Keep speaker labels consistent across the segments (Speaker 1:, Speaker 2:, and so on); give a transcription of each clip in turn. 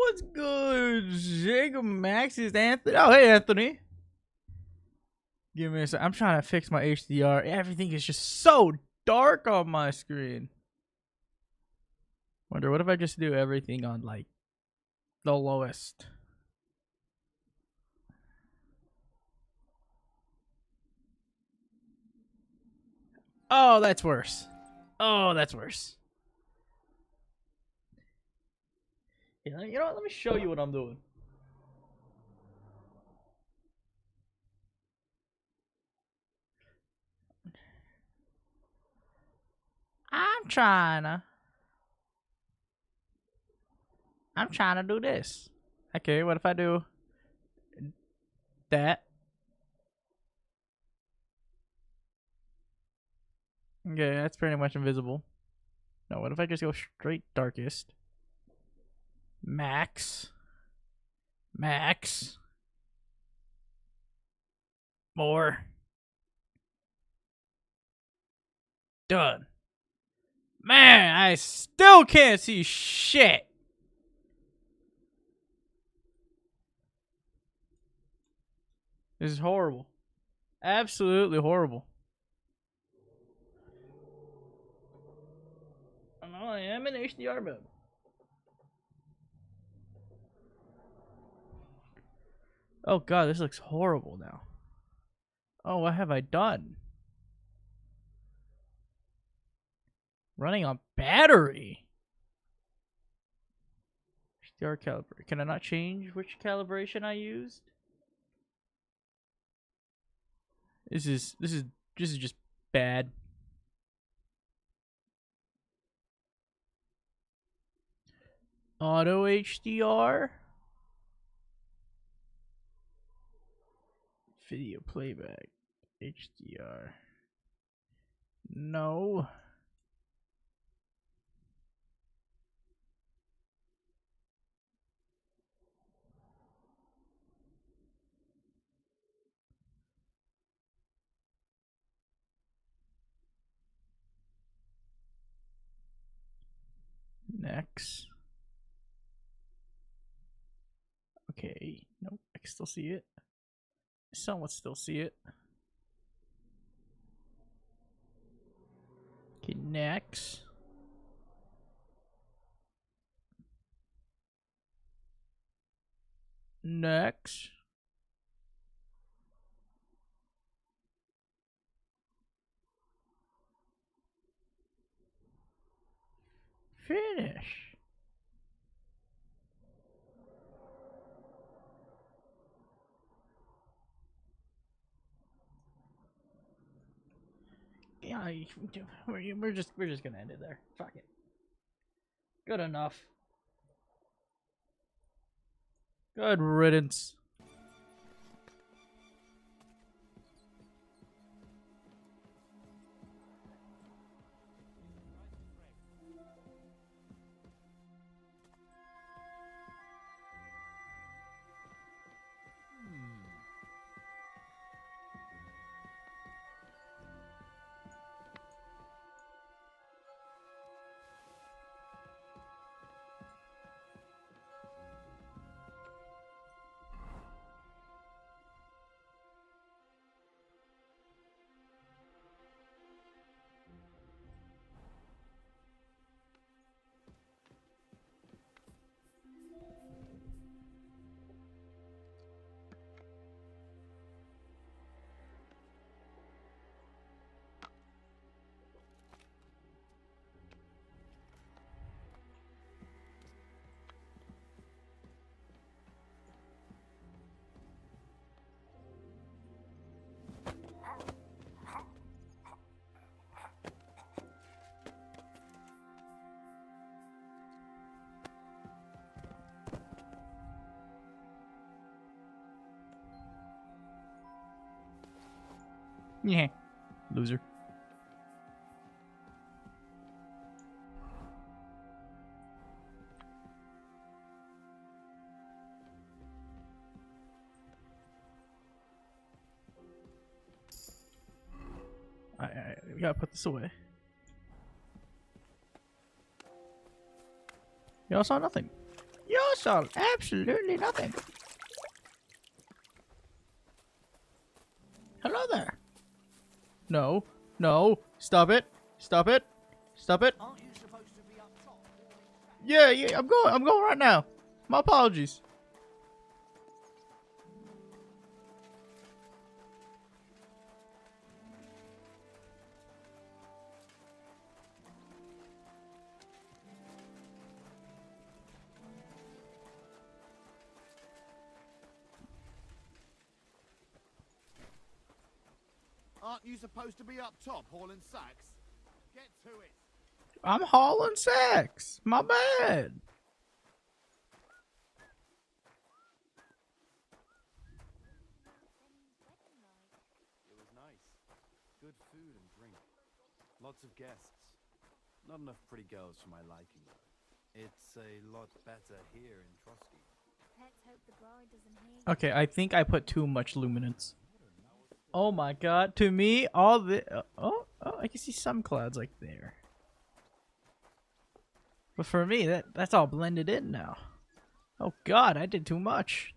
Speaker 1: What's good? Jacob Max is Anthony. Oh, hey, Anthony. Give me a sec. I'm trying to fix my HDR. Everything is just so dark on my screen. Wonder, what if I just do everything on, like, the lowest? Oh, that's worse. Oh, that's worse. Yeah, you know what? Let me show you what I'm doing. I'm trying to do this. Okay, what if I do that? Okay, that's pretty much invisible. No, what if I just go straight darkest? Max. More. Done. Man, I still can't see shit. This is horrible. Absolutely horrible. I am in HDR mode. Oh god, this looks horrible now. Oh, what have I done? Running on battery. HDR calibrate. Can I not change which calibration I used? This is just bad. Auto HDR. Video playback. HDR. No. Next. Okay. Nope. I can still see it. Somewhat still see it. Okay, next. Next. Finish. Yeah, we're just gonna end it there. Fuck it. Good enough. Good riddance. Yeah. Loser. We gotta put this away. Y'all saw nothing. You saw absolutely nothing. Hello there. No. No. Stop it. Stop it. Stop it.
Speaker 2: Aren't you supposed to be up top?
Speaker 1: Yeah, yeah, I'm going. I'm going right now. My apologies.
Speaker 2: Aren't you supposed to be up top hauling sacks? Get to it.
Speaker 1: I'm hauling sacks. My bad.
Speaker 3: It was nice. Good food and drink. Lots of guests. Not enough pretty girls for my liking, though. It's a lot better here in Trotsky.
Speaker 4: Let's hope the bride doesn't hear you.
Speaker 1: Okay, I think I put too much luminance. Oh my god, to me, all the... oh, I can see some clouds like there. But for me, that's all blended in now. Oh god, I did too much.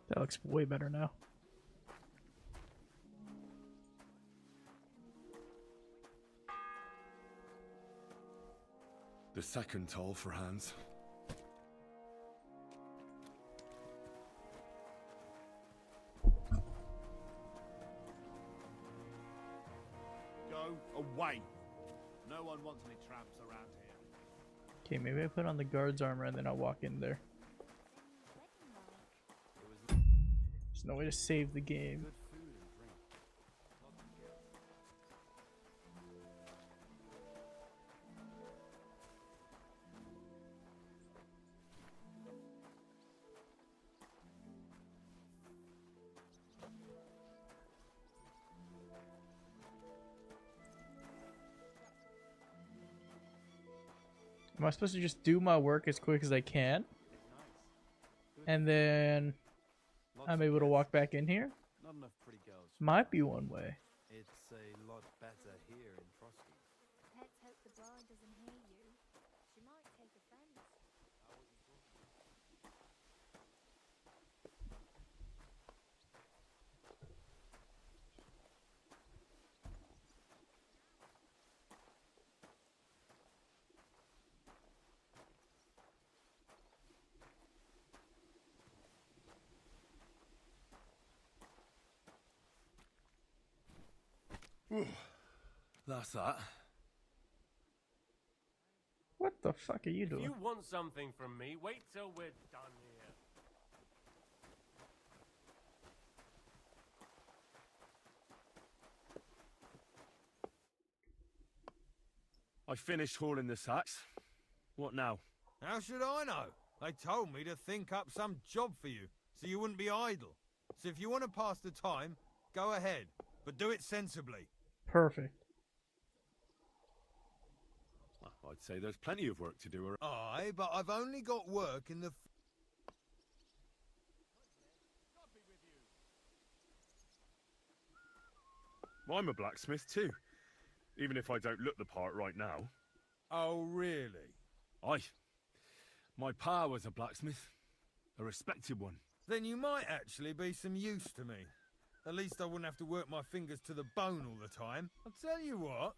Speaker 1: That looks way better now.
Speaker 5: The second toll for Hans.
Speaker 2: Go away. No one wants any tramps around here.
Speaker 1: Okay, maybe I put on the guard's armor and then I'll walk in there. There's no way to save the game.
Speaker 3: Good food and drink. Lots of guests.
Speaker 1: Am I supposed to just do my work as quick as I can? And then I'm able to walk back in here?
Speaker 3: Not enough pretty girls.
Speaker 1: Might be one way.
Speaker 3: It's a lot better here in Trotsky.
Speaker 4: Let's hope the bride doesn't hear you. She might take offense.
Speaker 5: That's that.
Speaker 1: What the fuck are you
Speaker 6: If
Speaker 1: doing?
Speaker 6: you want something from me, wait till we're done here.
Speaker 5: I finished hauling the sacks. What now?
Speaker 7: How should I know? They told me to think up some job for you, so you wouldn't be idle. So if you want to pass the time, go ahead, but do it sensibly.
Speaker 1: Perfect.
Speaker 5: Well, I'd say there's plenty of work to do.
Speaker 7: Aye, but I've only got work in the...
Speaker 5: I'm a blacksmith too, even if I don't look the part right now.
Speaker 7: Oh, really?
Speaker 5: Aye. My pa was a blacksmith, a respected one.
Speaker 7: Then you might actually be some use to me. At least I wouldn't have to work my fingers to the bone all the time. I'll tell you what,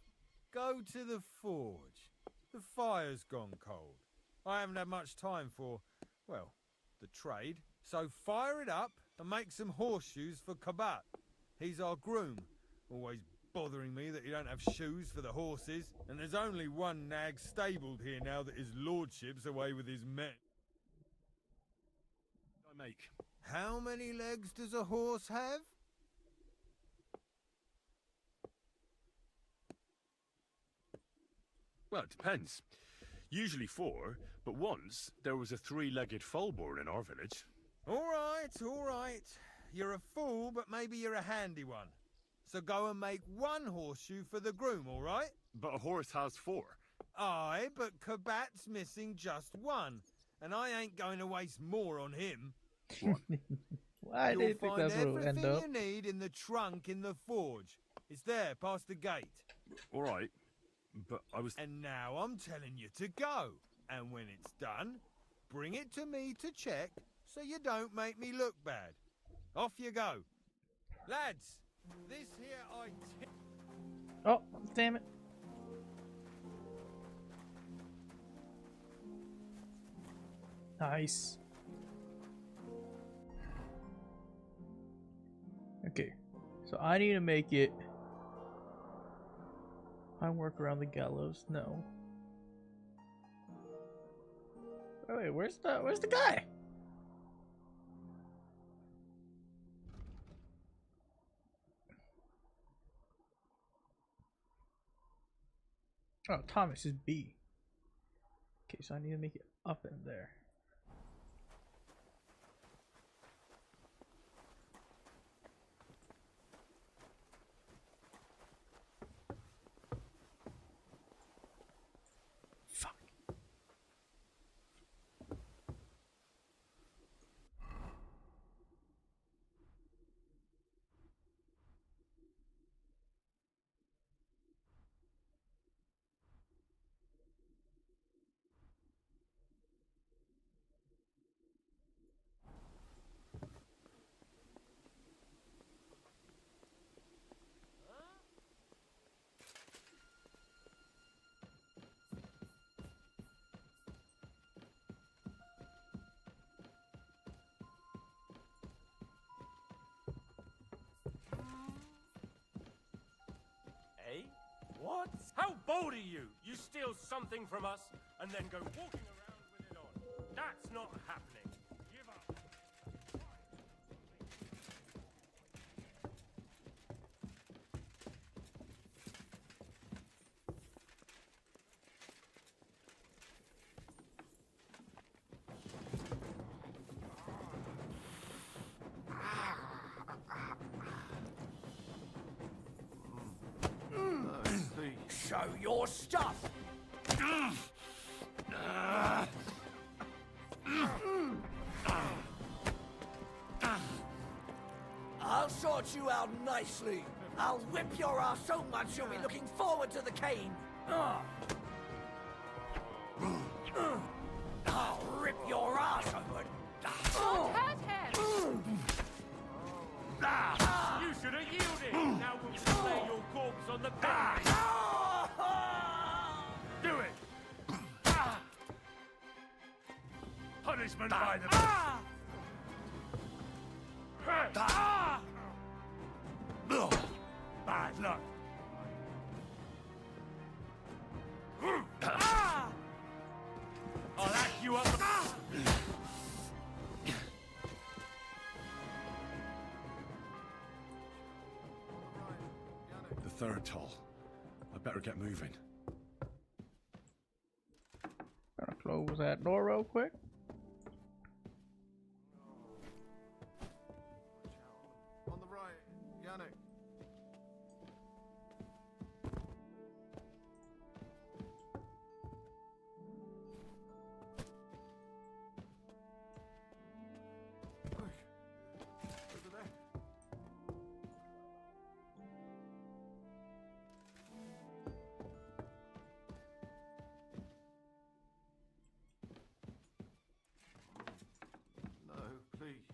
Speaker 7: go to the forge. The fire's gone cold. I haven't had much time for, well, the trade. So fire it up and make some horseshoes for Kabat. He's our groom, always bothering me that you don't have shoes for the horses. And there's only one nag stabled here now that his lordship's away with his men.
Speaker 5: I make.
Speaker 7: How many legs does a horse have?
Speaker 5: Well, it depends. Usually 4, but once there was a 3-legged foal born in our village.
Speaker 7: All right. You're a fool, but maybe you're a handy one. So go and make 1 horseshoe for the groom, all right?
Speaker 5: But a horse has 4.
Speaker 7: Aye, but Kabat's missing just 1, and I ain't going to waste more on him.
Speaker 1: I
Speaker 7: You'll
Speaker 1: didn't think
Speaker 7: find
Speaker 1: that's what it would end
Speaker 7: everything
Speaker 1: up.
Speaker 7: you need in the trunk in the forge. It's there, past the gate.
Speaker 5: All right, but I was...
Speaker 7: And now I'm telling you to go. And when it's done, bring it to me to check so you don't make me look bad. Off you go. Lads, this here
Speaker 1: Oh, damn it. Nice. Okay, so I need to make it. I work around the gallows. No. Wait, where's the guy? Oh, Thomas is B. Okay, so I need to make it up in there. Fuck.
Speaker 6: Eh? What? How bold are you? You steal something from us and then go walking around with it on. That's not happening. Give up.
Speaker 2: Show your stuff. I'll sort you out nicely. I'll whip your ass so much you'll be looking forward to the cane. I'll rip your ass open.
Speaker 6: You should have yielded. Now we'll display your corpse on the bench.
Speaker 5: Do it! Punishment by the... Bad luck.
Speaker 6: I'll act you up.
Speaker 5: The third toll. I better get moving.
Speaker 1: Gonna close that door real quick.
Speaker 2: On the right, Yannick. Look, over there. No, please.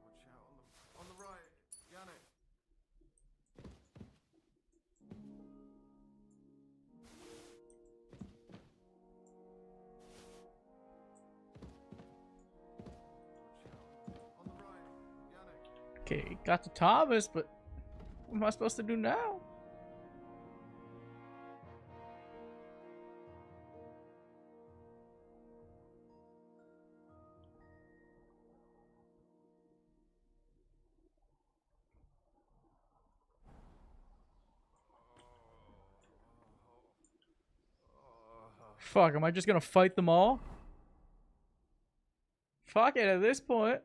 Speaker 2: Watch out on the right, Yannick. Watch out on the right, Yannick.
Speaker 1: Okay, got to Thomas, but what am I supposed to do now? Fuck, am I just gonna fight them all? Fuck it at this point.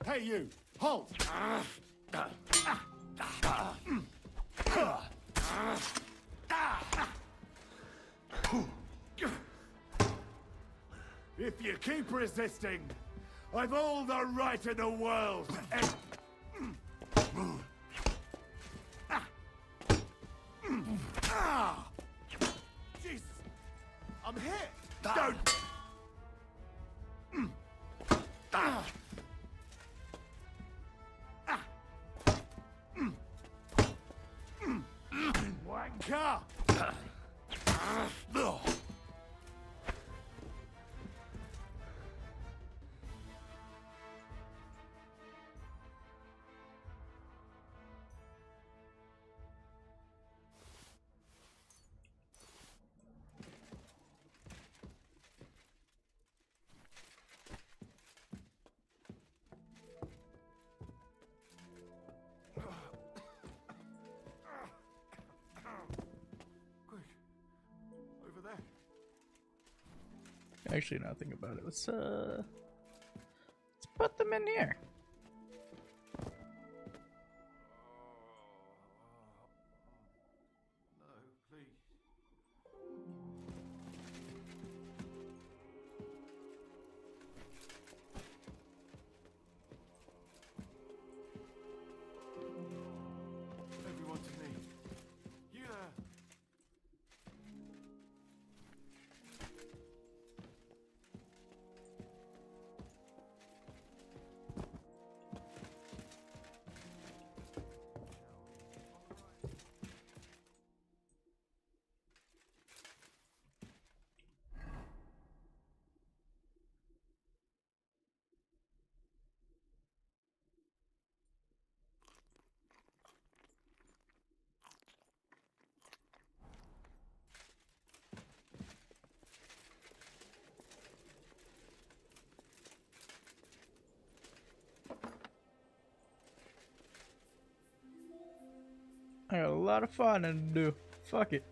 Speaker 8: Hey, you! Halt! If you keep resisting, I've all the right in the world. Jesus! I'm hit! Don't! Wanker!
Speaker 1: Actually, now think about it. Let's put them in here.
Speaker 8: Everyone to me. You there.
Speaker 1: I got a lot of finding to do. Fuck it.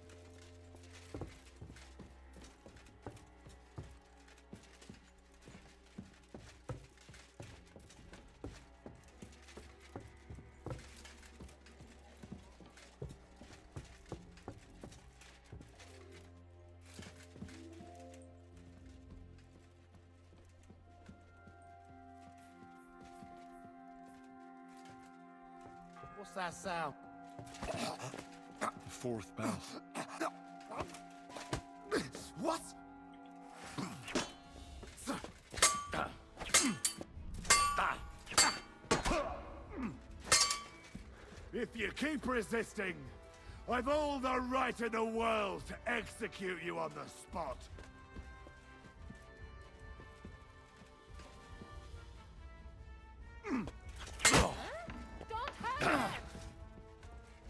Speaker 2: What's that sound?
Speaker 5: The fourth bell.
Speaker 2: What?
Speaker 8: If you keep resisting, I've all the right in the world to execute you on the spot.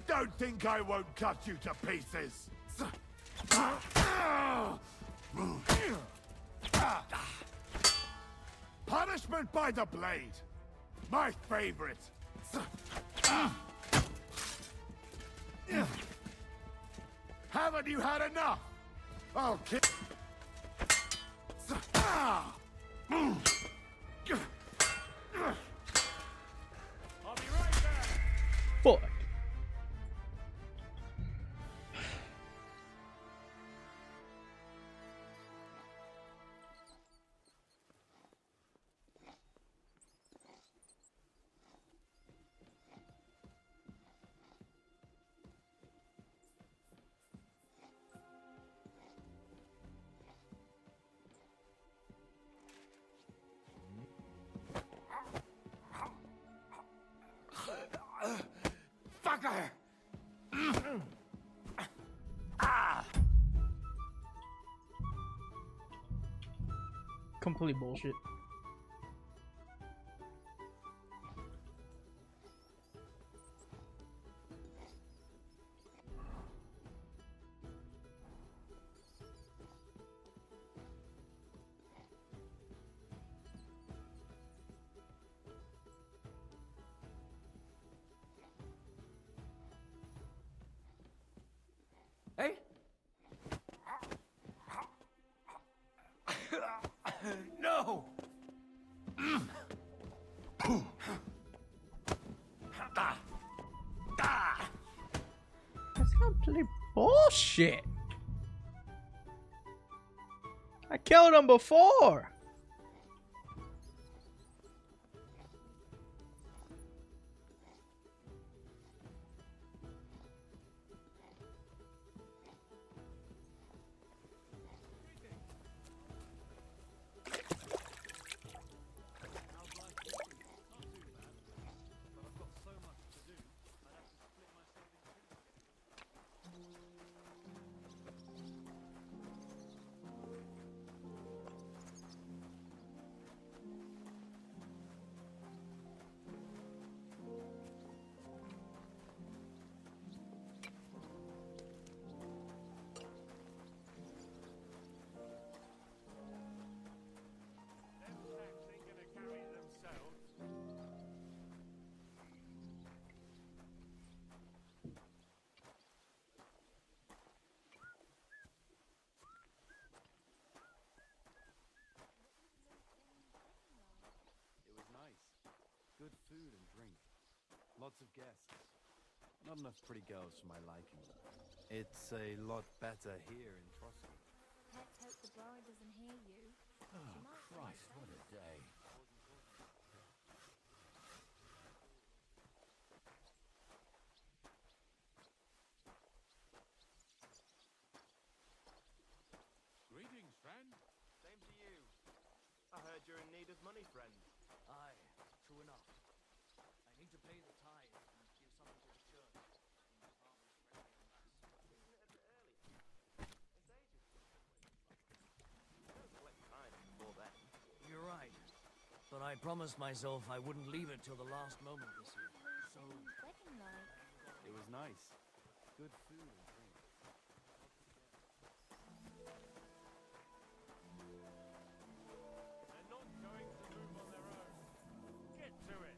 Speaker 8: Don't think I won't cut you to pieces. Punishment by the blade. My favorite. Haven't you had enough? I'll kill.
Speaker 6: I'll be right back.
Speaker 1: Fuck. completely bullshit.
Speaker 2: Hey? No!
Speaker 1: That's completely bullshit. I killed him before.
Speaker 3: It was nice. Good food and drink. Lots of guests. Not enough pretty girls for my liking, though. It's a lot better here in Trotsky.
Speaker 4: Let's hope the bride doesn't hear you.
Speaker 2: Oh, Christ, what a day.
Speaker 8: Greetings, friend.
Speaker 9: Same to you. I heard you're in need of money, friend.
Speaker 2: Aye, true enough. I need to pay the tithe and give something to the church. The department's ready en masse.
Speaker 9: Isn't it a bit early? It's ages since I went. You don't collect tithes before then.
Speaker 2: You're right. But I promised myself I wouldn't leave it till the last moment this year. So,
Speaker 4: Wedding night.
Speaker 3: It was nice. Good food and drink.
Speaker 6: They're not going to move on their own. Get to it.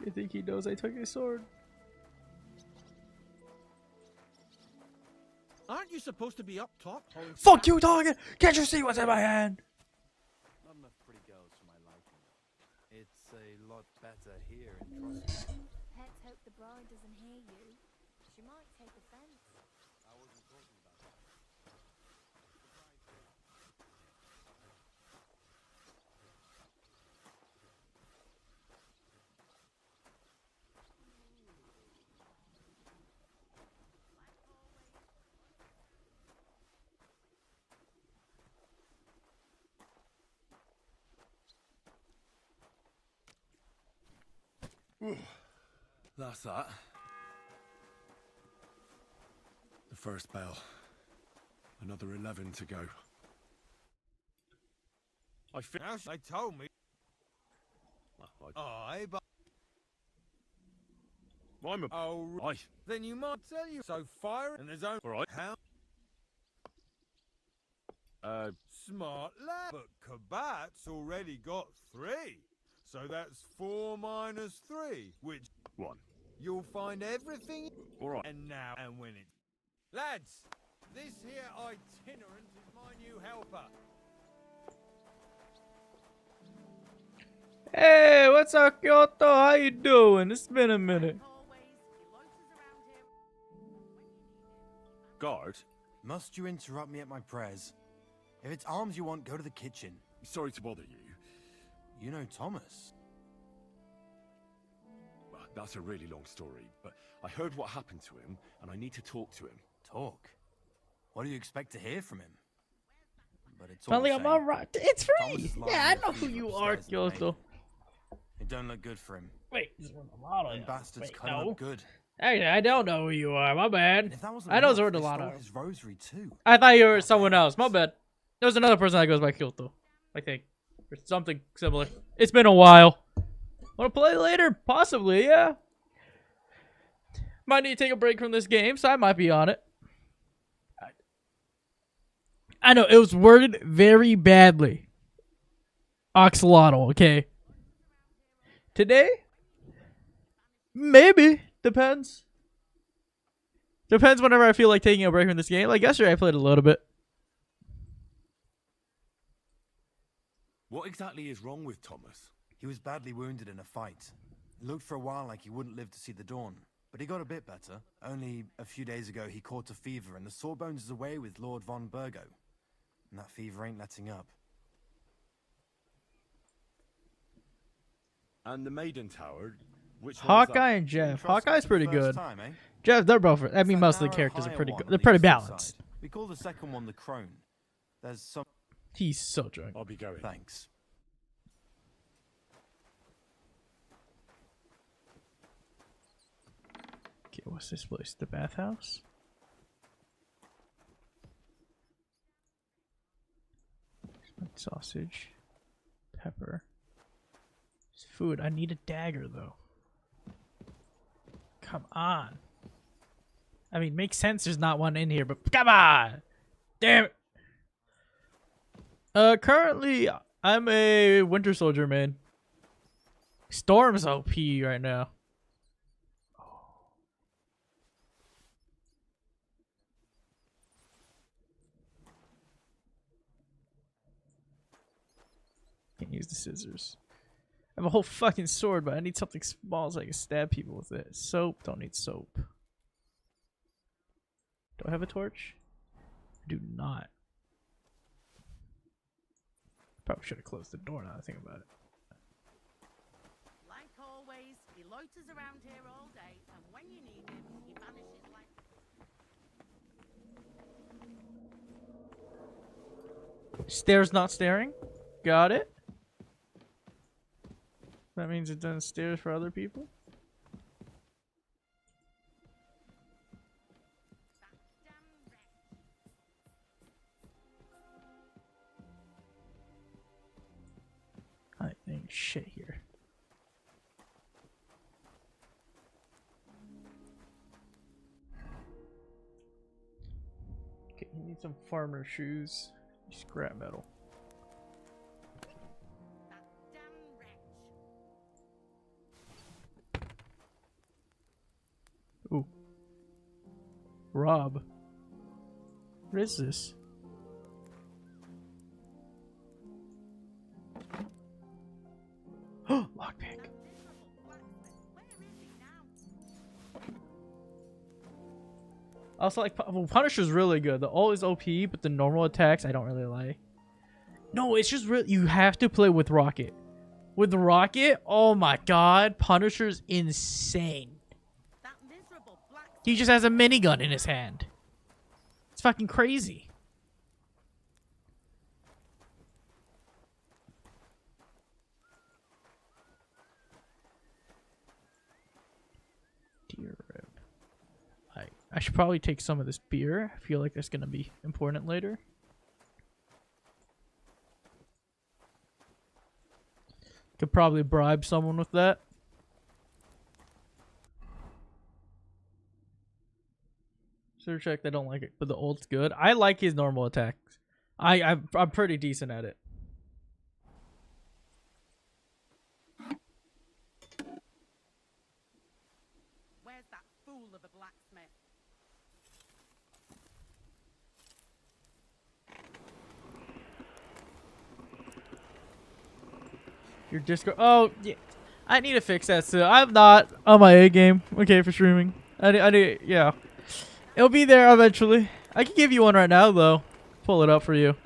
Speaker 1: I think he knows I took his sword.
Speaker 10: Aren't you supposed to be up top?
Speaker 1: Fuck you, target! Can't you see what's in my hand?
Speaker 3: Not enough pretty girls for my liking, though. It's a lot better here in Trotsky.
Speaker 4: Let's hope the bride doesn't hear you. She might take offense.
Speaker 3: I wasn't talking about that.
Speaker 5: That's that. The first bell. Another 11 to go.
Speaker 7: Now they told me. But
Speaker 5: I'm a.
Speaker 7: oh,
Speaker 5: Aye.
Speaker 7: then you might tell you. So fire and there's only
Speaker 5: All right.
Speaker 7: how smart lad. But Kabat's already got 3, so that's 4 minus 3, which
Speaker 5: 1.
Speaker 7: you'll find everything.
Speaker 5: All right.
Speaker 7: And now and when it, lads, this here itinerant is my new helper.
Speaker 1: Hey, what's up, Kyoto? How you doing? It's been a minute.
Speaker 5: Guard.
Speaker 11: Must you interrupt me at my prayers? If it's arms you want, go to the kitchen.
Speaker 5: Sorry to bother you.
Speaker 11: You know Thomas.
Speaker 5: Well, that's a really long story, but I heard what happened to him, and I need to talk to him.
Speaker 11: Talk? What do you expect to hear from him? But it's all
Speaker 1: Finally,
Speaker 11: the
Speaker 1: I'm
Speaker 11: same.
Speaker 1: alright. It's
Speaker 11: Thomas
Speaker 1: free.
Speaker 11: is lying
Speaker 1: Yeah, I
Speaker 11: in a
Speaker 1: know who
Speaker 11: fever
Speaker 1: you are,
Speaker 11: upstairs in the
Speaker 1: Kyoto.
Speaker 11: It don't look good for him.
Speaker 1: Wait, he's from a lot of
Speaker 11: Them bastards
Speaker 1: Wait,
Speaker 11: cut him
Speaker 1: no.
Speaker 11: up good.
Speaker 1: Hey, I don't know who you are. My bad.
Speaker 11: If that wasn't
Speaker 1: I know
Speaker 11: enough, they stole
Speaker 1: Zordalato.
Speaker 11: his rosary too.
Speaker 1: I thought you were someone else. My bad. There's another person that goes by Kyoto, I think, or something similar. It's been a while. Want to play later? Possibly, yeah. Might need to take a break from this game, so I might be on it. I know it was worded very badly. Oxalotl, okay. Today? Maybe. Depends. Depends whenever I feel like taking a break from this game. Like yesterday I played a little bit.
Speaker 5: What exactly is wrong with Thomas?
Speaker 11: He was badly wounded in a fight. It looked for a while like he wouldn't live to see the dawn, but he got a bit better. Only a few days ago he caught a fever and the Sawbones is away with Lord von Burgo. And that fever ain't letting up.
Speaker 5: And the Maiden Tower? Which one was
Speaker 1: Hawkeye
Speaker 5: that?
Speaker 1: and Jeff.
Speaker 11: Trust
Speaker 1: Hawkeye's
Speaker 11: for the
Speaker 1: pretty
Speaker 11: first
Speaker 1: good.
Speaker 11: time, eh?
Speaker 1: Jeff, they're both. I mean,
Speaker 11: It's
Speaker 1: most
Speaker 11: that
Speaker 1: of the characters are
Speaker 11: narrow,
Speaker 1: pretty
Speaker 11: higher
Speaker 1: good.
Speaker 11: one
Speaker 1: They're
Speaker 11: on
Speaker 1: pretty
Speaker 11: the eastern
Speaker 1: balanced.
Speaker 11: side. We call the second one the Crone. There's some...
Speaker 1: He's so drunk.
Speaker 5: I'll be going.
Speaker 11: Thanks.
Speaker 1: Okay, what's this place? The bathhouse? Sausage. Pepper. It's food. I need a dagger, though. Come on. I mean, makes sense there's not one in here, but come on! Damn it! Currently, I'm a Winter Soldier, man. Storm's OP right now. Can't use the scissors. I have a whole fucking sword, but I need something small so I can stab people with it. Soap, don't need soap. Do I have a torch? I do not. Probably should have closed the door now that I think about it.
Speaker 12: Like always, he loiters around here all day, and when you need him, he vanishes like...
Speaker 1: Stairs not staring. Got it. That means it doesn't stairs for other people. I think shit here. Okay, you need some farmer shoes. Scrap metal. Ooh. Rob. What is this? Lockpick. Also, like, Punisher's really good. The ult is OP, but the normal attacks I don't really like. No, it's just really, you have to play with Rocket. With Rocket, oh my god, Punisher's insane. He just has a minigun in his hand. It's fucking crazy. Deer rib. I should probably take some of this beer. I feel like that's gonna be important later. Could probably bribe someone with that. Search check, they don't like it, but the ult's good. I like his normal attacks. I'm pretty decent at it.
Speaker 12: Where's that fool of a blacksmith?
Speaker 1: Your Discord. Oh, yeah. I need to fix that too. I'm not on my A game. Okay, for streaming. I need, yeah. It'll be there eventually. I can give you one right now, though. Pull it up for you.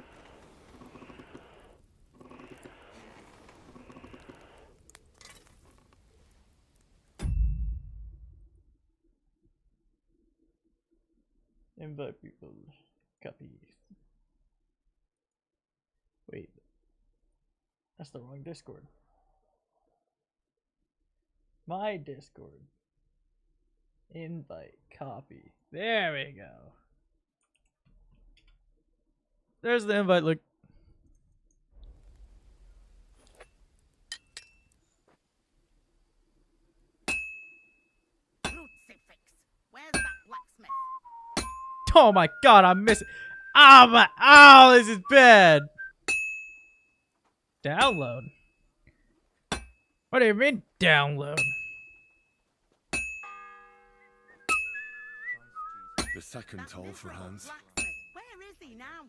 Speaker 1: Invite people. Copy. Wait. That's the wrong Discord. My Discord. Invite, copy. There we go. There's the invite, look.
Speaker 12: Crucifix. Where's that blacksmith?
Speaker 1: Oh my god, I'm missing. Oh my, oh, this is bad. Download? What do you mean, download?
Speaker 5: The second
Speaker 12: That
Speaker 5: toll for
Speaker 12: miserable
Speaker 5: hands.
Speaker 12: blacksmith. Where is he now?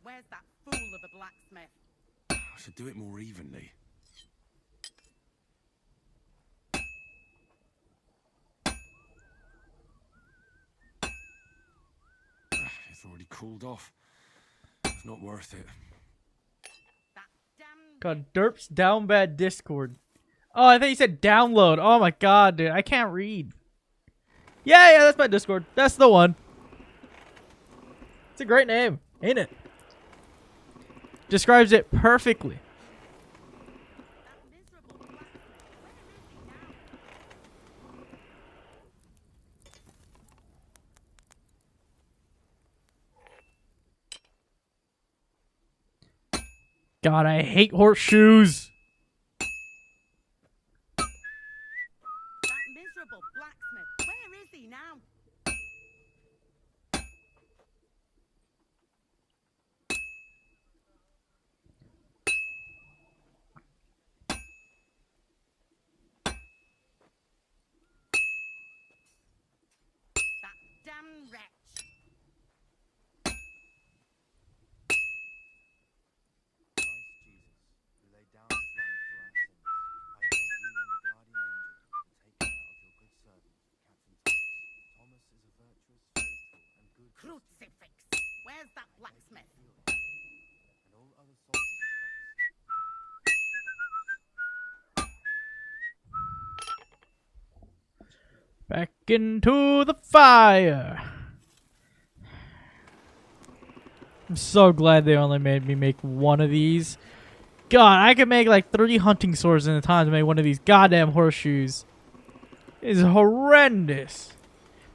Speaker 12: Where's that fool of a blacksmith?
Speaker 5: I should do it more evenly. It's already cooled off. It's not worth it.
Speaker 12: That damn
Speaker 1: God, Derp's down bad Discord. Oh, I thought you said download. Oh my god, dude. I can't read. Yeah, that's my Discord. That's the one. It's a great name, ain't it? Describes it perfectly.
Speaker 12: that miserable blacksmith. Where is he now?
Speaker 1: God, I hate horseshoes.
Speaker 12: That miserable blacksmith. Where is he now? That damn wretch.
Speaker 11: Christ Jesus, who laid down his life for our sins, I beg you and the guardian angel to take care of your good servant, Captain Thomas. Thomas is a virtuous, faithful, and good Christian,
Speaker 12: Crucifix. Where's that blacksmith?
Speaker 11: and all other soldiers of Christ.
Speaker 1: Back into the fire. I'm so glad they only made me make one of these. God, I could make like 3 hunting swords in a time to make one of these goddamn horseshoes. It's horrendous.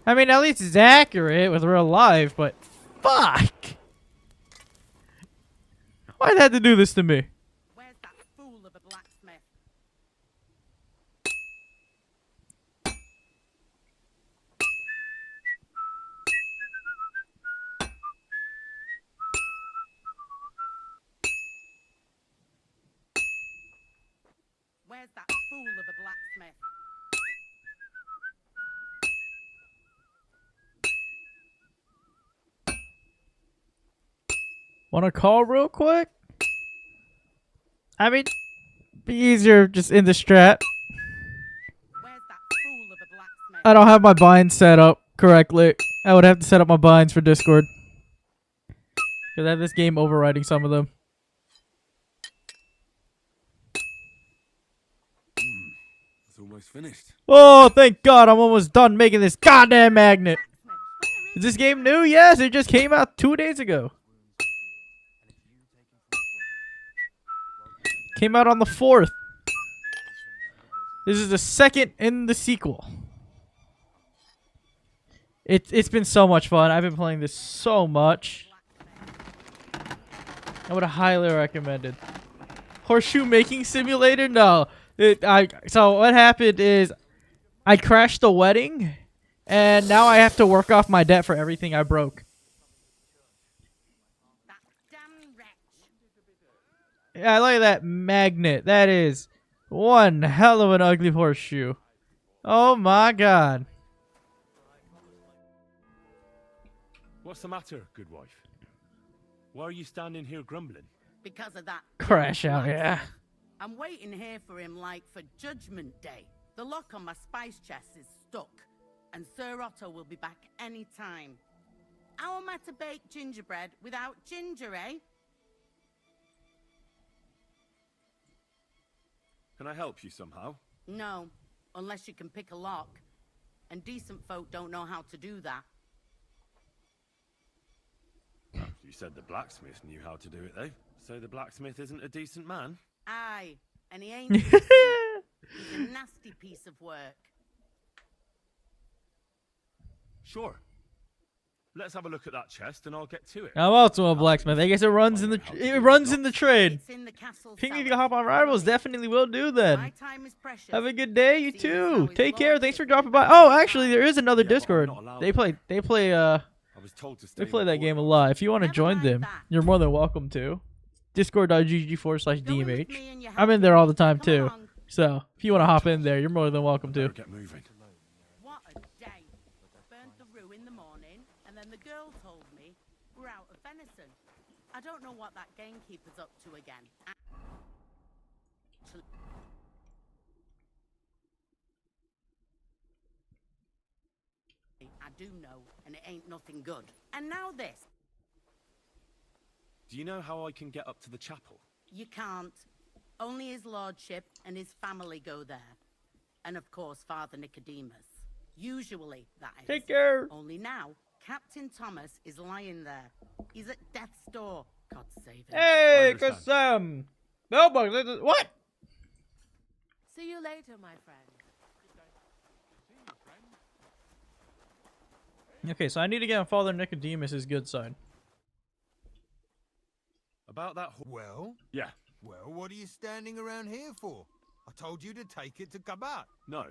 Speaker 1: I mean, at least it's accurate with real life, but fuck. Why'd they have to do this to me?
Speaker 12: Where's that fool of a blacksmith? Where's that fool of a blacksmith?
Speaker 1: Want to call real quick? I mean, be easier just in the strat.
Speaker 12: Where's that fool of a blacksmith?
Speaker 1: I don't have my binds set up correctly. I would have to set up my binds for Discord. Because I have this game overriding some of them.
Speaker 5: It's almost finished.
Speaker 1: Oh, thank God, I'm almost done making this goddamn magnet. Is this game new? Yes, it just came out 2 days ago. Came out on the 4th. This is the second in the sequel. It's been so much fun. I've been playing this so much. I would highly recommend it. Horseshoe making simulator? No. So what happened is I crashed the wedding and now I have to work off my debt for everything I broke.
Speaker 12: That damn wretch.
Speaker 1: Yeah, I like that magnet. That is one hell of an ugly horseshoe. Oh my God.
Speaker 5: What's the matter, good wife? Why are you standing here grumbling?
Speaker 12: Because of that
Speaker 1: Crash
Speaker 12: damn
Speaker 1: out, yeah.
Speaker 12: blacksmith. I'm waiting here for him like for Judgment Day. The lock on my spice chest is stuck, and Sir Otto will be back any time. How am I to bake gingerbread without ginger, eh?
Speaker 5: Can I help you somehow?
Speaker 12: No, unless you can pick a lock. and decent folk don't know how to do that.
Speaker 5: You said the blacksmith knew how to do it, though. So the blacksmith isn't a decent man?
Speaker 12: Aye, and he ain't decent. He's a nasty piece of work.
Speaker 5: Sure. Let's have a look at that chest, and I'll get to it.
Speaker 1: I'm also a blacksmith. I guess it runs in the trade.
Speaker 12: It's in the castle
Speaker 1: Ping, if you
Speaker 12: cellar.
Speaker 1: can hop on Rivals, definitely will do then.
Speaker 12: My time is precious.
Speaker 1: Have a good day, you
Speaker 12: Seeing as
Speaker 1: too.
Speaker 12: how his
Speaker 1: Take care.
Speaker 12: lordship
Speaker 1: Thanks for
Speaker 12: is
Speaker 1: dropping
Speaker 12: back
Speaker 1: by.
Speaker 12: in
Speaker 1: Oh,
Speaker 12: town.
Speaker 1: actually, there is another
Speaker 5: Yeah, but I'm
Speaker 1: Discord.
Speaker 5: not allowed
Speaker 1: They play
Speaker 5: I was told to stay
Speaker 1: they play that
Speaker 5: before
Speaker 1: game a
Speaker 5: those.
Speaker 1: lot. If you want to
Speaker 12: Never
Speaker 1: join
Speaker 12: mind
Speaker 1: them,
Speaker 12: that.
Speaker 1: you're more than welcome to. Discord.gg/DMH.
Speaker 12: Go in with me and your
Speaker 1: I'm in there all the time
Speaker 12: Come
Speaker 1: too.
Speaker 12: along.
Speaker 1: So if you want to hop in there, you're more than welcome to.
Speaker 5: Better get moving.
Speaker 12: What a day. Burnt the rue in the morning, and then the girl told me we're out of venison. I don't know what that gamekeeper's up to again. Actually, I do know, and it ain't nothing good. And now this.
Speaker 5: Do you know how I can get up to the chapel?
Speaker 12: You can't. Only his lordship and his family go there. And of course, Father Nicodemus. Usually, that is.
Speaker 1: Take care.
Speaker 12: Only now, Captain Thomas is lying there. He's at death's door. God save him.
Speaker 1: Hey,
Speaker 5: understand.
Speaker 1: cause Bellbug, what?
Speaker 4: See you later, my friend.
Speaker 1: Okay, so I need to get on Father Nicodemus's good side.
Speaker 5: About that
Speaker 7: Well?
Speaker 5: Yeah.
Speaker 7: Well, what are you standing around here for? I told you to take it to Kabat.
Speaker 5: No.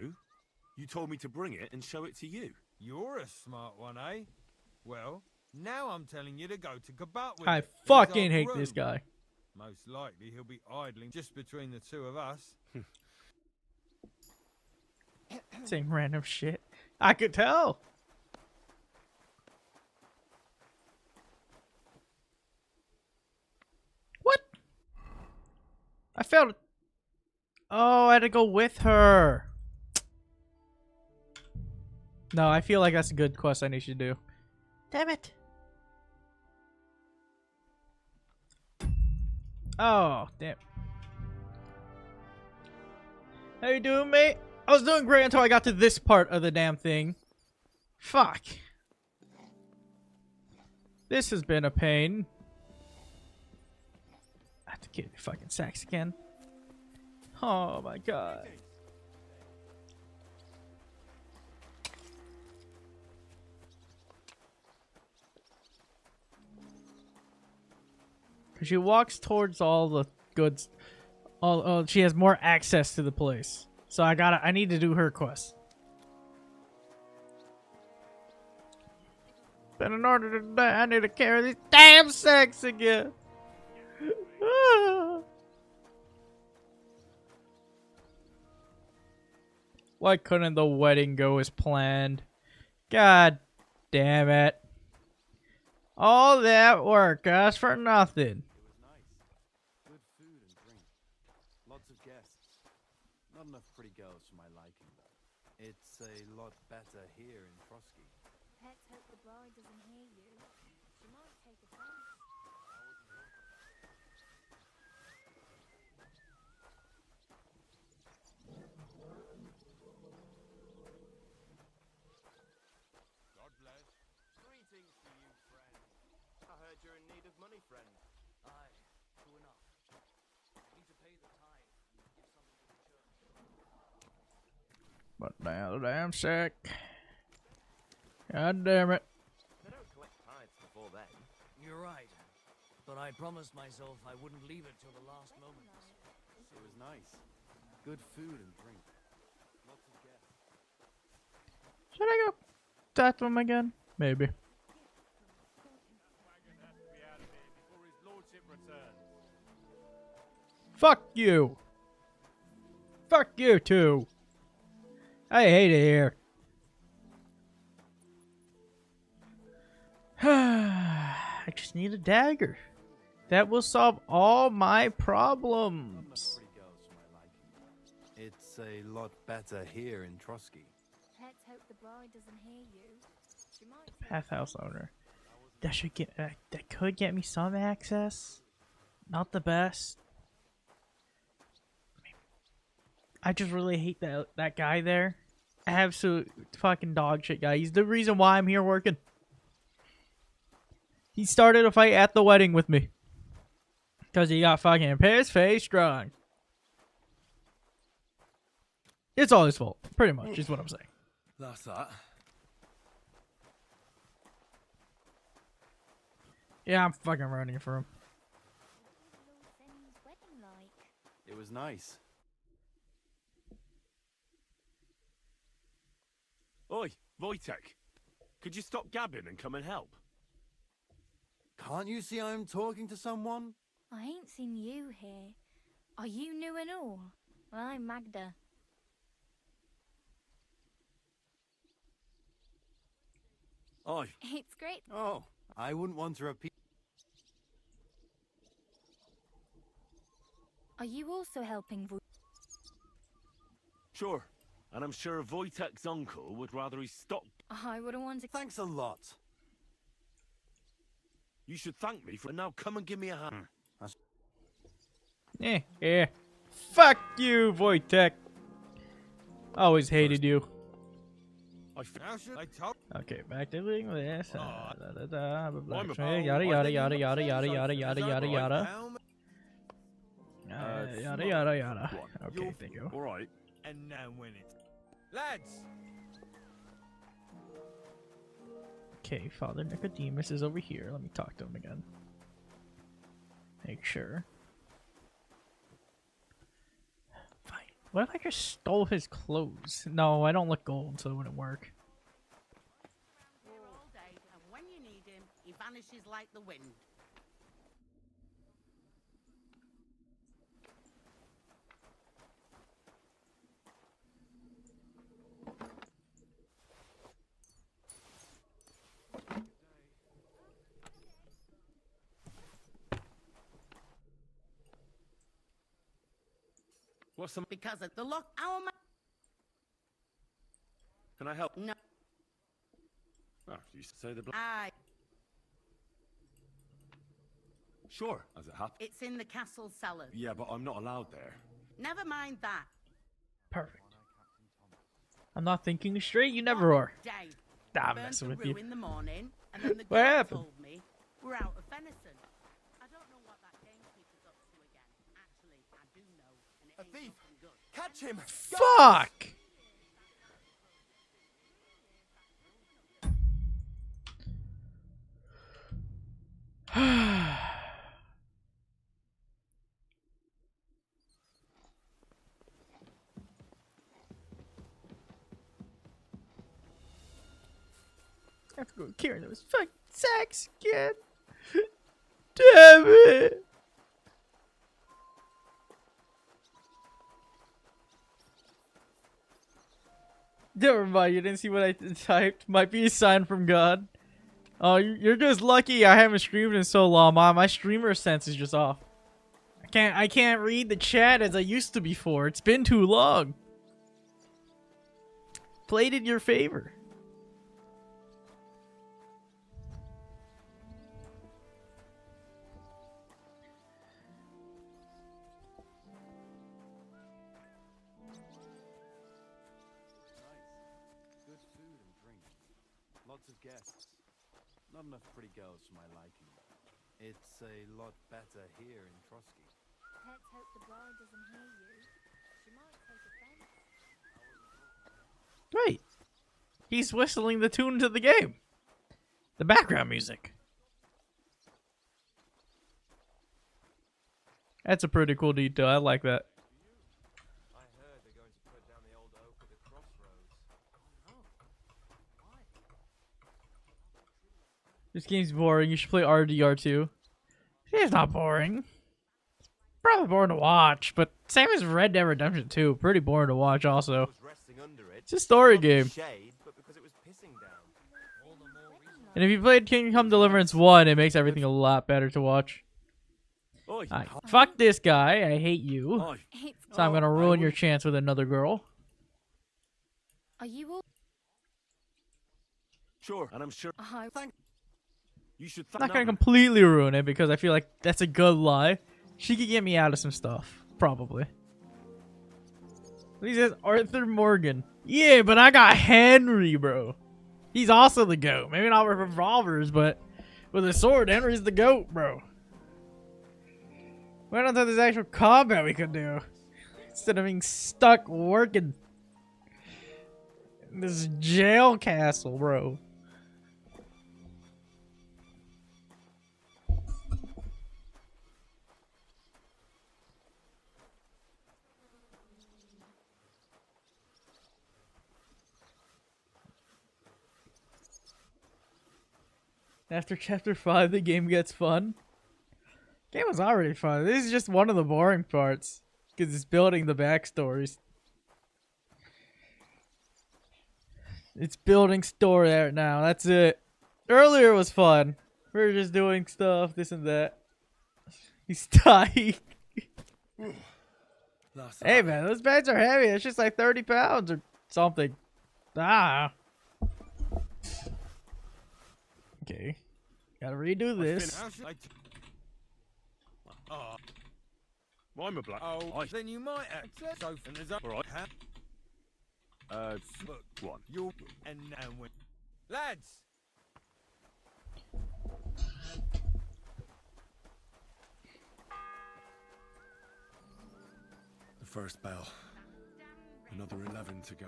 Speaker 5: You told me to bring it and show it to you.
Speaker 7: You're a smart one, eh? Well, now I'm telling you to go to Kabat with
Speaker 1: I
Speaker 7: it. He's
Speaker 1: fucking
Speaker 7: our
Speaker 1: hate
Speaker 7: groom.
Speaker 1: this guy.
Speaker 7: Most likely he'll be idling just between the two of us.
Speaker 1: Saying random shit. I could tell. What? I failed. Oh, I had to go with her. No, I feel like that's a good quest I need to do. Damn it. Oh, damn. How you doing, mate? I was doing great until I got to this part of the damn thing. Fuck. This has been a pain. I have to get the fucking sacks again. Oh my god. Cause she walks towards all the goods. Oh, she has more access to the place. So I need to do her quest. But in order to do that, I need to carry these damn sacks again. Why couldn't the wedding go as planned? God damn it. All that work just for nothing.
Speaker 3: It was nice. Good food and drink. Lots of guests. Not enough pretty girls for my liking, though. It's a lot better here in Trotsky.
Speaker 4: Let's hope the bride doesn't hear you. She might take offense.
Speaker 6: God bless.
Speaker 9: Greetings to you, friend. I heard you're in need of money, friend.
Speaker 2: Aye, true enough. I need to pay the tithe and give something to the church.
Speaker 1: But now the damn sack. God damn it.
Speaker 9: They don't collect tithes before then.
Speaker 2: You're right. But I promised myself I wouldn't leave it till the last moment.
Speaker 3: It was nice. Good food and drink. Lots of guests.
Speaker 1: Should I go talk to him again? Maybe.
Speaker 6: Wagon has to be out of here before his lordship returns.
Speaker 1: Fuck you. Fuck you too. I hate it here. I just need a dagger. That will solve all my
Speaker 3: Not enough
Speaker 1: problems.
Speaker 3: pretty girls for my liking. It's a lot better here in Trotsky.
Speaker 4: Let's hope the bride doesn't hear you. She might take
Speaker 1: Pathhouse owner. That should get that could get me some access. Not the best. I just really hate that guy there. absolute fucking dog shit guy. He's the reason why I'm here working. He started a fight at the wedding with me. Because he got fucking pissed face drunk. It's all his fault. Pretty much is what I'm saying.
Speaker 3: That's that.
Speaker 1: Yeah, I'm fucking running for him.
Speaker 4: Wedding like?
Speaker 3: It was nice.
Speaker 5: Oi, Wojtek. Could you stop gabbing and come and help?
Speaker 3: Can't you see I'm talking to someone?
Speaker 4: I ain't seen you here. Are you new and all? Well, I'm Magda.
Speaker 5: Oi.
Speaker 4: It's great.
Speaker 3: Oh, I wouldn't want to repeat.
Speaker 4: Are you also helping
Speaker 5: Sure. And I'm sure Wojtek's uncle would rather he stopped.
Speaker 4: I wouldn't want to.
Speaker 3: Thanks a lot.
Speaker 5: You should thank me for. And now come and give me a hand.
Speaker 1: Yeah. Fuck you, Wojtek. Always hated you. Okay, back to English. Yada yada yada yada yada yada yada yada yada. Yada yada yada. Okay, thank you.
Speaker 5: All right.
Speaker 7: And now when it's lads.
Speaker 1: Okay, Father Nicodemus is over here. Let me talk to him again. Make sure. Fine. What if I just stole his clothes? No, I don't look gold, so it wouldn't work.
Speaker 12: Here all day, and when you need him, he vanishes like the wind.
Speaker 5: What's the?
Speaker 12: Because at the lock, our man.
Speaker 5: Can I help?
Speaker 12: No,
Speaker 5: Oh, you say the.
Speaker 12: I.
Speaker 5: Sure, as it happens.
Speaker 12: It's in the castle cellars.
Speaker 5: Yeah, but I'm not allowed there.
Speaker 12: Never mind that.
Speaker 1: Perfect. I'm not thinking straight. You never are.
Speaker 12: Day.
Speaker 1: I'm
Speaker 12: Burnt
Speaker 1: messing
Speaker 12: the
Speaker 1: with you.
Speaker 12: brew in the morning, and then the
Speaker 1: What
Speaker 12: girl
Speaker 1: happened?
Speaker 12: told me we're out of venison. I don't know what that gamekeeper's up to again. Actually, I do know, and it
Speaker 3: A
Speaker 12: ain't
Speaker 3: thief!
Speaker 12: looking good.
Speaker 3: Catch him!
Speaker 1: Fuck! I have to go carry those fucking sacks again. Damn it! Never mind, you didn't see what I typed. Might be a sign from God. Oh, you're just lucky I haven't streamed in so long, Mom. My streamer sense is just off. I can't read the chat as I used to before. It's been too long. Played in your favor.
Speaker 3: Good food and drink. Lots of guests. Not enough pretty girls for my liking, though. It's a lot better here in Trotsky.
Speaker 4: Let's hope the bride doesn't hear you. She might take offense.
Speaker 1: Wait. He's whistling the tune to the game. The background music. That's a pretty cool detail. I like that.
Speaker 9: I heard they're going to put down the old oak at the crossroads.
Speaker 1: This game's boring. You should play RDR2. It's not boring. It's probably boring to watch, but same as Red Dead Redemption 2. Pretty boring to watch also. It's a story game.
Speaker 9: Shade, but because it was pissing down.
Speaker 1: And if you played Kingdom Come Deliverance 1, it makes everything a lot better to watch.
Speaker 5: Oi.
Speaker 1: Right. Fuck this guy. I hate you.
Speaker 5: Oi.
Speaker 1: So I'm gonna ruin your chance with another girl.
Speaker 4: Are you all?
Speaker 5: Sure, and I'm sure.
Speaker 12: Thank.
Speaker 5: You should.
Speaker 1: I'm not gonna completely ruin it because I feel like that's a good lie. She could get me out of some stuff, probably. He says Arthur Morgan. Yeah, but I got Henry, bro. He's also the GOAT. Maybe not with revolvers, but with a sword, Henry's the GOAT, bro. Why not have this actual combat we could do? Instead of being stuck working in this jail castle, bro. After chapter 5, the game gets fun. Game was already fun. This is just one of the boring parts. Because it's building the backstories. It's building story right now. That's it. Earlier was fun. We were just doing stuff, this and that. He's dying. Hey man, those bags are heavy. It's just like 30 pounds or something. Ah. Okay. Gotta redo this.
Speaker 5: Well, I'm a black.
Speaker 7: Oh, then you might access. So, there's up.
Speaker 5: All right.
Speaker 7: Look,
Speaker 5: One.
Speaker 7: you and now, lads.
Speaker 5: The first bell. Another 11 to go.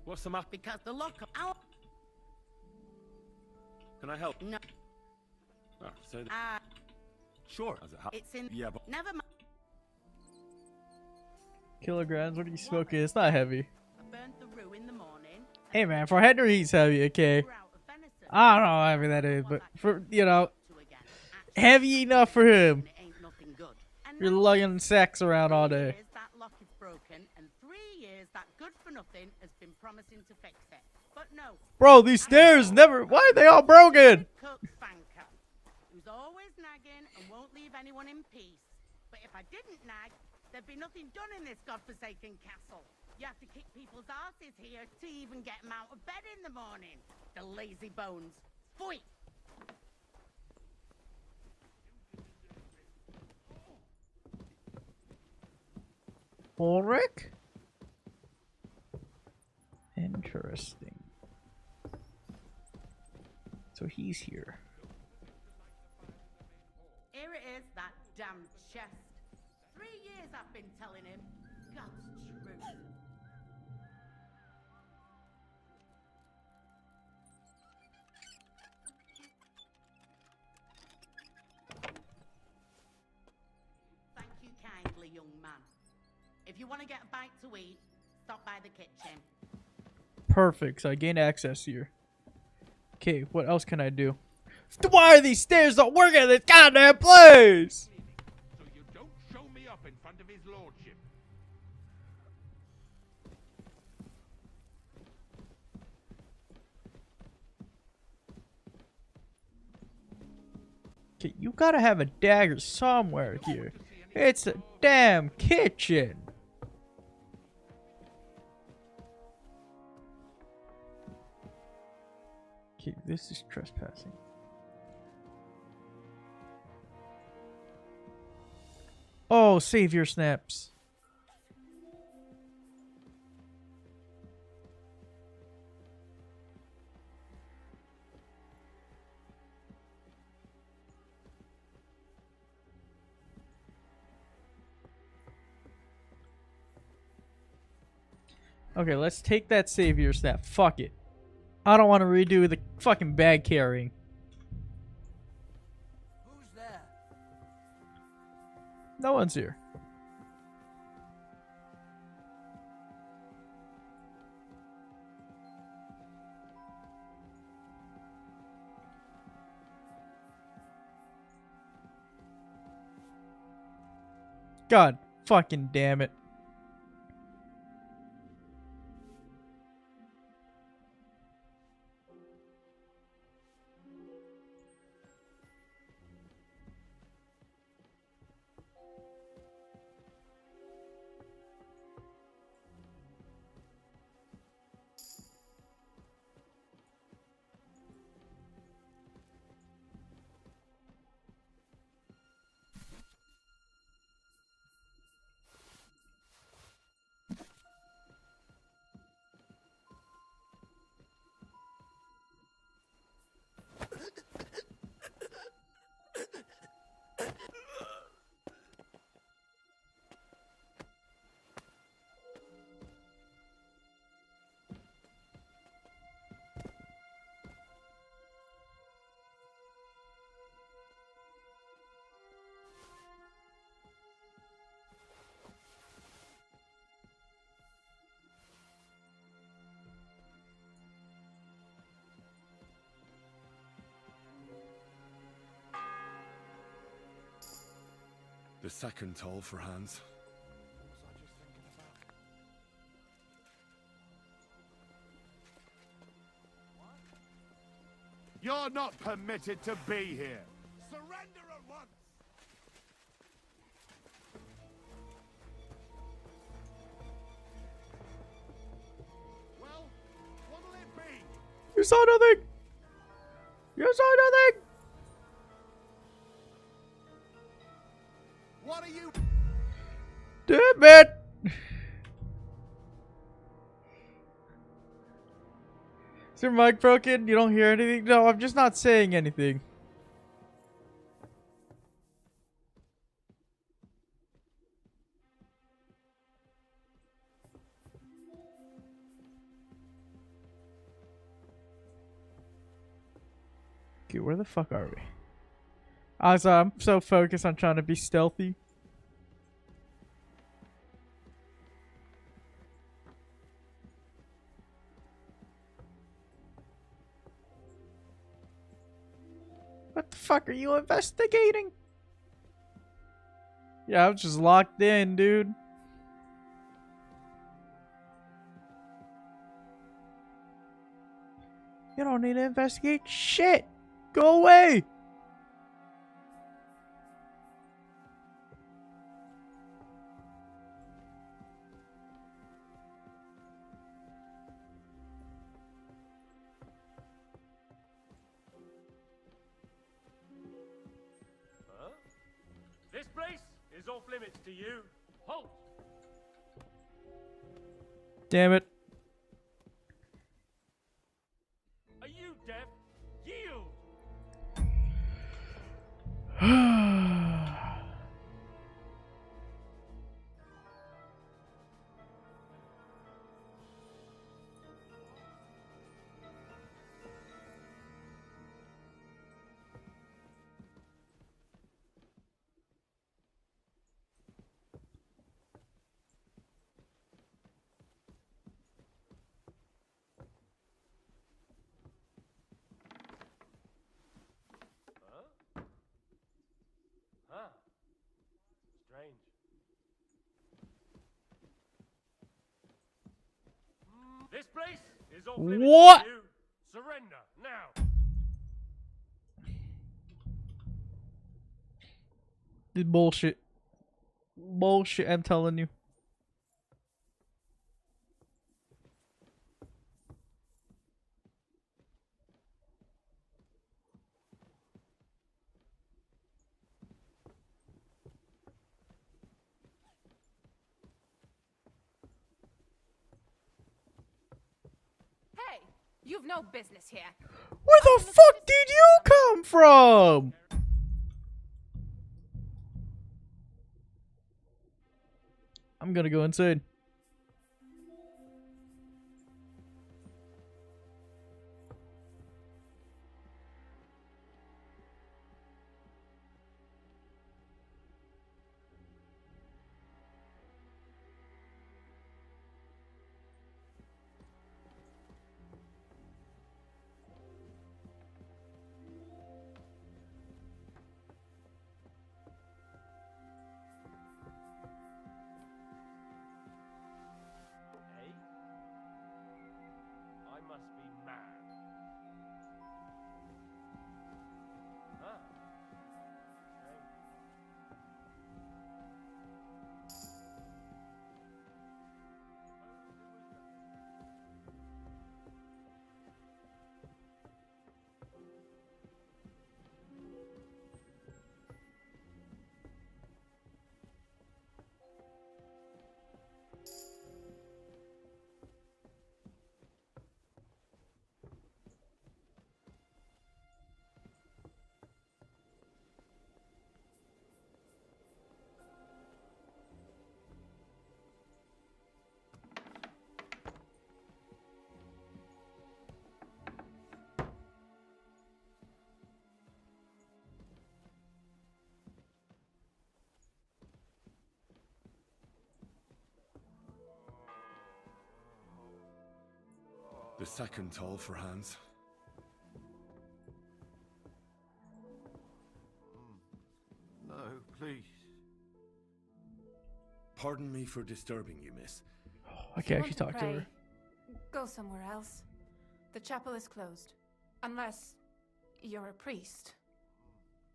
Speaker 5: What's the map?
Speaker 12: Because the lock out.
Speaker 5: Can I help?
Speaker 12: No.
Speaker 5: Oh, so
Speaker 12: Sure.
Speaker 5: As it
Speaker 12: It's in.
Speaker 5: Yeah, but
Speaker 12: Never mind.
Speaker 1: Kilograms, what are you smoking? It's not heavy.
Speaker 12: I burnt the roux in the morning.
Speaker 1: Hey man, for Henry he's heavy, okay.
Speaker 12: We're out of venison.
Speaker 1: I don't know how heavy that is, but for, you know,
Speaker 12: To again.
Speaker 1: heavy enough for him.
Speaker 12: It ain't nothing good. And
Speaker 1: You're
Speaker 12: now
Speaker 1: lugging sacks around all
Speaker 12: 3
Speaker 1: day.
Speaker 12: years that lock is broken, and 3 years that good for nothing has been promising to fix it. But no.
Speaker 1: Bro, these stairs never, why are they all broken?
Speaker 12: Cook banker, who's always nagging and won't leave anyone in peace. But if I didn't nag, there'd be nothing done in this godforsaken castle. You have to kick people's asses here to even get them out of bed in the morning. The lazy bones. Pfui!
Speaker 1: Ulrich? Interesting. So he's here.
Speaker 12: Here it is, that damn chest. 3 years I've been telling him. God's truth. Thank you kindly, young man. If you want to get a bite to eat, stop by the kitchen.
Speaker 1: Perfect, so I gain access here. Okay, what else can I do? Why are these stairs not working in this goddamn place?
Speaker 8: So you don't show me up in front of his lordship.
Speaker 1: Okay, you gotta have a dagger somewhere here. It's a damn kitchen. Okay, this is trespassing. Oh, savior snaps. Okay, let's take that savior snap. Fuck it. I don't want to redo the fucking bag carrying.
Speaker 2: Who's there?
Speaker 1: No one's here. God fucking damn it.
Speaker 5: The second tall for hands.
Speaker 8: You're not permitted to be here. Surrender at once. Well, what'll it be?
Speaker 1: You saw nothing. You saw nothing.
Speaker 8: What are you?
Speaker 1: Damn it. Is your mic broken? You don't hear anything? No, I'm just not saying anything. Okay, where the fuck are we? I'm so focused on trying to be stealthy. What the fuck are you investigating? Yeah, I'm just locked in, dude. You don't need to investigate shit. Go away.
Speaker 6: Huh? This place is off limits to you. Halt!
Speaker 1: Damn it.
Speaker 6: Are you deaf? Yield! Huh? Strange. This place is off limits
Speaker 1: What?
Speaker 6: to you. Surrender now.
Speaker 1: This bullshit. Bullshit, I'm telling you.
Speaker 13: Hey, you've no business here.
Speaker 1: Where the fuck did you come from? I'm gonna go insane.
Speaker 6: Hey? I must be mad. Huh? Strange.
Speaker 5: The second tall for hands.
Speaker 3: No, please.
Speaker 5: Pardon me for disturbing you, miss.
Speaker 1: I can actually talk to her.
Speaker 13: Go somewhere else. The chapel is closed. Unless you're a priest.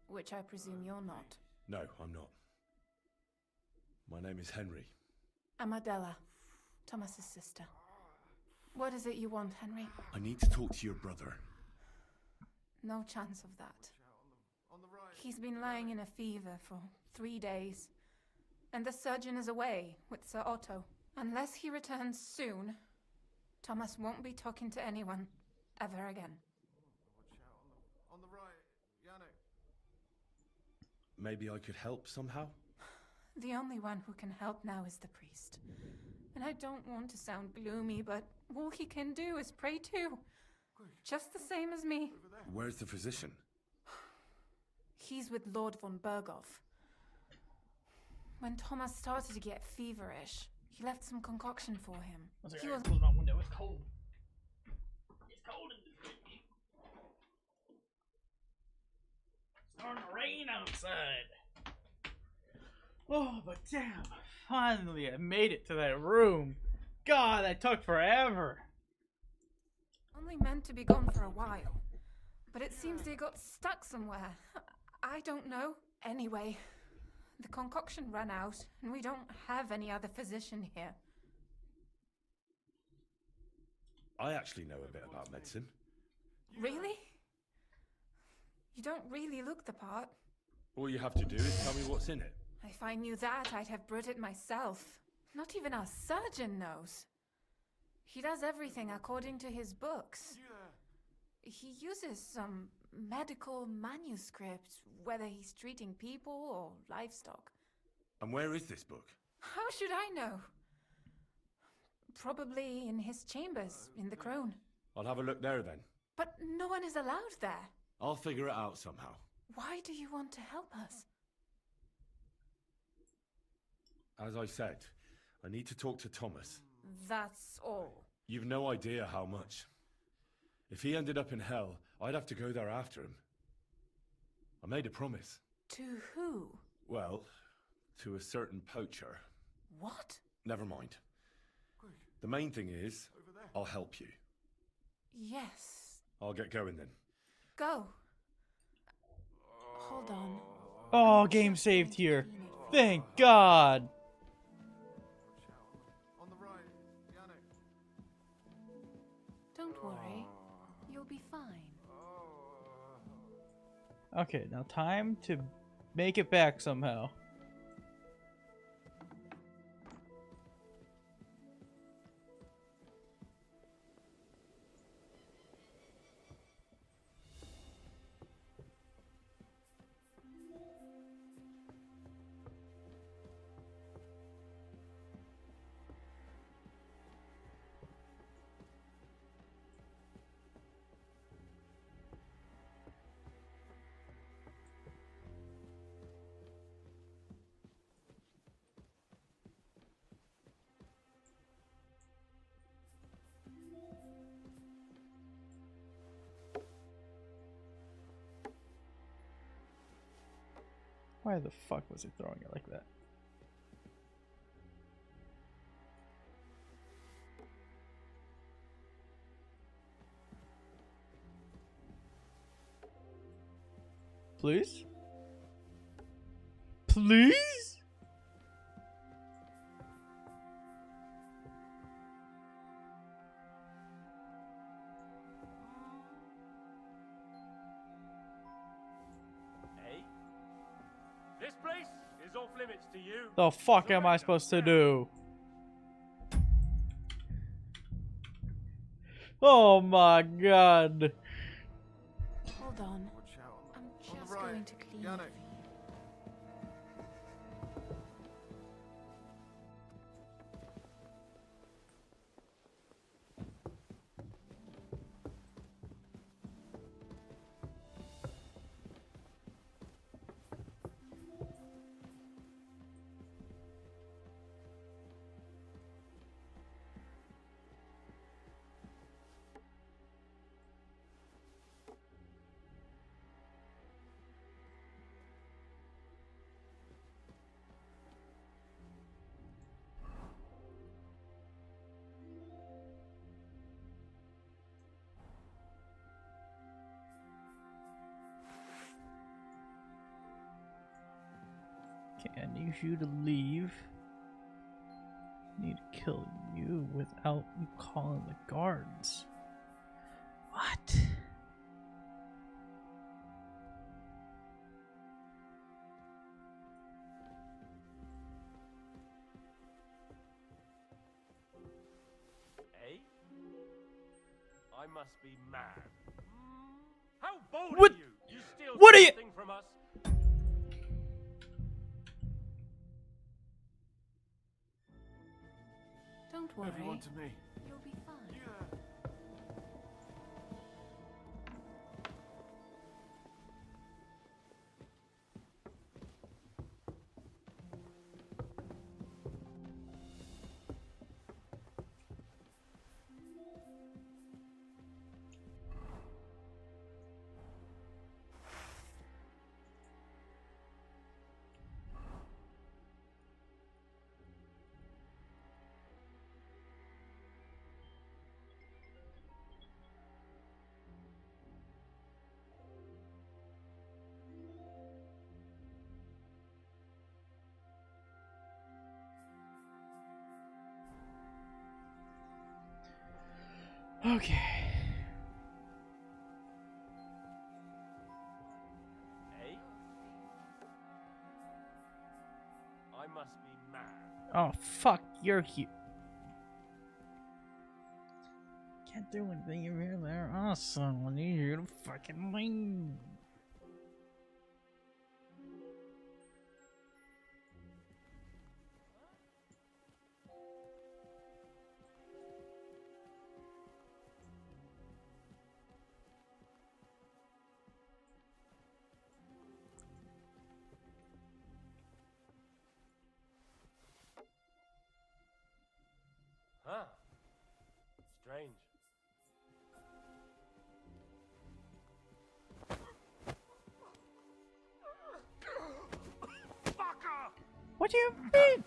Speaker 13: Which I presume you're not.
Speaker 5: No, I'm not. My name is Henry.
Speaker 13: I'm Adela, Thomas's sister. What is it you want, Henry?
Speaker 5: I need to talk to your brother.
Speaker 13: No chance of that. He's been lying in a fever for 3 days. And the surgeon is away with Sir Otto. Unless he returns soon, Thomas won't be talking to anyone ever again.
Speaker 3: On the right, Yannick.
Speaker 5: Maybe I could help somehow?
Speaker 13: The only one who can help now is the priest. And I don't want to sound gloomy, but all he can do is pray too. Just the same as me.
Speaker 5: Where's the physician?
Speaker 13: He's with Lord von Berghoff. When Thomas started to get feverish, he left some concoction for him. He was...
Speaker 1: Close my window, it's cold. It's cold in the fridge. It's starting to rain outside. Oh, but damn, finally I made it to that room. God, that took forever.
Speaker 13: Only meant to be gone for a while. But it seems they got stuck somewhere. I don't know. Anyway, the concoction ran out, and we don't have any other physician here.
Speaker 5: I actually know a bit about medicine.
Speaker 13: Really? You don't really look the part.
Speaker 5: All you have to do is tell me what's in it.
Speaker 13: If I knew that, I'd have brewed it myself. Not even our surgeon knows. He does everything according to his books. He uses some medical manuscript, whether he's treating people or livestock.
Speaker 5: And where is this book?
Speaker 13: How should I know? Probably in his chambers, in the Crone.
Speaker 5: I'll have a look there then.
Speaker 13: But no one is allowed there.
Speaker 5: I'll figure it out somehow.
Speaker 13: Why do you want to help us?
Speaker 5: As I said, I need to talk to Thomas.
Speaker 13: That's all.
Speaker 5: You've no idea how much. If he ended up in hell, I'd have to go there after him. I made a promise.
Speaker 13: To who?
Speaker 5: Well, to a certain poacher.
Speaker 13: What?
Speaker 5: Never mind. The main thing is, I'll help you.
Speaker 13: Yes.
Speaker 5: I'll get going then.
Speaker 13: Go. Hold on.
Speaker 1: Oh, game saved here. Thank God.
Speaker 3: On the right, Yannick.
Speaker 13: Don't worry. You'll be fine.
Speaker 1: Okay, now time to make it back somehow. Why the fuck was he throwing it like that? Please? Please?
Speaker 6: This place is off limits to you.
Speaker 1: The fuck am I supposed to do? Oh my God.
Speaker 13: Hold on. I'm just going to clean it.
Speaker 1: Okay, I need you to leave. I need to kill you without you calling the guards. What?
Speaker 6: Eh? I must be mad. How bold
Speaker 1: What?
Speaker 6: are you? You steal
Speaker 1: What are you-
Speaker 6: something from us?
Speaker 13: Don't worry.
Speaker 3: Everyone to me.
Speaker 13: You'll be fine.
Speaker 1: Okay.
Speaker 6: Eh? I must be mad.
Speaker 1: Oh fuck, you're here. Can't do anything if you're there. Awesome. I need you to fucking leave.
Speaker 6: Huh. Strange.
Speaker 1: What do you mean?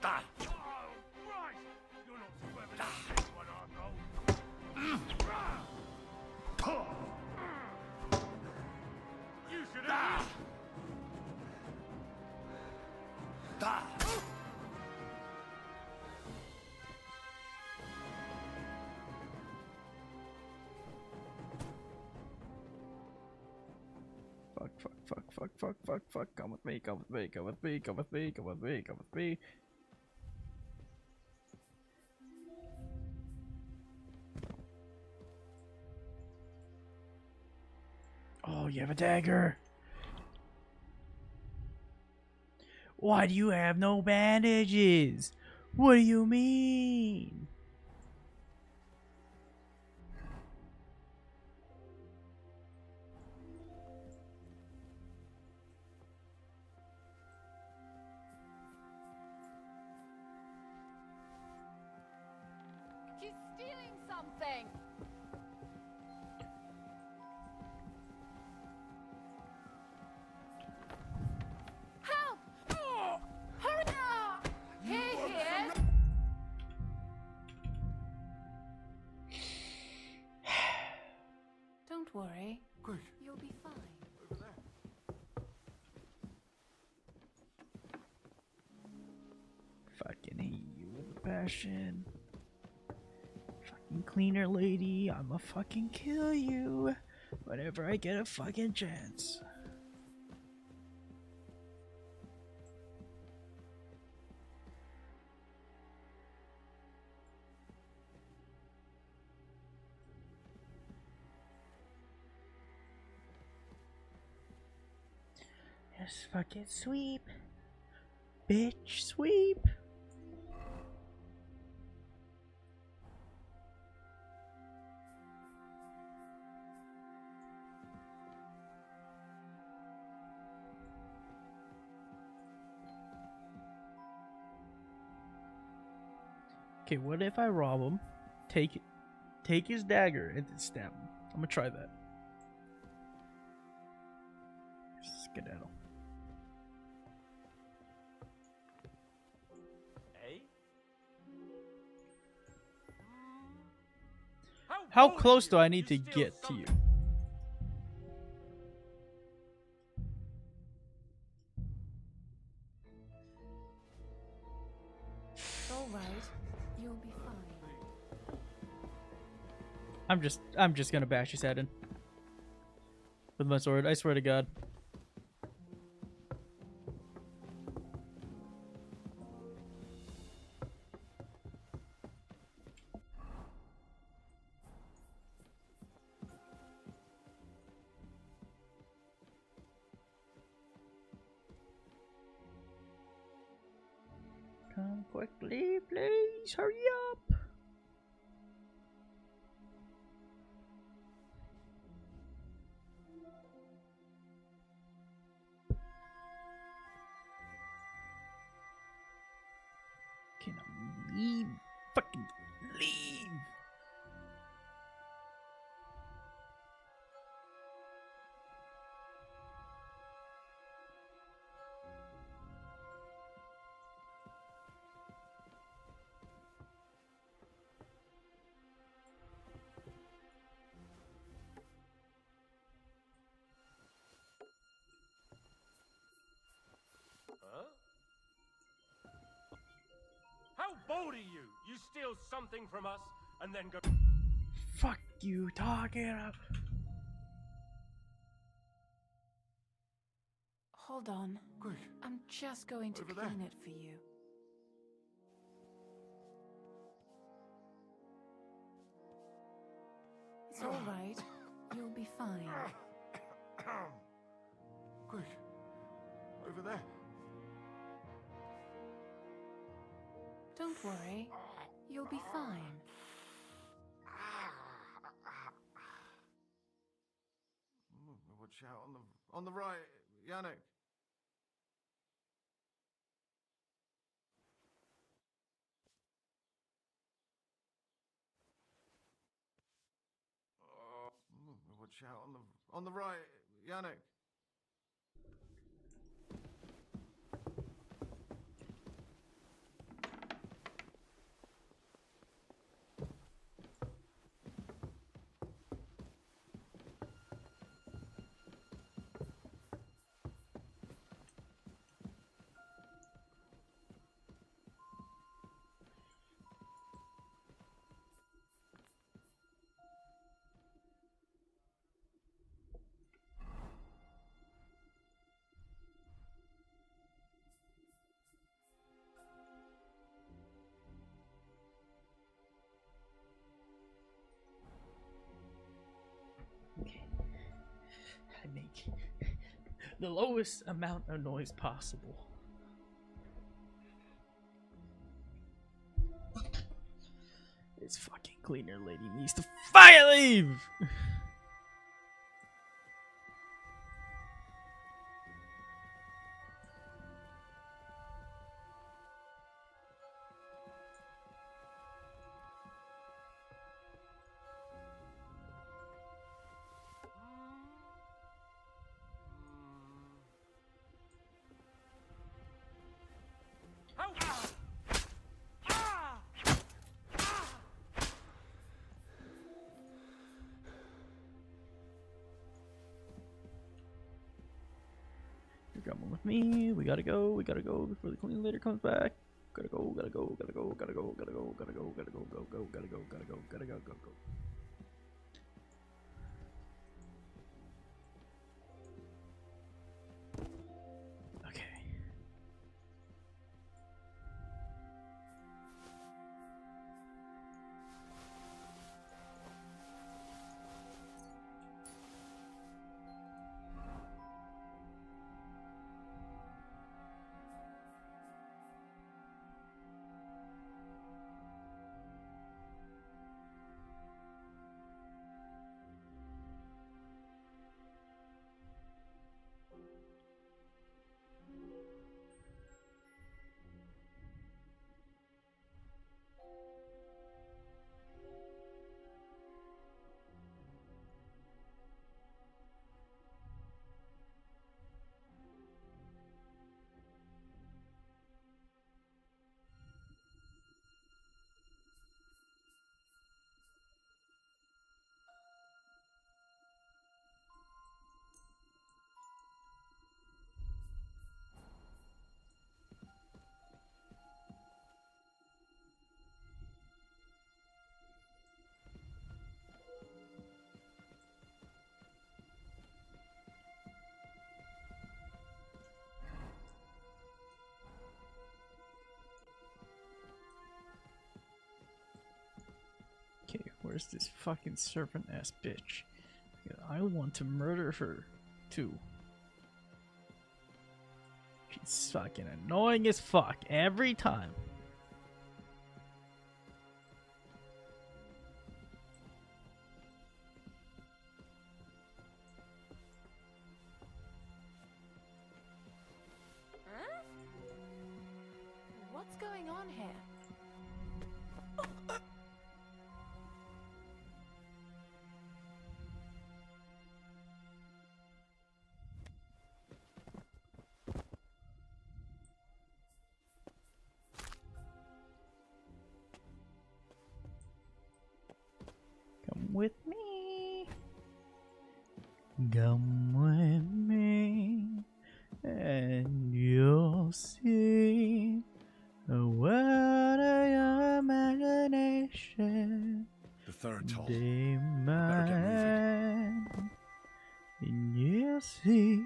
Speaker 6: Ah. Oh, right. You're not so clever as this one, Argo. You should have.
Speaker 1: Fuck. Come with me. Come with me. Oh, you have a dagger. Why do you have no bandages? What do you mean?
Speaker 13: He's stealing something! Help! Hurry up! Here he is! Don't worry.
Speaker 3: Quick,
Speaker 13: You'll be fine.
Speaker 3: over there.
Speaker 1: Fucking hate you with a passion. Fucking cleaner lady, I'ma fucking kill you whenever I get a fucking chance. Just fucking sweep. Bitch, sweep. Okay, what if I rob him, take his dagger, and then stab him? I'm gonna try that. Skedaddle.
Speaker 6: Eh?
Speaker 1: How
Speaker 6: bold are
Speaker 1: close
Speaker 6: you?
Speaker 1: do I need to
Speaker 6: You steal
Speaker 1: get to
Speaker 6: something-
Speaker 1: you? I'm just gonna bash his head in with my sword. I swear to God. Come quickly, please. Hurry up. Can I leave? Fucking leave.
Speaker 6: Huh? How bold are you? You steal something from us and then go.
Speaker 1: Fuck you, dog. It up.
Speaker 13: Hold on.
Speaker 8: Quick.
Speaker 13: I'm just going to
Speaker 8: Over
Speaker 13: clean
Speaker 8: there.
Speaker 13: it for you. It's all right. You'll be fine.
Speaker 8: Quick. Over there.
Speaker 13: Don't worry. You'll be fine.
Speaker 8: Watch out on the right, Yannick. Watch out on the right, Yannick.
Speaker 1: I make the lowest amount of noise possible. This fucking cleaner lady needs to fire leave! You're coming with me. We gotta go before the clean later comes back. Gotta go. Okay. Where's this fucking serpent ass bitch? I want to murder her too. She's fucking annoying as fuck every time.
Speaker 13: Huh? What's going on here?
Speaker 1: Come with me. Come with me, and you'll see a world of your imagination.
Speaker 5: The third toll.
Speaker 1: Better
Speaker 5: get moving.
Speaker 1: And you'll see.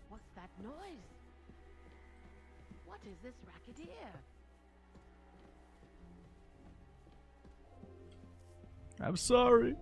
Speaker 12: What's that noise? What is this racket here?
Speaker 1: I'm sorry.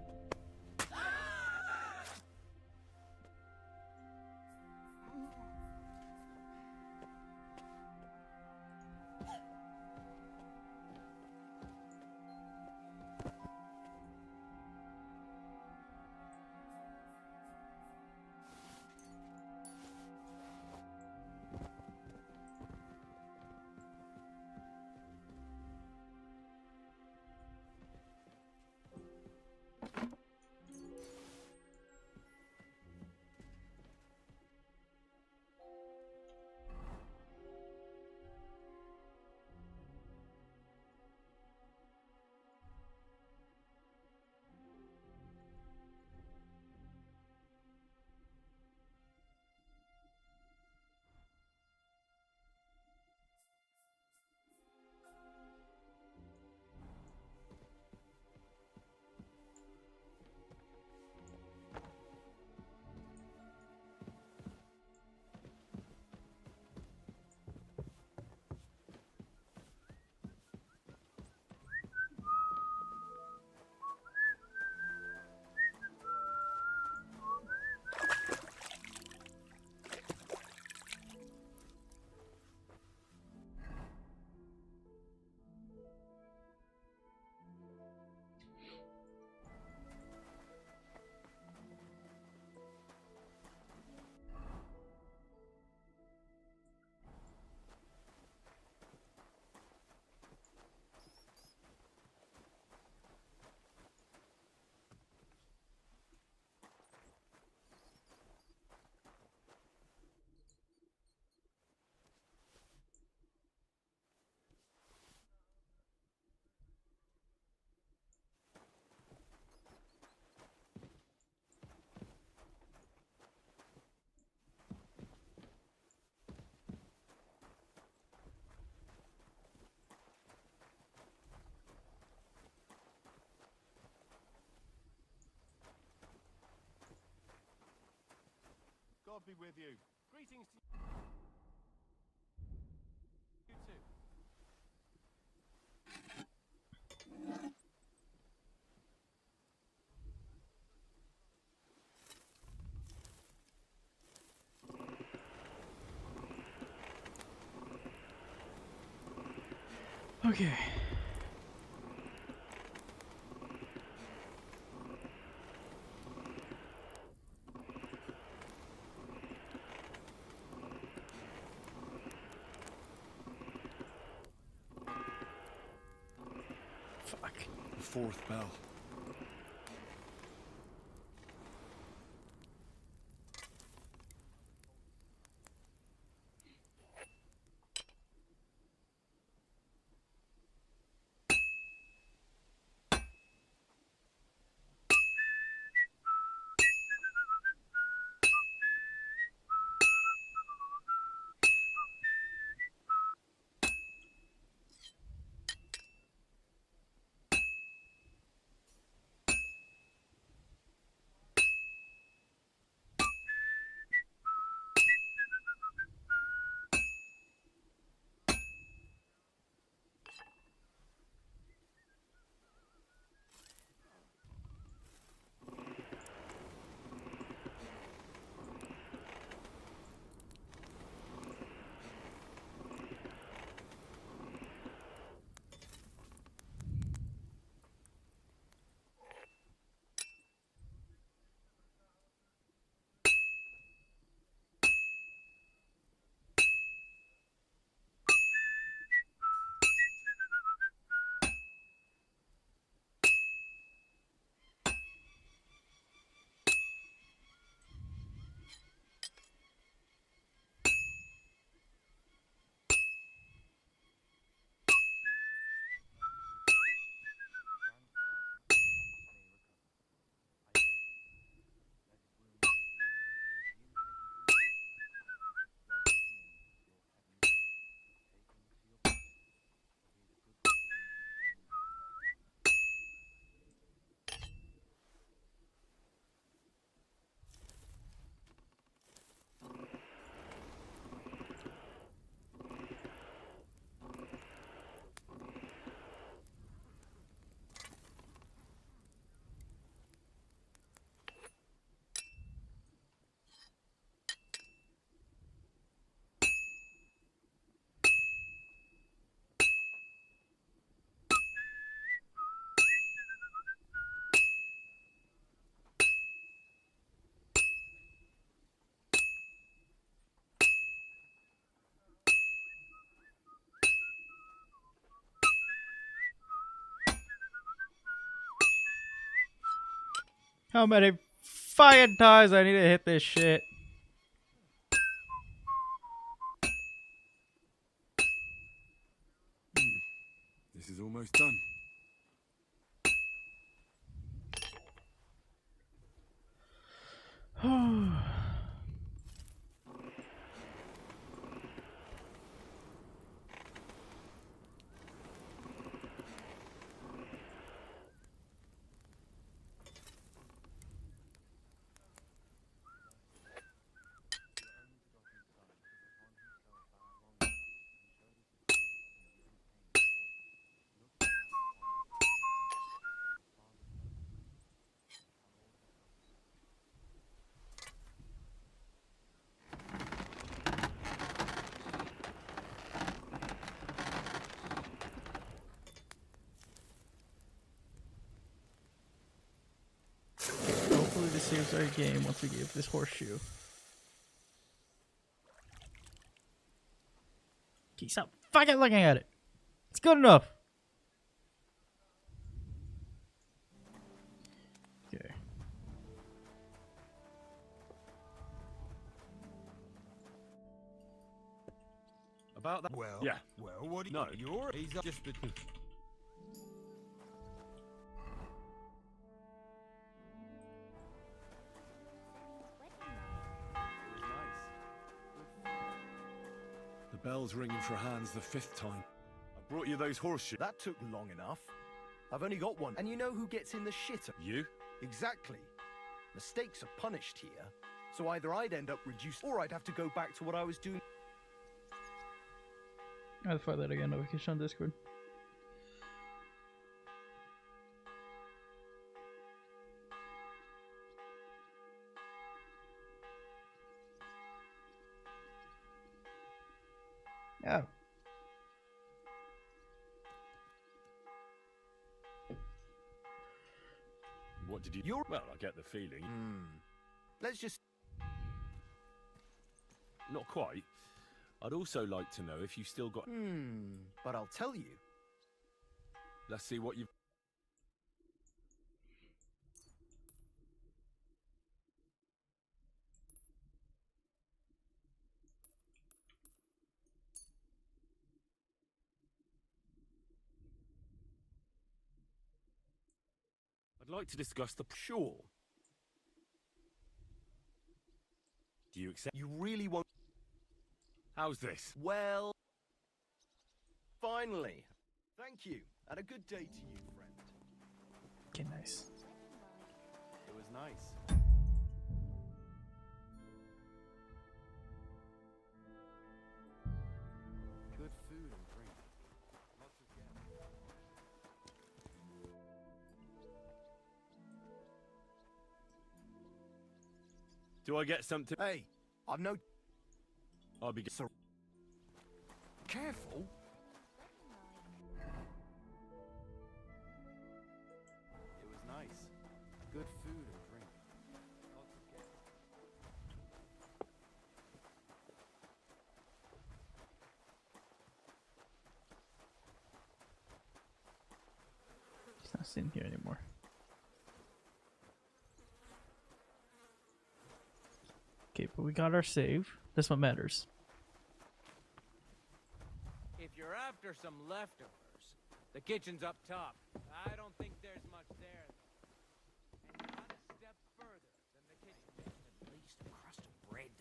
Speaker 8: God be with you.
Speaker 6: Greetings to you too.
Speaker 1: Okay. Fuck.
Speaker 5: The fourth bell.
Speaker 1: How many fucking times I need to hit this shit?
Speaker 5: This is almost done.
Speaker 1: Hopefully this saves our game once we give this horseshoe. Okay, stop fucking looking at it. It's good enough. Okay.
Speaker 3: About that?
Speaker 7: Well,
Speaker 3: yeah.
Speaker 7: Well, what do you...
Speaker 3: No.
Speaker 7: You're... He's just a...
Speaker 5: The bell's ringing for hands the 5th time. I brought you those horseshoes.
Speaker 14: That took long enough. I've only got one. And you know who gets in the shitter?
Speaker 5: You?
Speaker 14: Exactly. Mistakes are punished here, So either I'd end up reduced, or I'd have to go back to what I was doing.
Speaker 1: I'll find that again. Notification on Discord. Yeah.
Speaker 5: What did you... Well, I get the feeling.
Speaker 14: Let's just...
Speaker 5: Not quite. I'd also like to know if you still got...
Speaker 14: But I'll tell you.
Speaker 5: Let's see what you've... I'd like to discuss the...
Speaker 14: Sure.
Speaker 5: Do you accept...
Speaker 14: You really won't...
Speaker 5: How's this?
Speaker 14: Well... Finally. Thank you. And a good day to you, friend.
Speaker 1: Okay, nice.
Speaker 3: It was nice. Good food and drink. Lots of gas.
Speaker 5: Do I get something?
Speaker 14: Hey, I've no...
Speaker 5: I'll be...
Speaker 14: So... Careful.
Speaker 3: It was nice. Good food and drink. Lots of gas.
Speaker 1: He's not sitting here anymore. Okay, but we got our save. That's what matters.
Speaker 2: If you're after some leftovers, the kitchen's up top. I don't think there's much there. And not a step further than the kitchen. At least a crust of bread.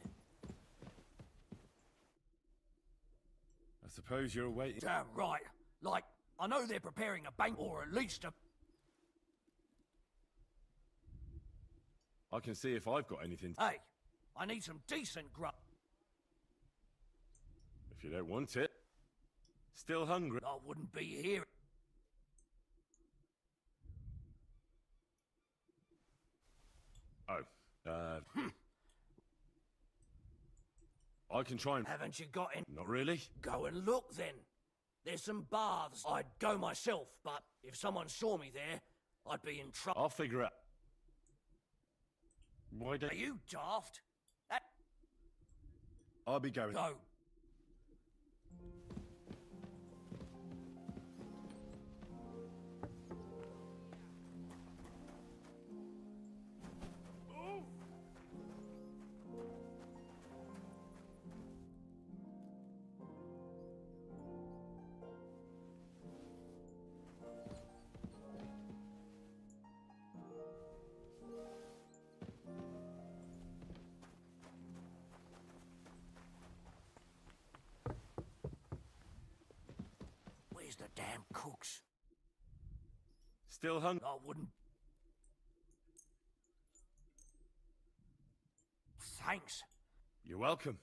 Speaker 5: I suppose you're waiting...
Speaker 10: Damn right. Like, I know they're preparing a bank, or at least a...
Speaker 5: I can see if I've got anything...
Speaker 10: Hey, I need some decent grub.
Speaker 5: If you don't want it. Still hungry?
Speaker 10: I wouldn't be here.
Speaker 5: Oh, I can try and...
Speaker 10: Haven't you got any?
Speaker 5: Not really.
Speaker 10: Go and look then. There's some baths. I'd go myself, but if someone saw me there, I'd be in trouble.
Speaker 5: I'll figure it out. Why don't...
Speaker 10: Are you daft? That...
Speaker 5: I'll be going.
Speaker 10: Go. Where's the damn cooks?
Speaker 5: Still hungry?
Speaker 10: I wouldn't... Thanks.
Speaker 5: You're welcome.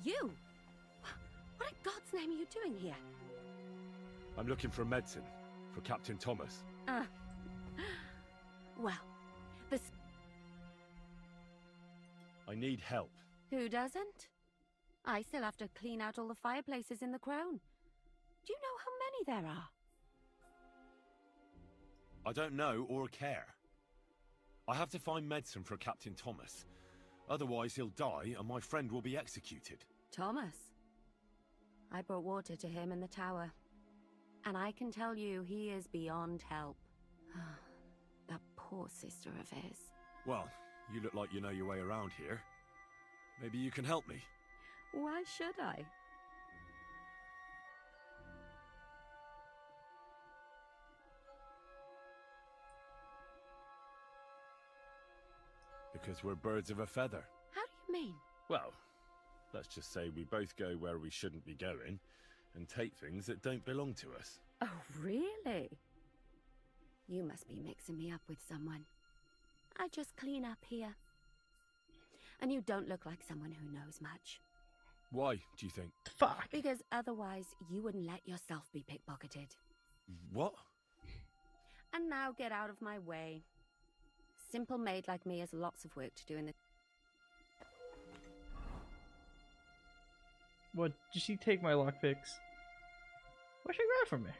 Speaker 4: You! What a
Speaker 15: name are you doing here?
Speaker 5: I'm looking for medicine for Captain Thomas.
Speaker 15: Well, this...
Speaker 5: I need help.
Speaker 15: Who doesn't? I still have to clean out all the fireplaces in the Crown. Do you know how many there are?
Speaker 5: I don't know or care. I have to find medicine for Captain Thomas. Otherwise he'll die and my friend will be executed.
Speaker 15: Thomas? I brought water to him in the tower. And I can tell you he is beyond help. That poor sister of his.
Speaker 5: Well, you look like you know your way around here. Maybe you can help me.
Speaker 15: Why should I?
Speaker 5: Because we're birds of a feather.
Speaker 15: How do you mean?
Speaker 5: Well, let's just say we both go where we shouldn't be going and take things that don't belong to us.
Speaker 15: Oh, really? You must be mixing me up with someone. I just clean up here. And you don't look like someone who knows much.
Speaker 5: Why, do you think?
Speaker 1: Fuck.
Speaker 15: Because otherwise you wouldn't let yourself be pickpocketed.
Speaker 5: What?
Speaker 15: And now get out of my way. Simple maid like me has lots of work to do in the...
Speaker 1: What? Did she take my lockpicks? What'd she grab from me?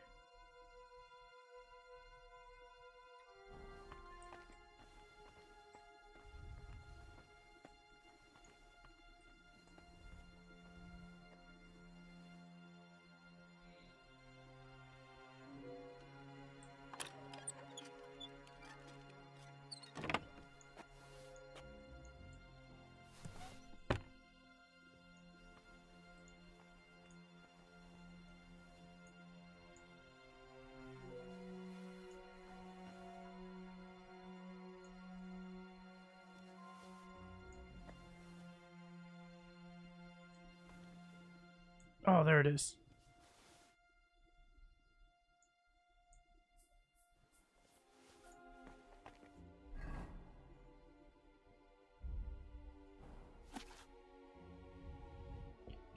Speaker 1: Oh, there it is.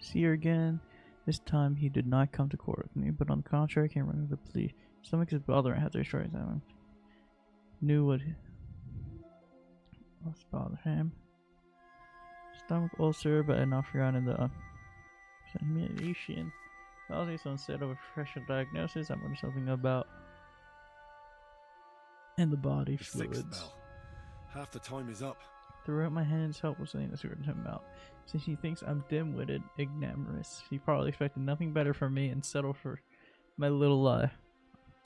Speaker 1: See her again. This time he did not come to court with me, but on the contrary came running with a plea. Stomach is bothering. I had to destroy him. Knew what was bothering him. Stomach ulcer, but I had not forgotten the humiliation. So instead of a professional diagnosis, I wondered something about in the body fluids.
Speaker 5: Half the time is up.
Speaker 1: Threw out my hands helplessly and assured him out. Since he thinks I'm dim-witted, ignominious, he probably expected nothing better from me and settled for my little lie.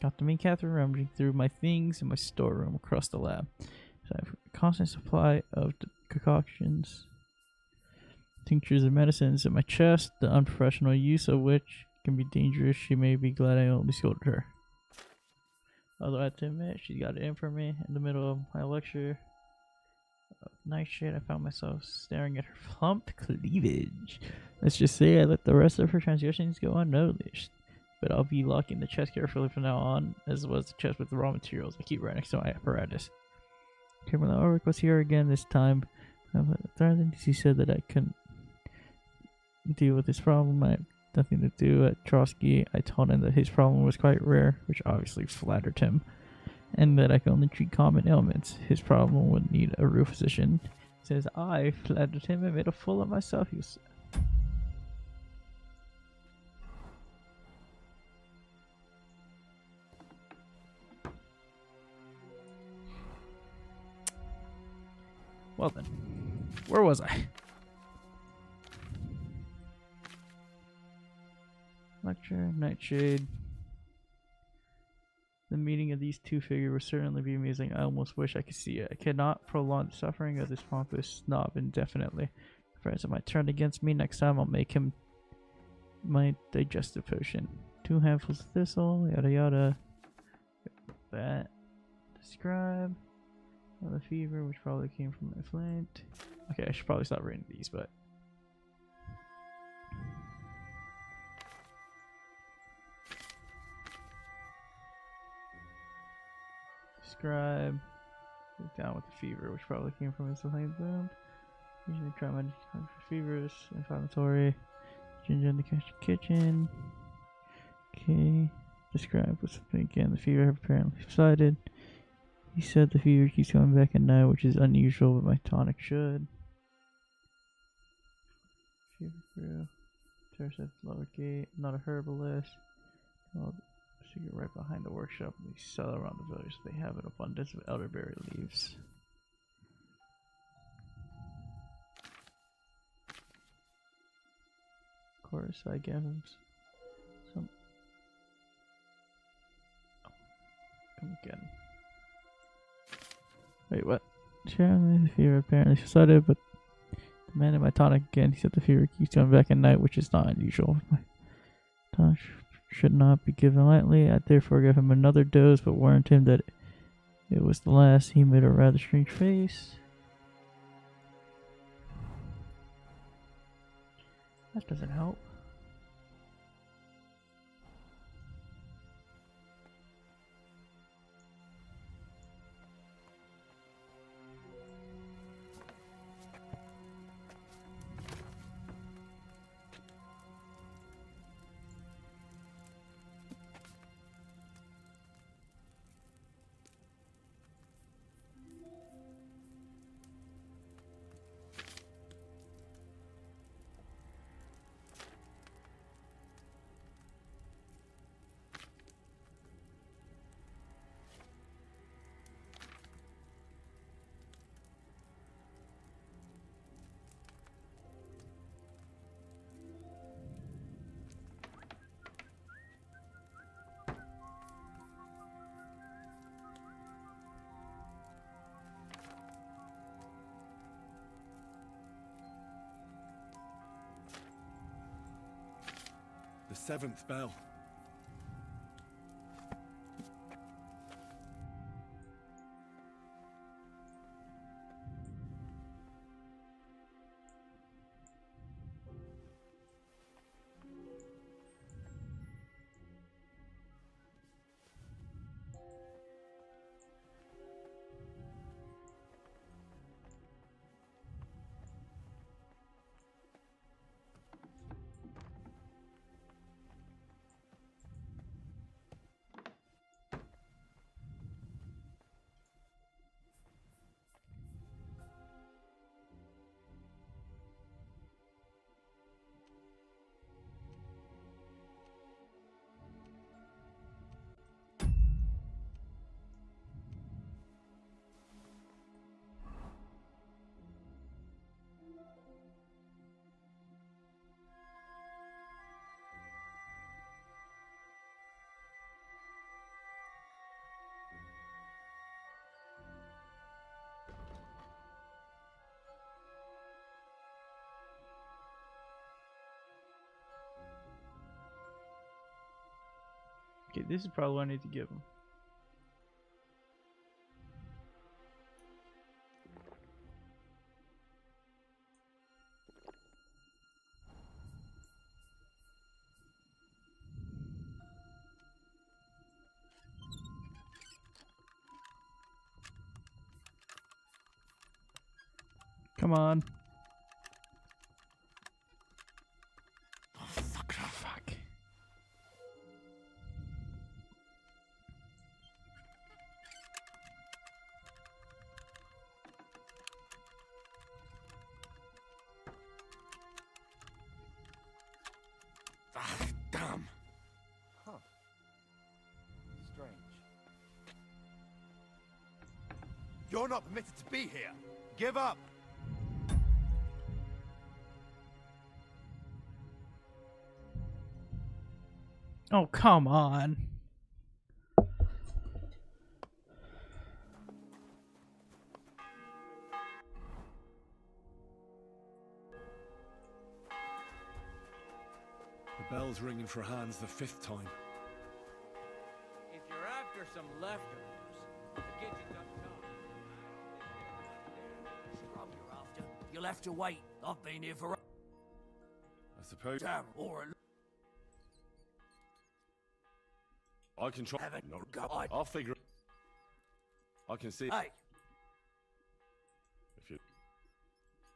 Speaker 1: Got to meet Catherine rummaging through my things in my storeroom across the lab. So I have a constant supply of concoctions, tinctures and medicines in my chest, the unprofessional use of which can be dangerous. She may be glad I only scolded her. Although I have to admit, she got it in for me in the middle of my lecture. Nightshade, I found myself staring at her plump cleavage. Let's just say I let the rest of her transgressions go unnoticed. But I'll be locking the chest carefully from now on, as well as the chest with the raw materials I keep right next to my apparatus. Kimberly Ulrich was here again this time. She said that I couldn't deal with this problem. I had nothing to do at Trotsky. I told him that his problem was quite rare, which obviously flattered him, and that I could only treat common ailments. His problem would need a real physician. Says I flattered him and made a fool of myself. He was... Well then, where was I? Lecture, Nightshade. The meeting of these two figures will certainly be amusing. I almost wish I could see it. I cannot prolong the suffering of this pompous snob indefinitely. Friends might turn against me. Next time I'll make him my digestive potion. 2 handfuls of thistle, yada yada. That. Describe. The fever, which probably came from my flint. Okay, I should probably stop reading these, but... Describe. Down with the fever, which probably came from his flint wound. Usually try my fevers, inflammatory. Ginger in the kitchen. Okay. Describe what's happening again. The fever apparently subsided. He said the fever keeps coming back at night, which is unusual, but my tonic should. Fever grew. Terrace at the lower gate. Not a herbalist. Well, so you're right behind the workshop. They sell around the village. They have an abundance of elderberry leaves. Of course, I guess. Some. Oh, come again. Wait, what? The fever apparently subsided, but the man in my tonic again. He said the fever keeps coming back at night, which is not unusual. My tonic should not be given lightly. I therefore gave him another dose, but warned him that it was the last. He made a rather strange face. That doesn't help.
Speaker 5: The 7th bell.
Speaker 1: Okay, this is probably what I need to give him. Come on. Oh, fuck.
Speaker 5: Damn.
Speaker 14: Huh. Strange.
Speaker 11: You're not permitted to be here. Give up.
Speaker 1: Oh, come on.
Speaker 5: The bell's ringing for hands the 5th time.
Speaker 2: If you're after some leftovers, the kitchen's up top.
Speaker 10: Scrub you're after. You'll have to wait. I've been here for
Speaker 5: I suppose.
Speaker 10: damn or
Speaker 5: I can try.
Speaker 10: Haven't
Speaker 5: No,
Speaker 10: got-
Speaker 5: I'll figure it. I can see.
Speaker 10: Hey,
Speaker 5: If you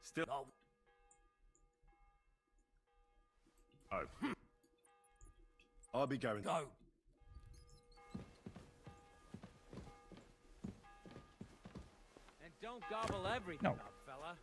Speaker 5: still.
Speaker 10: no.
Speaker 5: Oh. I'll be going.
Speaker 10: Go.
Speaker 2: And don't gobble everything
Speaker 1: No.
Speaker 2: up, fella.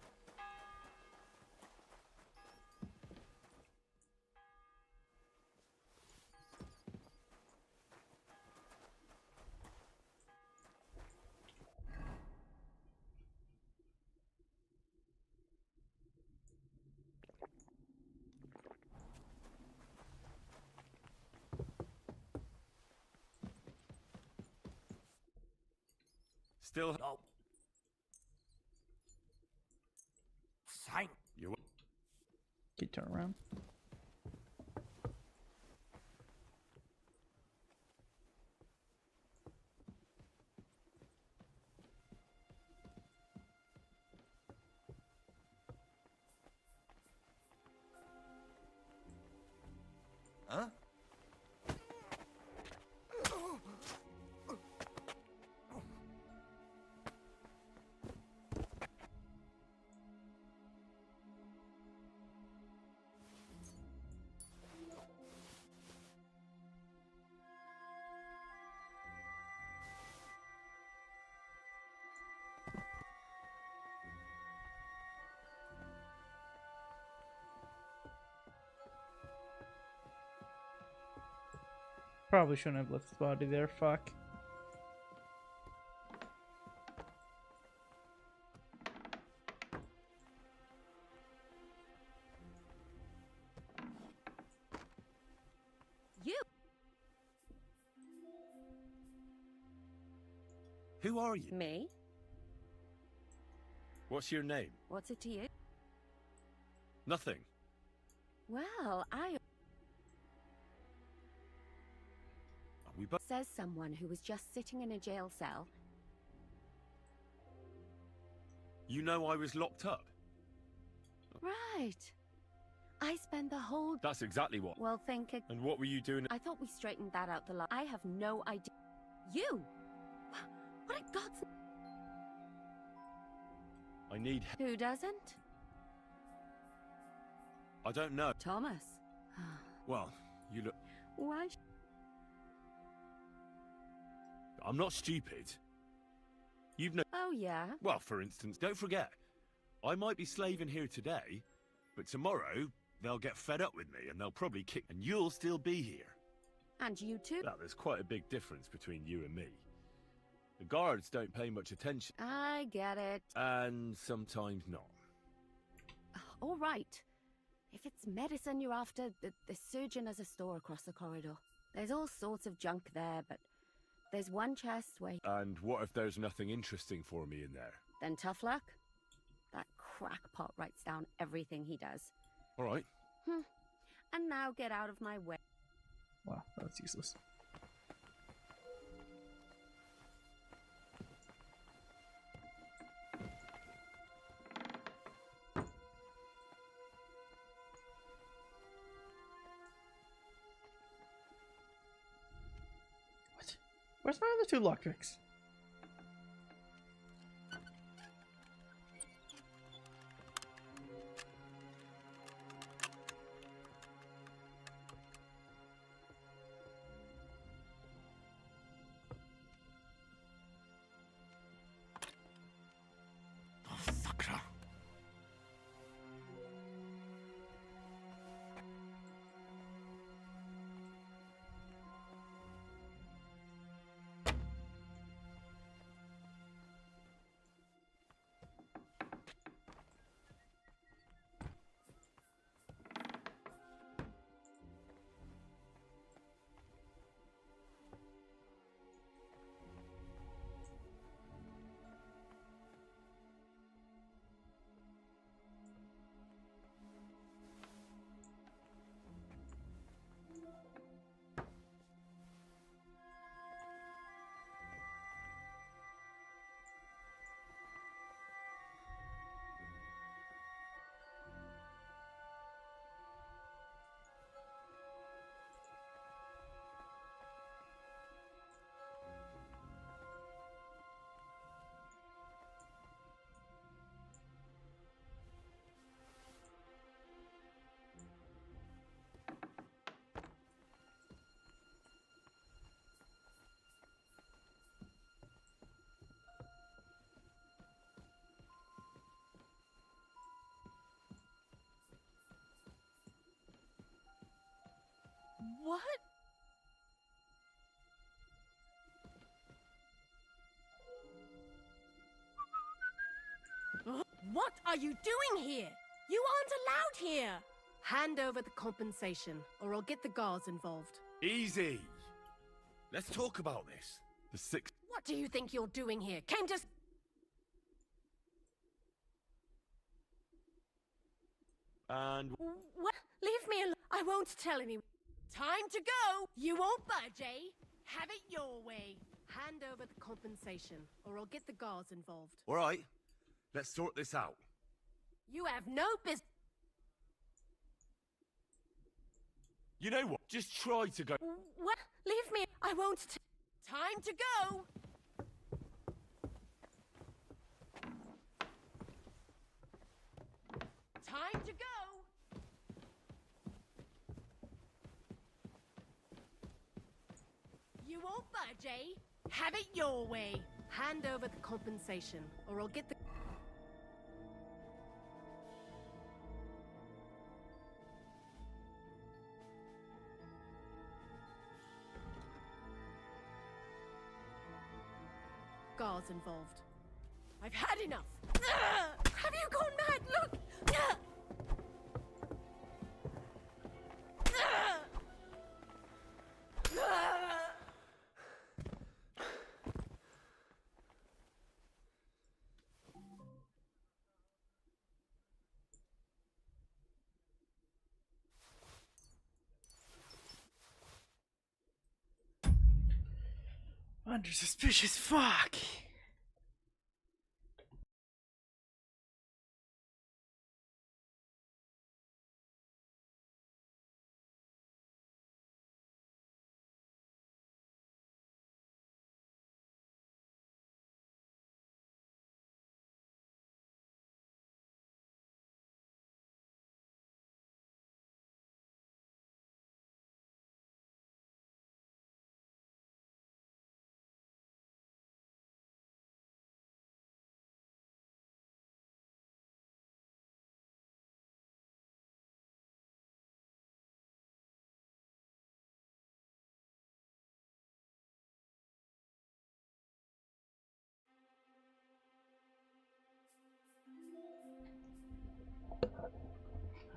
Speaker 5: Still.
Speaker 10: No. Thank
Speaker 5: You.
Speaker 1: Can you turn around?
Speaker 11: Huh?
Speaker 1: Probably shouldn't have left the body there. Fuck.
Speaker 15: You.
Speaker 5: Who are you?
Speaker 15: Me?
Speaker 5: What's your name?
Speaker 15: What's it to you?
Speaker 5: Nothing.
Speaker 15: Well,
Speaker 5: We both.
Speaker 15: says someone who was just sitting in a jail cell.
Speaker 5: You know I was locked up.
Speaker 15: Right. I spent the whole.
Speaker 5: That's exactly what.
Speaker 15: Well, think.
Speaker 5: And what were you doing?
Speaker 15: I thought we straightened that out the last. I have no idea. You. What in God's.
Speaker 5: I need.
Speaker 15: Who doesn't?
Speaker 5: I don't know.
Speaker 15: Thomas.
Speaker 5: Well, you look.
Speaker 15: Why?
Speaker 5: I'm not stupid. You've no.
Speaker 15: Oh yeah.
Speaker 5: Well, for instance, don't forget, I might be slaving here today, but tomorrow they'll get fed up with me and they'll probably kick. And you'll still be here.
Speaker 15: And you too.
Speaker 5: Well, there's quite a big difference between you and me. The guards don't pay much attention.
Speaker 15: I get it.
Speaker 5: And sometimes not.
Speaker 15: All right. If it's medicine you're after, the surgeon has a store across the corridor. There's all sorts of junk there, but there's one chest where...
Speaker 5: And what if there's nothing interesting for me in there?
Speaker 15: Then tough luck. That crackpot writes down everything he does.
Speaker 5: All right.
Speaker 15: And now get out of my way.
Speaker 1: Wow, that's useless. What? Where's my other two lockpicks?
Speaker 16: What are you doing here? You aren't allowed here!
Speaker 17: Hand over the compensation, or I'll get the guards involved.
Speaker 5: Easy. Let's talk about this. The six.
Speaker 16: What do you think you're doing here? Came to...
Speaker 5: And...
Speaker 16: What? Leave me alone. I won't tell anyone. Time to go! You won't budge, eh? Have it your way.
Speaker 17: Hand over the compensation, or I'll get the guards involved.
Speaker 5: All right. Let's sort this out.
Speaker 16: You have no business.
Speaker 5: You know what? Just try to go.
Speaker 16: What? Leave me. I won't. Time to go. Time to go. You won't budge, eh? Have it your way.
Speaker 17: Hand over the compensation, or I'll get the... guards involved.
Speaker 16: I've had enough. Have you gone mad? Look.
Speaker 1: Under suspicious fuck.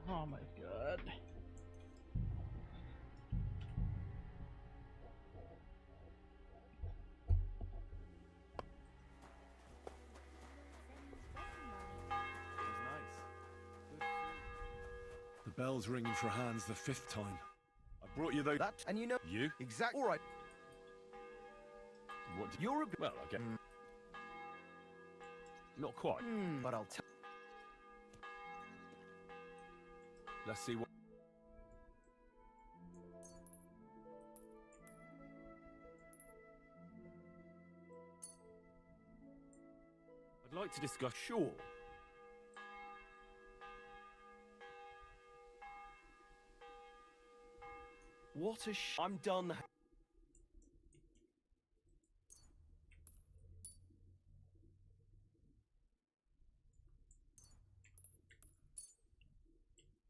Speaker 1: Oh my god.
Speaker 5: The bell's ringing for hands the 5th time. I brought you those.
Speaker 14: That, and you know.
Speaker 5: You?
Speaker 14: Exactly. All right.
Speaker 5: What?
Speaker 14: You're a.
Speaker 5: Well, I get. Not quite.
Speaker 14: But I'll tell.
Speaker 5: Let's see what. I'd like to discuss. Sure.
Speaker 14: What a I'm done.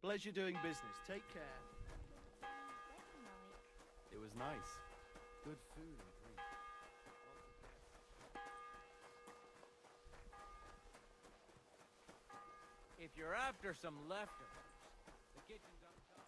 Speaker 14: Pleasure doing business. Take care.
Speaker 3: It was nice. Good food and drink.
Speaker 2: If you're after some leftovers, the kitchen's up top.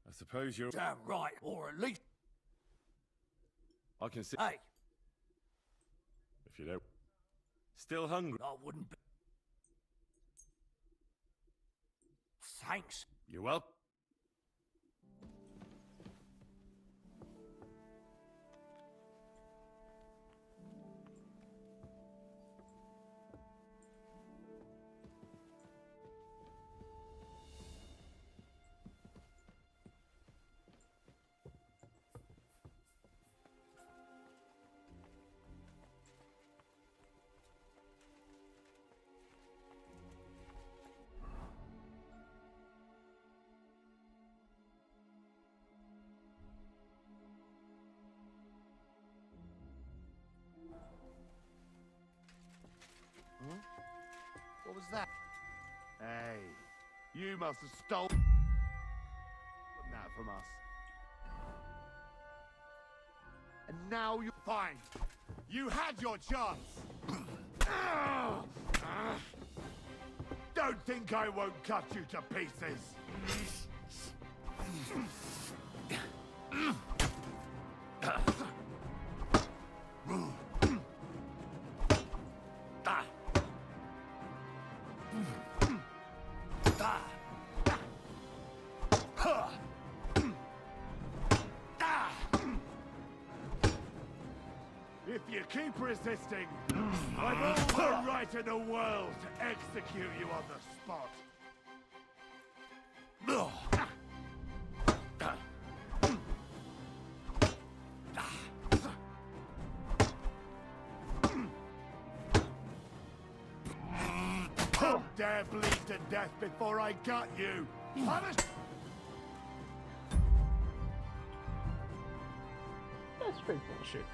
Speaker 5: I suppose you're.
Speaker 10: Damn right, or at least.
Speaker 5: I can see.
Speaker 10: Hey,
Speaker 5: If you don't. Still hungry?
Speaker 10: I wouldn't be. Thanks.
Speaker 5: You're welcome.
Speaker 8: What was that? Hey, you must have stolen that from us. And now you're fine. You had your chance. Don't think I won't cut you to pieces. If you keep resisting, I've all the right in the world to execute you on the spot. How dare bleed to death before I gut you?
Speaker 1: That's straight bullshit.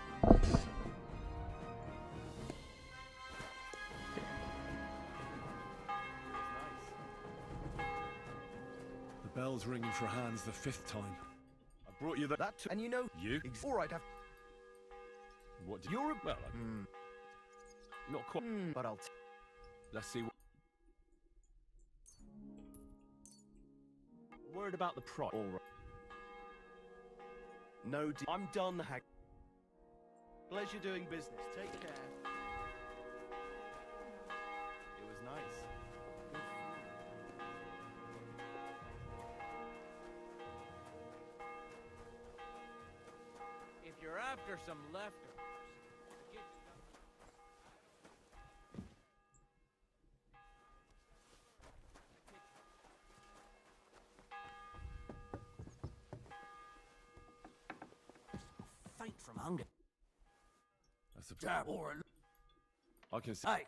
Speaker 5: The bell's ringing for hands the 5th time. I brought you that too.
Speaker 14: And you know,
Speaker 5: You?
Speaker 14: all right,
Speaker 5: What did
Speaker 14: you're a...
Speaker 5: Well, not quite.
Speaker 14: but I'll...
Speaker 5: Let's see what...
Speaker 14: Worried about the price. All right. No, I'm done, hack. Pleasure doing business. Take care.
Speaker 3: It was nice.
Speaker 2: If you're after some leftovers, the kitchen's up.
Speaker 10: Faint from hunger.
Speaker 5: That's a...
Speaker 10: Dab or
Speaker 5: I can see...
Speaker 10: Hey,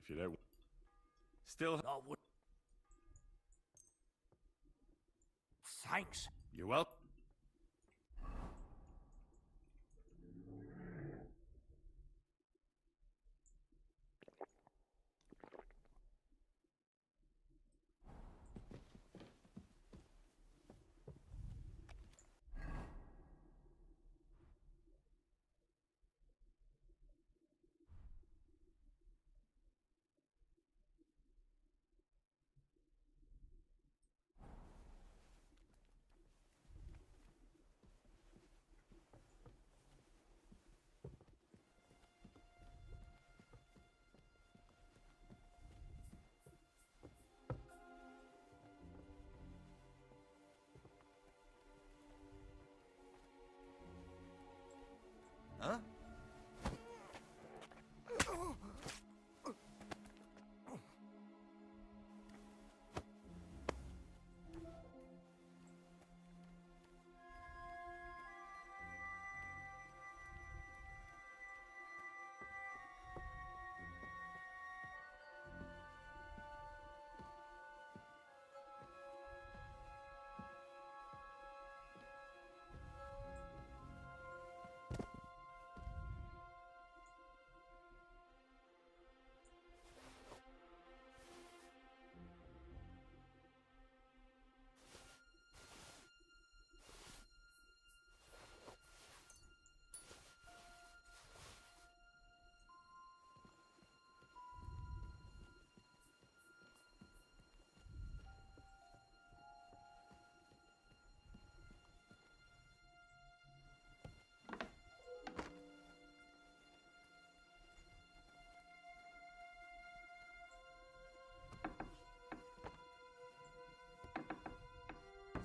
Speaker 5: If you don't... Still...
Speaker 10: I would. Thanks.
Speaker 5: You're welcome.
Speaker 11: Huh?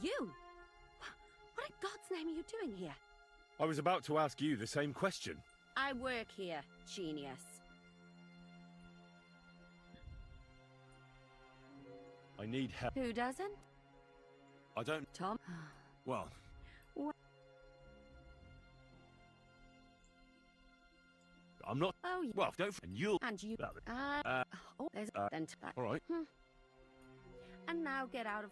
Speaker 15: You? What in God's name are you doing here?
Speaker 5: I was about to ask you the same question.
Speaker 15: I work here, genius.
Speaker 5: I need help.
Speaker 15: Who doesn't?
Speaker 5: I don't...
Speaker 15: Tom?
Speaker 5: Well...
Speaker 15: What?
Speaker 5: I'm not...
Speaker 15: Oh, yeah.
Speaker 5: Well, don't... And you'll...
Speaker 15: And you... oh, there's... then to that.
Speaker 5: All right.
Speaker 15: And now get out of...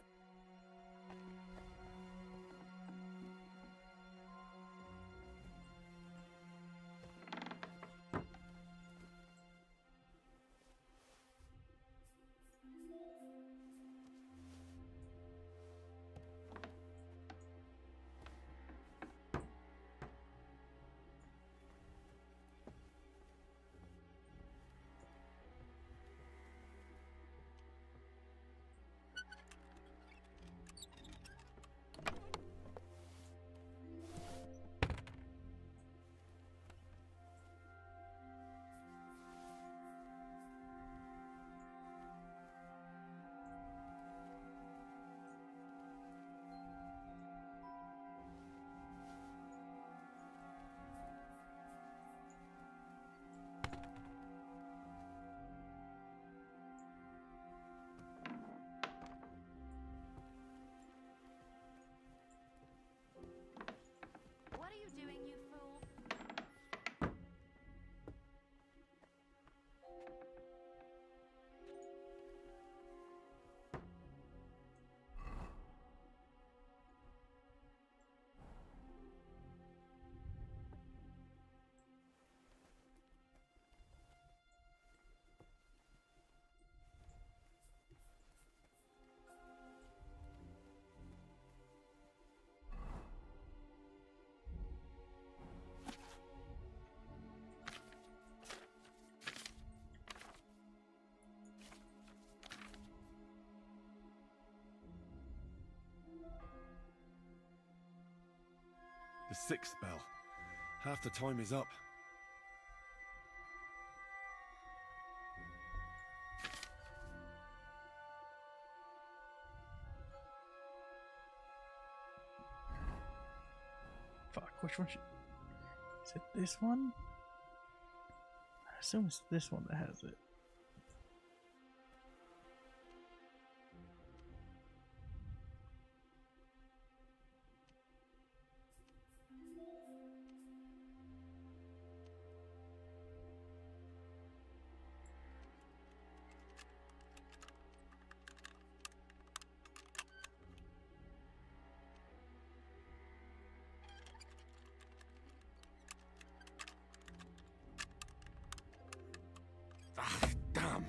Speaker 5: The 6th bell. Half the time is up.
Speaker 1: Fuck, which one should... Is it this one? I assume it's this one that has it.
Speaker 5: Damn.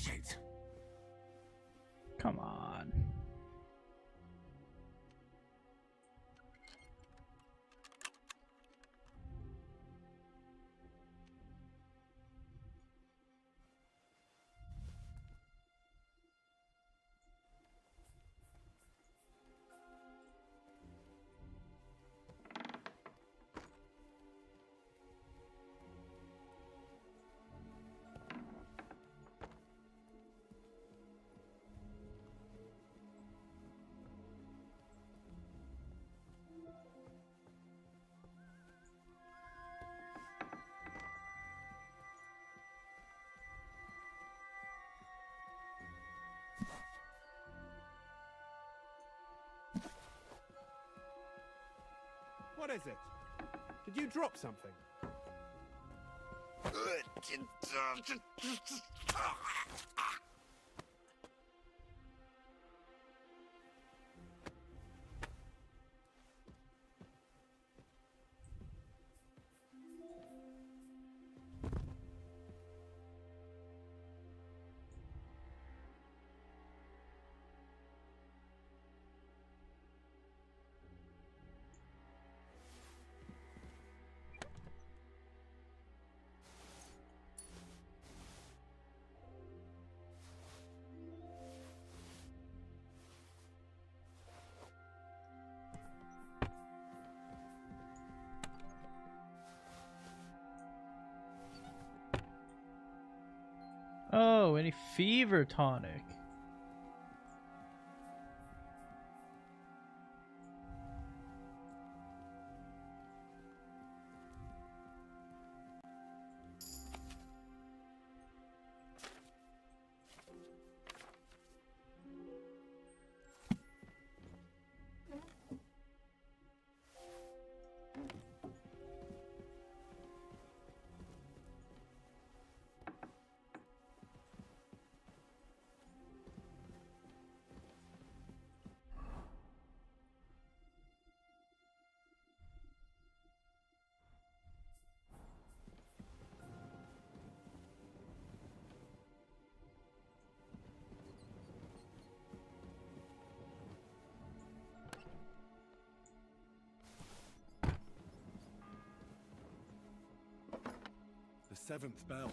Speaker 5: Shit.
Speaker 1: Come on.
Speaker 18: What is it? Did you drop something?
Speaker 1: Oh, any fever tonic.
Speaker 5: The 7th bell.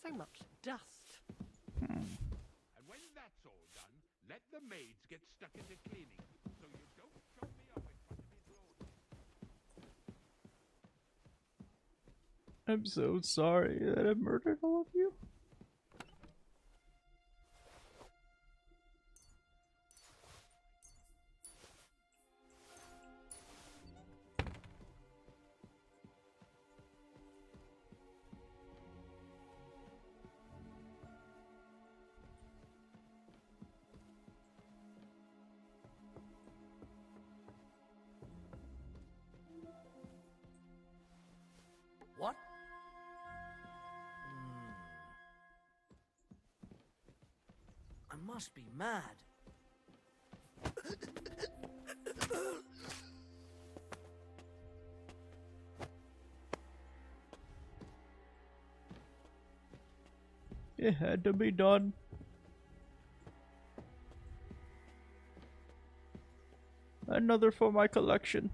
Speaker 14: So much dust.
Speaker 8: And when that's all done, let the maids get stuck into cleaning, so you don't show me up in front of his lord.
Speaker 1: I'm so sorry that I murdered all of you.
Speaker 10: What? I must be mad.
Speaker 1: It had to be done. Another for my collection.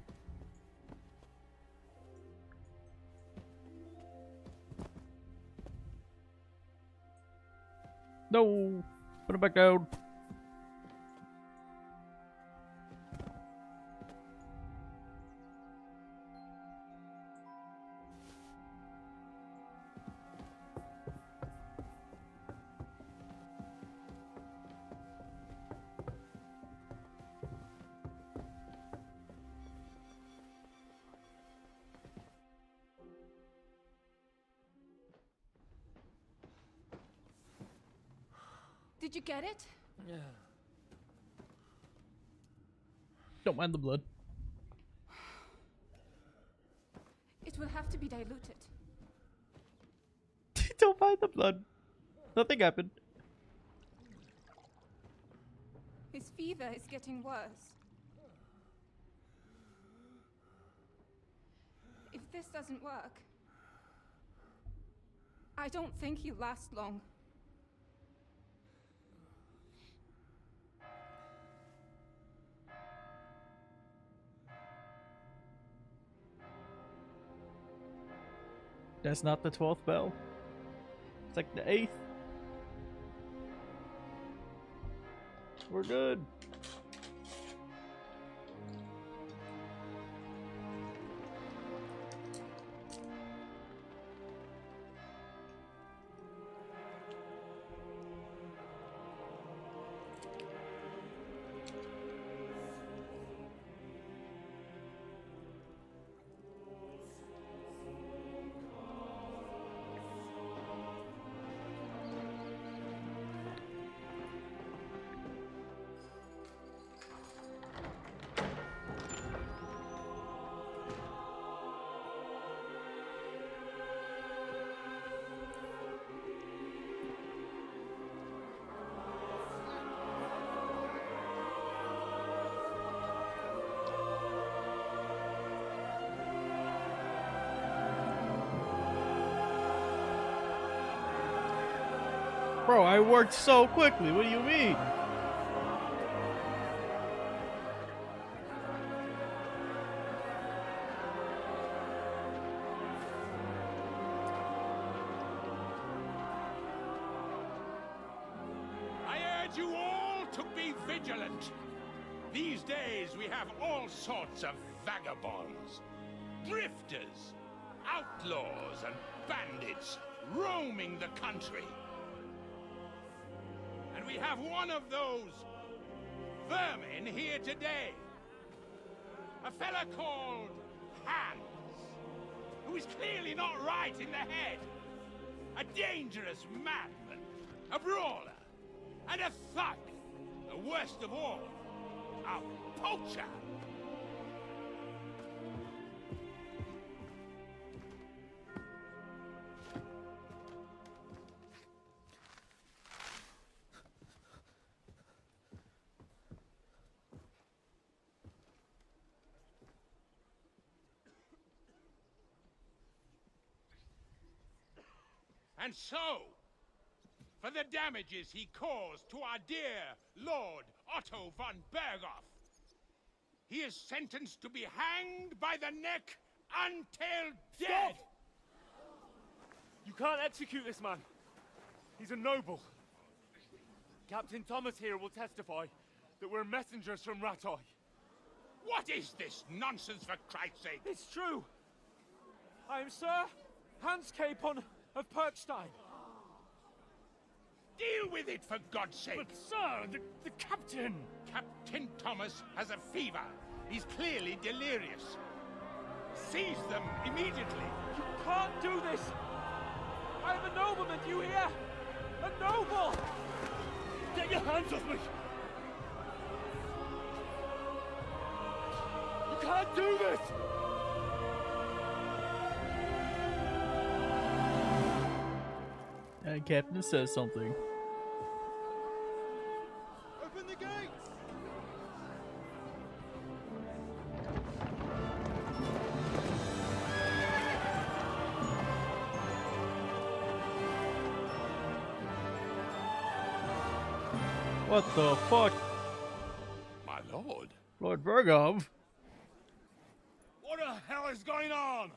Speaker 1: No! Put it back down.
Speaker 13: Did you get it?
Speaker 10: Yeah.
Speaker 1: Don't mind the blood.
Speaker 13: It will have to be diluted.
Speaker 1: Don't mind the blood. Nothing happened.
Speaker 13: His fever is getting worse. If this doesn't work, I don't think he'll last long.
Speaker 1: That's not the 12th bell. It's like the 8th. We're good. Bro, I worked so quickly. What do you mean?
Speaker 8: I urge you all to be vigilant. These days we have all sorts of vagabonds, drifters, outlaws, and bandits roaming the country. And we have one of those vermin here today. A fella called Hans, who is clearly not right in the head. A dangerous madman, a brawler, and a thug. The worst of all, a poacher. And so, for the damages he caused to our dear Lord Otto von Berghoff, he is sentenced to be hanged by the neck until dead!
Speaker 14: You can't execute this man.
Speaker 19: He's a noble. Captain Thomas here will testify that we're messengers from Ratoi.
Speaker 8: What is this nonsense, for Christ's sake?
Speaker 6: It's true. I am Sir Hans Capon of Perkstein.
Speaker 8: Deal with it, for God's sake.
Speaker 6: But sir, the captain...
Speaker 8: Captain Thomas has a fever. He's clearly delirious. Seize them immediately.
Speaker 6: You can't do this. I am a nobleman, do you hear? A noble! Get your hands off me! You can't do this!
Speaker 1: And Captain says something.
Speaker 7: Open the gates!
Speaker 1: What the fuck?
Speaker 8: My lord.
Speaker 1: Lord Bergov?
Speaker 8: What the hell is going on?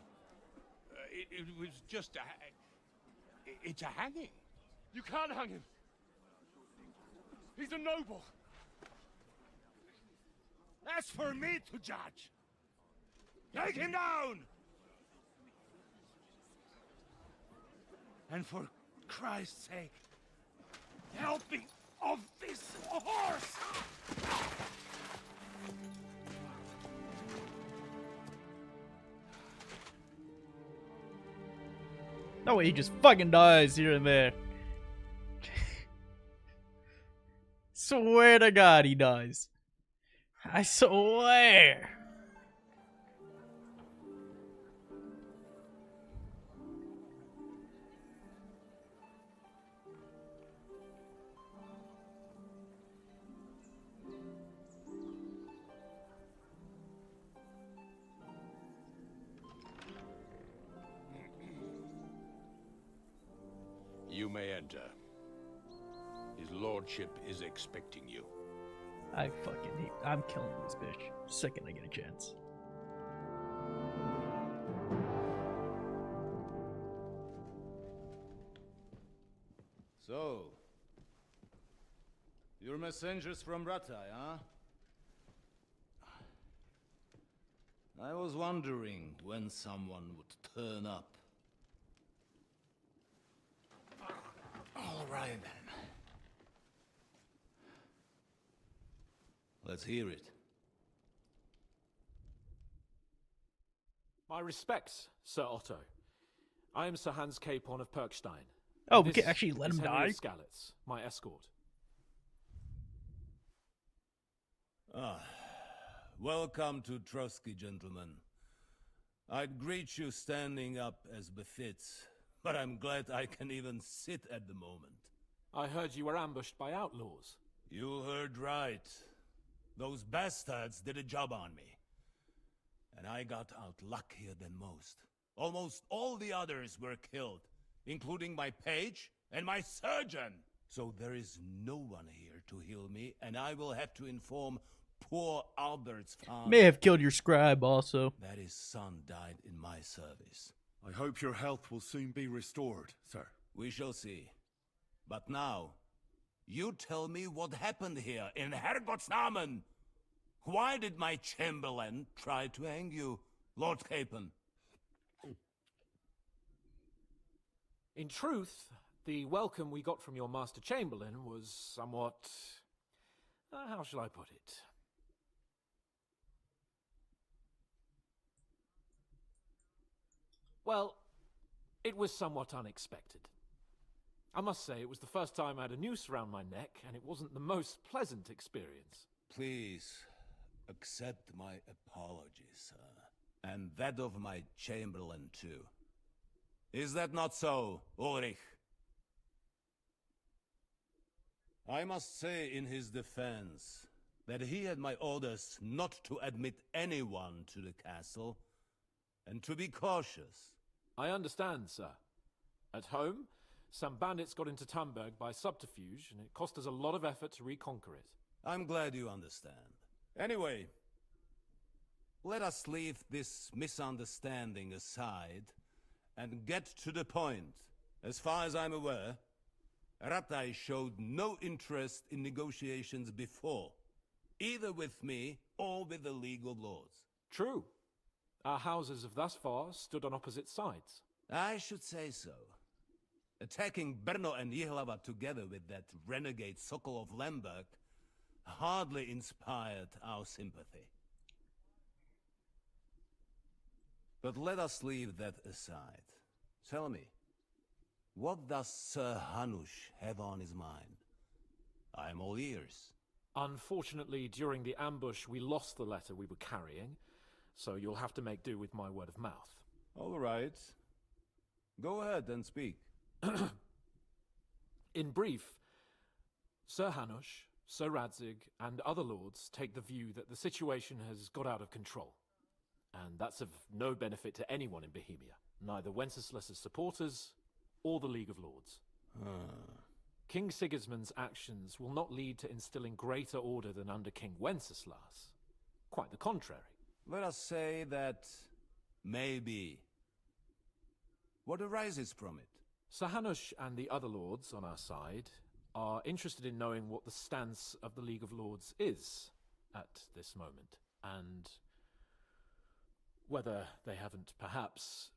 Speaker 8: It was just a... It's a hanging.
Speaker 6: You can't hang him. He's a noble.
Speaker 8: That's for me to judge. Take him down! And for Christ's sake, help me off this horse!
Speaker 1: No way, he just fucking dies here and there. Swear to God he dies. I swear.
Speaker 8: You may enter. His lordship is expecting you.
Speaker 1: I fucking hate. I'm killing this bitch. Second I get a chance.
Speaker 3: So, you're messengers from Ratai, huh? I was wondering when someone would turn up. All right, then. Let's hear it.
Speaker 6: My respects, Sir Otto. I am Sir Hans Capon of Perkstein.
Speaker 1: Oh,
Speaker 6: And
Speaker 1: we
Speaker 6: this
Speaker 1: can actually let
Speaker 6: is
Speaker 1: him
Speaker 6: Henry
Speaker 1: die?
Speaker 6: Skalitz, my escort.
Speaker 3: Welcome to Trotsky, gentlemen. I'd greet you standing up as befits, but I'm glad I can even sit at the moment.
Speaker 6: I heard you were ambushed by outlaws.
Speaker 3: You heard right. Those bastards did a job on me. And I got out luckier than most. Almost all the others were killed, including my page and my surgeon. So there is no one here to heal me, and I will have to inform poor Albert's father.
Speaker 1: May have killed your scribe also.
Speaker 3: That his son died in my service.
Speaker 5: I hope your health will soon be restored, sir.
Speaker 3: We shall see. But now, you tell me what happened here in Herrgottsnamen. Why did my chamberlain try to hang you, Lord Capon?
Speaker 6: In truth, the welcome we got from your Master Chamberlain was somewhat... how shall I put it? Well, it was somewhat unexpected. I must say, it was the first time I had a noose around my neck, and it wasn't the most pleasant experience.
Speaker 3: Please, accept my apologies, sir. And that of my chamberlain, too. Is that not so, Ulrich? I must say in his defense that he had my orders not to admit anyone to the castle, and to be cautious.
Speaker 6: I understand, sir. At home, some bandits got into Tamberg by subterfuge, and it cost us a lot of effort to reconquer it.
Speaker 3: I'm glad you understand. Anyway, let us leave this misunderstanding aside and get to the point. As far as I'm aware, Ratai showed no interest in negotiations before, either with me or with the League of Lords.
Speaker 20: True. Our houses have thus far stood on opposite sides.
Speaker 3: I should say so. Attacking Brno and Jihlava together with that renegade Sokol of Lemberg hardly inspired our sympathy. But let us leave that aside. Tell me, what does Sir Hanush have on his mind? I am all ears.
Speaker 20: Unfortunately, during the ambush, we lost the letter we were carrying, so you'll have to make do with my word of mouth.
Speaker 3: All right. Go ahead and speak.
Speaker 20: In brief, Sir Hanush, Sir Radzig, and other lords take the view that the situation has got out of control. And that's of no benefit to anyone in Bohemia, neither Wenceslas's supporters or the League of Lords. King Sigismund's actions will not lead to instilling greater order than under King Wenceslas. Quite the contrary.
Speaker 3: Let us say that maybe. What arises from it?
Speaker 20: Sir Hanush and the other lords on our side are interested in knowing what the stance of the League of Lords is at this moment, and whether they haven't perhaps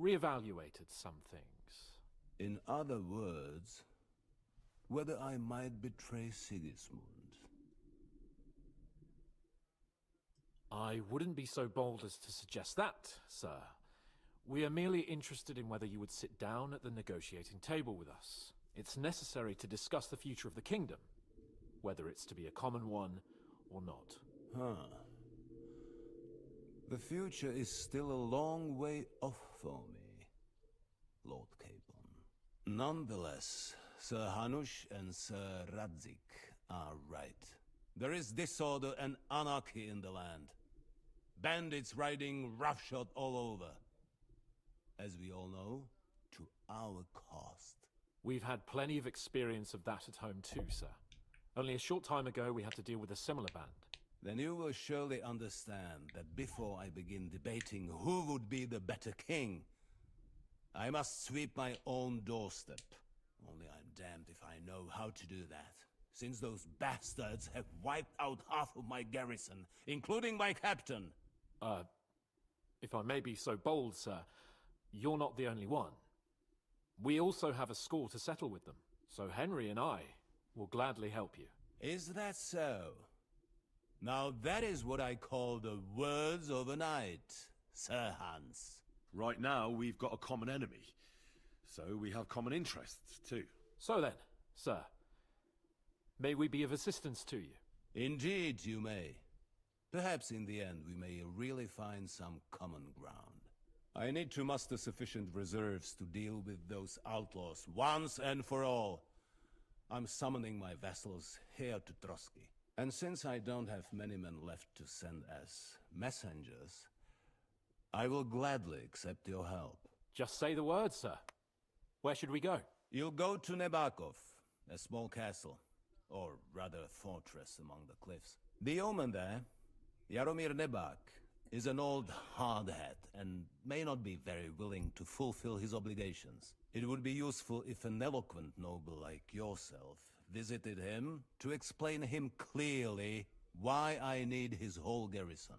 Speaker 20: reevaluated some things.
Speaker 3: In other words, whether I might betray Sigismund.
Speaker 20: I wouldn't be so bold as to suggest that, sir. We are merely interested in whether you would sit down at the negotiating table with us. It's necessary to discuss the future of the kingdom, whether it's to be a common one or not.
Speaker 3: The future is still a long way off for me, Lord Capon. Nonetheless, Sir Hanush and Sir Radzig are right. There is disorder and anarchy in the land. Bandits riding roughshod all over. As we all know, to our cost.
Speaker 20: We've had plenty of experience of that at home too, sir. Only a short time ago we had to deal with a similar band.
Speaker 3: Then you will surely understand that before I begin debating who would be the better king, I must sweep my own doorstep. Only I'm damned if I know how to do that, since those bastards have wiped out half of my garrison, including my captain.
Speaker 20: If I may be so bold, sir, you're not the only one. We also have a score to settle with them, so Henry and I will gladly help you.
Speaker 3: Is that so? Now that is what I call the words of a knight, Sir Hans.
Speaker 5: Right now, we've got a common enemy, so we have common interests too.
Speaker 20: So then, sir, may we be of assistance to you?
Speaker 3: Indeed you may. Perhaps in the end we may really find some common ground. I need to muster sufficient reserves to deal with those outlaws once and for all. I'm summoning my vassals here to Trotsky. And since I don't have many men left to send as messengers, I will gladly accept your help.
Speaker 20: Just say the word, sir. Where should we go?
Speaker 3: You'll go to Nebakov, a small castle, or rather a fortress among the cliffs. The omen there, Jaromir Nebak, is an old hardhat and may not be very willing to fulfill his obligations. It would be useful if an eloquent noble like yourself visited him to explain him clearly why I need his whole garrison.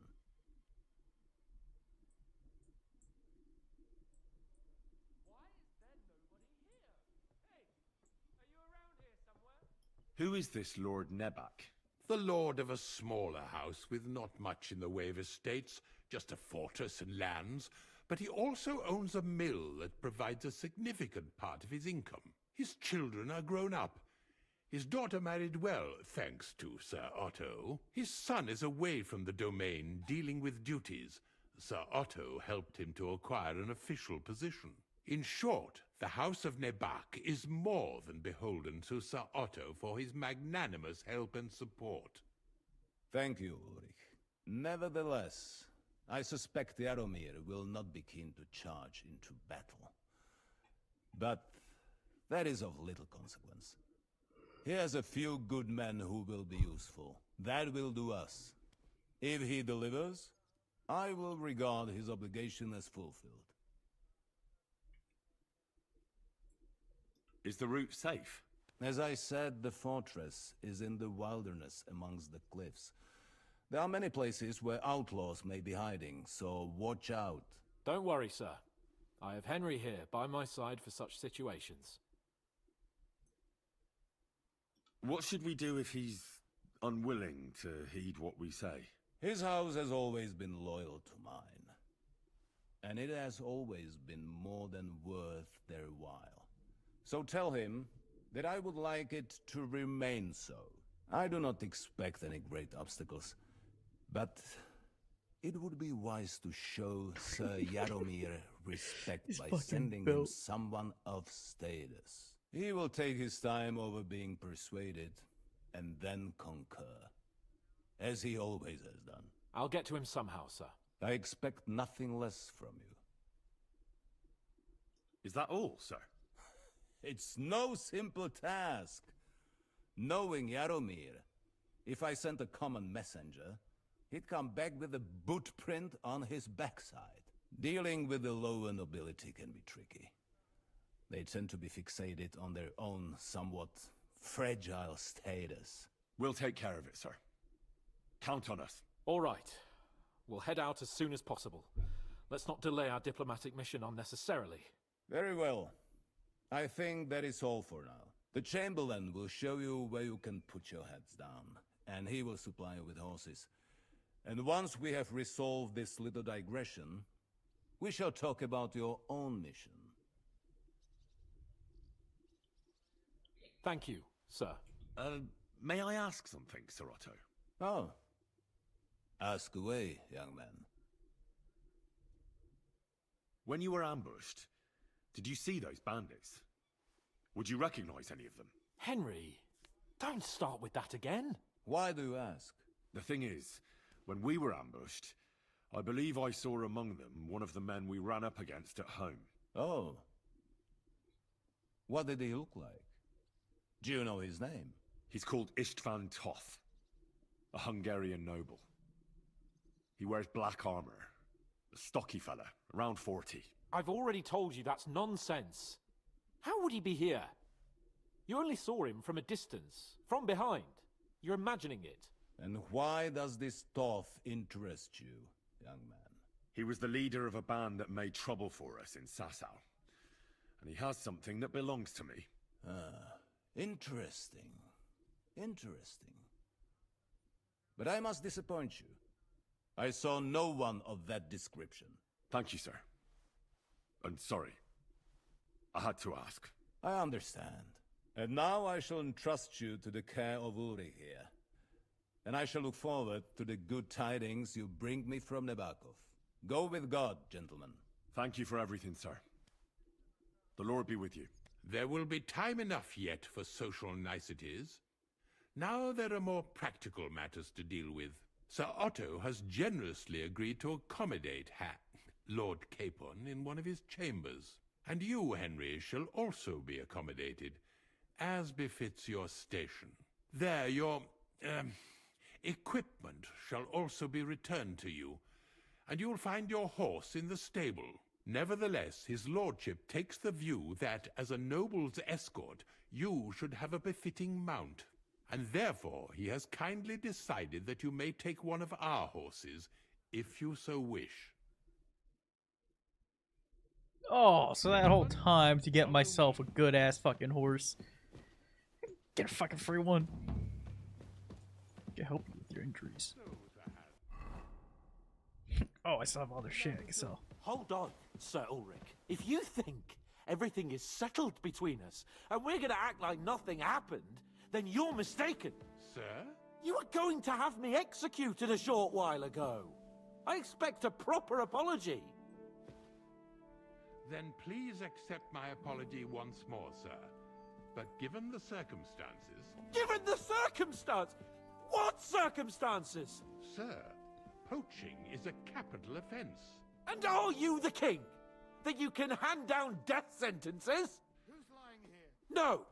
Speaker 5: Who is this Lord Nebak?
Speaker 8: The lord of a smaller house with not much in the way of estates, just a fortress and lands, but he also owns a mill that provides a significant part of his income. His children are grown up. His daughter married well, thanks to Sir Otto. His son is away from the domain, dealing with duties. Sir Otto helped him to acquire an official position. In short, the House of Nebak is more than beholden to Sir Otto for his magnanimous help and support.
Speaker 3: Thank you, Ulrich. Nevertheless, I suspect Jaromir will not be keen to charge into battle. But that is of little consequence. He has a few good men who will be useful. That will do us. If he delivers, I will regard his obligation as fulfilled.
Speaker 5: Is the route safe?
Speaker 21: As I said, the fortress is in the wilderness amongst the cliffs. There are many places where outlaws may be hiding, so watch out.
Speaker 20: Don't worry, sir. I have Henry here by my side for such situations.
Speaker 5: What should we do if he's unwilling to heed what we say?
Speaker 21: His house has always been loyal to mine, and it has always been more than worth their while. So tell him that I would like it to remain so. I do not expect any great obstacles, but it would be wise to show Sir Yaromir respect by sending him someone of status. He will take his time over being persuaded, and then concur, as he always has done.
Speaker 20: I'll get to him somehow, sir.
Speaker 21: I expect nothing less from you.
Speaker 5: Is that all, sir?
Speaker 21: It's no simple task. Knowing Yaromir, if I sent a common messenger, he'd come back with a boot print on his backside. Dealing with the lower nobility can be tricky. They tend to be fixated on their own somewhat fragile status.
Speaker 5: We'll take care of it, sir. Count on us.
Speaker 20: All right. We'll head out as soon as possible. Let's not delay our diplomatic mission unnecessarily.
Speaker 21: Very well. I think that is all for now. The Chamberlain will show you where you can put your heads down, and he will supply you with horses. And once we have resolved this little digression, we shall talk about your own mission.
Speaker 20: Thank you, sir.
Speaker 5: May I ask something, Sir Otto?
Speaker 21: Oh. Ask away, young man.
Speaker 5: When you were ambushed, did you see those bandits? Would you recognize any of them?
Speaker 20: Henry, don't start with that again.
Speaker 21: Why do you ask?
Speaker 5: The thing is, when we were ambushed, I believe I saw among them one of the men we ran up against at home.
Speaker 21: Oh. What did he look like? Do you know his name?
Speaker 5: He's called István Toth, a Hungarian noble. He wears black armor. A stocky fella, around 40.
Speaker 20: I've already told you that's nonsense. How would he be here? You only saw him from a distance, from behind. You're imagining it.
Speaker 21: And why does this Toth interest you, young man?
Speaker 5: He was the leader of a band that made trouble for us in Sasau. And he has something that belongs to me.
Speaker 21: Ah, interesting. Interesting. But I must disappoint you. I saw no one of that description.
Speaker 5: Thank you, sir. And sorry. I had to ask.
Speaker 21: I understand. And now I shall entrust you to the care of Ulrich here. And I shall look forward to the good tidings you bring me from Nebakov. Go with God, gentlemen.
Speaker 5: Thank you for everything, sir. The Lord be with you.
Speaker 8: There will be time enough yet for social niceties. Now there are more practical matters to deal with. Sir Otto has generously agreed to accommodate Lord Capon in one of his chambers. And you, Henry, shall also be accommodated, as befits your station. There, your equipment shall also be returned to you, and you'll find your horse in the stable. Nevertheless, his lordship takes the view that, as a noble's escort, you should have a befitting mount, and therefore he has kindly decided that you may take one of our horses, if you so wish.
Speaker 1: Oh, so that whole time to get myself a good-ass fucking horse. Get a fucking free one. Can help you with your injuries. Oh, I still have other shit I can sell.
Speaker 10: Hold on, Sir Ulrich. If you think everything is settled between us, and we're gonna act like nothing happened, then you're mistaken.
Speaker 8: Sir?
Speaker 10: You were going to have me executed a short while ago. I expect a proper apology.
Speaker 8: Then please accept my apology once more, sir. But given the circumstances...
Speaker 10: Given the circumstance? What circumstances?
Speaker 8: Sir, poaching is a capital offense.
Speaker 10: And are you the king? That you can hand down death sentences?
Speaker 8: Who's lying here?
Speaker 10: No,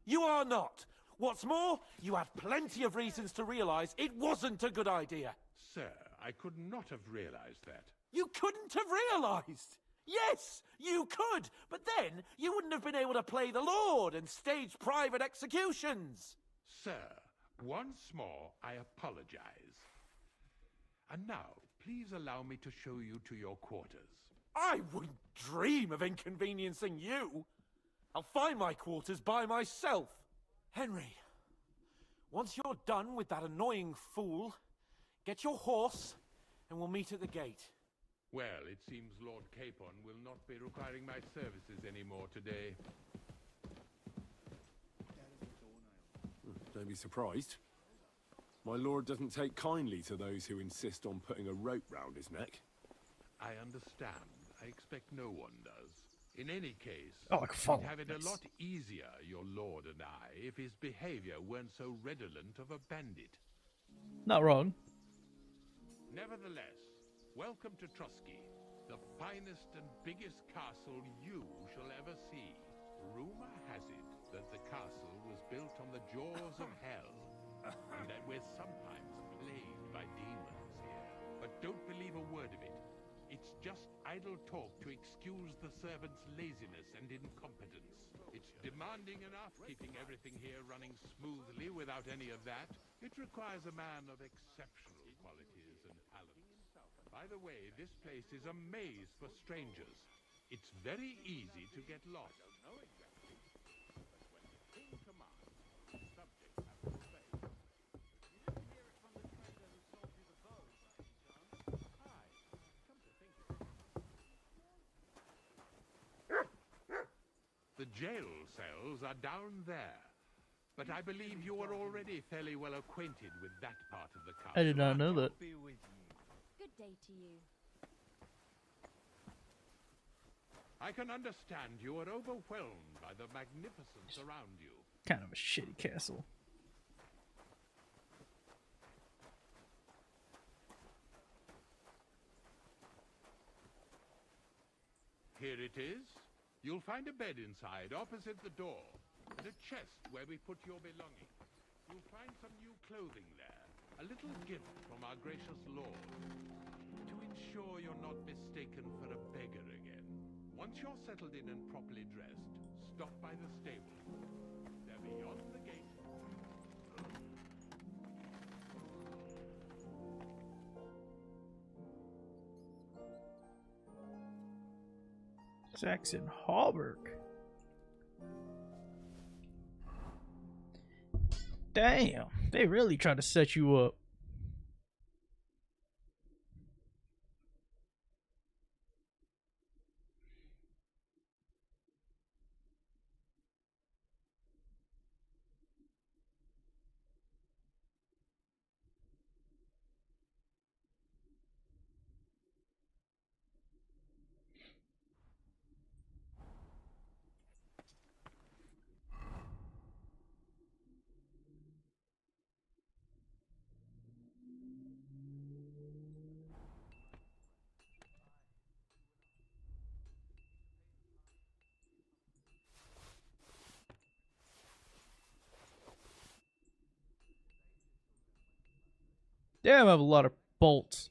Speaker 10: you are not. What's more, you had plenty of reasons to realize it wasn't a good idea.
Speaker 8: Sir, I could not have realized that.
Speaker 10: You couldn't have realized? Yes, you could, but then you wouldn't have been able to play the Lord and stage private executions.
Speaker 8: Sir, once more, I apologize. And now, please allow me to show you to your quarters.
Speaker 10: I wouldn't dream of inconveniencing you. I'll find my quarters by myself. Henry, once you're done with that annoying fool, get your horse and we'll meet at the gate.
Speaker 8: Well, it seems Lord Capon will not be requiring my services anymore today.
Speaker 5: Don't be surprised. My lord doesn't take kindly to those who insist on putting a rope round his neck.
Speaker 8: I understand. I expect no one does. In any case,
Speaker 1: Oh, like
Speaker 8: we'd have it a lot easier, your lord and I, if his behavior weren't so redolent of a bandit.
Speaker 1: Not wrong.
Speaker 8: Nevertheless, welcome to Trusky, the finest and biggest castle you shall ever see. Rumor has it that the castle was built on the jaws of hell, and that we're sometimes plagued by demons here. But don't believe a word of it. It's just idle talk to excuse the servants' laziness and incompetence. It's demanding enough keeping everything here running smoothly without any of that. It requires a man of exceptional qualities and talents. By the way, this place is a maze for strangers. It's very easy to get lost. I don't know exactly, but when the king commands, subjects have to obey. You didn't hear it from the trader who sold you the bow, by any chance? Hi, come to think of it. The jail cells are down there. But I believe you are already fairly well acquainted with that part of the castle.
Speaker 1: I did not know that.
Speaker 4: Good day to you.
Speaker 8: I can understand you are overwhelmed by the magnificence around you.
Speaker 1: Kind of a shitty castle.
Speaker 8: Here it is. You'll find a bed inside, opposite the door, and a chest where we put your belongings. You'll find some new clothing there, a little gift from our gracious lord, to ensure you're not mistaken for a beggar again. Once you're settled in and properly dressed, stop by the stable. They're beyond the gate.
Speaker 1: Saxon Hallberg. Damn, they really try to set you up. Damn, I have a lot of bolts.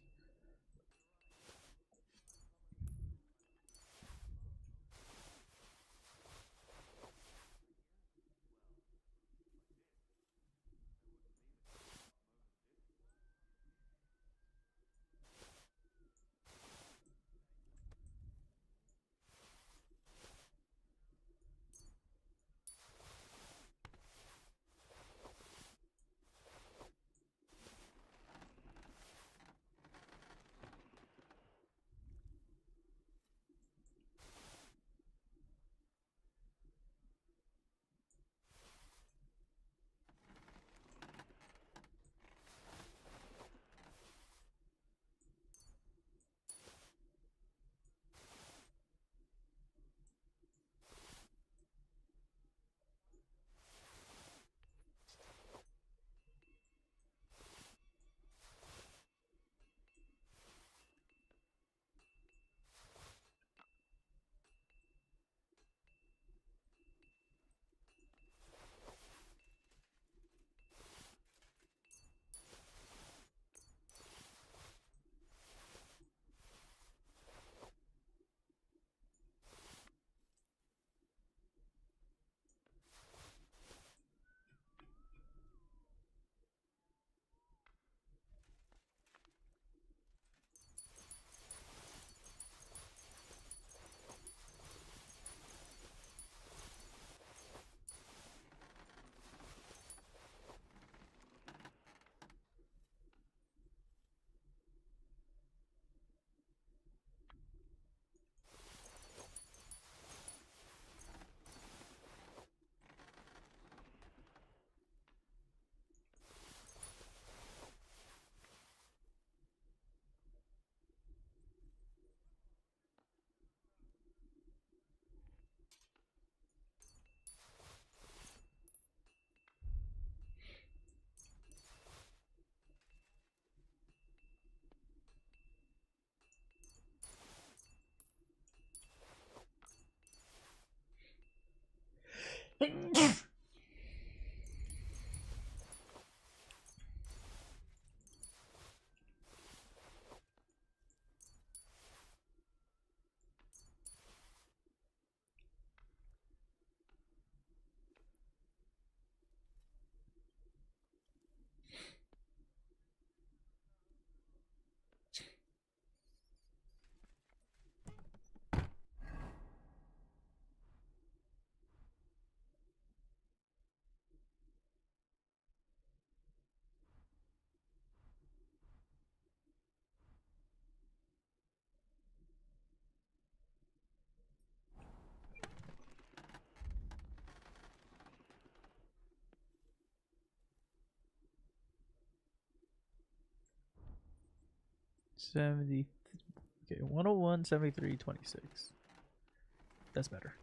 Speaker 1: 70. Okay, 101, 73, 26. That's better.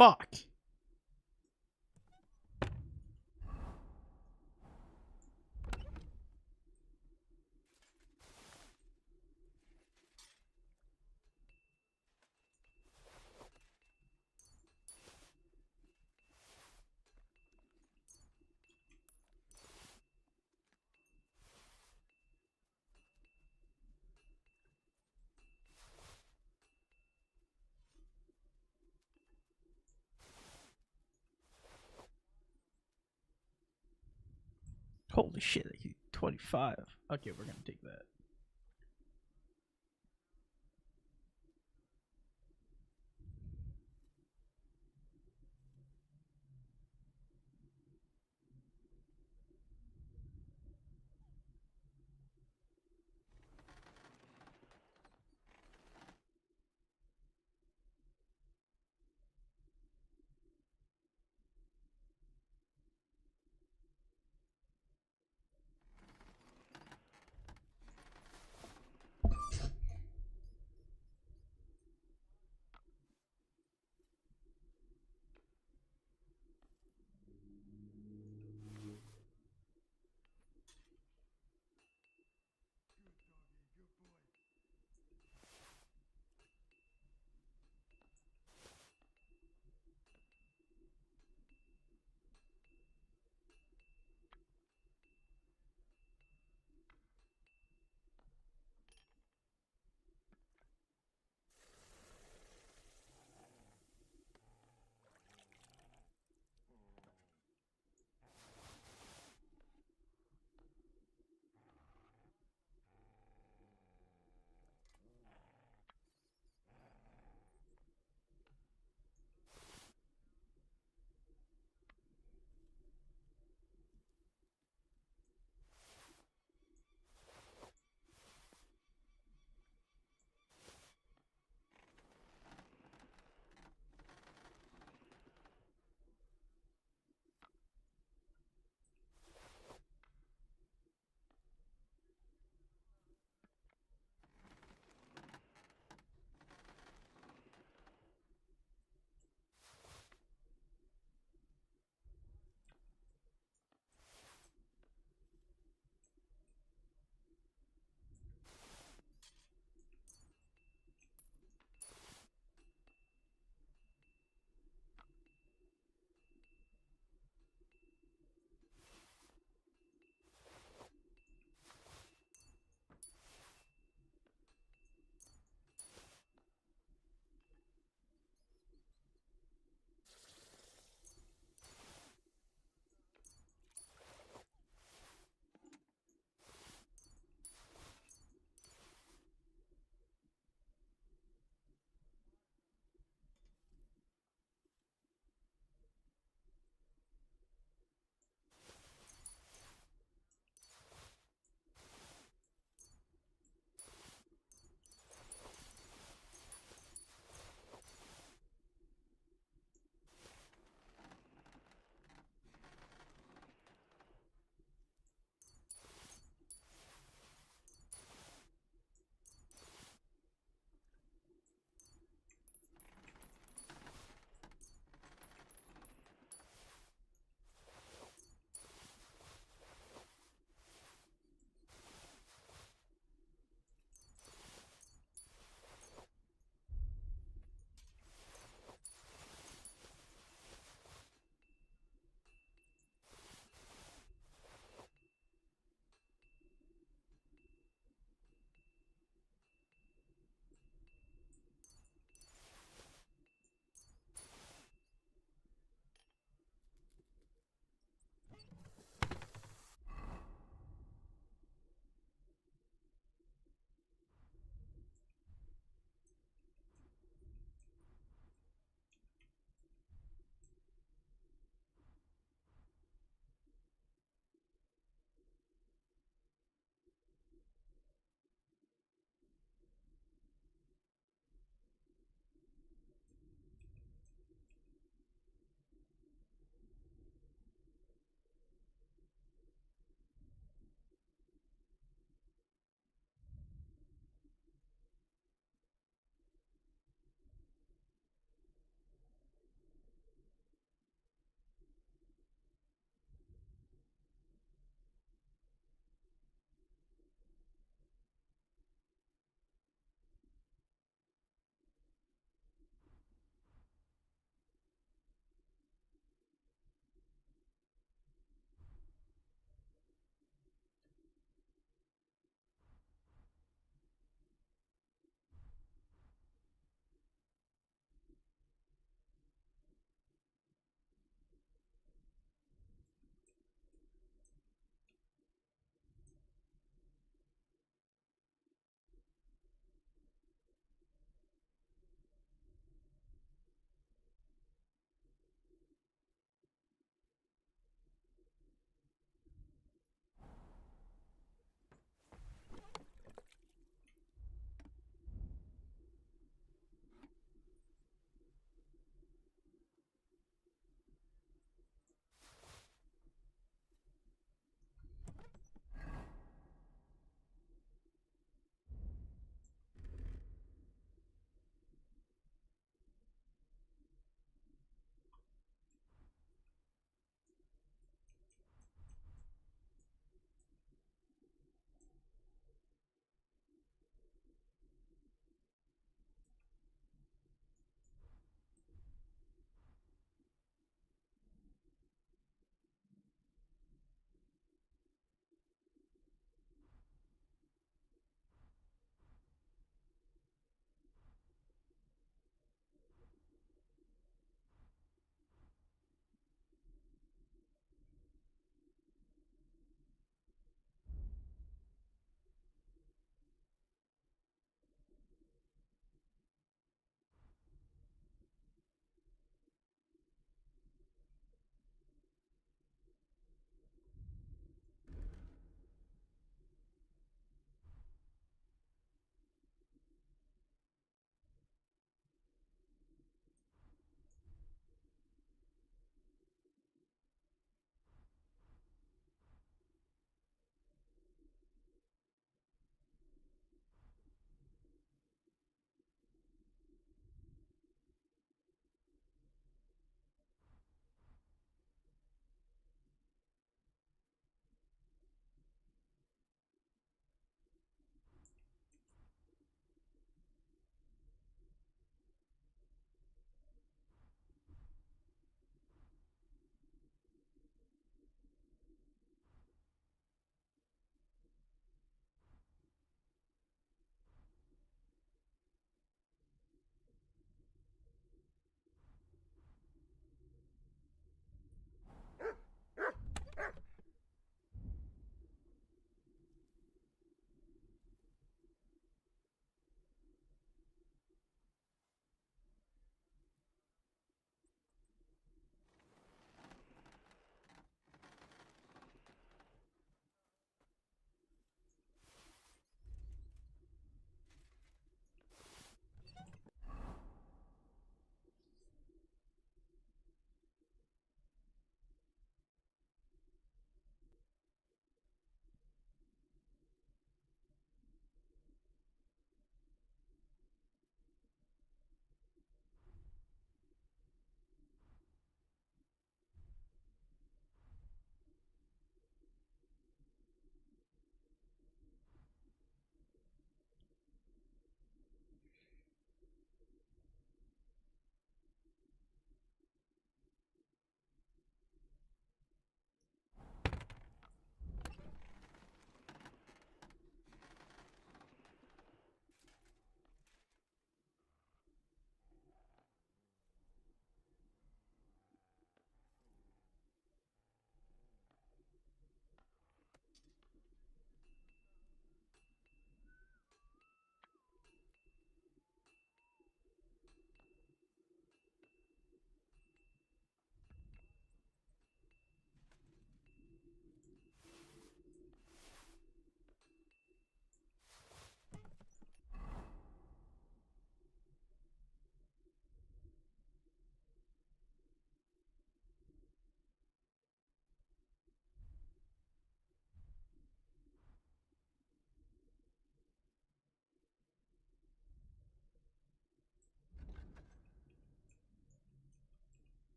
Speaker 1: Fuck. Holy shit, 25. Okay, we're gonna take that.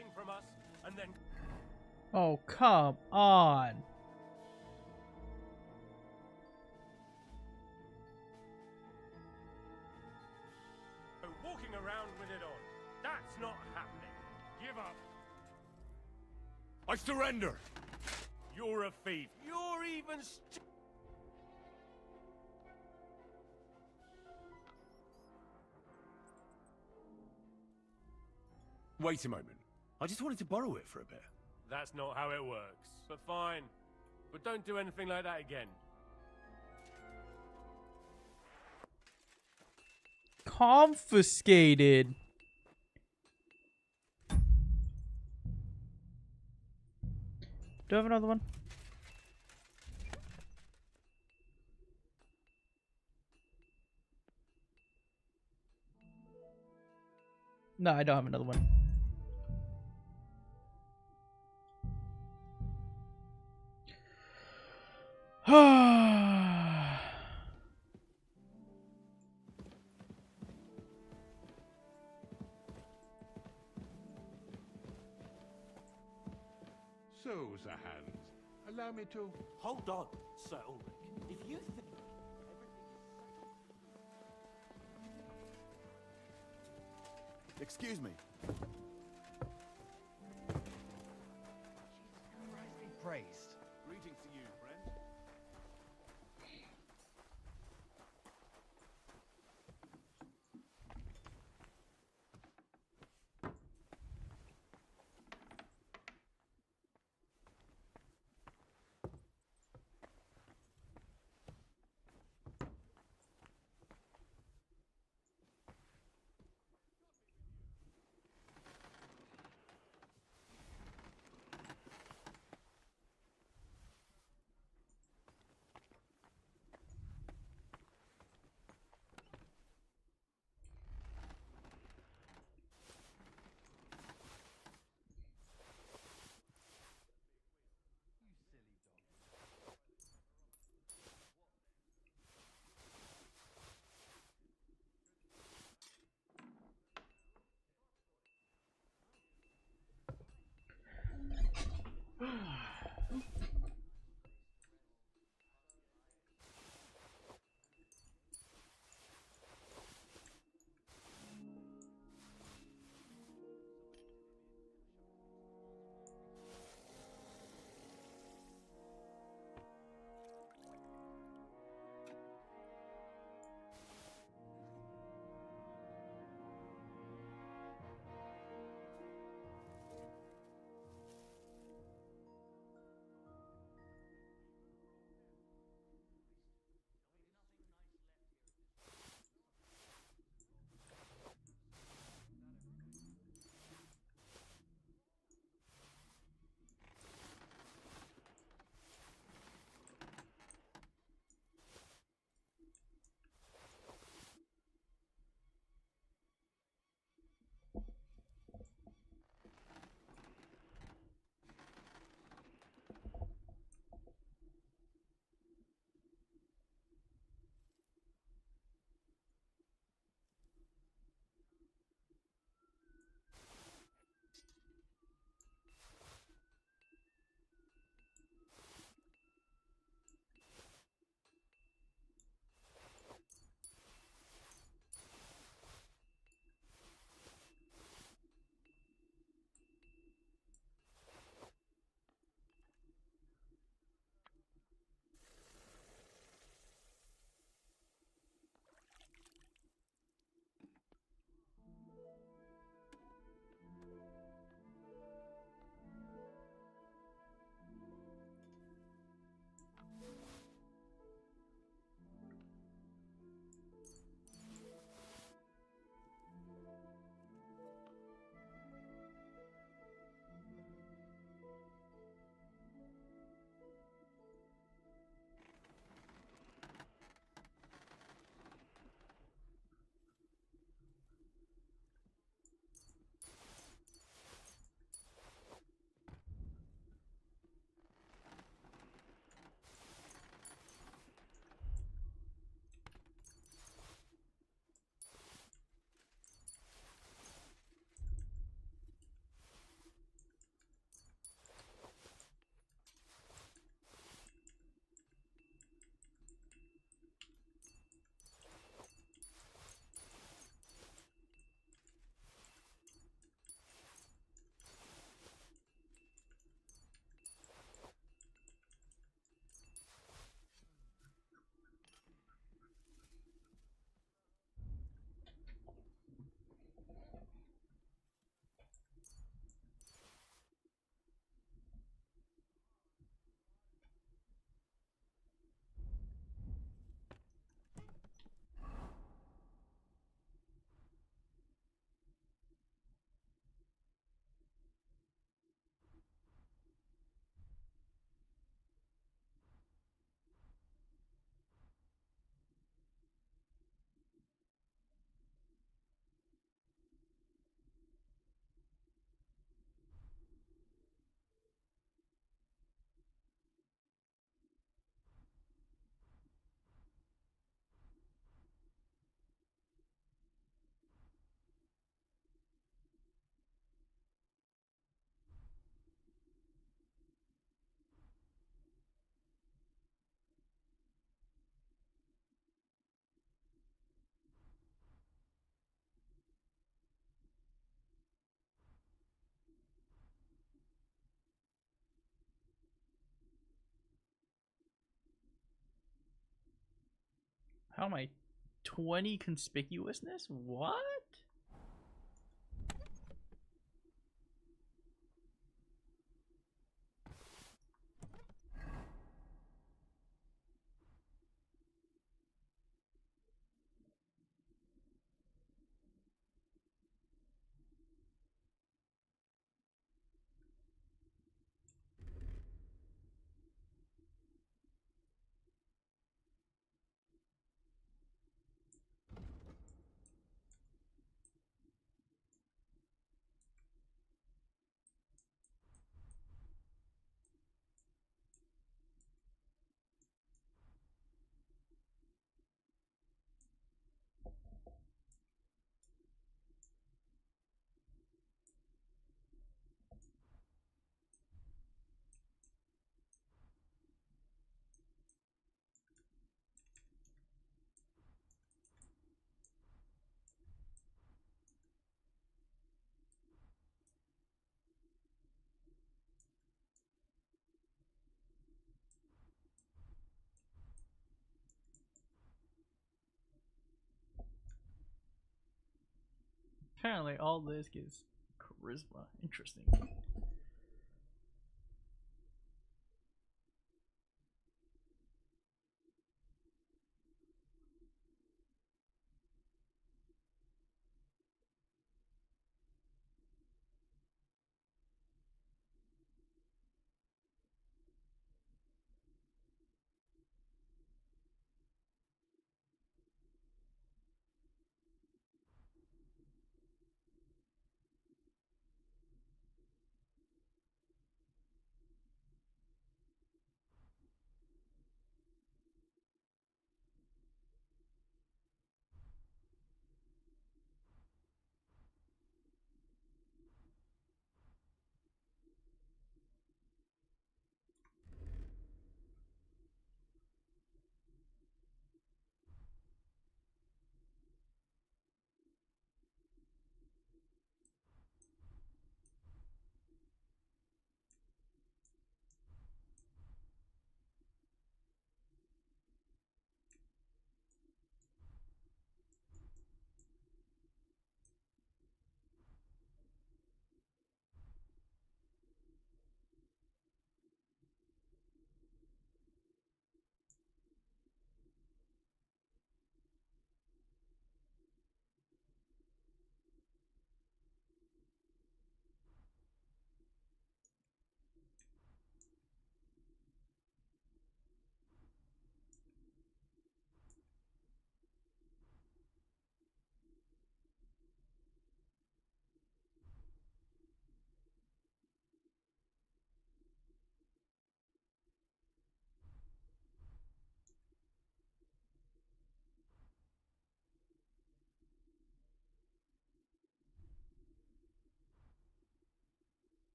Speaker 6: something from us, and then
Speaker 1: Oh, come on.
Speaker 6: go walking around with it on. That's not happening. Give up.
Speaker 5: I surrender!
Speaker 6: You're a thief. You're even
Speaker 5: Wait a moment. I just wanted to borrow it for a bit.
Speaker 6: That's not how it works. But fine. But don't do anything like that again.
Speaker 1: Confiscated. Do I have another one? No, I don't have another one.
Speaker 8: So, Sir Hans, allow me to...
Speaker 10: Hold on, Sir Ulrich. If you think...
Speaker 11: Excuse me.
Speaker 14: Be praised.
Speaker 3: Greetings to you, friend.
Speaker 1: How am I? 20 conspicuousness? What? Apparently all this is charisma. Interesting.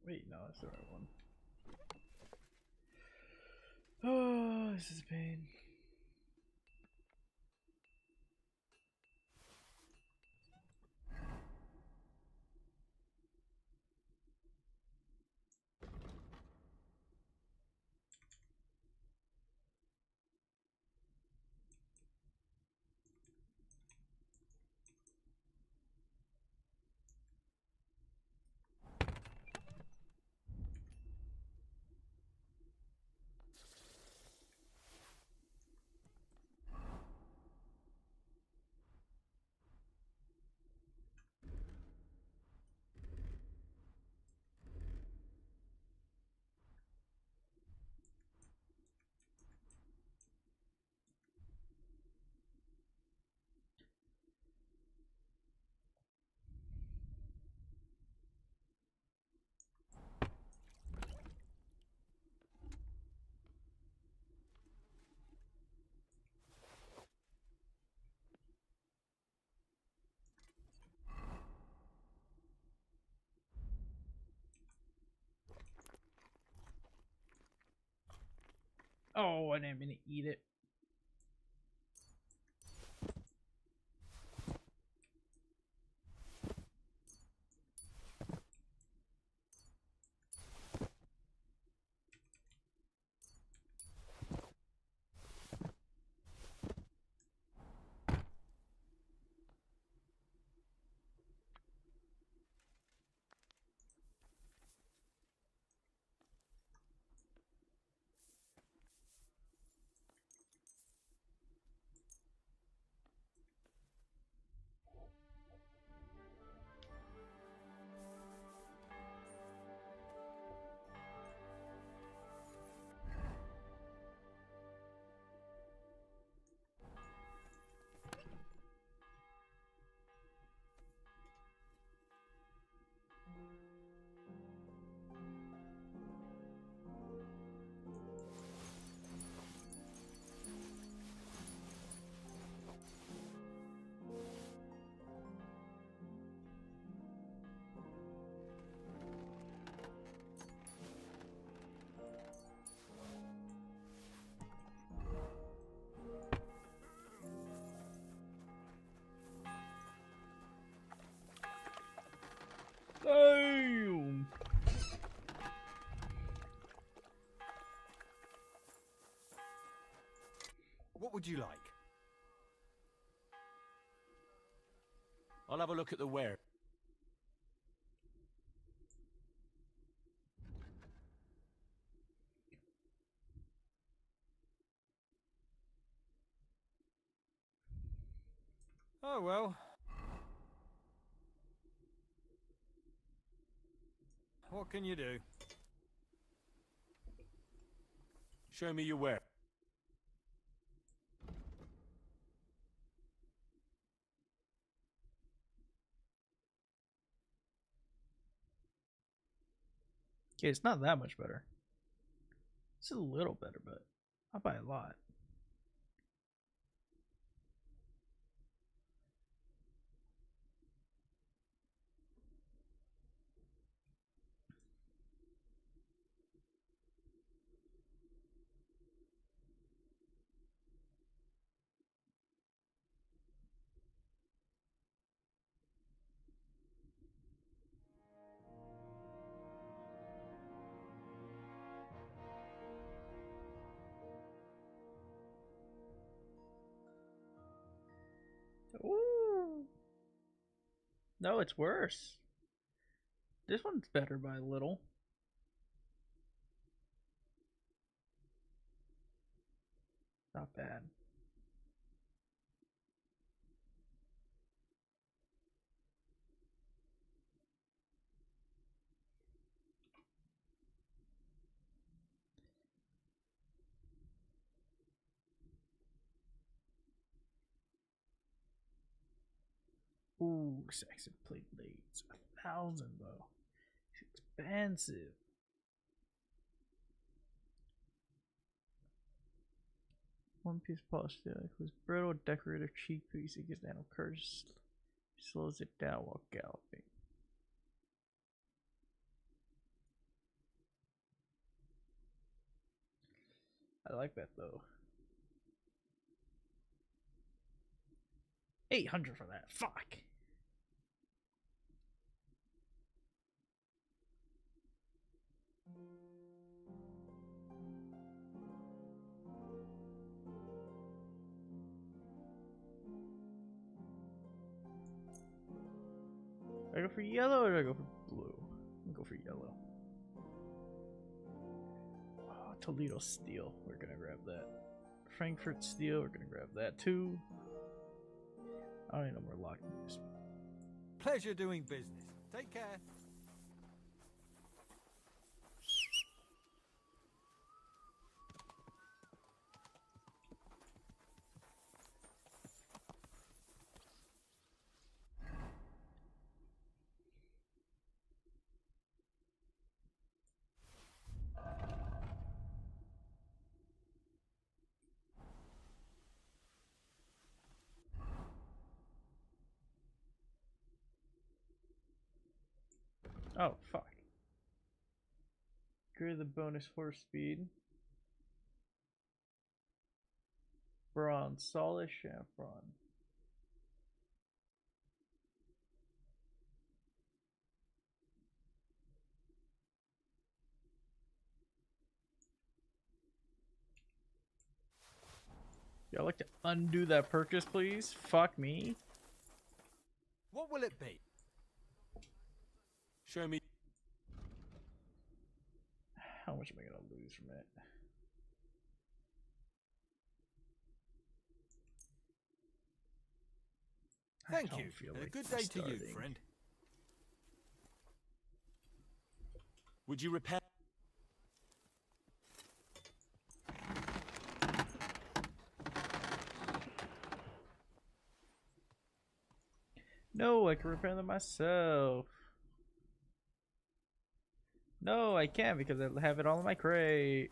Speaker 1: Wait, no, that's the right one. Oh, this is pain. Oh, I didn't mean to eat it. Damn.
Speaker 7: What would you like?
Speaker 20: I'll have a look at the ware.
Speaker 7: Oh well. What can you do?
Speaker 20: Show me your ware.
Speaker 1: Okay, it's not that much better. It's a little better, but not by a lot. Ooh. No, it's worse. This one's better by a little. Not bad. Ooh, sexy plate blades. 1,000 though. It's expensive. One piece polished steel with brittle decorative cheek piece. It gives the animal courage. Slows it down while galloping. like that though. 800 for that. Fuck. Do I go for yellow or do I go for blue? I'm gonna go for yellow. Oh, Toledo steel. We're gonna grab that. Frankfurt steel. We're gonna grab that too. I don't even know we're locked in this.
Speaker 7: Pleasure doing business. Take care.
Speaker 1: Oh, fuck. Greater the bonus horse speed. Bronze, solid Chaffron. Y'all like to undo that purchase, please? Fuck me.
Speaker 7: What will it be?
Speaker 5: Show me.
Speaker 1: How much am I gonna lose from it?
Speaker 7: Thank you. And a good day to you, friend.
Speaker 5: Would you repair?
Speaker 1: No, I can repair them myself. No, I can't because I have it all in my crate.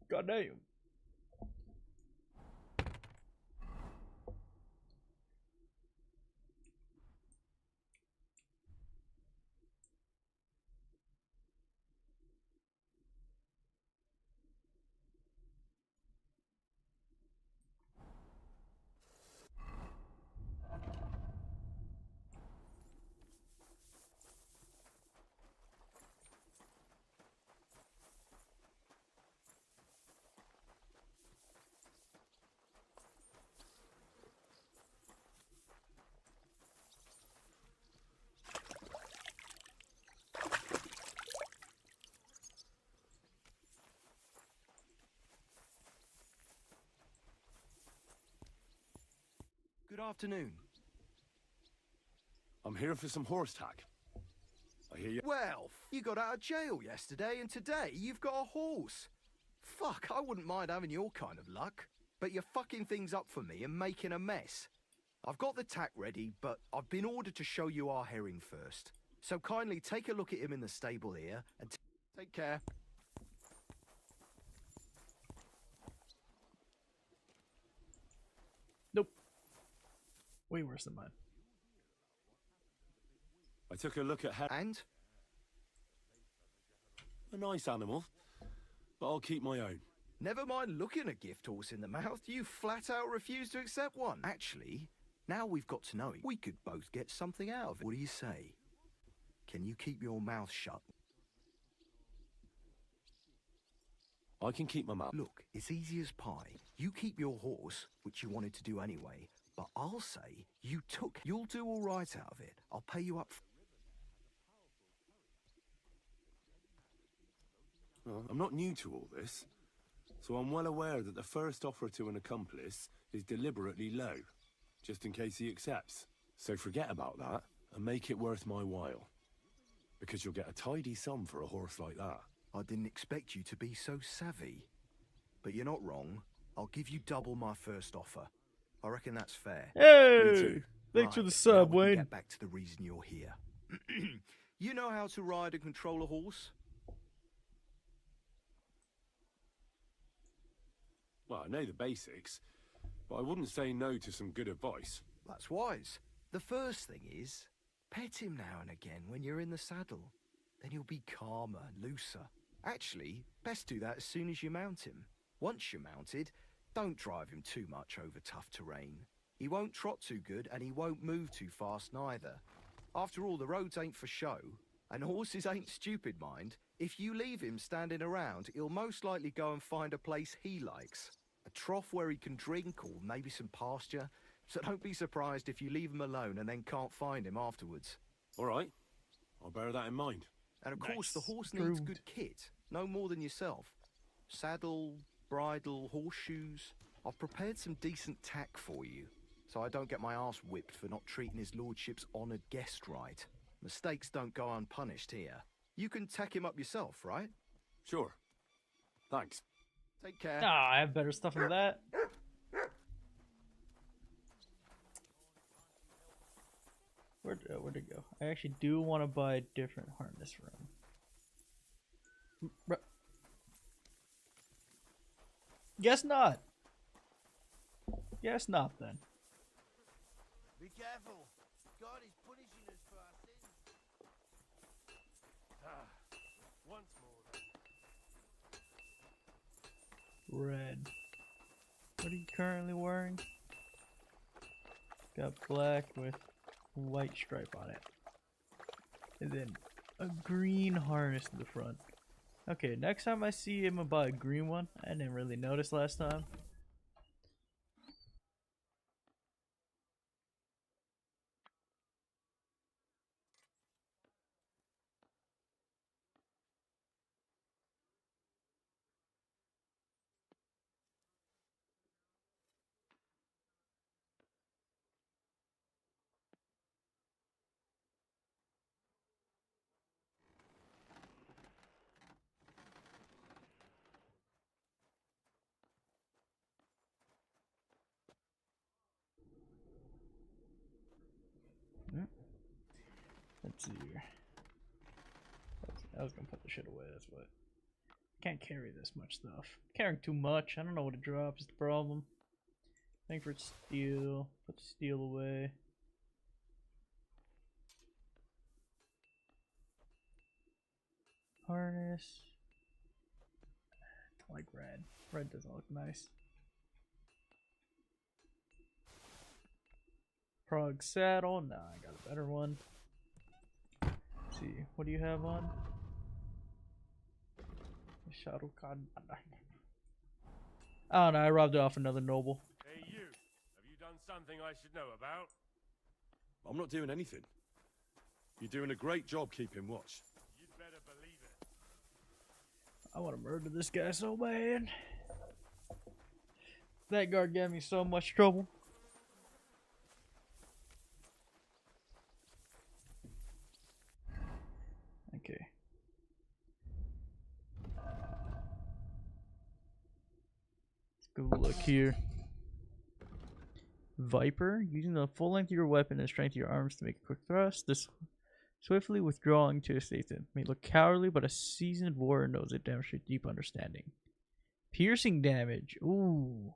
Speaker 1: God damn.
Speaker 14: Good afternoon.
Speaker 5: I'm here for some horse tack. I hear you.
Speaker 14: Well, you got out of jail yesterday, and today you've got a horse. Fuck, I wouldn't mind having your kind of luck. But you're fucking things up for me and making a mess. I've got the tack ready, but I've been ordered to show you our herring first. So kindly take a look at him in the stable here, and take care.
Speaker 1: Nope. Way worse than mine.
Speaker 5: I took a look at her.
Speaker 14: And?
Speaker 5: A nice animal, but I'll keep my own.
Speaker 14: Never mind looking a gift horse in the mouth, you flat out refuse to accept one. Actually, now we've got to know it, we could both get something out of it. What do you say? Can you keep your mouth shut?
Speaker 5: I can keep my mouth.
Speaker 14: Look, it's easy as pie. You keep your horse, which you wanted to do anyway, but I'll say you took. You'll do all right out of it. I'll pay you up.
Speaker 5: Well, I'm not new to all this. so I'm well aware that the first offer to an accomplice is deliberately low, just in case he accepts. So forget about that, and make it worth my while. Because you'll get a tidy sum for a horse like that.
Speaker 14: I didn't expect you to be so savvy. But you're not wrong. I'll give you double my first offer. I reckon that's fair.
Speaker 1: Hey! Thanks for the sub,
Speaker 14: now we can
Speaker 1: Wayne.
Speaker 14: get back to the reason you're here. You know how to ride and control a horse?
Speaker 5: Well, I know the basics, but I wouldn't say no to some good advice.
Speaker 14: That's wise. The first thing is, pet him now and again when you're in the saddle. Then he'll be calmer and looser. Actually, best do that as soon as you mount him. Once you're mounted, don't drive him too much over tough terrain. He won't trot too good and he won't move too fast neither. After all, the roads ain't for show, and horses ain't stupid, mind. If you leave him standing around, he'll most likely go and find a place he likes. A trough where he can drink or maybe some pasture. So don't be surprised if you leave him alone and then can't find him afterwards.
Speaker 5: All right, I'll bear that in mind.
Speaker 14: And of course, the horse needs good kit, no more than yourself. Saddle, bridle, horseshoes. I've prepared some decent tack for you, so I don't get my arse whipped for not treating his lordship's honoured guest right. Mistakes don't go unpunished here. You can tack him up yourself, right?
Speaker 5: Sure. Thanks.
Speaker 14: Take care.
Speaker 1: Ah, I have better stuff than that. Where'd it go? I actually do want to buy a different harness for him. Guess not. Guess not then.
Speaker 9: Be careful. God is punishing us for our sins.
Speaker 6: Once more then.
Speaker 1: Red. What are you currently wearing? Got black with white stripe on it. And then a green harness in the front. Okay, next time I see him, I'll buy a green one. I didn't really notice last time. Let's see here. I was gonna put the shit away, that's what. Can't carry this much stuff. Carrying too much, I don't know what it drops is the problem. Think for steel. Put the steel away. Harness. I like red. Red doesn't look nice. Prog saddle. Nah, I got a better one. Let's see, what do you have on? Shadow card. Oh no, I robbed it off another noble.
Speaker 6: Hey you, have you done something I should know about?
Speaker 5: I'm not doing anything. You're doing a great job keeping watch.
Speaker 6: You'd better believe it.
Speaker 1: I want to murder this guy so bad. That guard gave me so much trouble. Okay. Let's go look here. Viper, using the full length of your weapon and strength of your arms to make a quick thrust. This swiftly withdrawing to a station may look cowardly, but a seasoned warrior knows it demonstrates deep understanding. Piercing damage. Ooh.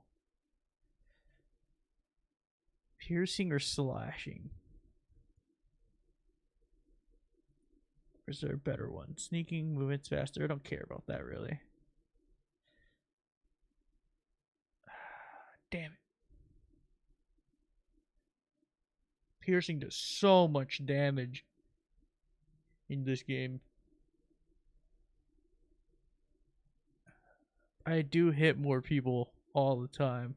Speaker 1: Piercing or slashing? Or is there a better one? Sneaking, movement's faster. I don't care about that really. Damn it. Piercing does so much damage in this game. I do hit more people all the time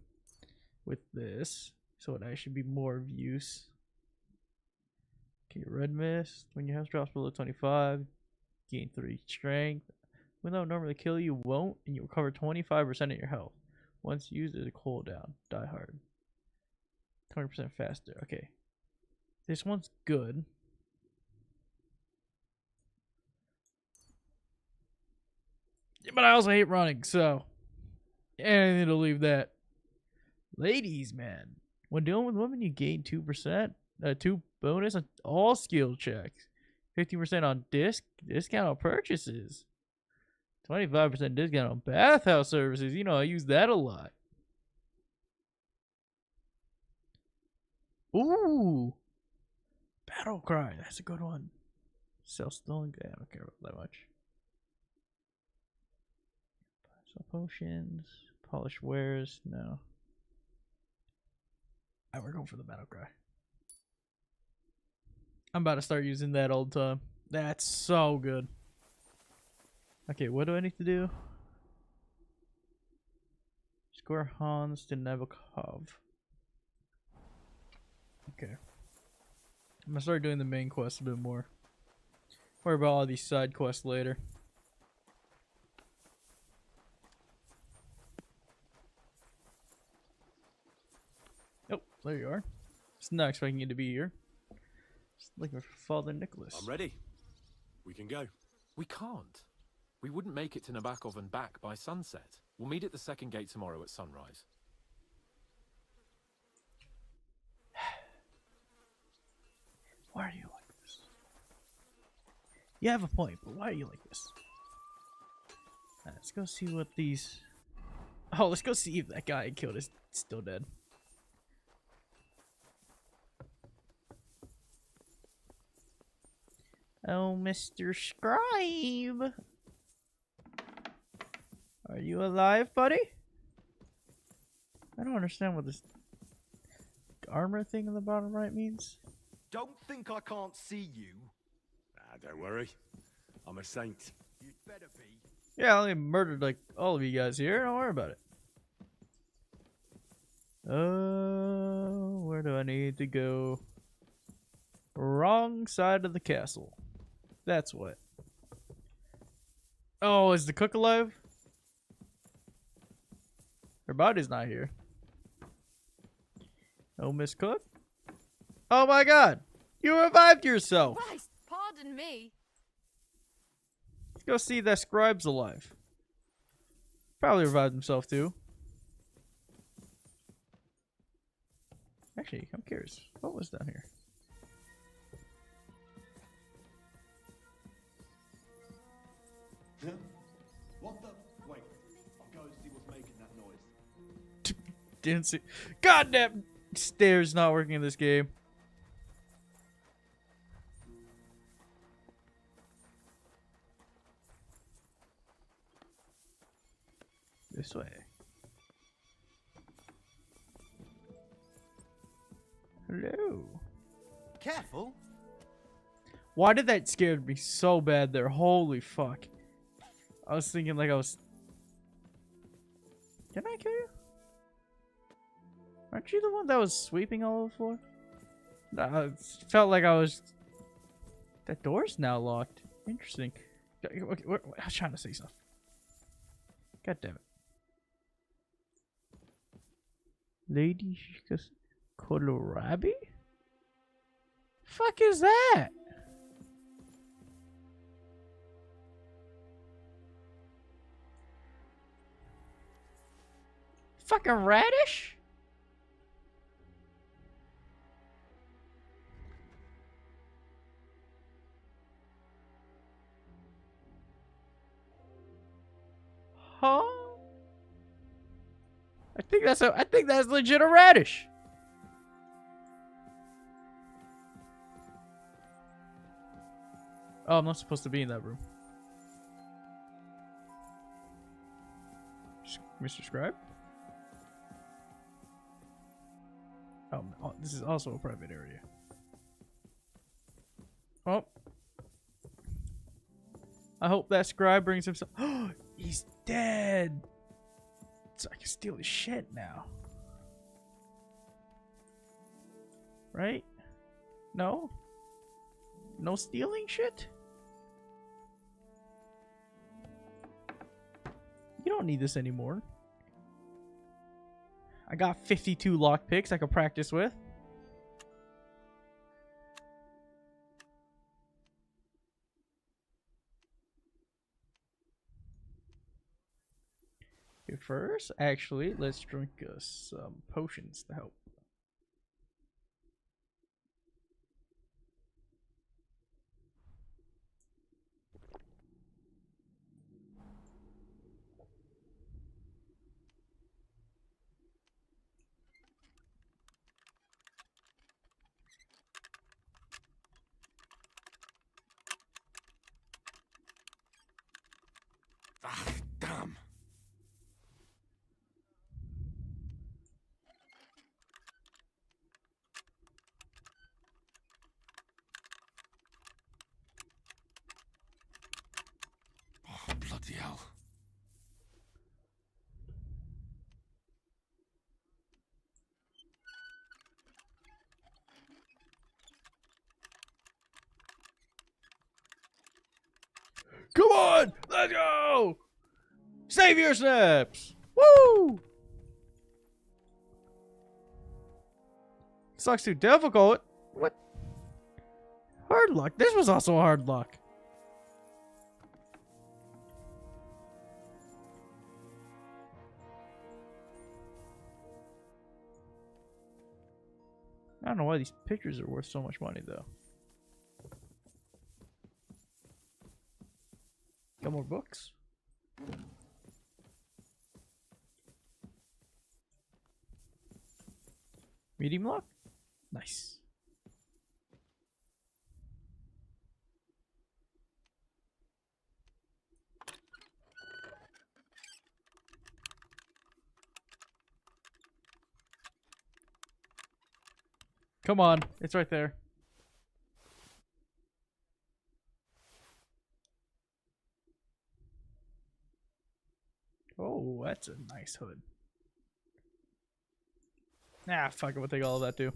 Speaker 1: with this, so it should be more of use. Okay, red mist. When your health drops below 25, gain 3 strength. Even though it normally kill you, won't, and you recover 25% of your health. Once used as a cooldown. Die hard. 20% faster. Okay. This one's good. But I also hate running, so I need to leave that. Ladies, man. When dealing with women, you gain 2%, 2 bonus on all skill checks. 50% on discount on purchases. 25% discount on bathhouse services. You know, I use that a lot. Ooh. Battle cry. That's a good one. Self-stealing. I don't care about that much. So potions. Polished wares. No. Alright, we're going for the battle cry. I'm about to start using that all the time. That's so good. Okay, what do I need to do? Score Hans to Nabokov. Okay. I'm gonna start doing the main quest a bit more. Worry about all these side quests later. Oh, there you are. Just not expecting you to be here. Just looking for Father Nicholas.
Speaker 5: I'm ready. We can go.
Speaker 20: We can't. We wouldn't make it to Nabokov and back by sunset. We'll meet at the second gate tomorrow at sunrise.
Speaker 1: Why are you like this? You have a point, but why are you like this? Right, let's go see what these... Oh, let's go see if that guy I killed is still dead. Oh, Mr. Scribe. Are you alive, buddy? I don't understand what this armor thing in the bottom right means.
Speaker 14: Don't think I can't see you.
Speaker 5: Don't worry. I'm a saint.
Speaker 14: You'd better be.
Speaker 1: Yeah, I only murdered like all of you guys here. Don't worry about it. Oh, where do I need to go? Wrong side of the castle. That's what. Oh, is the cook alive? Her body's not here. Oh, Miss Cook? Oh my god! You revived yourself!
Speaker 16: Christ, pardon me.
Speaker 1: Let's go see if that scribe's alive. Probably revived himself too. Actually, I'm curious. What was down here?
Speaker 12: Huh? What the? Wait, I'll go see what's making that noise.
Speaker 1: Didn't see. Goddamn stairs not working in this game. This way. Hello.
Speaker 11: Careful.
Speaker 1: Why did that scare me so bad there? Holy fuck. I was thinking like I was... Didn't I kill you? Aren't you the one that was sweeping all over the floor? No, it felt like I was... That door's now locked. Interesting. Okay, I was trying to say something. God damn it. Lady Kohlrabi? Fuck is that? Fucking radish? Huh? I think that's legit a radish. Oh, I'm not supposed to be in that room. Mr. Scribe? Oh, this is also a private area. Oh. I hope that scribe brings himself. Oh, he's dead. So I can steal his shit now. Right? No? No stealing shit? You don't need this anymore. I got 52 lockpicks I could practice with. Okay, first, actually, let's drink some potions to help.
Speaker 5: Ah, damn. Oh, bloody hell.
Speaker 1: Come on! Let's go! Save your snaps! Woo! Sucks too difficult. What? Hard luck. This was also hard luck. I don't know why these pictures are worth so much money though. Got more books? Medium lock? Nice. Come on, it's right there. Oh, that's a nice hood. Nah, fuck it, we'll take all of that too.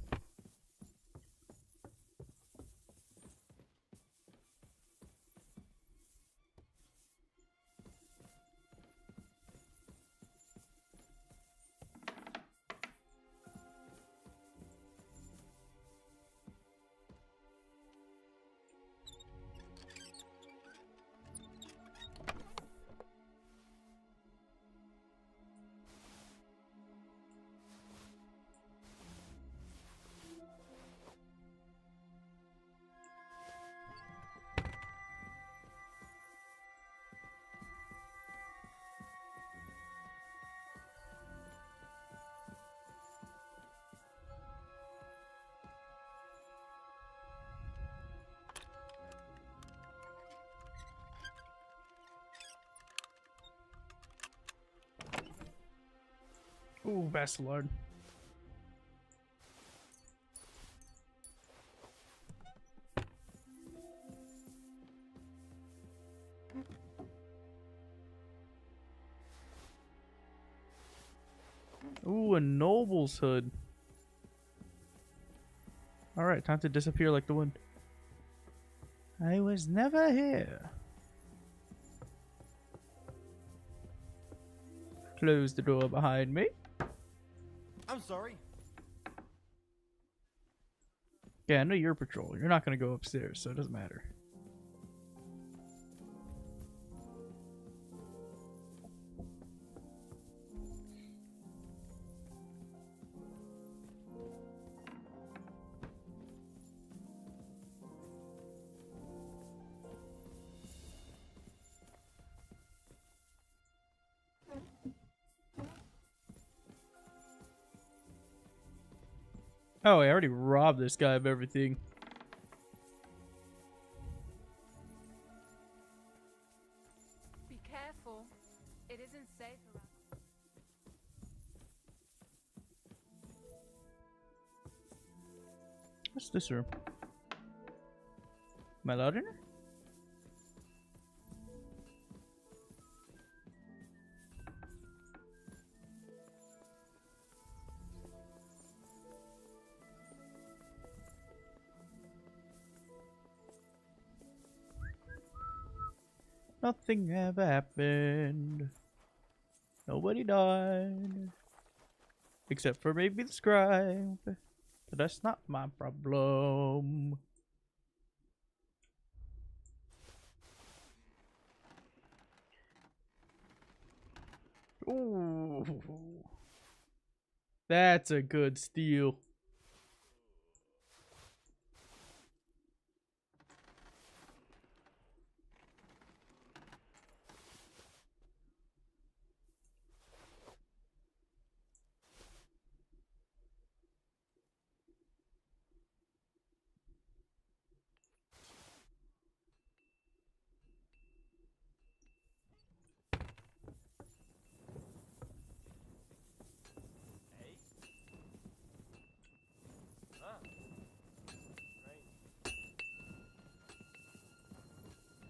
Speaker 1: Ooh, Bastard. Ooh, a noble's hood. Alright, time to disappear like the wind. I was never here. Close the door behind me.
Speaker 11: I'm sorry.
Speaker 1: Yeah, I know you're patrol. You're not gonna go upstairs, so it doesn't matter. Oh, I already robbed this guy of everything.
Speaker 13: Be careful. It isn't safe around.
Speaker 1: What's this room? Am I allowed in here? Nothing ever happened. Nobody died. Except for maybe the scribe. But that's not my problem. Ooh. That's a good steal.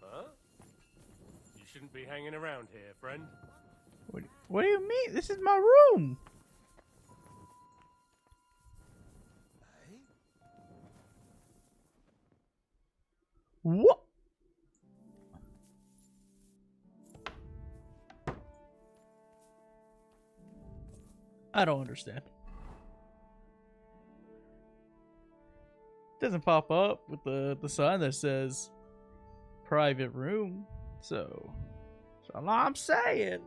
Speaker 6: Huh? You shouldn't be hanging around here, friend.
Speaker 1: What do you mean? This is my room. What? I don't understand. Doesn't pop up with the sign that says private room. So all I'm saying.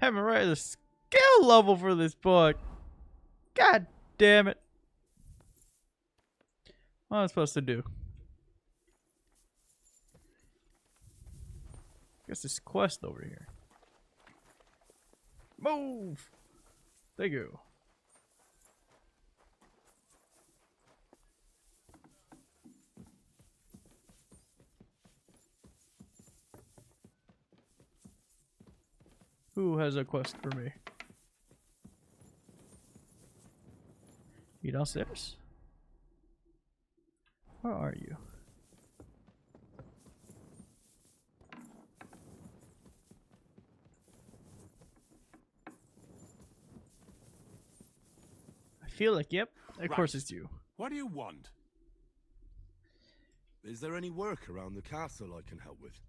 Speaker 1: Haven't read the skill level for this book. God damn it. What am I supposed to do? Guess this quest over here. Move! There you go. Who has a quest for me? You downstairs? Where are you? I feel like, yep, of course it's you.
Speaker 5: What do you want? Is there any work around the castle I can help with?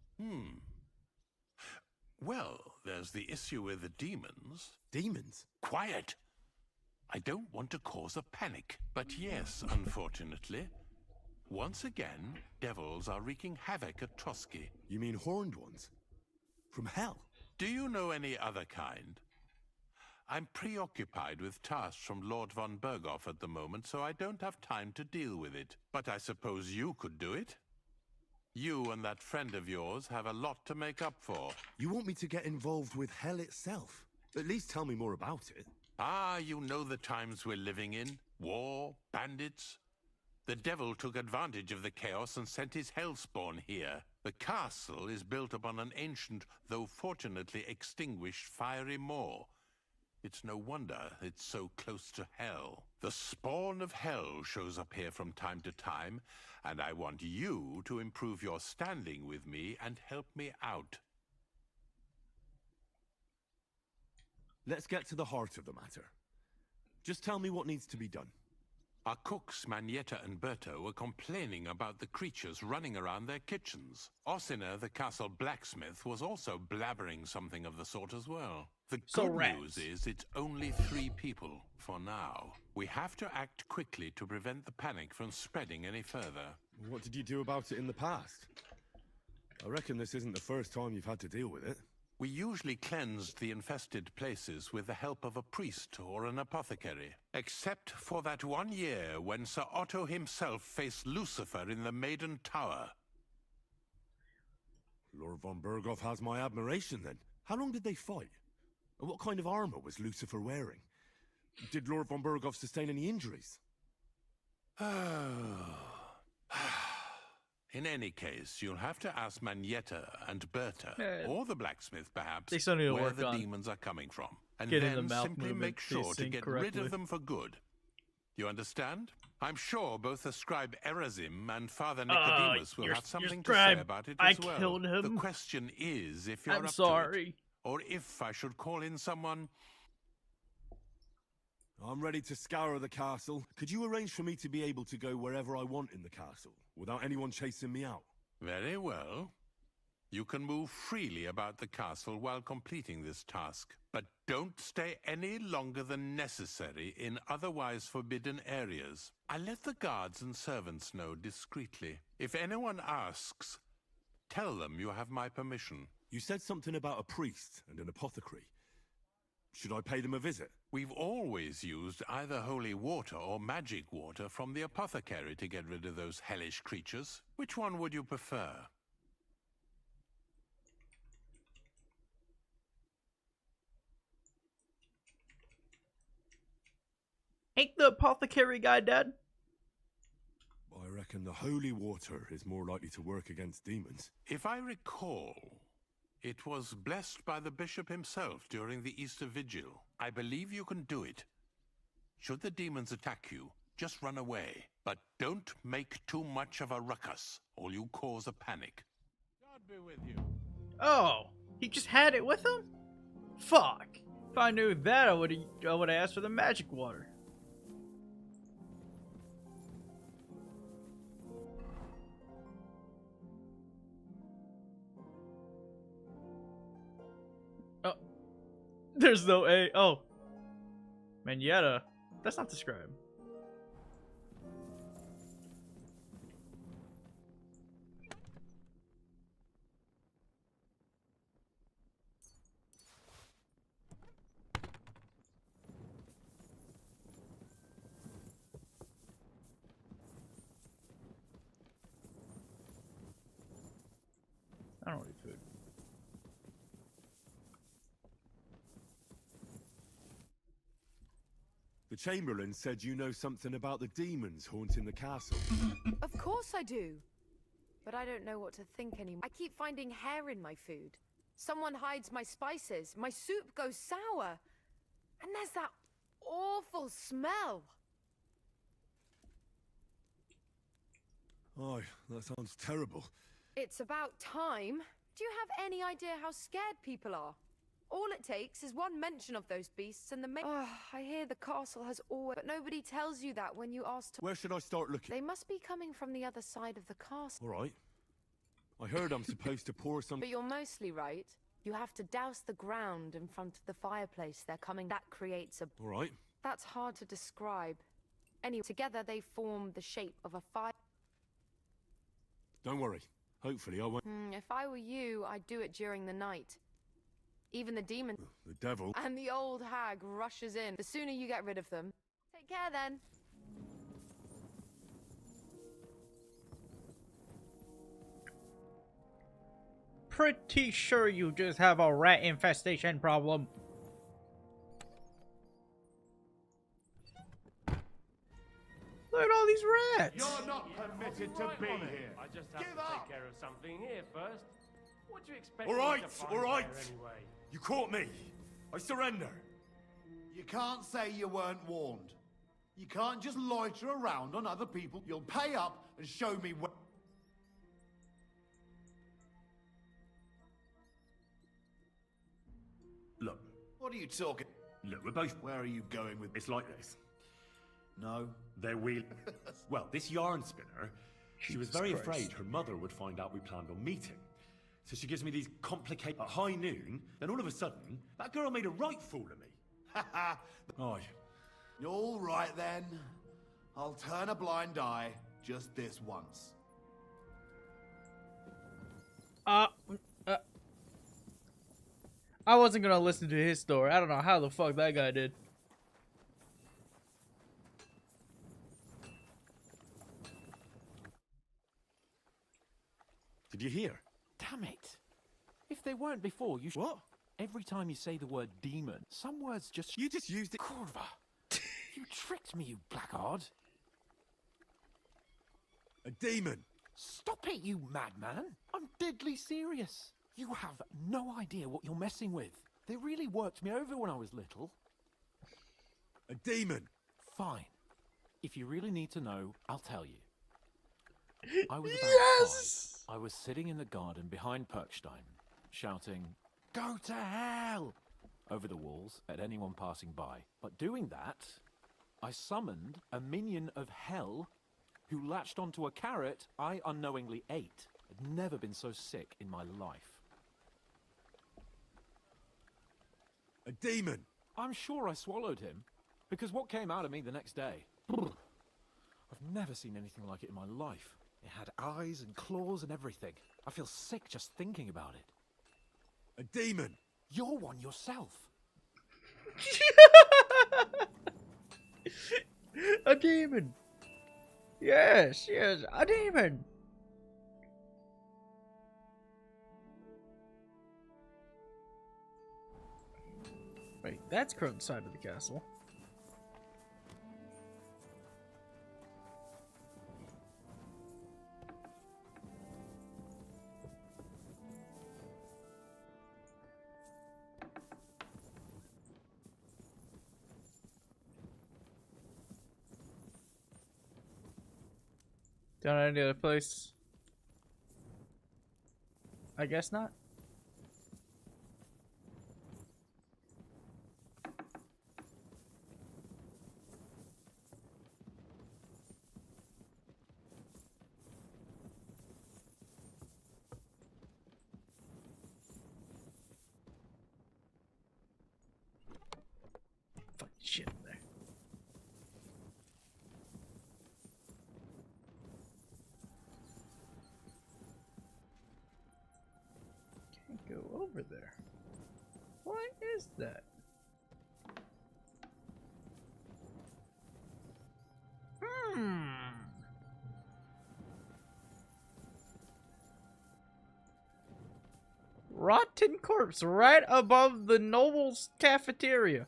Speaker 8: Well, there's the issue with the demons.
Speaker 5: Demons?
Speaker 8: Quiet! I don't want to cause a panic, but yes, unfortunately. Once again, devils are wreaking havoc at Trotsky.
Speaker 5: You mean horned ones? From hell?
Speaker 8: Do you know any other kind? I'm preoccupied with tasks from Lord von Berghoff at the moment, so I don't have time to deal with it. But I suppose you could do it? You and that friend of yours have a lot to make up for.
Speaker 5: You want me to get involved with hell itself? At least tell me more about it.
Speaker 8: Ah, you know the times we're living in. War, bandits. The devil took advantage of the chaos and sent his hellspawn here. The castle is built upon an ancient, though fortunately extinguished, fiery moor. It's no wonder it's so close to hell. The spawn of hell shows up here from time to time, and I want you to improve your standing with me and help me out.
Speaker 5: Let's get to the heart of the matter. Just tell me what needs to be done.
Speaker 8: Our cooks, Manietta and Berto, were complaining about the creatures running around their kitchens. Ossina, the castle blacksmith, was also blabbering something of the sort as well. The good news is it's only 3 people, for now. We have to act quickly to prevent the panic from spreading any further.
Speaker 5: What did you do about it in the past? I reckon this isn't the first time you've had to deal with it.
Speaker 8: We usually cleansed the infested places with the help of a priest or an apothecary. Except for that one year when Sir Otto himself faced Lucifer in the Maiden Tower.
Speaker 5: Lord von Berghoff has my admiration then. How long did they fight? And what kind of armor was Lucifer wearing? Did Lord von Berghoff sustain any injuries?
Speaker 8: In any case, you'll have to ask Manietta and Berta, or the blacksmith perhaps,
Speaker 1: they still need to
Speaker 8: where
Speaker 1: work
Speaker 8: the
Speaker 1: on
Speaker 8: demons are coming from. And
Speaker 1: getting the
Speaker 8: then
Speaker 1: mouth
Speaker 8: simply
Speaker 1: movement
Speaker 8: make sure to
Speaker 1: pacing
Speaker 8: get
Speaker 1: correctly.
Speaker 8: rid of them for good. You understand? I'm sure both the scribe Erazim and Father Nicodemus will have something to say about it as well.
Speaker 1: I killed him.
Speaker 8: The question is if you're
Speaker 1: I'm
Speaker 8: up
Speaker 1: sorry.
Speaker 8: to it, or if I should call in someone
Speaker 5: I'm ready to scour the castle. Could you arrange for me to be able to go wherever I want in the castle, without anyone chasing me out?
Speaker 17: Very well. You can move freely about the castle while completing this task, but don't stay any longer than necessary in otherwise forbidden areas. I let the guards and servants know discreetly. If anyone asks, tell them you have my permission.
Speaker 5: You said something about a priest and an apothecary. Should I pay them a visit?
Speaker 17: We've always used either holy water or magic water from the apothecary to get rid of those hellish creatures. Which one would you prefer?
Speaker 1: Ain't the apothecary guy dead?
Speaker 5: I reckon the holy water is more likely to work against demons.
Speaker 17: If I recall, it was blessed by the bishop himself during the Easter Vigil. I believe you can do it. Should the demons attack you, just run away. But don't make too much of a ruckus, or you cause a panic.
Speaker 8: God be with you.
Speaker 1: Oh, he just had it with him? Fuck. If I knew that, I would have asked for the magic water. Oh, there's no A. Oh, Manetta. That's not described. I don't need food.
Speaker 5: The Chamberlain said you know something about the demons haunting the castle.
Speaker 22: Of course I do. But I don't know what to think anymore. I keep finding hair in my food. Someone hides my spices. My soup goes sour. And there's that awful smell.
Speaker 5: Oh, that sounds terrible.
Speaker 22: It's about time. Do you have any idea how scared people are? All it takes is one mention of those beasts and the I hear the castle has always... But nobody tells you that when you ask to...
Speaker 5: Where should I start looking?
Speaker 22: They must be coming from the other side of the castle.
Speaker 5: All right. I heard I'm supposed to pour some...
Speaker 22: But you're mostly right. You have to douse the ground in front of the fireplace they're coming. That creates a...
Speaker 5: All right.
Speaker 22: That's hard to describe. Anyway, together they form the shape of a fire...
Speaker 5: Don't worry. Hopefully I won't...
Speaker 22: if I were you, I'd do it during the night. Even the demon...
Speaker 5: The devil...
Speaker 22: And the old hag rushes in. The sooner you get rid of them. Take care then.
Speaker 1: Pretty sure you just have a rat infestation problem. Look at all these rats.
Speaker 8: You're not permitted to be here.
Speaker 6: I just have to take care of something here first. What do you expect?
Speaker 5: All right,
Speaker 6: me to find
Speaker 5: all right.
Speaker 6: there anyway?
Speaker 5: You caught me. I surrender.
Speaker 12: You can't say you weren't warned. You can't just loiter around on other people. You'll pay up and show me where...
Speaker 5: Look.
Speaker 12: What are you talking?
Speaker 5: Look, we're both...
Speaker 12: Where are you going with...
Speaker 5: It's like this.
Speaker 12: No.
Speaker 5: They're well, this yarn spinner, she was very afraid her mother would find out we planned on meeting. So she gives me these complicated... At high noon, then all of a sudden, that girl made a right fool of me.
Speaker 12: Haha.
Speaker 5: Aye.
Speaker 12: All right then. I'll turn a blind eye just this once.
Speaker 1: I wasn't gonna listen to his story. I don't know how the fuck that guy did.
Speaker 5: Did you hear?
Speaker 20: Damn it. If they weren't before, you What? Every time you say the word demon, some words just...
Speaker 5: You just used it...
Speaker 20: Kurva. You tricked me, you blackguard.
Speaker 5: A demon.
Speaker 20: Stop it, you madman. I'm deadly serious. You have no idea what you're messing with. They really worked me over when I was little.
Speaker 5: A demon.
Speaker 20: Fine. If you really need to know, I'll tell you. I was about
Speaker 1: Yes!
Speaker 20: 5. I was sitting in the garden behind Perkstein, shouting, "Go to hell!" over the walls at anyone passing by. But doing that I summoned a minion of hell who latched onto a carrot I unknowingly ate. I'd never been so sick in my life.
Speaker 21: A demon!
Speaker 20: I'm sure I swallowed him, because what came out of me the next day? I've never seen anything like it in my life. It had eyes and claws and everything. I feel sick just thinking about it.
Speaker 21: A demon!
Speaker 20: You're one yourself.
Speaker 1: A demon. Yes, yes, a demon. Wait, that's Crone's side of the castle. Down any other place? I guess not. Fucking shit in there. Go over there. What is that? Rotten corpse right above the noble's cafeteria.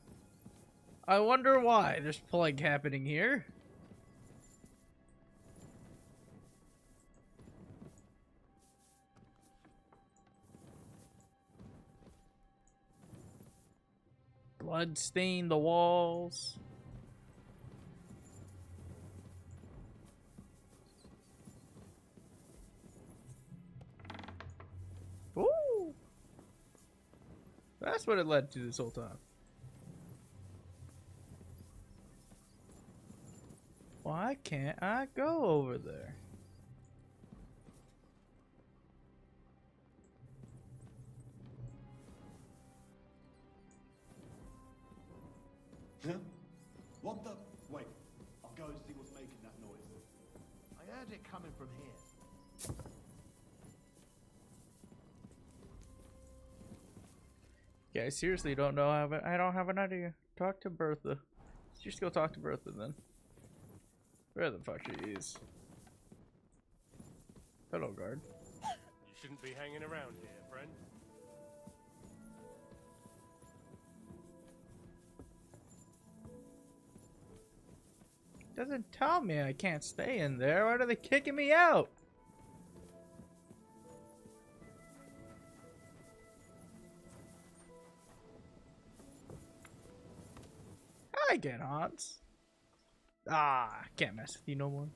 Speaker 1: I wonder why there's plague happening here. Blood stained the walls. Ooh. That's what it led to this whole time. Why can't I go over there?
Speaker 12: Huh? What the? Wait, I'll go and see what's making that noise. I heard it coming from here.
Speaker 1: Yeah, I seriously don't know. I don't have an idea. Talk to Bertha. Let's just go talk to Bertha then. Where the fuck she is? Hello, guard.
Speaker 6: You shouldn't be hanging around here, friend.
Speaker 1: Doesn't tell me I can't stay in there. Why are they kicking me out? Hi again, Hans. Ah, can't mess with you no more.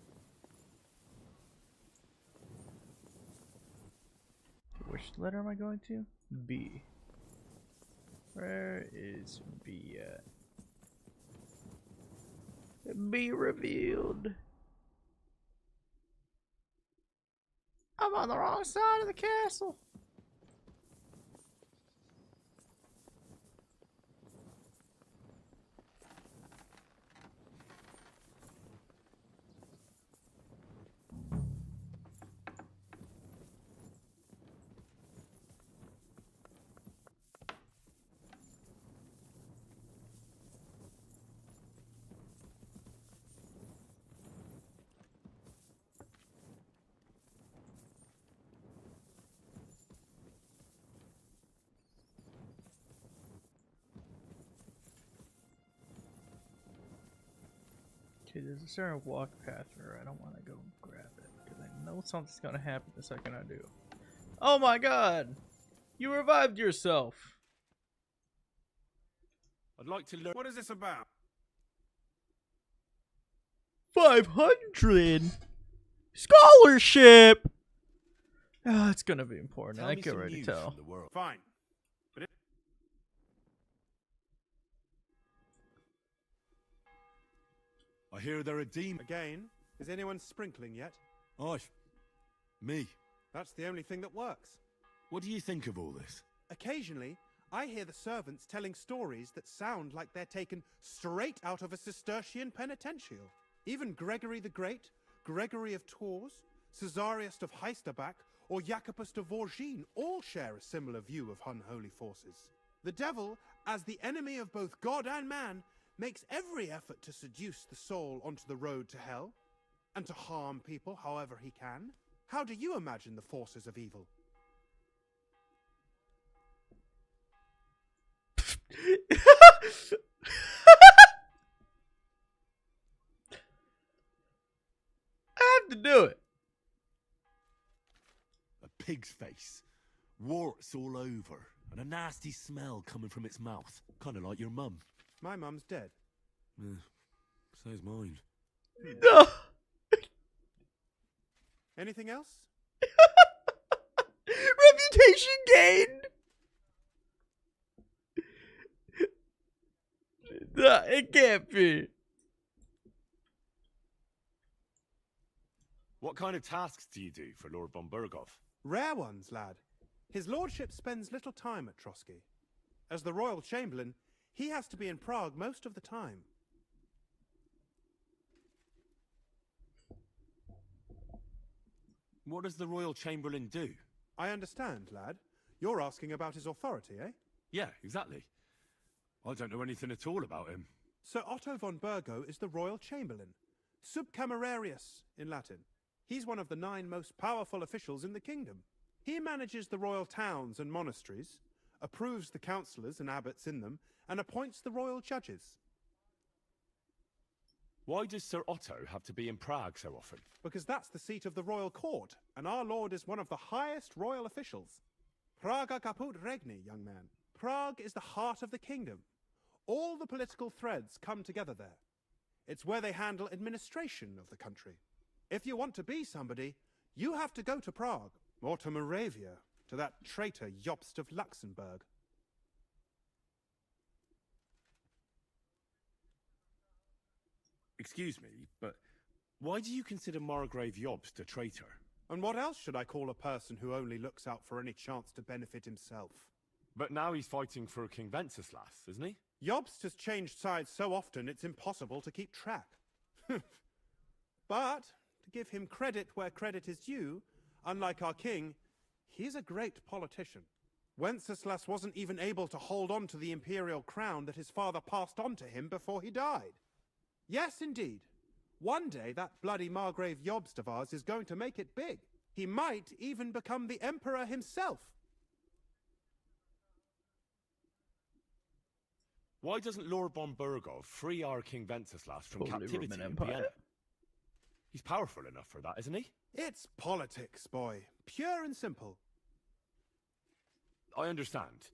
Speaker 1: Which letter am I going to? B. Where is B at? Be revealed. I'm on the wrong side of the castle. Okay, there's a certain walk path where I don't want to go grab it because I know something's gonna happen the second I do. Oh my god! You revived yourself!
Speaker 18: I'd like to learn. What is this about?
Speaker 1: 500 scholarship. Ah, it's gonna be important. I can already tell.
Speaker 18: Fine. But
Speaker 5: I hear they're a demon.
Speaker 18: Again, is anyone sprinkling yet?
Speaker 5: Me.
Speaker 18: That's the only thing that works.
Speaker 5: What do you think of all this?
Speaker 18: Occasionally, I hear the servants telling stories that sound like they're taken straight out of a Cistercian penitential. Even Gregory the Great, Gregory of Tours, Caesarius of Heisterbach, or Jacobus de Vorgine all share a similar view of unholy forces. The devil, as the enemy of both God and man, makes every effort to seduce the soul onto the road to hell, and to harm people however he can. How do you imagine the forces of evil?
Speaker 1: I have to do it.
Speaker 5: A pig's face, warts all over, and a nasty smell coming from its mouth. Kind of like your mum.
Speaker 18: My mum's dead.
Speaker 5: So's mine.
Speaker 1: No.
Speaker 18: Anything else?
Speaker 1: Reputation gained. No, it can't be.
Speaker 5: What kind of tasks do you do for Lord von Berghoff?
Speaker 18: Rare ones, lad. His lordship spends little time at Trotsky. As the royal chamberlain, he has to be in Prague most of the time.
Speaker 5: What does the royal chamberlain do?
Speaker 18: I understand, lad. You're asking about his authority, eh?
Speaker 5: Yeah, exactly. I don't know anything at all about him.
Speaker 18: Sir Otto von Burgo is the royal chamberlain, subcamerarius in Latin. He's one of the 9 most powerful officials in the kingdom. He manages the royal towns and monasteries, approves the councillors and abbots in them, and appoints the royal judges.
Speaker 5: Why does Sir Otto have to be in Prague so often?
Speaker 18: Because that's the seat of the royal court, and our lord is one of the highest royal officials. Praga caput regni, young man. Prague is the heart of the kingdom. All the political threads come together there. It's where they handle administration of the country. If you want to be somebody, you have to go to Prague, or to Moravia, to that traitor Jobst of Luxembourg.
Speaker 5: Excuse me, but why do you consider Margrave Jobst a traitor?
Speaker 18: And what else should I call a person who only looks out for any chance to benefit himself?
Speaker 5: But now he's fighting for King Wenceslas, isn't he?
Speaker 18: Jobst has changed sides so often it's impossible to keep track. But, to give him credit where credit is due, unlike our king, he's a great politician. Wenceslas wasn't even able to hold on to the imperial crown that his father passed on to him before he died. Yes, indeed. One day that bloody Margrave Jobst of ours is going to make it big. He might even become the emperor himself.
Speaker 5: Why doesn't Lord von Berghoff free our King Wenceslas from captivity in Vienna? He's powerful enough for that, isn't he?
Speaker 18: It's politics, boy. Pure and simple.
Speaker 5: I understand,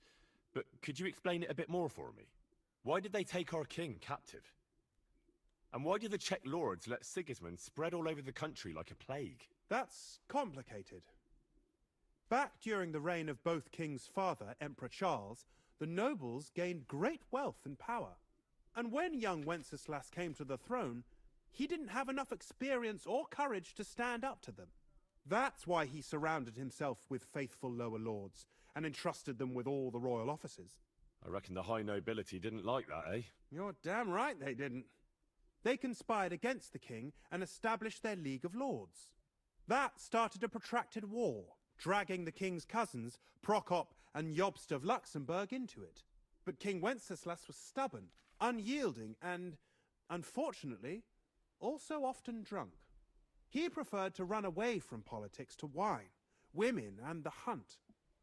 Speaker 5: but could you explain it a bit more for me? Why did they take our king captive? And why did the Czech lords let Sigismund spread all over the country like a plague?
Speaker 18: That's complicated. Back during the reign of both King's father, Emperor Charles, the nobles gained great wealth and power. And when young Wenceslas came to the throne, he didn't have enough experience or courage to stand up to them. That's why he surrounded himself with faithful lower lords and entrusted them with all the royal offices.
Speaker 5: I reckon the high nobility didn't like that, eh?
Speaker 18: You're damn right they didn't. They conspired against the king and established their League of Lords. That started a protracted war, dragging the king's cousins, Prokop and Jobst of Luxembourg, into it. But King Wenceslas was stubborn, unyielding, and, unfortunately, also often drunk. He preferred to run away from politics to wine, women, and the hunt.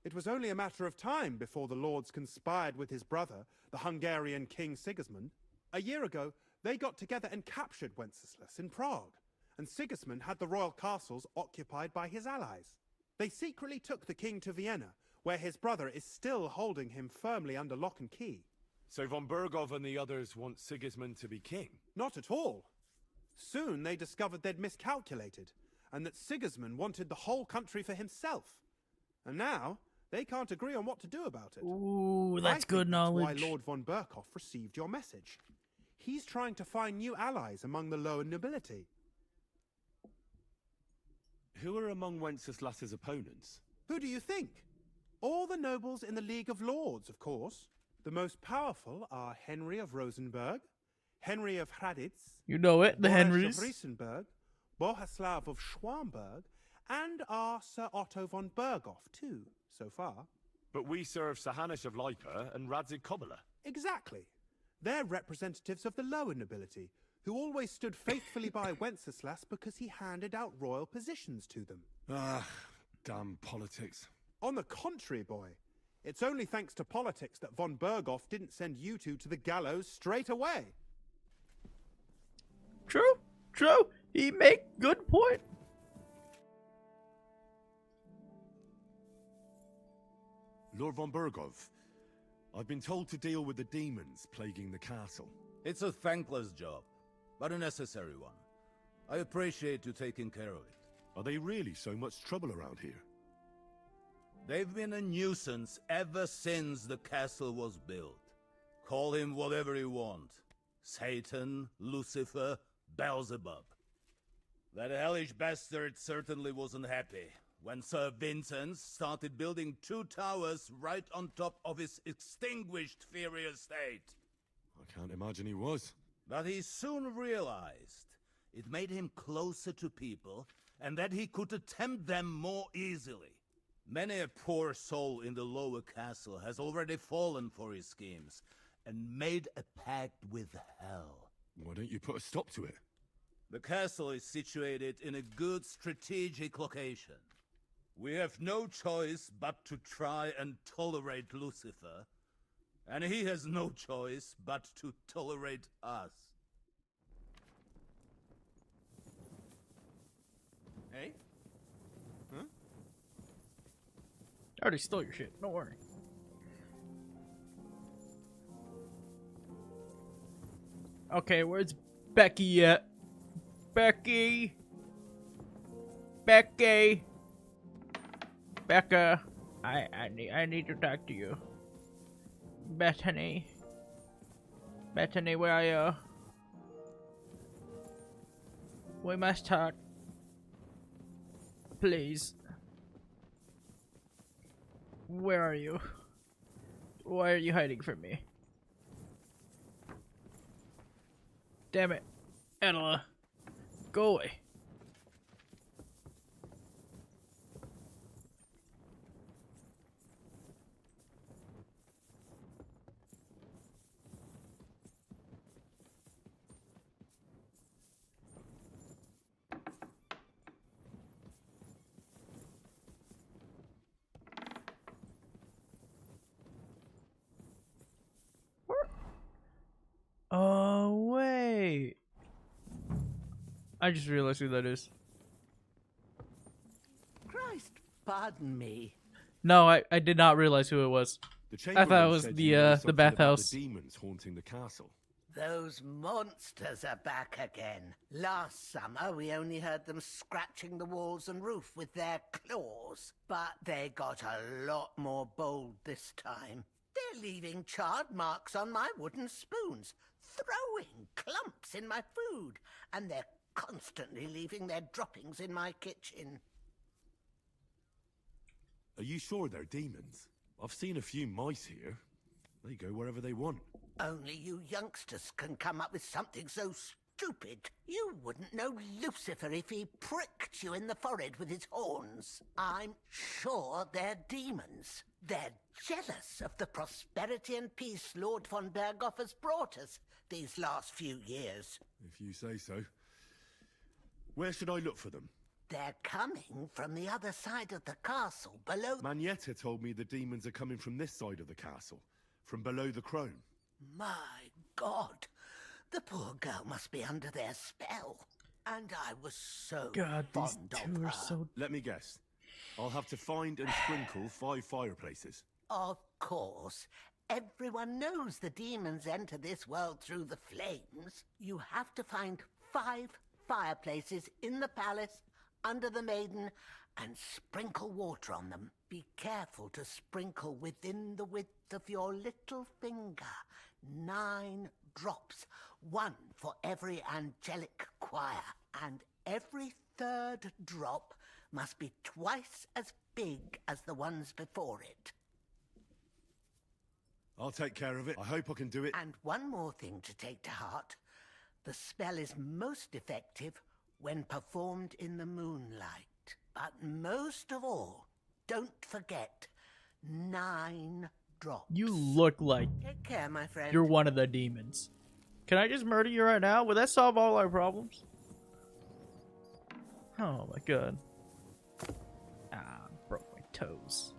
Speaker 18: It was only a matter of time before the lords conspired with his brother, the Hungarian King Sigismund. A year ago, they got together and captured Wenceslas in Prague, and Sigismund had the royal castles occupied by his allies. They secretly took the king to Vienna, where his brother is still holding him firmly under lock and key.
Speaker 5: So von Berghoff and the others want Sigismund to be king?
Speaker 18: Not at all. Soon they discovered they'd miscalculated, and that Sigismund wanted the whole country for himself. And now, they can't agree on what to do about it.
Speaker 1: Ooh, that's good knowledge.
Speaker 18: That's why Lord von Berghoff received your message. He's trying to find new allies among the lower nobility.
Speaker 5: Who are among Wenceslas's opponents?
Speaker 18: Who do you think? All the nobles in the League of Lords, of course. The most powerful are Henry of Rosenberg, Henry of Hraditz,
Speaker 1: You know it, the
Speaker 18: Boris
Speaker 1: Henrys.
Speaker 18: of Riesenberg, Bohuslav of Schwamberg, and our Sir Otto von Berghoff, too, so far.
Speaker 5: But we serve Sir Hanush of Lipa and Radzig Kobyla.
Speaker 18: Exactly. They're representatives of the lower nobility, who always stood faithfully by Wenceslas because he handed out royal positions to them.
Speaker 5: Ah, damn politics.
Speaker 18: On the contrary, boy. It's only thanks to politics that von Berghoff didn't send you two to the gallows straight away.
Speaker 1: True, true. He make good point.
Speaker 5: Lord von Berghoff, I've been told to deal with the demons plaguing the castle.
Speaker 21: It's a thankless job, but a necessary one. I appreciate you taking care of it.
Speaker 5: Are they really so much trouble around here?
Speaker 21: They've been a nuisance ever since the castle was built. Call him whatever you want. Satan, Lucifer, Beelzebub. That hellish bastard certainly wasn't happy when Sir Vincent started building 2 towers right on top of his extinguished fairy estate.
Speaker 5: I can't imagine he was.
Speaker 21: But he soon realized it made him closer to people and that he could tempt them more easily. Many a poor soul in the lower castle has already fallen for his schemes and made a pact with hell.
Speaker 5: Why don't you put a stop to it?
Speaker 21: The castle is situated in a good strategic location. We have no choice but to try and tolerate Lucifer, and he has no choice but to tolerate us.
Speaker 14: Hey? Huh?
Speaker 1: I already stole your shit. Don't worry. Okay, where's Becky at? Becky. Becky. Becca. I need to talk to you. Bethany. Bethany, where are you? We must talk. Please. Where are you? Why are you hiding from me? Damn it. Angela. Go away. Oh, wait. I just realized who that is.
Speaker 2: Christ, pardon me.
Speaker 1: No, I did not realize who it was. I thought it was the bathhouse.
Speaker 5: The demons haunting the castle.
Speaker 2: Those monsters are back again. Last summer, we only heard them scratching the walls and roof with their claws. But they got a lot more bold this time. They're leaving charred marks on my wooden spoons, throwing clumps in my food, and they're constantly leaving their droppings in my kitchen.
Speaker 5: Are you sure they're demons? I've seen a few mice here. They go wherever they want.
Speaker 2: Only you youngsters can come up with something so stupid. You wouldn't know Lucifer if he pricked you in the forehead with his horns. I'm sure they're demons. They're jealous of the prosperity and peace Lord von Berghoff has brought us these last few years.
Speaker 5: If you say so. Where should I look for them?
Speaker 2: They're coming from the other side of the castle, below...
Speaker 5: Manietta told me the demons are coming from this side of the castle, from below the crone.
Speaker 2: My God, the poor girl must be under their spell. And I was so
Speaker 1: God, these
Speaker 2: fond
Speaker 1: two
Speaker 2: of
Speaker 1: are
Speaker 2: her.
Speaker 1: so...
Speaker 5: Let me guess. I'll have to find and sprinkle 5 fireplaces.
Speaker 2: Of course. Everyone knows the demons enter this world through the flames. You have to find 5 fireplaces in the palace, under the maiden, and sprinkle water on them. Be careful to sprinkle within the width of your little finger. 9 drops, one for every angelic choir, and every third drop must be twice as big as the ones before it.
Speaker 5: I'll take care of it. I hope I can do it.
Speaker 2: And one more thing to take to heart. The spell is most effective when performed in the moonlight. But most of all, don't forget, 9 drops.
Speaker 1: You look like
Speaker 2: Take care, my friend.
Speaker 1: you're one of the demons. Can I just murder you right now? Would that solve all our problems? Oh my god. Ah, broke my toes.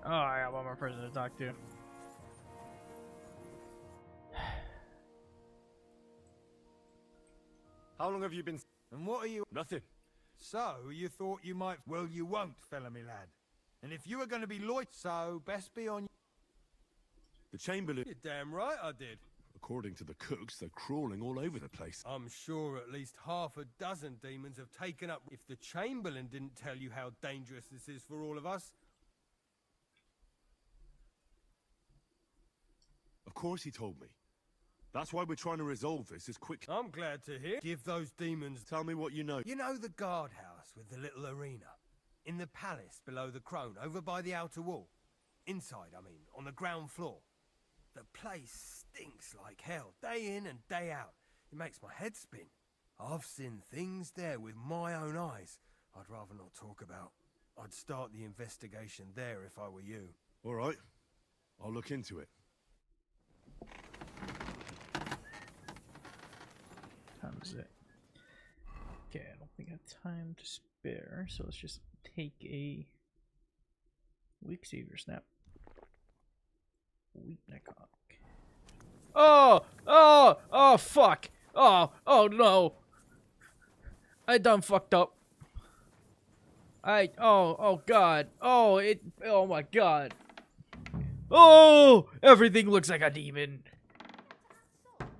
Speaker 1: Oh, I got one more person to talk to.
Speaker 7: How long have you been... And what are you...
Speaker 5: Nothing.
Speaker 7: So, you thought you might... Well, you won't, fella me lad. And if you were going to be loyal, so best be on...
Speaker 5: The Chamberlain...
Speaker 7: You're damn right I did.
Speaker 5: According to the cooks, they're crawling all over the place.
Speaker 7: I'm sure at least half a dozen demons have taken up... If the Chamberlain didn't tell you how dangerous this is for all of us...
Speaker 5: Of course he told me. That's why we're trying to resolve this as quick...
Speaker 7: I'm glad to hear. Give those demons...
Speaker 5: Tell me what you know.
Speaker 7: You know the guardhouse with the little arena? In the palace below the crone, over by the outer wall? Inside, I mean, on the ground floor. The place stinks like hell, day in and day out. It makes my head spin. I've seen things there with my own eyes I'd rather not talk about. I'd start the investigation there if I were you.
Speaker 5: All right. I'll look into it.
Speaker 1: Time is it? Okay, I don't think I have time to spare, so let's just take a weak savior snap. Weak neckhawk. Oh! Oh! Oh, fuck! Oh! Oh, no! I done fucked up. Oh god. Oh my god. Oh! Everything looks like a demon.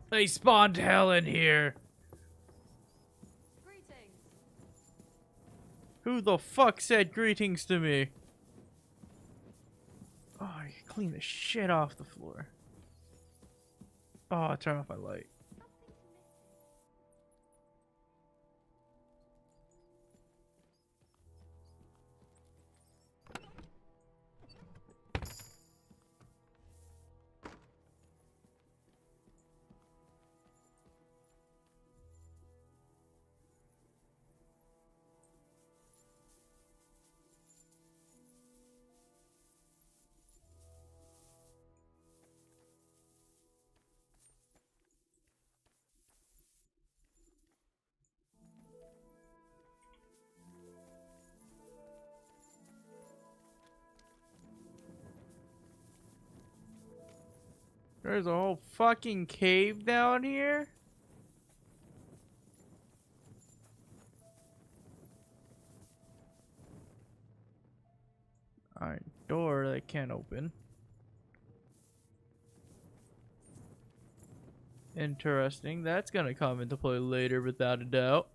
Speaker 1: They spawned hell in here. Who the fuck said greetings to me? Oh, I clean the shit off the floor. Oh, turn off my light. There's a whole fucking cave down here? Alright, door that can't open. Interesting. That's gonna come into play later without a doubt.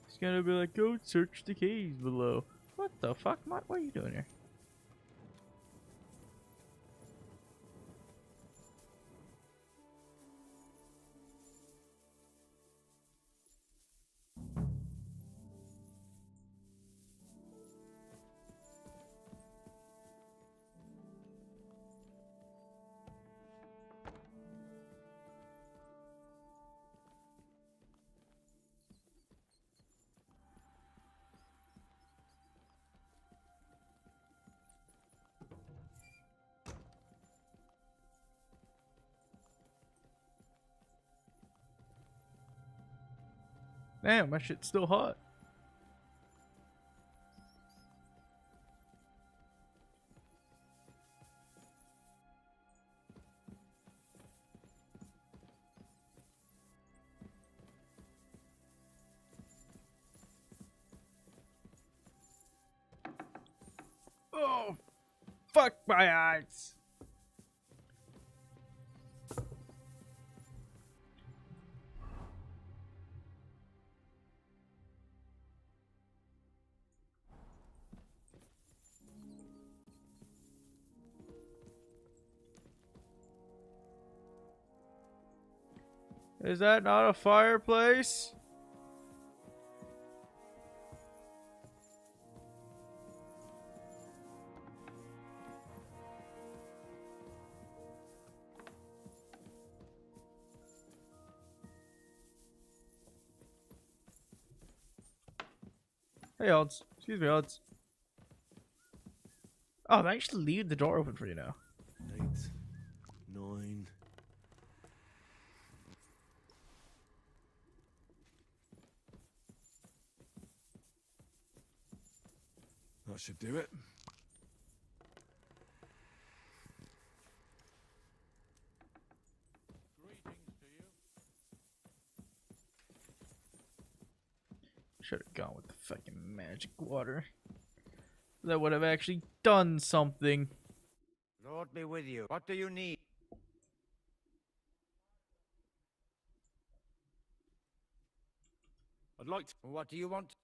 Speaker 1: It's gonna be like, go search the caves below. What the fuck? What are you doing here? Damn, my shit's still hot. Oh, fuck my eyes. Is that not a fireplace? Hey, odds. Excuse me, odds. Oh, they actually leave the door open for you now.
Speaker 5: 8, 9. That should do it.
Speaker 1: Should have gone with the fucking magic water. That would have actually done something.
Speaker 15: Lord be with you. What do you need?
Speaker 10: I'd like to.
Speaker 15: What do you want?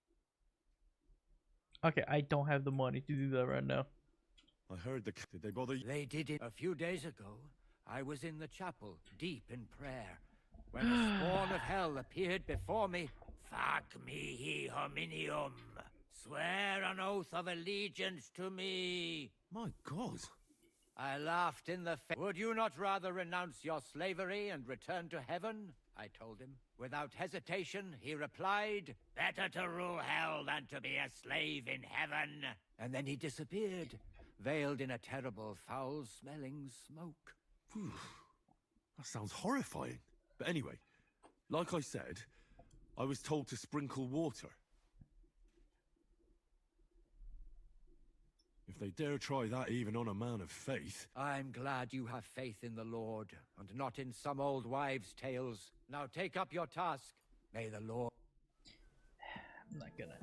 Speaker 1: Okay, I don't have the money to do that right now.
Speaker 5: I heard the... Did they bother you?
Speaker 15: They did it a few days ago. I was in the chapel, deep in prayer, when the spawn of hell appeared before me. Fac mihi hominium. Swear an oath of allegiance to me.
Speaker 5: My God.
Speaker 15: I laughed in the face. Would you not rather renounce your slavery and return to heaven? I told him. Without hesitation, he replied, better to rule hell than to be a slave in heaven. And then he disappeared, veiled in a terrible, foul-smelling smoke.
Speaker 5: Whew. That sounds horrifying. But anyway, like I said, I was told to sprinkle water. If they dare try that even on a man of faith...
Speaker 15: I'm glad you have faith in the Lord, and not in some old wives' tales. Now take up your task. May the Lord...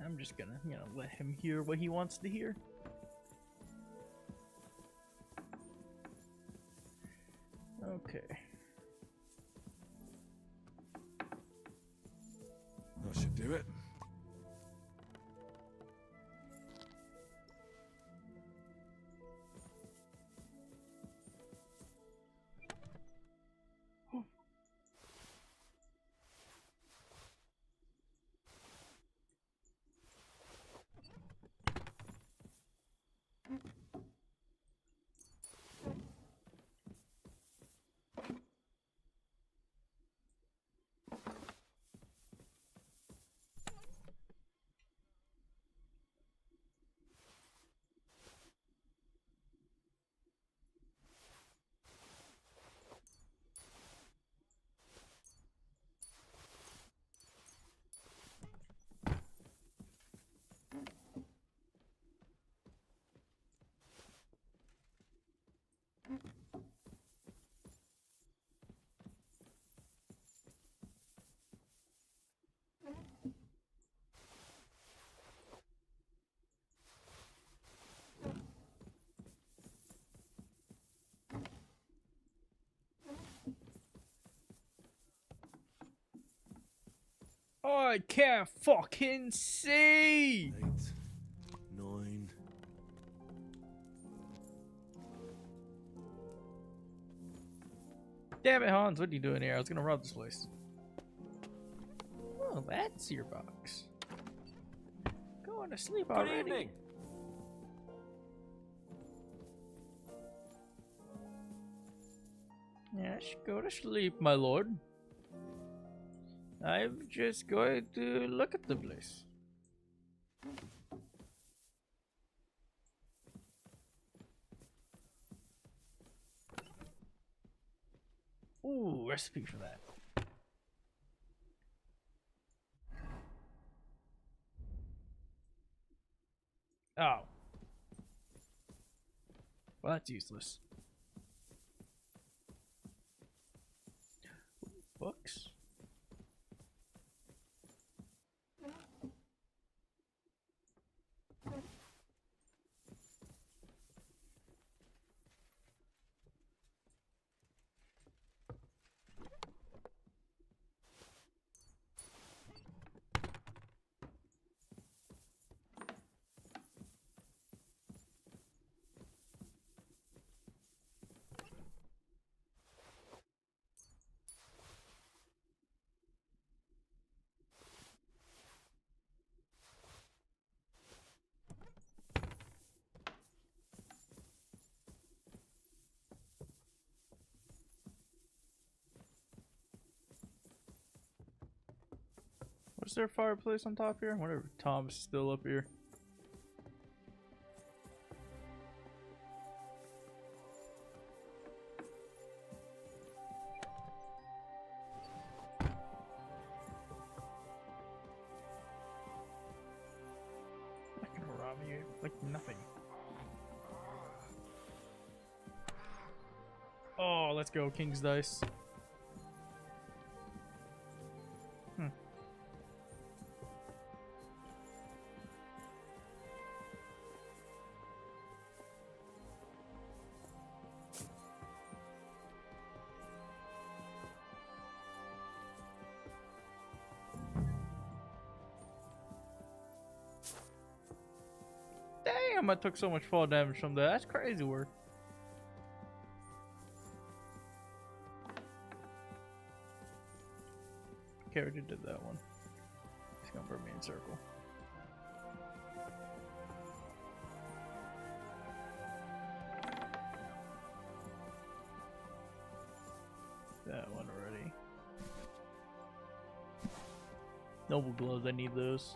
Speaker 1: I'm just gonna, let him hear what he wants to hear. Okay.
Speaker 5: That should do it.
Speaker 1: I can't fucking see.
Speaker 5: 8, 9.
Speaker 1: Damn it, Hans! What are you doing here? I was gonna rob this place. Oh, that's your box. Going to sleep already.
Speaker 20: Good evening.
Speaker 1: Yes, go to sleep, my lord. I'm just going to look at the place. Ooh, recipe for that. Oh. Well, that's useless. Books. Was there a fireplace on top here? I wonder if Tom's still up here. I can rob you like nothing. Oh, let's go, King's Dice. Damn, I took so much fall damage from that. That's crazy work. Okay, I already did that one. He's gonna put me in circle. That one already. Noble gloves, I need those.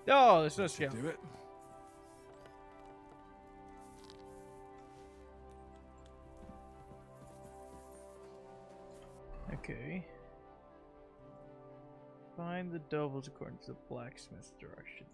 Speaker 1: Oh, let's just go.
Speaker 5: Do it.
Speaker 1: Okay. Find the doubles according to the blacksmith's direction.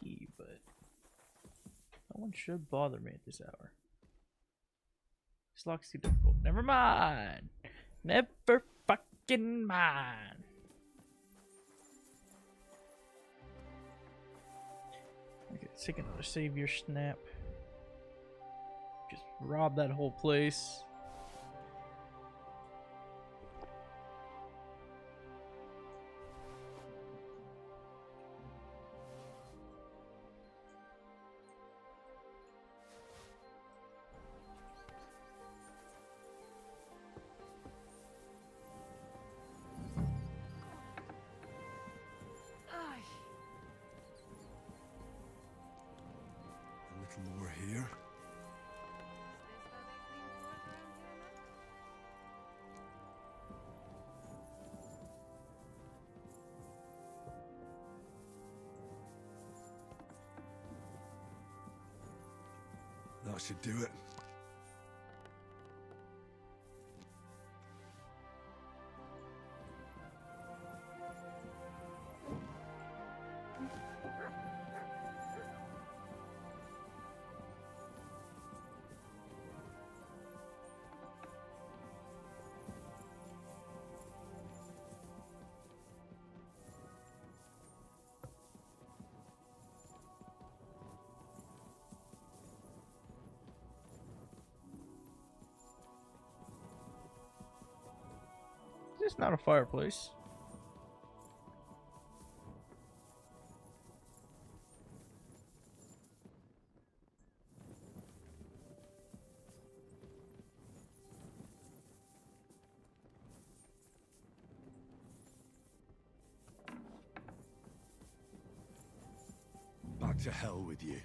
Speaker 1: Key, but no one should bother me at this hour. This lock's too difficult. Never mind. Never fucking mind. Okay, let's take another savior snap. Just rob that whole place.
Speaker 5: A little more here. That should do it.
Speaker 1: It's not a fireplace.
Speaker 5: Back to hell with you.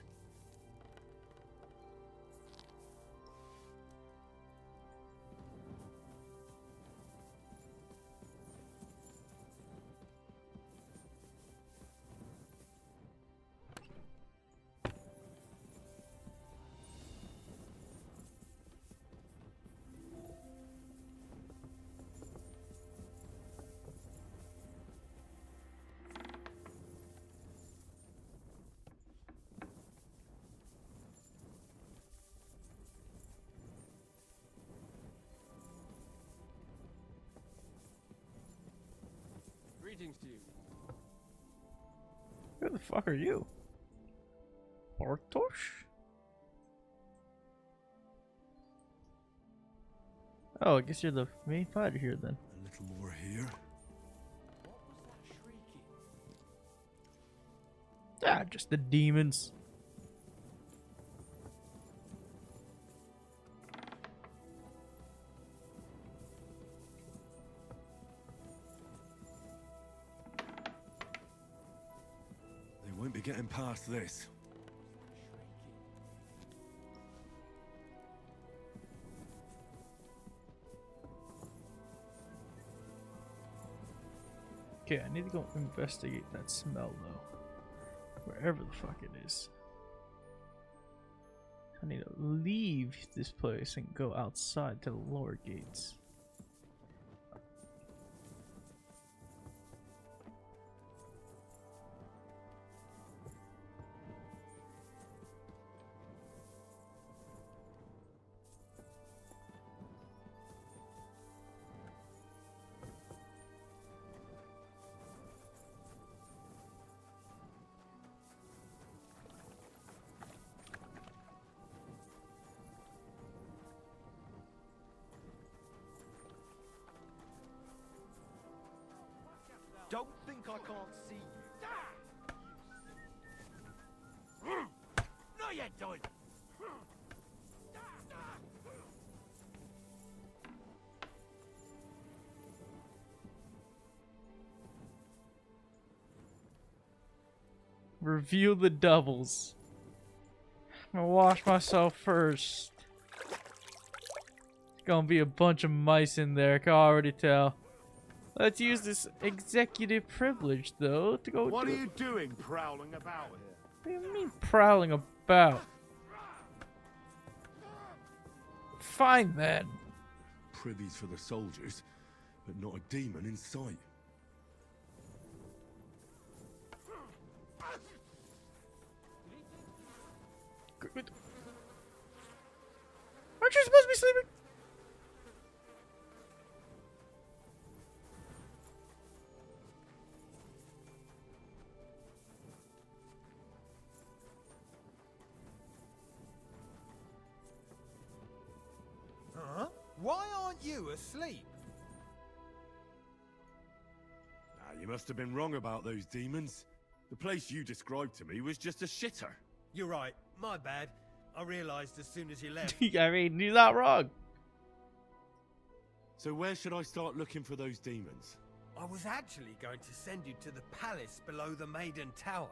Speaker 6: Greetings to you.
Speaker 1: Who the fuck are you? Bartosz? Oh, I guess you're the main fighter here then.
Speaker 5: A little more here.
Speaker 1: Ah, just the demons.
Speaker 5: They won't be getting past this.
Speaker 1: Okay, I need to go investigate that smell though. Wherever the fuck it is. I need to leave this place and go outside to the lower gates.
Speaker 14: Don't think I can't see you.
Speaker 9: No, you don't.
Speaker 1: Review the doubles. I'm gonna wash myself first. There's gonna be a bunch of mice in there, I can already tell. Let's use this executive privilege, though, to go.
Speaker 12: What are you doing prowling about here?
Speaker 1: What do you mean prowling about? Fine then.
Speaker 5: Privies for the soldiers, but not a demon in sight.
Speaker 1: Aren't you supposed to be sleeping?
Speaker 7: Huh? Why aren't you asleep?
Speaker 5: You must have been wrong about those demons. The place you described to me was just a shitter.
Speaker 7: You're right. My bad. I realised as soon as you left.
Speaker 1: I mean, you're not wrong.
Speaker 5: So where should I start looking for those demons?
Speaker 7: I was actually going to send you to the palace below the Maiden Tower.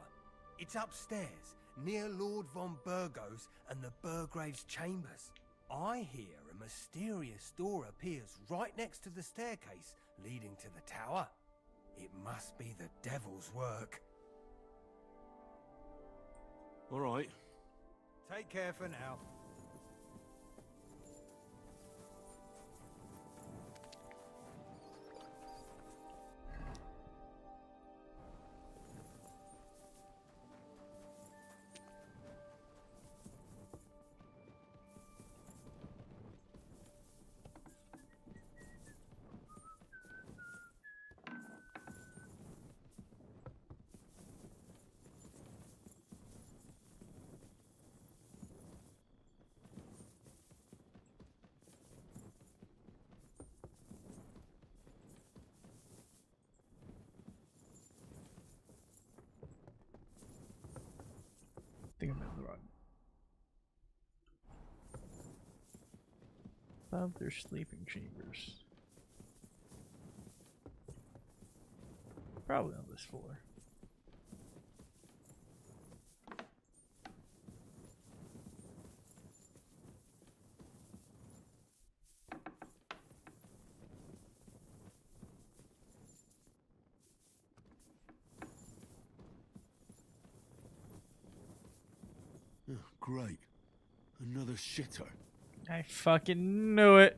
Speaker 7: It's upstairs, near Lord von Burgos and the Burgrave's chambers. I hear a mysterious door appears right next to the staircase leading to the tower. It must be the devil's work.
Speaker 5: All right.
Speaker 7: Take care for now.
Speaker 1: I think I'm in the wrong. Above their sleeping chambers. Probably on this floor.
Speaker 5: Oh, great. Another shitter.
Speaker 1: I fucking knew it.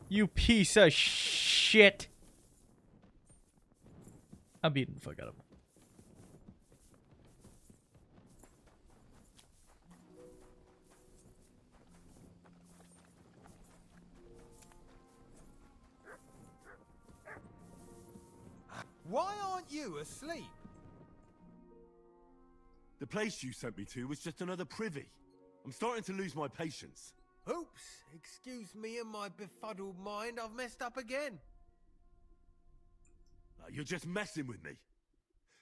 Speaker 1: You piece of shit. I'm beating the fuck out of him.
Speaker 7: Why aren't you asleep?
Speaker 5: The place you sent me to was just another privy. I'm starting to lose my patience.
Speaker 7: Oops, excuse me and my befuddled mind, I've messed up again.
Speaker 5: You're just messing with me.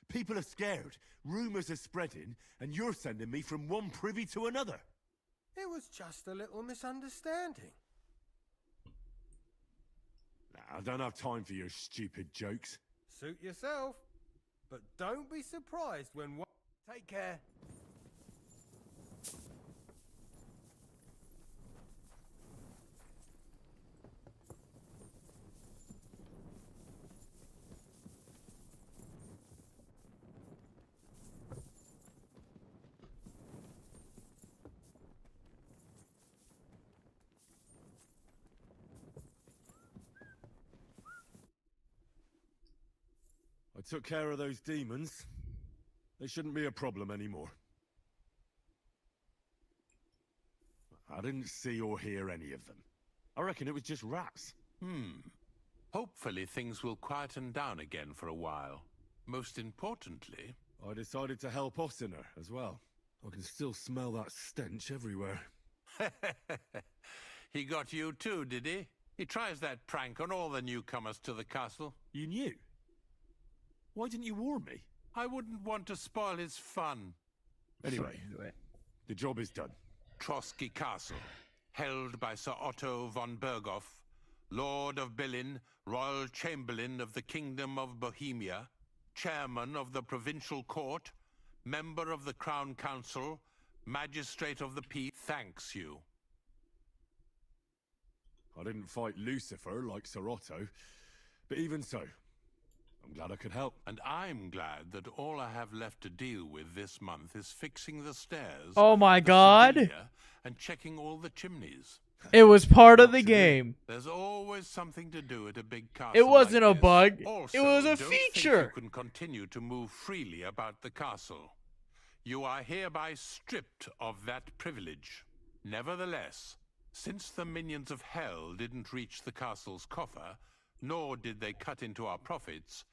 Speaker 5: People are scared, rumours are spreading, and you're sending me from one privy to another.
Speaker 7: It was just a little misunderstanding.
Speaker 5: I don't have time for your stupid jokes.
Speaker 7: Suit yourself. But don't be surprised when one... Take care.
Speaker 5: I took care of those demons. They shouldn't be a problem anymore. I didn't see or hear any of them. I reckon it was just rats.
Speaker 17: Hopefully things will quieten down again for a while. Most importantly...
Speaker 5: I decided to help Ossiner as well. I can still smell that stench everywhere.
Speaker 17: He got you too, did he? He tries that prank on all the newcomers to the castle.
Speaker 5: You knew? Why didn't you warn me?
Speaker 17: I wouldn't want to spoil his fun.
Speaker 5: Anyway, the job is done.
Speaker 17: Trotsky Castle, held by Sir Otto von Berghoff, Lord of Billin, Royal Chamberlain of the Kingdom of Bohemia, Chairman of the Provincial Court, Member of the Crown Council, Magistrate of the Peace, thanks you.
Speaker 5: I didn't fight Lucifer like Sir Otto, but even so, I'm glad I could help.
Speaker 17: And I'm glad that all I have left to deal with this month is fixing the stairs.
Speaker 1: Oh my god.
Speaker 17: And checking all the chimneys.
Speaker 1: It was part of the game.
Speaker 17: There's always something to do at a big castle.
Speaker 1: It wasn't
Speaker 17: like
Speaker 1: a bug.
Speaker 17: Also,
Speaker 1: it was a
Speaker 17: don't think
Speaker 1: feature.
Speaker 17: you can continue to move freely about the castle. You are hereby stripped of that privilege. Nevertheless, since the minions of hell didn't reach the castle's coffer, nor did they cut into our profits,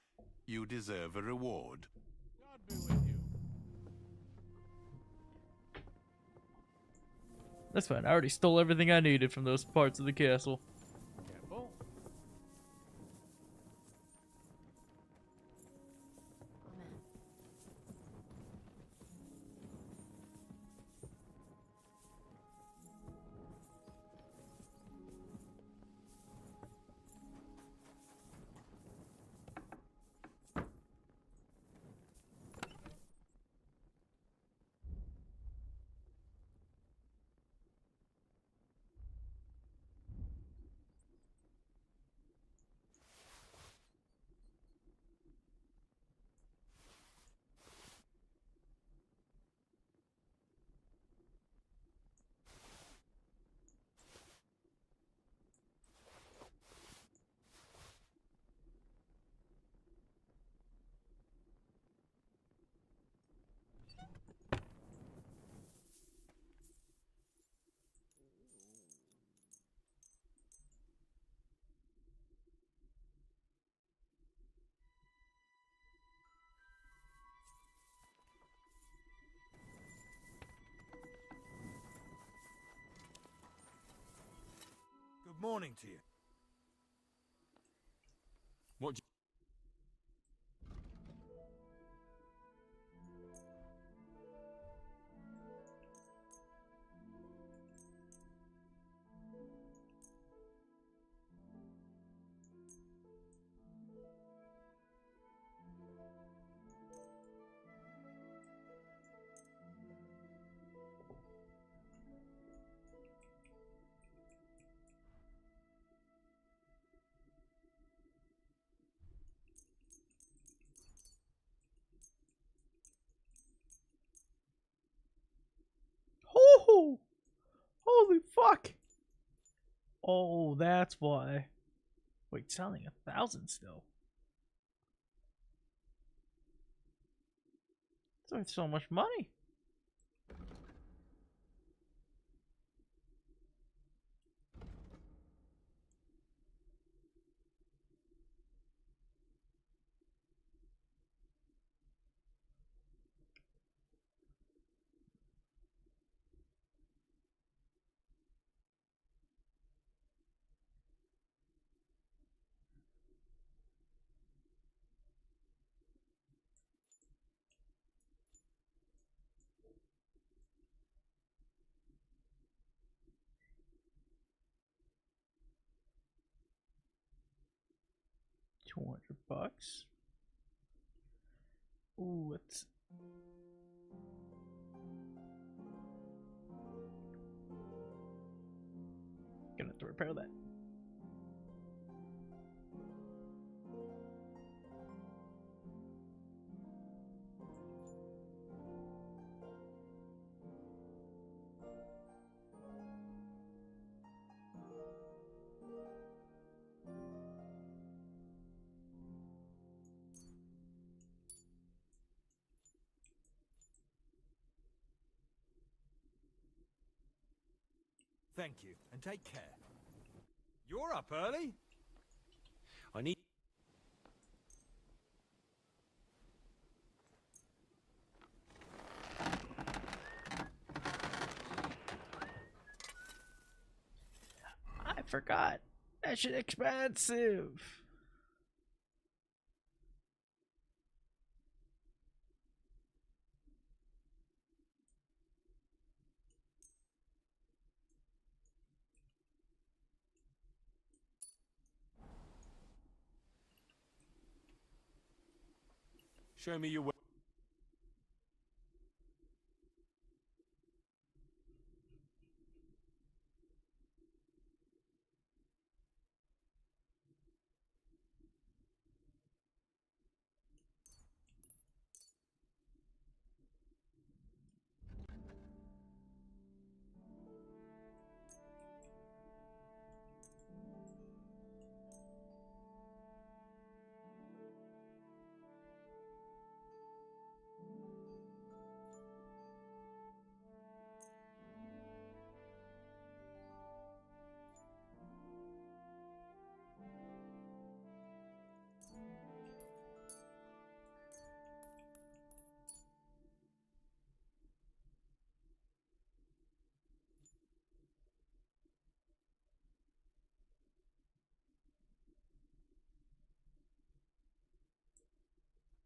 Speaker 17: you deserve a reward.
Speaker 6: God be with you.
Speaker 1: That's fine. I already stole everything I needed from those parts of the castle.
Speaker 6: Careful.
Speaker 7: Good morning to you.
Speaker 5: What?
Speaker 1: Oh, holy fuck! Oh, that's why. Wait, selling 1,000 still. It's worth so much money. $200. Ooh, let's. Gonna have to repair that.
Speaker 7: Thank you, and take care. You're up early?
Speaker 10: I need...
Speaker 1: I forgot. That shit expensive.
Speaker 10: Show me your way.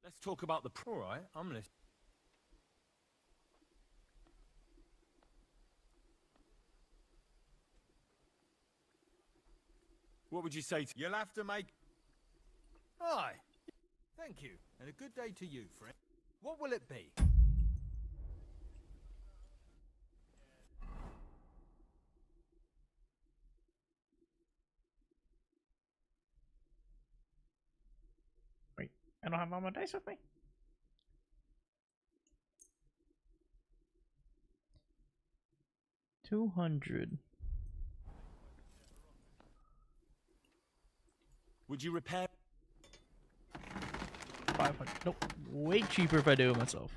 Speaker 10: Let's talk about the...
Speaker 7: All right, I'm listening.
Speaker 10: What would you say to...
Speaker 7: You'll have to make... Aye. Thank you, and a good day to you, friend. What will it be?
Speaker 1: Wait, I don't have all my dice with me. $200.
Speaker 10: Would you repair...
Speaker 1: 500. Nope. Way cheaper if I do it myself.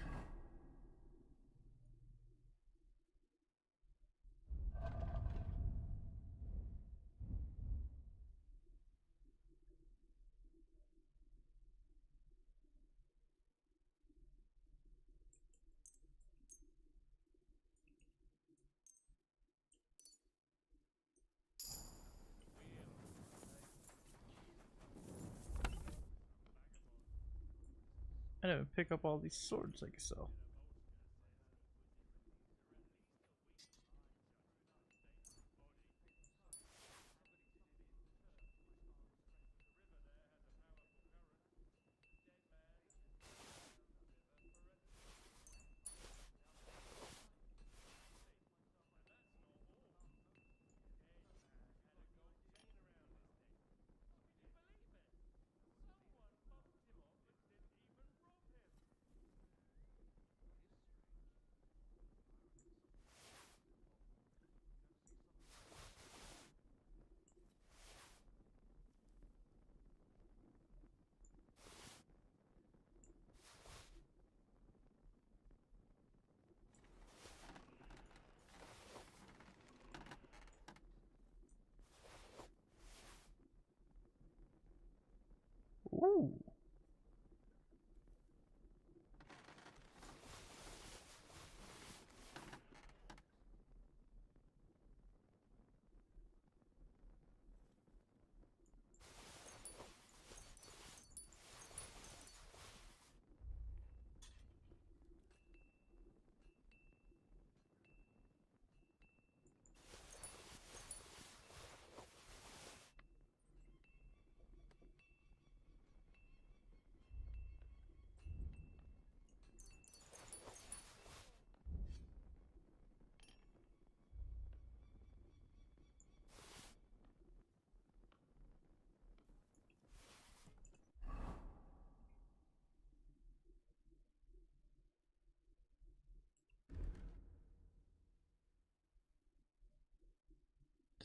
Speaker 1: I didn't pick up all these swords I can sell. Ooh.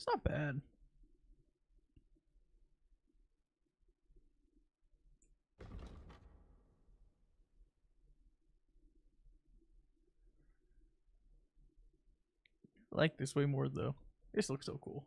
Speaker 1: It's not bad. I like this way more though. This looks so cool.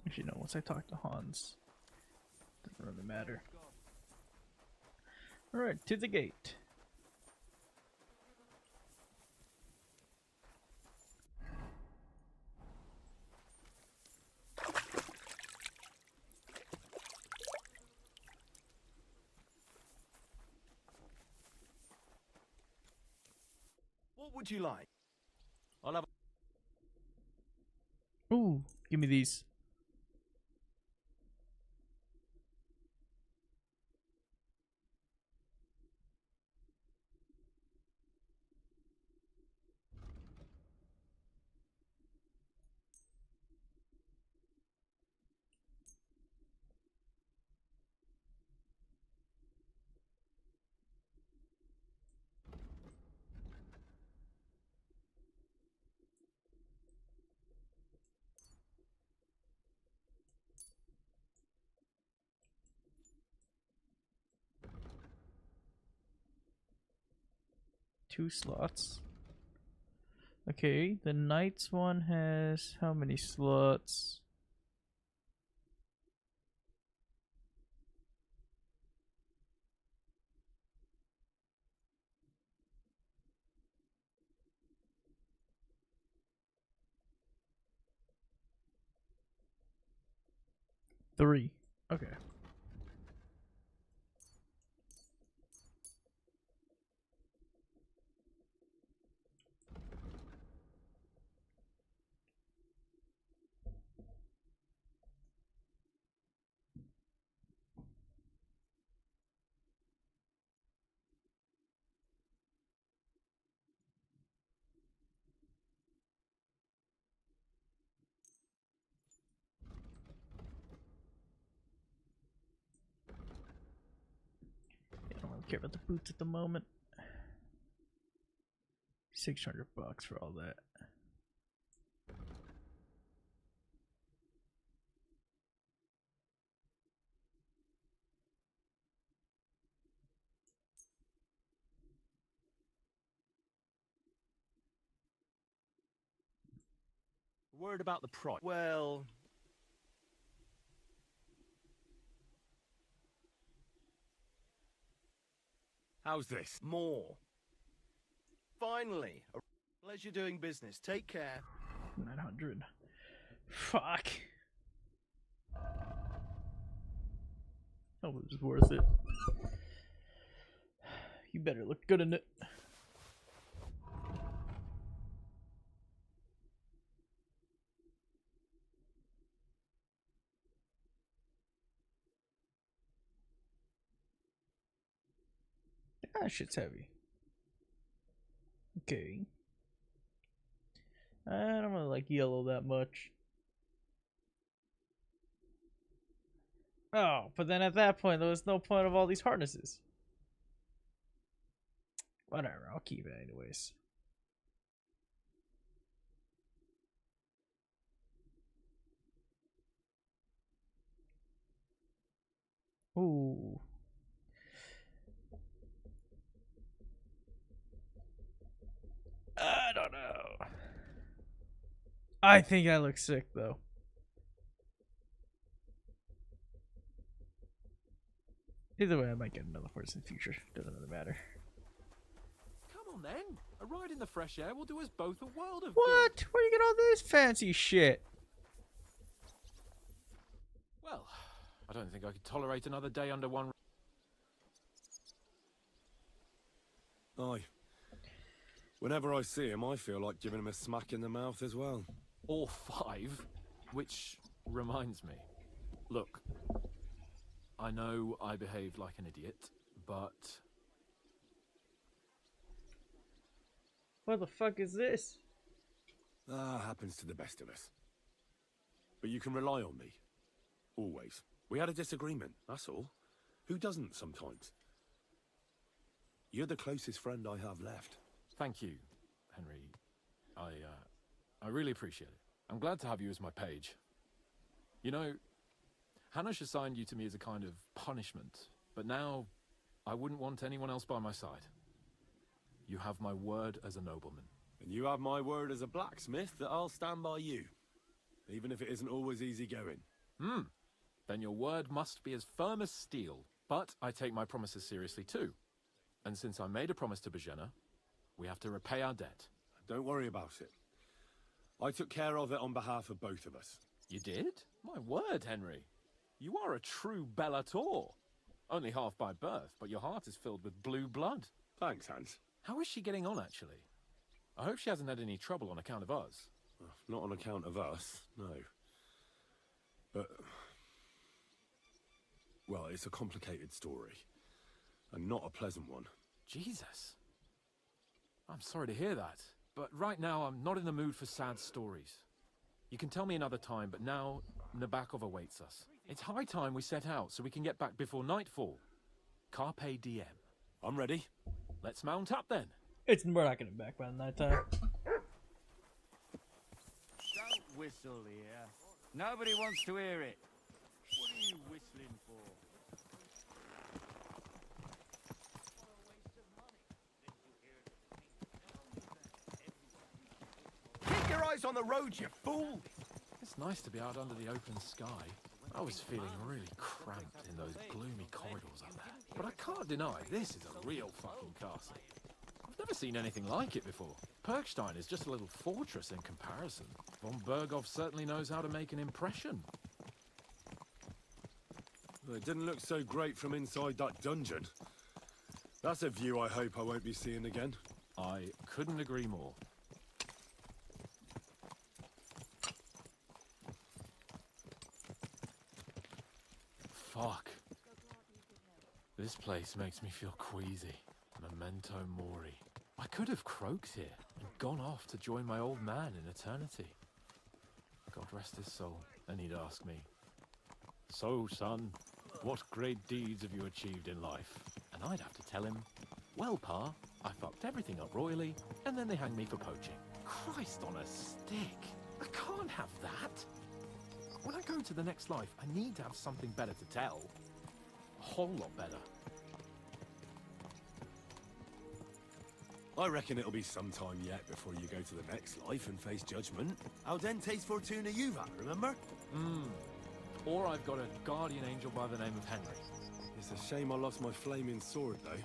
Speaker 1: Actually, no, once I talk to Hans, doesn't really matter. Alright, to the gate.
Speaker 14: What would you like?
Speaker 10: I'll have.
Speaker 1: Ooh, give me these. Two slots. Okay, the Knights one has how many slots? Three. Okay. I don't really care about the boots at the moment. 600 bucks for all that.
Speaker 10: Worried about the price.
Speaker 14: Well,
Speaker 10: How's this?
Speaker 14: more. Finally, a pleasure doing business. Take care.
Speaker 1: 900. Fuck. Oh, it was worth it. You better look good in it. That shit's heavy. Okay. I don't really like yellow that much. Oh, but then at that point, there was no point of all these harnesses. Whatever, I'll keep it anyways. Ooh. I don't know. I think I look sick though. Either way, I might get another horse in the future. Doesn't really matter.
Speaker 20: Come on then. A ride in the fresh air will do us both a world of
Speaker 1: What?
Speaker 20: good.
Speaker 1: Where do you get all this fancy shit?
Speaker 20: Well, I don't think I could tolerate another day under one.
Speaker 5: Aye. Whenever I see him, I feel like giving him a smack in the mouth as well.
Speaker 20: Or 5, which reminds me. Look, I know I behaved like an idiot, but...
Speaker 1: What the fuck is this?
Speaker 5: Happens to the best of us. But you can rely on me. Always. We had a disagreement, that's all. Who doesn't sometimes? You're the closest friend I have left.
Speaker 20: Thank you, Henry. I really appreciate it. I'm glad to have you as my page. You know, Hanush assigned you to me as a kind of punishment, but now I wouldn't want anyone else by my side. You have my word as a nobleman.
Speaker 5: And you have my word as a blacksmith that I'll stand by you, even if it isn't always easy going.
Speaker 20: Then your word must be as firm as steel, but I take my promises seriously too. And since I made a promise to Bajena, we have to repay our debt.
Speaker 5: Don't worry about it. I took care of it on behalf of both of us.
Speaker 20: You did? My word, Henry. You are a true Bellator. Only half by birth, but your heart is filled with blue blood.
Speaker 5: Thanks, Hans.
Speaker 20: How is she getting on, actually? I hope she hasn't had any trouble on account of us.
Speaker 5: Not on account of us, no. But... well, it's a complicated story. And not a pleasant one.
Speaker 20: Jesus. I'm sorry to hear that. But right now, I'm not in the mood for sad stories. You can tell me another time, but now Nabokov awaits us. It's high time we set out so we can get back before nightfall. Carpe diem.
Speaker 5: I'm ready.
Speaker 20: Let's mount up then.
Speaker 1: We're not getting back by night time.
Speaker 15: Don't whistle here. Nobody wants to hear it. What are you whistling for?
Speaker 14: Keep your eyes on the road, you fool!
Speaker 20: It's nice to be out under the open sky. I was feeling really cramped in those gloomy corridors up there. But I can't deny, this is a real fucking castle. I've never seen anything like it before. Perkstein is just a little fortress in comparison. Von Berghoff certainly knows how to make an impression.
Speaker 5: Well, it didn't look so great from inside that dungeon. That's a view I hope I won't be seeing again.
Speaker 20: I couldn't agree more. Fuck. This place makes me feel queasy. Memento mori. I could have croaked here and gone off to join my old man in eternity. God rest his soul. And he'd ask me, "So, son, what great deeds have you achieved in life?" And I'd have to tell him, "Well, Pa, I fucked everything up royally, and then they hanged me for poaching." Christ on a stick. I can't have that. When I go to the next life, I need to have something better to tell. A whole lot better.
Speaker 5: I reckon it'll be some time yet before you go to the next life and face judgment. Audentes fortuna juvat, remember?
Speaker 20: Or I've got a guardian angel by the name of Henry.
Speaker 5: It's a shame I lost my flaming sword, though.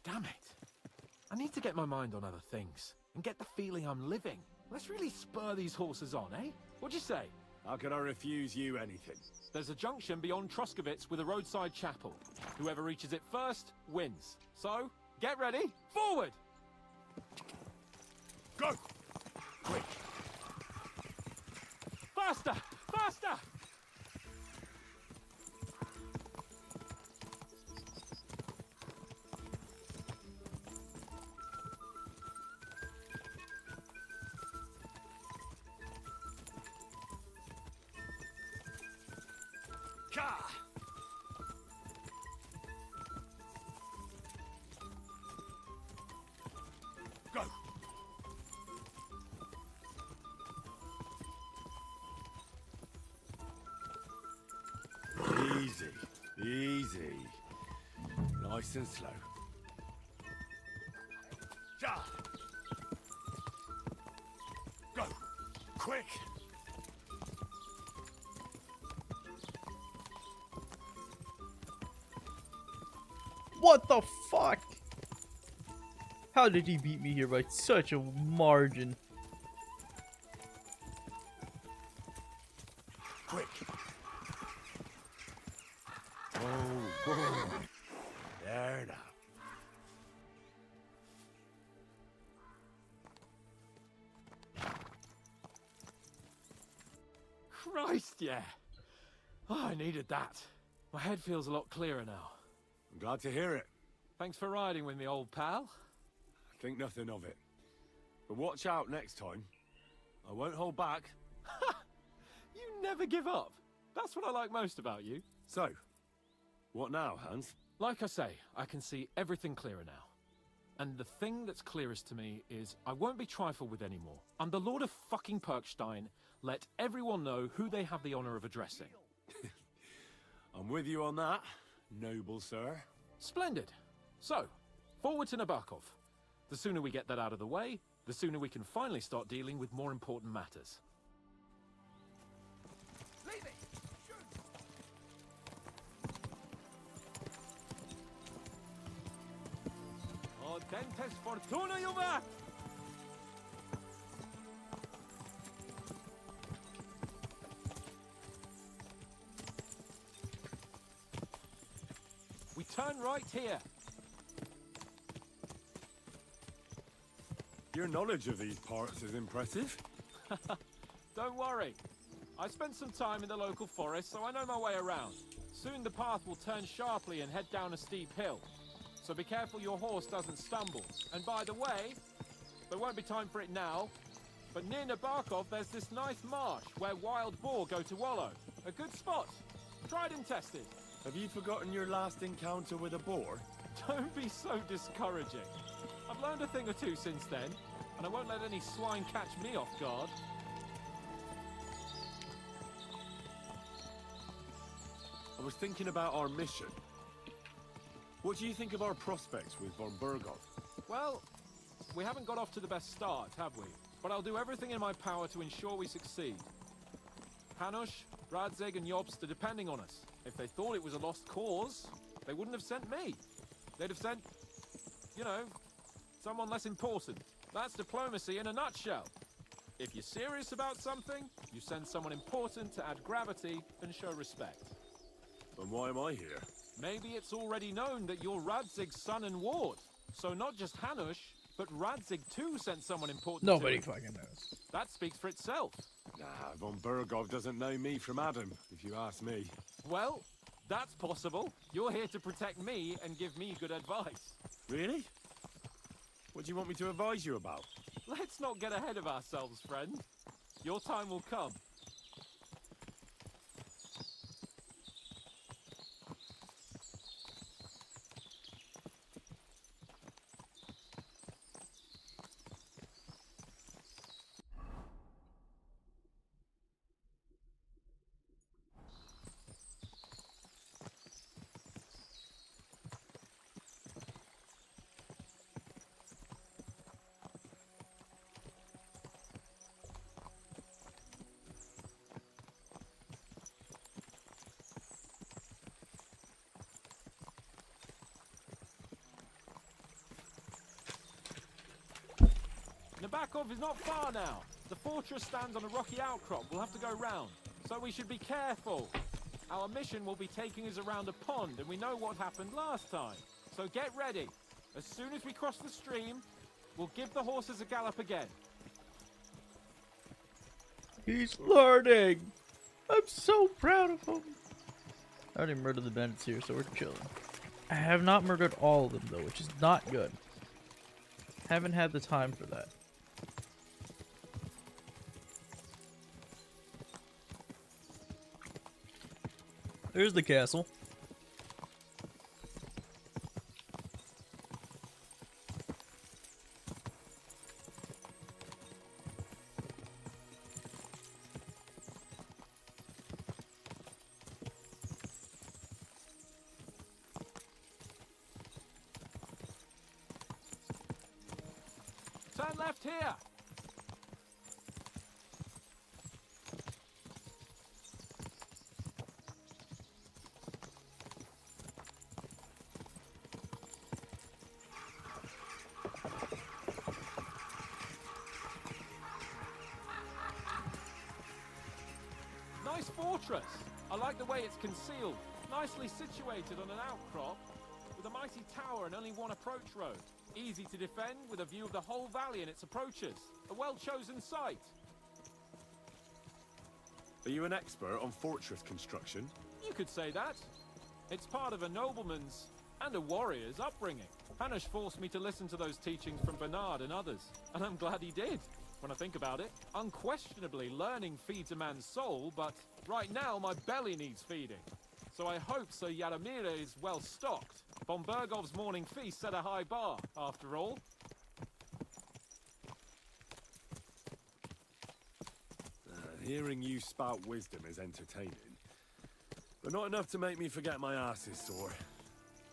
Speaker 20: Damn it. I need to get my mind on other things and get the feeling I'm living. Let's really spur these horses on, eh? What'd you say?
Speaker 5: How can I refuse you anything?
Speaker 20: There's a junction beyond Troskovitz with a roadside chapel. Whoever reaches it first wins. So, get ready. Forward!
Speaker 5: Go! Quick!
Speaker 20: Faster! Faster!
Speaker 10: Ka! Go!
Speaker 5: Easy, easy. Nice and slow.
Speaker 10: Ja! Go! Quick!
Speaker 1: What the fuck? How did he beat me here by such a margin?
Speaker 10: Quick!
Speaker 5: Oh, there now.
Speaker 20: Christ, yeah. Oh, I needed that. My head feels a lot clearer now.
Speaker 5: I'm glad to hear it.
Speaker 20: Thanks for riding with me, old pal.
Speaker 5: Think nothing of it. But watch out next time. I won't hold back.
Speaker 20: You never give up. That's what I like most about you.
Speaker 5: So, what now, Hans?
Speaker 20: Like I say, I can see everything clearer now. And the thing that's clearest to me is I won't be trifled with anymore. I'm the Lord of fucking Perkstein. Let everyone know who they have the honor of addressing.
Speaker 5: I'm with you on that, noble sir.
Speaker 20: Splendid. So, forward to Nabokov. The sooner we get that out of the way, the sooner we can finally start dealing with more important matters.
Speaker 10: Leave it!
Speaker 20: Audentes fortuna juvat! We turn right here.
Speaker 5: Your knowledge of these parts is impressive.
Speaker 20: Don't worry. I spent some time in the local forest, so I know my way around. Soon the path will turn sharply and head down a steep hill. So be careful your horse doesn't stumble. And by the way, there won't be time for it now, but near Nabokov there's this nice marsh where wild boar go to wallow. A good spot. Tried and tested.
Speaker 5: Have you forgotten your last encounter with a boar?
Speaker 20: Don't be so discouraging. I've learned a thing or two since then, and I won't let any swine catch me off guard.
Speaker 5: I was thinking about our mission. What do you think of our prospects with von Berghoff?
Speaker 20: Well, we haven't got off to the best start, have we? But I'll do everything in my power to ensure we succeed. Hanush, Radzig, and Jobst are depending on us. If they thought it was a lost cause, they wouldn't have sent me. They'd have sent, you know, someone less important. That's diplomacy in a nutshell. If you're serious about something, you send someone important to add gravity and show respect.
Speaker 5: And why am I here?
Speaker 20: Maybe it's already known that you're Radzig's son and ward. So not just Hanush, but Radzig too sent someone important.
Speaker 1: Nobody fucking knows.
Speaker 20: That speaks for itself.
Speaker 5: Nah, von Berghoff doesn't know me from Adam, if you ask me.
Speaker 20: Well, that's possible. You're here to protect me and give me good advice.
Speaker 5: Really? What do you want me to advise you about?
Speaker 20: Let's not get ahead of ourselves, friend. Your time will come. Nabokov is not far now. The fortress stands on a rocky outcrop. We'll have to go round. So we should be careful. Our mission will be taking us around a pond, and we know what happened last time. So get ready. As soon as we cross the stream, we'll give the horses a gallop again.
Speaker 1: He's learning. I'm so proud of him. I already murdered the bandits here, so we're chilling. I have not murdered all of them, though, which is not good. Haven't had the time for that. There's the castle.
Speaker 20: Turn left here. Nice fortress. I like the way it's concealed. Nicely situated on an outcrop with a mighty tower and only one approach road. Easy to defend with a view of the whole valley and its approaches. A well-chosen site.
Speaker 5: Are you an expert on fortress construction?
Speaker 20: You could say that. It's part of a nobleman's and a warrior's upbringing. Hanush forced me to listen to those teachings from Bernard and others, and I'm glad he did. When I think about it, unquestionably learning feeds a man's soul, but right now my belly needs feeding. So I hope Sir Yaramir is well stocked. Von Bergov's morning feast set a high bar, after all.
Speaker 5: Hearing you spout wisdom is entertaining, but not enough to make me forget my ass is sore.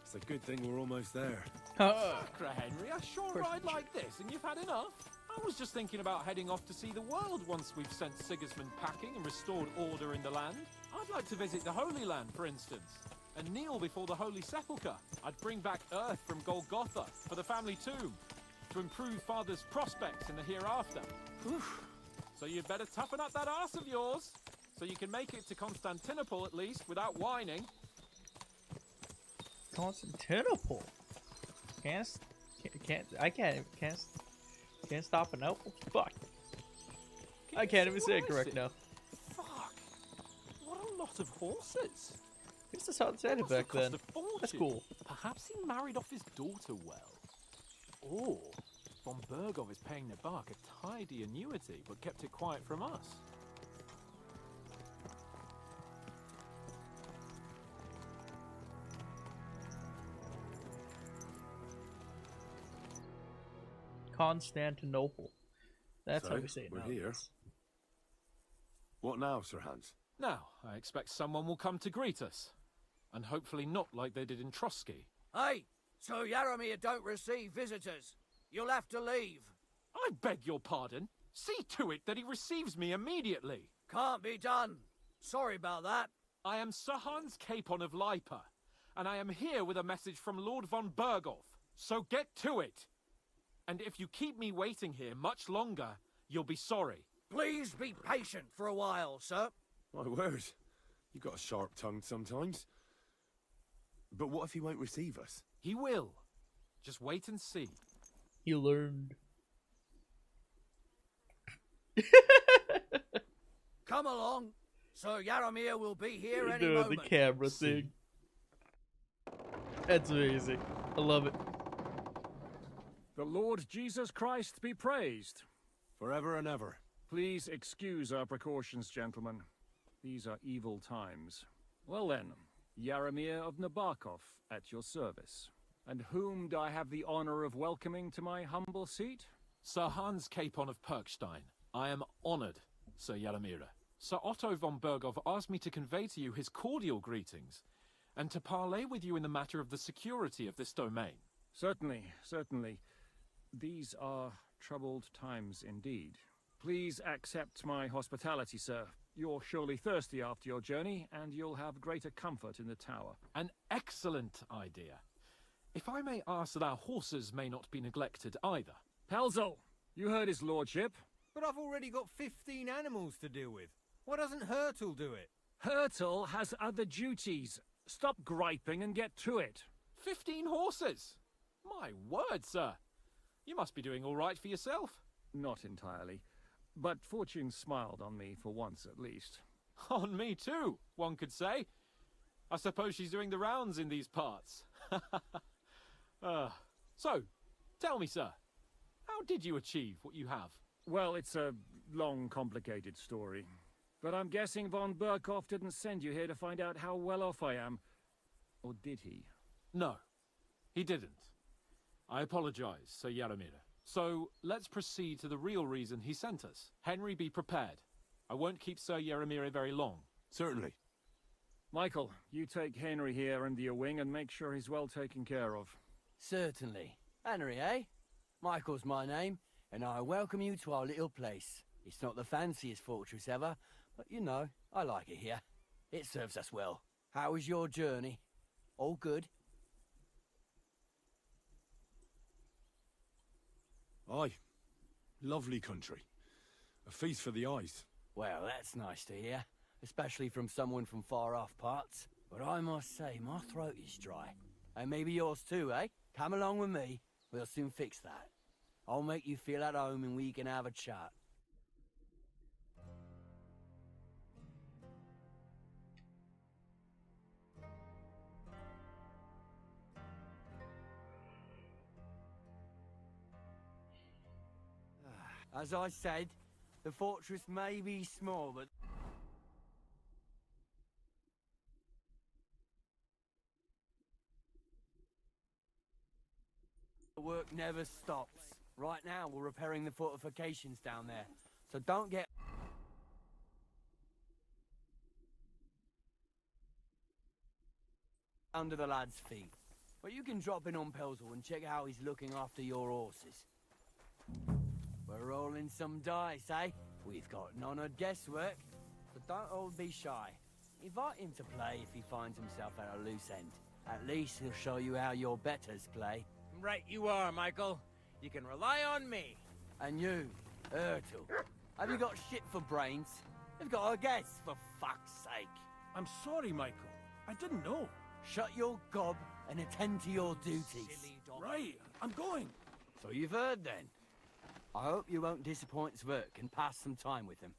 Speaker 5: It's a good thing we're almost there.
Speaker 20: Sacre Henry, a short ride like this and you've had enough? I was just thinking about heading off to see the world once we've sent Sigismund packing and restored order in the land. I'd like to visit the Holy Land, for instance, and kneel before the Holy Sepulchre. I'd bring back earth from Golgotha for the family tomb to improve Father's prospects in the hereafter. So you'd better toughen up that arse of yours so you can make it to Constantinople at least without whining.
Speaker 1: Constantinople? Can't stop a nope. Fuck. I can't even say it correct now.
Speaker 20: Fuck. What a lot of horses.
Speaker 1: It's just how it said it back then. That's cool.
Speaker 20: Perhaps he married off his daughter well. Or Von Bergov is paying Nabark a tidy annuity, but kept it quiet from us.
Speaker 1: Constantinople. That's how
Speaker 5: So,
Speaker 1: we say it
Speaker 5: we're
Speaker 1: now.
Speaker 5: here. What now, Sir Hans?
Speaker 20: Now, I expect someone will come to greet us. And hopefully not like they did in Trotsky.
Speaker 15: Hey, so Yaramir don't receive visitors. You'll have to leave.
Speaker 20: I beg your pardon. See to it that he receives me immediately.
Speaker 15: Can't be done. Sorry about that.
Speaker 20: I am Sir Hans Capon of Lipa, and I am here with a message from Lord von Bergov. So get to it. And if you keep me waiting here much longer, you'll be sorry.
Speaker 15: Please be patient for a while, sir.
Speaker 5: My word, you got a sharp tongue sometimes. But what if he won't receive us?
Speaker 20: He will. Just wait and see.
Speaker 1: You learned.
Speaker 15: Come along. Sir Yaramir will be here any
Speaker 1: Doing
Speaker 15: moment.
Speaker 1: the camera thing. That's amazing. I love it.
Speaker 4: The Lord Jesus Christ be praised.
Speaker 5: Forever and ever.
Speaker 4: Please excuse our precautions, gentlemen. These are evil times. Well then, Yaramir of Nabokov at your service. And whom do I have the honor of welcoming to my humble seat?
Speaker 20: Sir Hans Capon of Perkstein. I am honored, Sir Yaramir. Sir Otto von Bergov asked me to convey to you his cordial greetings, and to parley with you in the matter of the security of this domain.
Speaker 4: Certainly, certainly. These are troubled times indeed. Please accept my hospitality, sir. You're surely thirsty after your journey, and you'll have greater comfort in the tower.
Speaker 20: An excellent idea. If I may ask that our horses may not be neglected either.
Speaker 7: Pelzel, you heard his lordship. But I've already got 15 animals to deal with. Why doesn't Hurtle do it?
Speaker 4: Hurtle has other duties. Stop griping and get to it.
Speaker 20: 15 horses? My word, sir. You must be doing all right for yourself.
Speaker 4: Not entirely. But fortune smiled on me for once at least.
Speaker 20: On me too, one could say. I suppose she's doing the rounds in these parts. So, tell me, sir, how did you achieve what you have?
Speaker 4: Well, it's a long, complicated story. But I'm guessing von Burkhoff didn't send you here to find out how well off I am. Or did he?
Speaker 20: No, he didn't. I apologize, Sir Yaramir. So, let's proceed to the real reason he sent us. Henry, be prepared. I won't keep Sir Yaramir very long.
Speaker 5: Certainly.
Speaker 4: Michael, you take Henry here under your wing and make sure he's well taken care of.
Speaker 3: Certainly. Henry, eh? Michael's my name, and I welcome you to our little place. It's not the fanciest fortress ever, but you know, I like it here. It serves us well. How was your journey? All good?
Speaker 5: Aye. Lovely country. A feast for the eyes.
Speaker 3: Well, that's nice to hear, especially from someone from far-off parts. But I must say, my throat is dry. And maybe yours too, eh? Come along with me. We'll soon fix that. I'll make you feel at home and we can have a chat. As I said, the fortress may be small, but... the work never stops. Right now, we're repairing the fortifications down there, so don't get... under the lad's feet. But you can drop in on Pelzel and check how he's looking after your horses. We're rolling some dice, eh? We've got none of guesswork, so don't all be shy. Invite him to play if he finds himself at a loose end. At least he'll show you how your betters play.
Speaker 15: Right you are, Michael. You can rely on me.
Speaker 3: And you, Ertul, have you got shit for brains? You've got a guess, for fuck's sake.
Speaker 10: I'm sorry, Michael. I didn't know.
Speaker 3: Shut your gob and attend to your duties.
Speaker 10: Right, I'm going.
Speaker 3: So you've heard then. I hope you won't disappoint Zwerk and pass some time with him.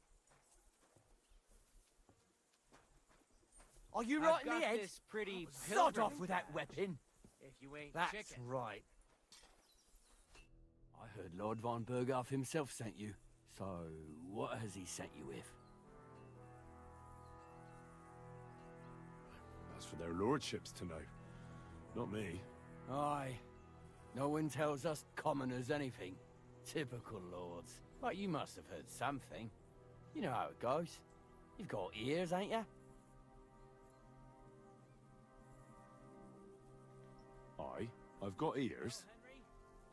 Speaker 3: Are you right in the head?
Speaker 15: This pretty
Speaker 3: Sod off with that weapon.
Speaker 15: If you ain't
Speaker 3: That's
Speaker 15: chicken.
Speaker 3: right. I heard Lord von Burghoff himself sent you. So, what has he sent you with?
Speaker 5: That's for their lordships to know. Not me.
Speaker 3: Aye. No one tells us commoners anything. Typical lords. But you must have heard something. You know how it goes. You've got ears, ain't you?
Speaker 5: Aye, I've got ears,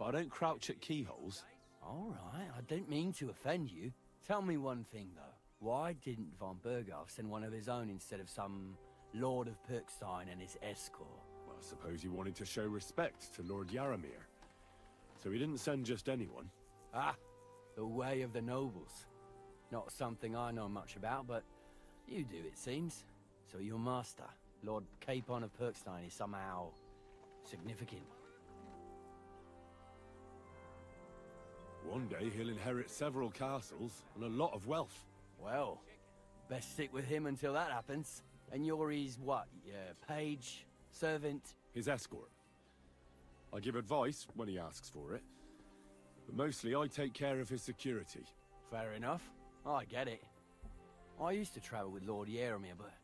Speaker 5: but I don't crouch at keyholes.
Speaker 3: All right, I didn't mean to offend you. Tell me one thing, though. Why didn't von Burghoff send one of his own instead of some Lord of Perkstein and his escort?
Speaker 5: Well, I suppose he wanted to show respect to Lord Yaramir. So he didn't send just anyone.
Speaker 3: Ah, the way of the nobles. Not something I know much about, but you do, it seems. So your master, Lord Capon of Perkstein, is somehow significant.
Speaker 5: One day he'll inherit several castles and a lot of wealth.
Speaker 3: Well, best stick with him until that happens. And you're his what? Page? Servant?
Speaker 5: His escort. I give advice when he asks for it. But mostly I take care of his security.
Speaker 3: Fair enough. I get it. I used to travel with Lord Yaramir, but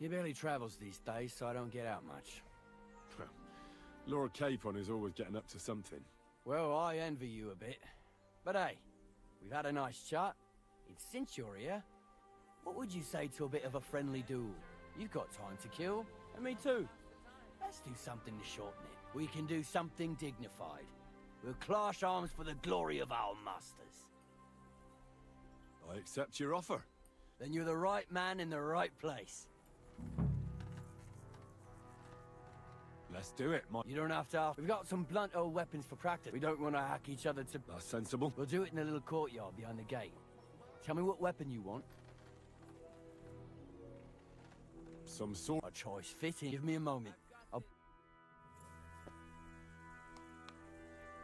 Speaker 3: he barely travels these days, so I don't get out much.
Speaker 5: Lord Capon is always getting up to something.
Speaker 3: Well, I envy you a bit. But hey, we've had a nice chat. And since you're here, what would you say to a bit of a friendly duel? You've got time to kill, and me too. Let's do something to shorten it. We can do something dignified. We'll clash arms for the glory of our masters.
Speaker 5: I accept your offer.
Speaker 3: Then you're the right man in the right place.
Speaker 5: Let's do it, Mike.
Speaker 3: You don't have to. We've got some blunt old weapons for practice. We don't want to hack each other to...
Speaker 5: That's sensible.
Speaker 3: We'll do it in a little courtyard behind the gate. Tell me what weapon you want.
Speaker 5: Some sort...
Speaker 3: A choice fitting. Give me a moment.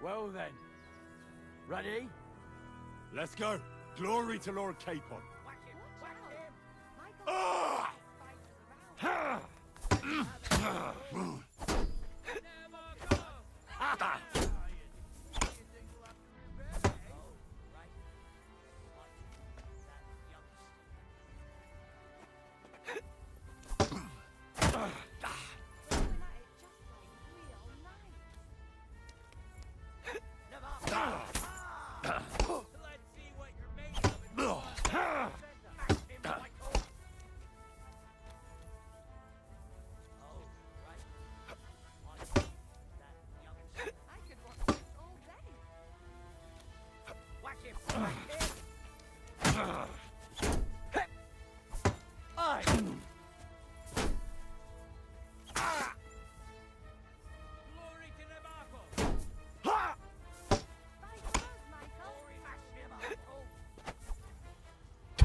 Speaker 3: Well then. Ready?
Speaker 5: Let's go. Glory to Lord Capon.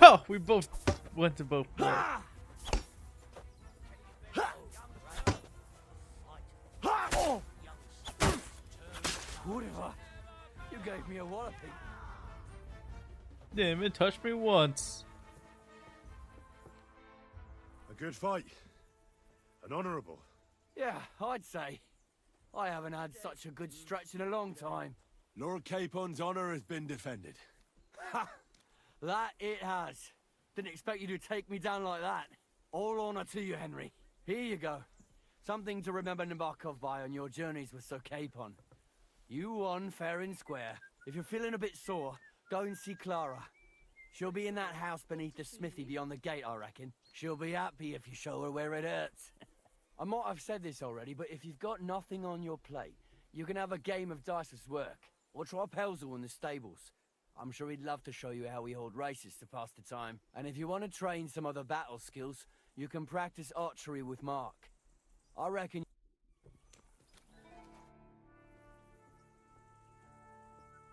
Speaker 1: No, we both went to both.
Speaker 3: Whatever. You gave me a walloping.
Speaker 1: Damn it, touched me once.
Speaker 5: A good fight. An honourable.
Speaker 3: Yeah, I'd say. I haven't had such a good stretch in a long time.
Speaker 5: Lord Capon's honour has been defended.
Speaker 3: Ha! That it has. Didn't expect you to take me down like that. All honour to you, Henry. Here you go. Something to remember Nabokov by on your journeys with Sir Capon. You won fair and square. If you're feeling a bit sore, go and see Clara. She'll be in that house beneath the smithy beyond the gate, I reckon. She'll be happy if you show her where it hurts. I might have said this already, but if you've got nothing on your plate, you can have a game of dice's work. Or try Pelzel in the stables. I'm sure he'd love to show you how we hold races to pass the time. And if you want to train some other battle skills, you can practice archery with Mark. I reckon...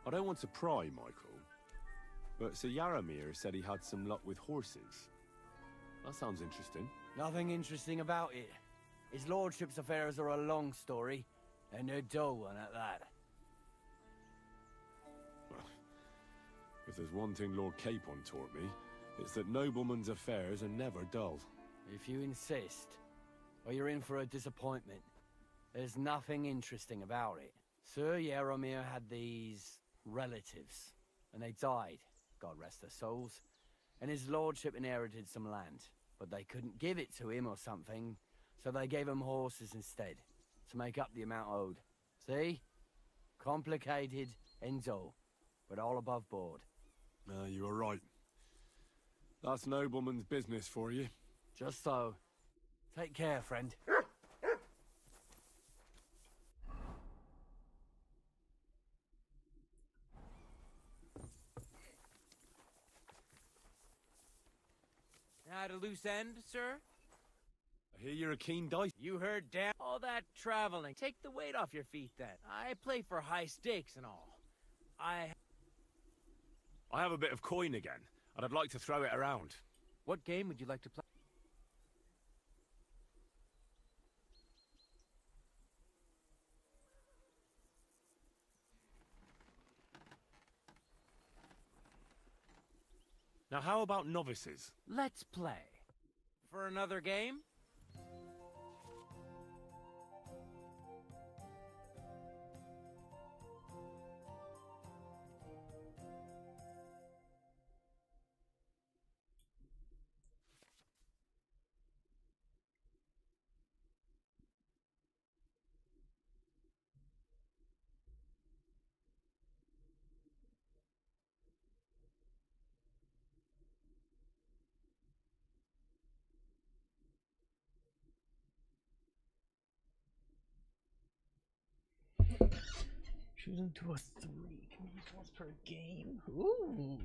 Speaker 5: I don't want to pry, Michael, but Sir Yaramir said he had some luck with horses. That sounds interesting.
Speaker 3: Nothing interesting about it. His lordship's affairs are a long story, and a dull one at that.
Speaker 5: If there's one thing Lord Capon taught me, it's that noblemen's affairs are never dull.
Speaker 3: If you insist, or you're in for a disappointment. There's nothing interesting about it. Sir Yaramir had these relatives, and they died, God rest their souls, and his lordship inherited some land, but they couldn't give it to him or something, so they gave him horses instead, to make up the amount owed. See? Complicated and dull, but all above board.
Speaker 5: You were right. That's nobleman's business for you.
Speaker 3: Just so. Take care, friend.
Speaker 16: At a loose end, sir?
Speaker 5: I hear you're a keen dice.
Speaker 16: You heard damn all that traveling. Take the weight off your feet then. I play for high stakes and all. I
Speaker 5: have a bit of coin again, and I'd like to throw it around.
Speaker 16: What game would you like to play?
Speaker 5: Now how about novices?
Speaker 16: Let's play. For another game?
Speaker 1: Choose into a 3. Can we use once per game? Ooh.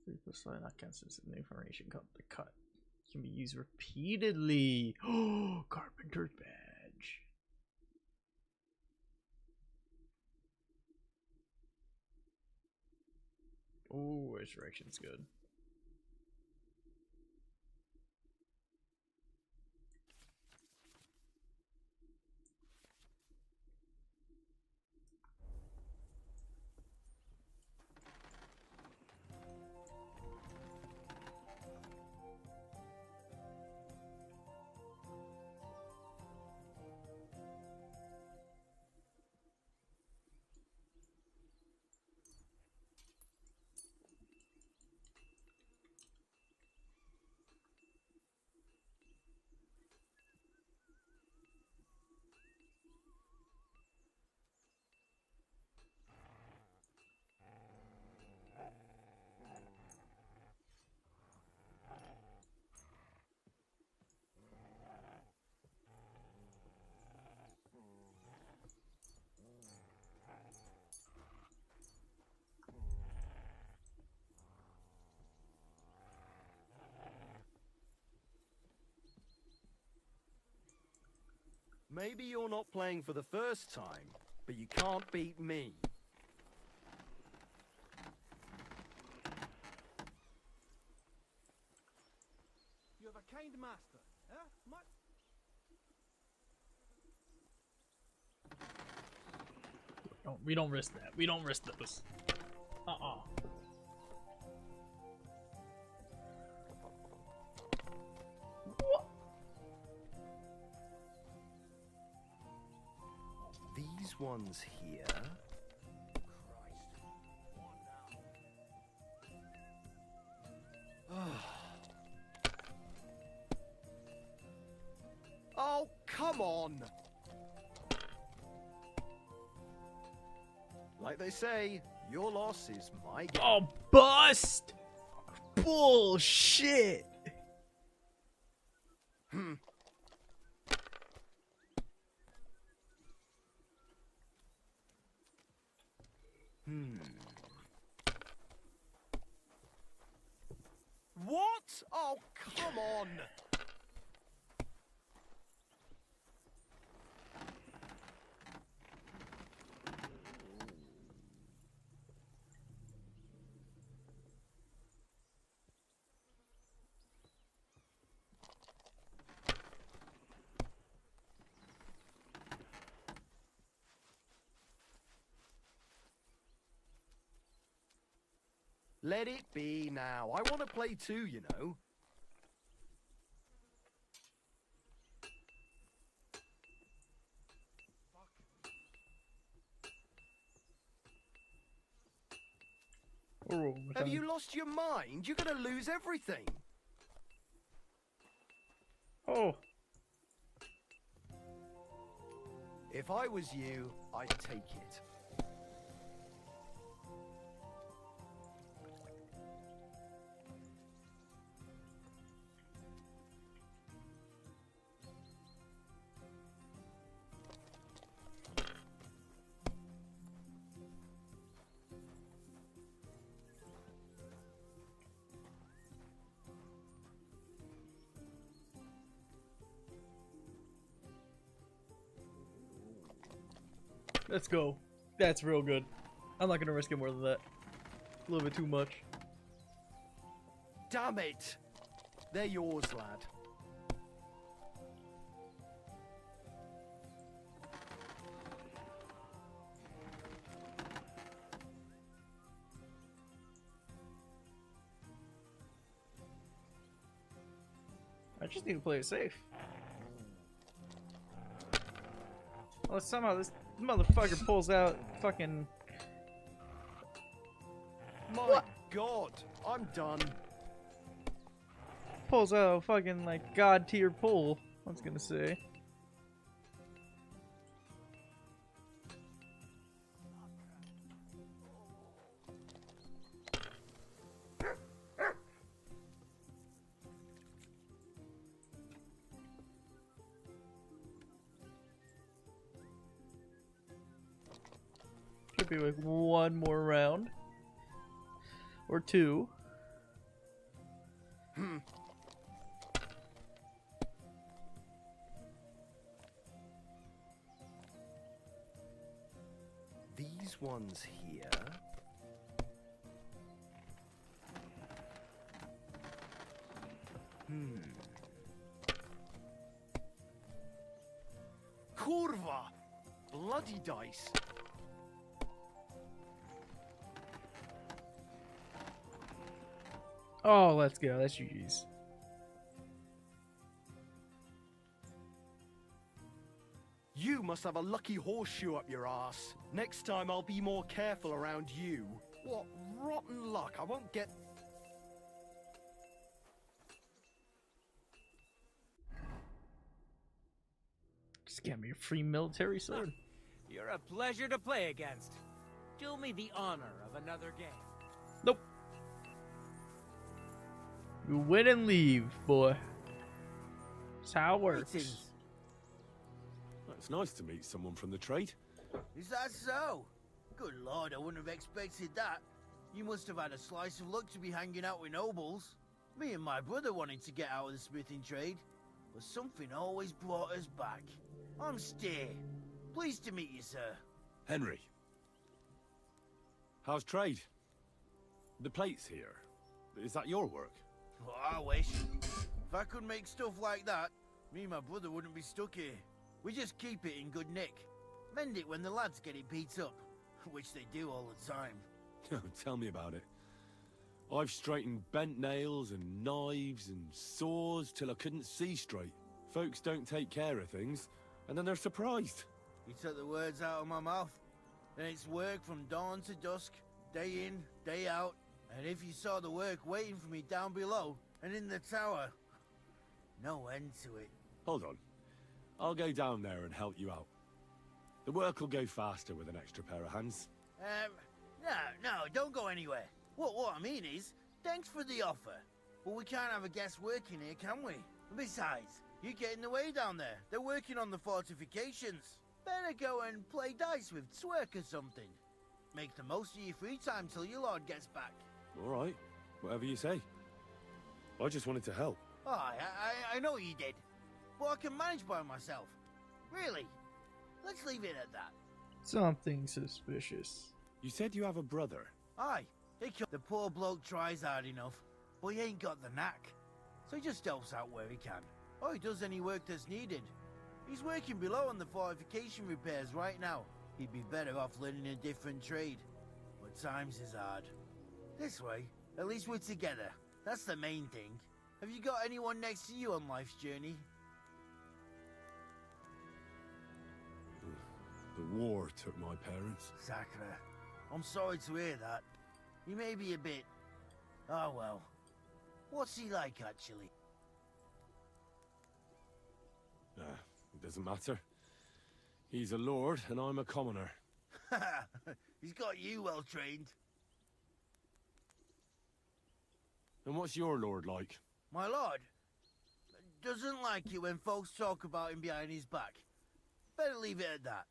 Speaker 1: 3 plus line not cancels the information cut the cut. Can be used repeatedly. Oh, Carpenter's badge. Oh, Resurrection's good.
Speaker 14: Maybe you're not playing for the first time, but you can't beat me.
Speaker 12: kind master, huh?
Speaker 1: We don't risk that. We don't risk those.
Speaker 14: These ones here. Oh, come on! Like they say, your loss is my gain.
Speaker 1: Oh, bust! Bullshit!
Speaker 14: What? Oh, come on! Let it be now. I want to play too, you know.
Speaker 1: Oh,
Speaker 14: have you lost your mind? You're gonna lose everything.
Speaker 1: Oh.
Speaker 14: If I was you, I'd take it.
Speaker 1: Let's go. That's real good. I'm not gonna risk it more than that. A little bit too much.
Speaker 14: Damn it! They're yours, lad.
Speaker 1: I just need to play it safe. Well, somehow this motherfucker pulls out fucking...
Speaker 14: My God, I'm done.
Speaker 1: Pulls out a fucking, like, god tier pull, I was gonna say. Could be like one more round. Or two.
Speaker 14: These ones here. Kurva! Bloody dice.
Speaker 1: Oh, let's go. That's GG's.
Speaker 14: You must have a lucky horseshoe up your ass. Next time I'll be more careful around you. What rotten luck. I won't get...
Speaker 1: Just get me a free military sword.
Speaker 16: You're a pleasure to play against. Do me the honor of another game.
Speaker 1: Nope. You win and leave, boy. That's how it works.
Speaker 5: It's nice to meet someone from the trade.
Speaker 9: Is that so? Good lord, I wouldn't have expected that. You must have had a slice of luck to be hanging out with nobles. Me and my brother wanted to get out of the smithing trade, but something always brought us back. I'm Steer. Pleased to meet you, sir.
Speaker 5: Henry. How's trade? The plates here. Is that your work?
Speaker 9: Oh, I wish. If I could make stuff like that, me and my brother wouldn't be stuck here. We just keep it in good nick. Mend it when the lads get it beat up, which they do all the time.
Speaker 5: Tell me about it. I've straightened bent nails and knives and saws till I couldn't see straight. Folks don't take care of things, and then they're surprised.
Speaker 9: You took the words out of my mouth. And it's work from dawn to dusk, day in, day out. And if you saw the work waiting for me down below and in the tower, no end to it.
Speaker 5: Hold on. I'll go down there and help you out. The work will go faster with an extra pair of hands.
Speaker 9: No, don't go anywhere. What I mean is, thanks for the offer. But we can't have a guest working here, can we? Besides, you get in the way down there. They're working on the fortifications. Better go and play dice with Twerk or something. Make the most of your free time till your lord gets back.
Speaker 5: All right, whatever you say. I just wanted to help.
Speaker 9: Oh, I know you did. But I can manage by myself. Really. Let's leave it at that.
Speaker 1: Something suspicious.
Speaker 5: You said you have a brother.
Speaker 9: Aye. The poor bloke tries hard enough, but he ain't got the knack. So he just helps out where he can. Or he does any work that's needed. He's working below on the fortification repairs right now. He'd be better off learning a different trade. But times is hard. This way, at least we're together. That's the main thing. Have you got anyone next to you on life's journey?
Speaker 5: The war took my parents.
Speaker 9: Sakura, I'm sorry to hear that. He may be a bit... Oh well. What's he like, actually?
Speaker 5: It doesn't matter. He's a lord, and I'm a commoner.
Speaker 9: He's got you well trained.
Speaker 5: And what's your lord like?
Speaker 9: My lord doesn't like it when folks talk about him behind his back. Better leave it at that.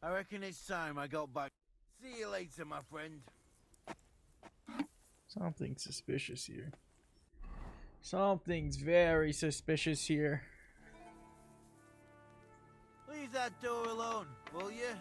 Speaker 9: I reckon it's time I got back. See you later, my friend.
Speaker 1: Something suspicious here. Something's very suspicious here.
Speaker 9: Leave that door alone, will you?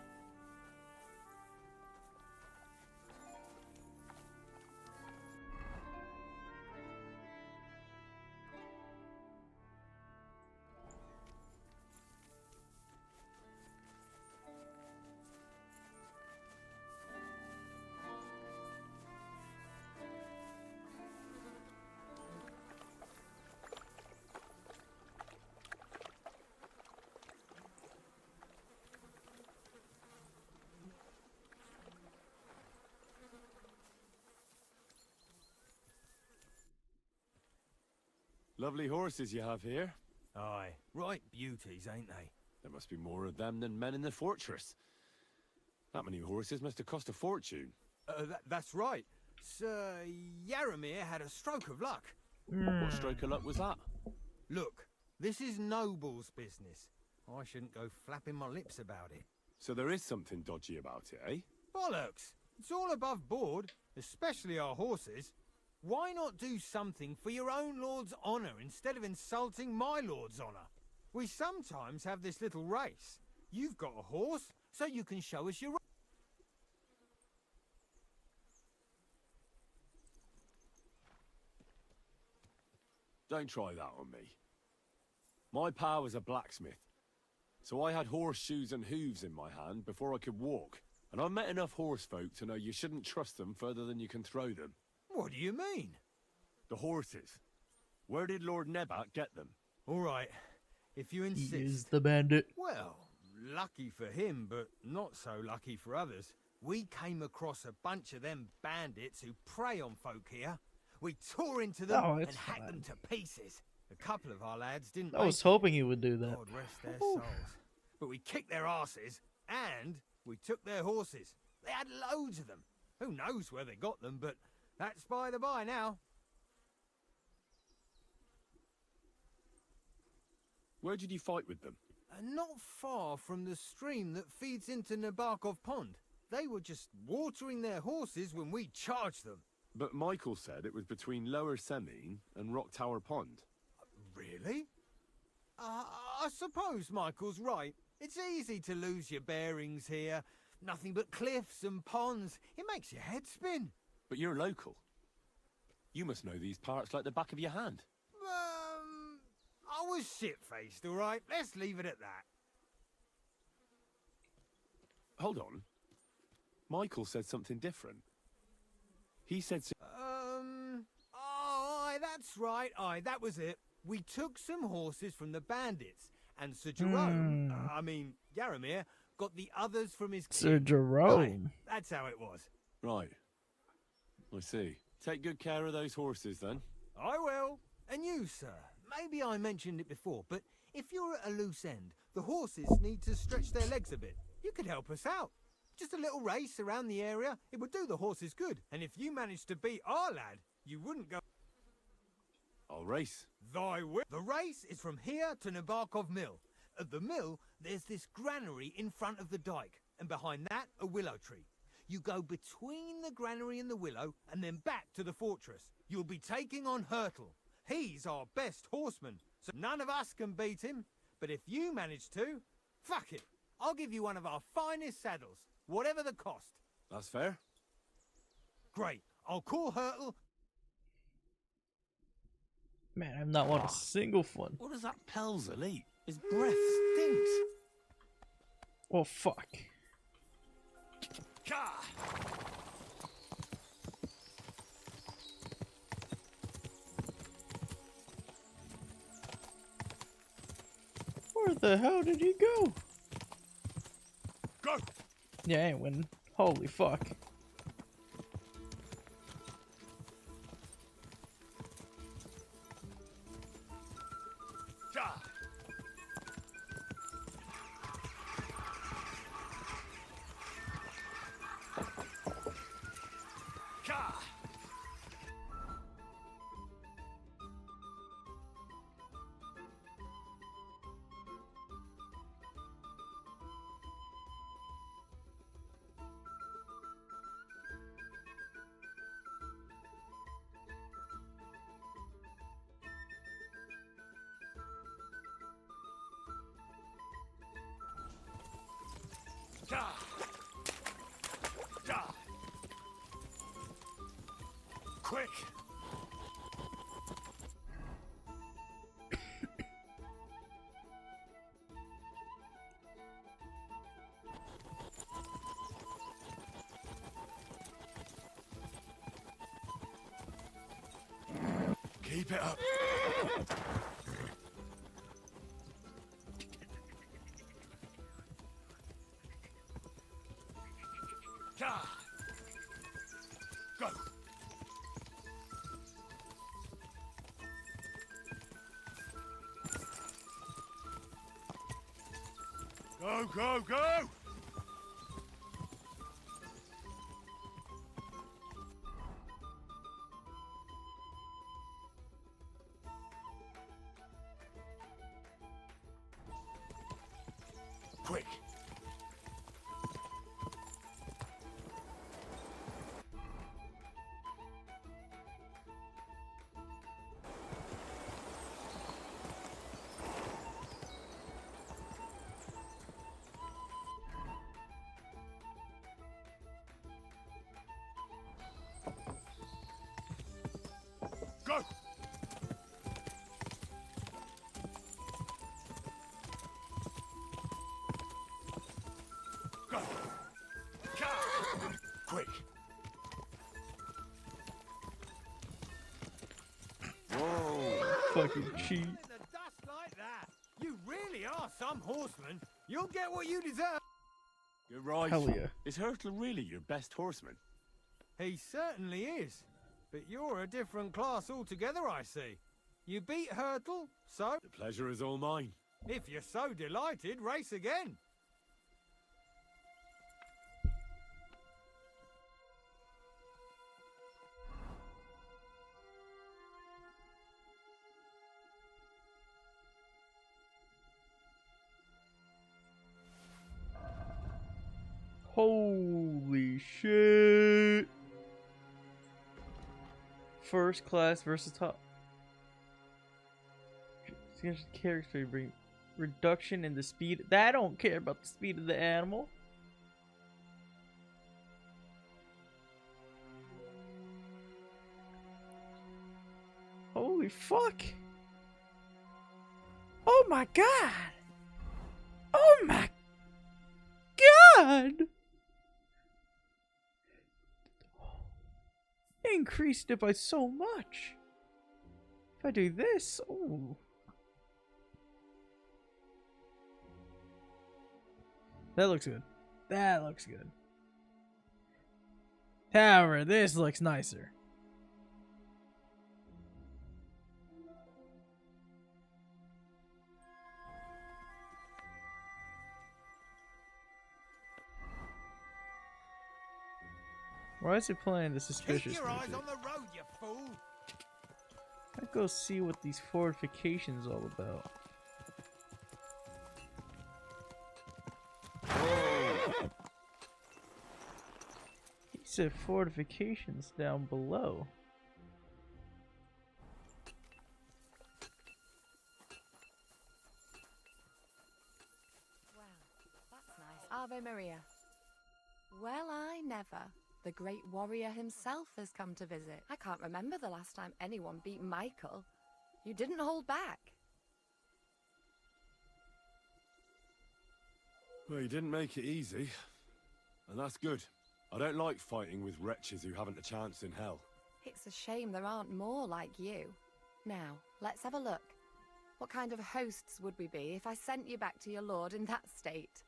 Speaker 5: Lovely horses you have here.
Speaker 7: Aye, right beauties, ain't they?
Speaker 5: There must be more of them than men in the fortress. That many horses must have cost a fortune.
Speaker 7: That's right. Sir Yaramir had a stroke of luck.
Speaker 5: What stroke of luck was that?
Speaker 7: Look, this is noble's business. I shouldn't go flapping my lips about it.
Speaker 5: So there is something dodgy about it, eh?
Speaker 7: Bollocks! It's all above board, especially our horses. Why not do something for your own lord's honour instead of insulting my lord's honour? We sometimes have this little race. You've got a horse, so you can show us your...
Speaker 5: Don't try that on me. My pa was a blacksmith, so I had horseshoes and hooves in my hand before I could walk. And I've met enough horse folk to know you shouldn't trust them further than you can throw them.
Speaker 7: What do you mean?
Speaker 5: The horses. Where did Lord Nebat get them?
Speaker 7: All right, if you insist.
Speaker 1: He is the bandit.
Speaker 7: Well, lucky for him, but not so lucky for others. We came across a bunch of them bandits who prey on folk here. We tore into them and hacked them to pieces. A couple of our lads didn't
Speaker 1: I was hoping he would do that.
Speaker 7: God rest their souls. But we kicked their asses, and we took their horses. They had loads of them. Who knows where they got them, but that's by the by now.
Speaker 5: Where did you fight with them?
Speaker 7: Not far from the stream that feeds into Nabokov Pond. They were just watering their horses when we charged them.
Speaker 5: But Michael said it was between Lower Semine and Rock Tower Pond.
Speaker 7: Really? I suppose Michael's right. It's easy to lose your bearings here. Nothing but cliffs and ponds. It makes your head spin.
Speaker 5: But you're local. You must know these parts like the back of your hand.
Speaker 7: was shit-faced, all right? Let's leave it at that.
Speaker 5: Hold on. Michael said something different. He said...
Speaker 7: Aye, that's right. Aye, that was it. We took some horses from the bandits, and Sir Jerome, I mean, Yaramir, got the others from his king.
Speaker 1: Sir Jerome.
Speaker 7: Aye, that's how it was.
Speaker 5: Right. I see. Take good care of those horses, then.
Speaker 7: I will. And you, sir. Maybe I mentioned it before, but if you're at a loose end, the horses need to stretch their legs a bit. You could help us out. Just a little race around the area. It would do the horses good. And if you managed to beat our lad, you wouldn't go...
Speaker 5: I'll race.
Speaker 7: Thy will. The race is from here to Nabokov Mill. At the mill, there's this granary in front of the dike, and behind that, a willow tree. You go between the granary and the willow, and then back to the fortress. You'll be taking on Hurtle. He's our best horseman, so none of us can beat him. But if you manage to, fuck it. I'll give you one of our finest saddles, whatever the cost.
Speaker 5: That's fair.
Speaker 7: Great. I'll call Hurtle.
Speaker 1: Man, I've not won a single one.
Speaker 5: What does that Pelzer eat? His breath stinks.
Speaker 1: Oh, fuck. Where the hell did he go?
Speaker 7: Go!
Speaker 1: Yeah, I ain't winning. Holy fuck.
Speaker 7: Quick!
Speaker 5: Keep it up.
Speaker 7: Go!
Speaker 5: Go, go, go!
Speaker 7: Quick!
Speaker 5: Go!
Speaker 7: Go! Quick!
Speaker 5: Whoa!
Speaker 1: Fucking cheat.
Speaker 7: In the dust like that! You really are some horseman. You'll get what you deserve.
Speaker 5: You're right.
Speaker 1: Hell yeah.
Speaker 5: Is Hurtle really your best horseman?
Speaker 7: He certainly is. But you're a different class altogether, I see. You beat Hurtle, so...
Speaker 5: The pleasure is all mine.
Speaker 7: If you're so delighted, race again.
Speaker 1: Holy shit. First class versus top. Character bring reduction in the speed. I don't care about the speed of the animal. Holy fuck. my god! Oh my god! They increased it by so much. If I do this, oh. That looks good. That looks good. However, this looks nicer. Why is it playing the suspicious
Speaker 8: Keep your eyes
Speaker 1: music?
Speaker 8: on the road, you fool!
Speaker 1: Let's go see what these fortifications all about. He said fortifications down below.
Speaker 22: That's nice. Ave Maria. Well, I never. The great warrior himself has come to visit. I can't remember the last time anyone beat Michael. You didn't hold back.
Speaker 5: Well, you didn't make it easy. And that's good. I don't like fighting with wretches who haven't a chance in hell.
Speaker 22: It's a shame there aren't more like you. Now, let's have a look. What kind of hosts would we be if I sent you back to your lord in that state?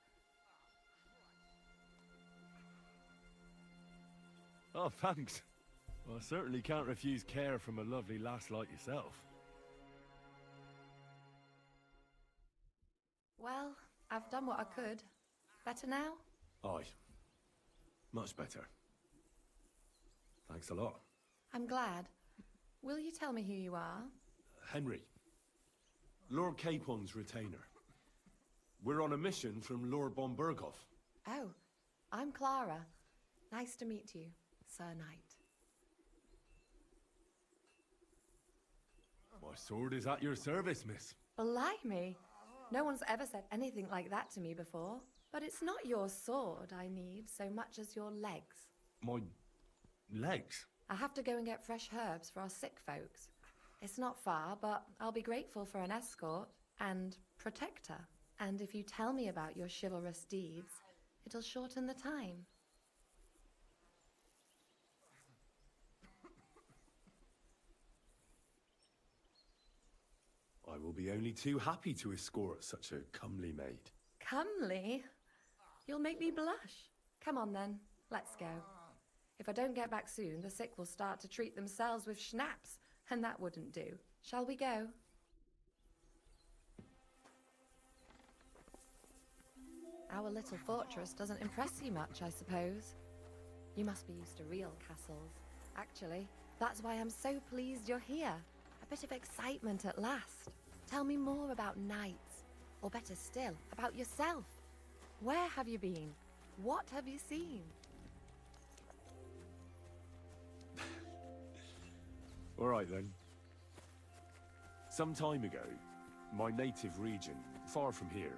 Speaker 5: Oh, thanks. Well, I certainly can't refuse care from a lovely lass like yourself.
Speaker 22: Well, I've done what I could. Better now?
Speaker 5: Aye. Much better. Thanks a lot.
Speaker 22: I'm glad. Will you tell me who you are?
Speaker 5: Henry. Lord Capon's retainer. We're on a mission from Lord von Berghoff.
Speaker 22: Oh, I'm Clara. Nice to meet you, Sir Knight.
Speaker 5: My sword is at your service, miss.
Speaker 22: Blimey! No one's ever said anything like that to me before. But it's not your sword I need so much as your legs.
Speaker 5: My legs?
Speaker 22: I have to go and get fresh herbs for our sick folks. It's not far, but I'll be grateful for an escort and protector. And if you tell me about your chivalrous deeds, it'll shorten the time.
Speaker 5: I will be only too happy to escort such a comely maid.
Speaker 22: Comely? You'll make me blush. Come on then, let's go. If I don't get back soon, the sick will start to treat themselves with schnapps, and that wouldn't do. Shall we go? Our little fortress doesn't impress you much, I suppose. You must be used to real castles. Actually, that's why I'm so pleased you're here. A bit of excitement at last. Tell me more about knights, or better still, about yourself. Where have you been? What have you seen?
Speaker 5: All right then. Some time ago, my native region, far from here,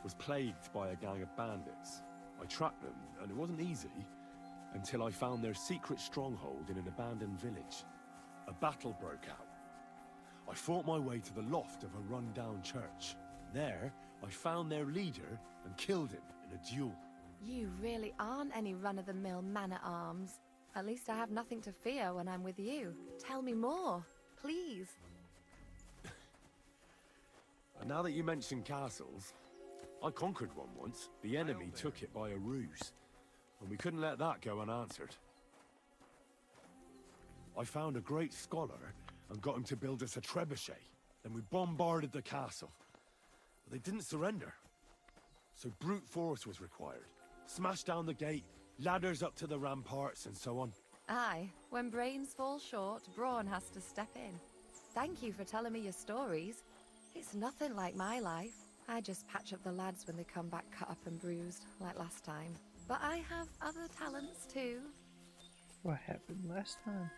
Speaker 5: was plagued by a gang of bandits. I tracked them, and it wasn't easy, until I found their secret stronghold in an abandoned village. A battle broke out. I fought my way to the loft of a run-down church. There, I found their leader and killed him in a duel.
Speaker 22: You really aren't any run-of-the-mill man-at-arms. At least I have nothing to fear when I'm with you. Tell me more, please.
Speaker 5: And now that you mention castles, I conquered one once. The enemy took it by a ruse, and we couldn't let that go unanswered. I found a great scholar and got him to build us a trebuchet. Then we bombarded the castle. But they didn't surrender. So brute force was required. Smash down the gate, ladders up to the ramparts, and so on.
Speaker 22: Aye, when brains fall short, brawn has to step in. Thank you for telling me your stories. It's nothing like my life. I just patch up the lads when they come back cut up and bruised, like last time. But I have other talents too.
Speaker 1: What happened last time?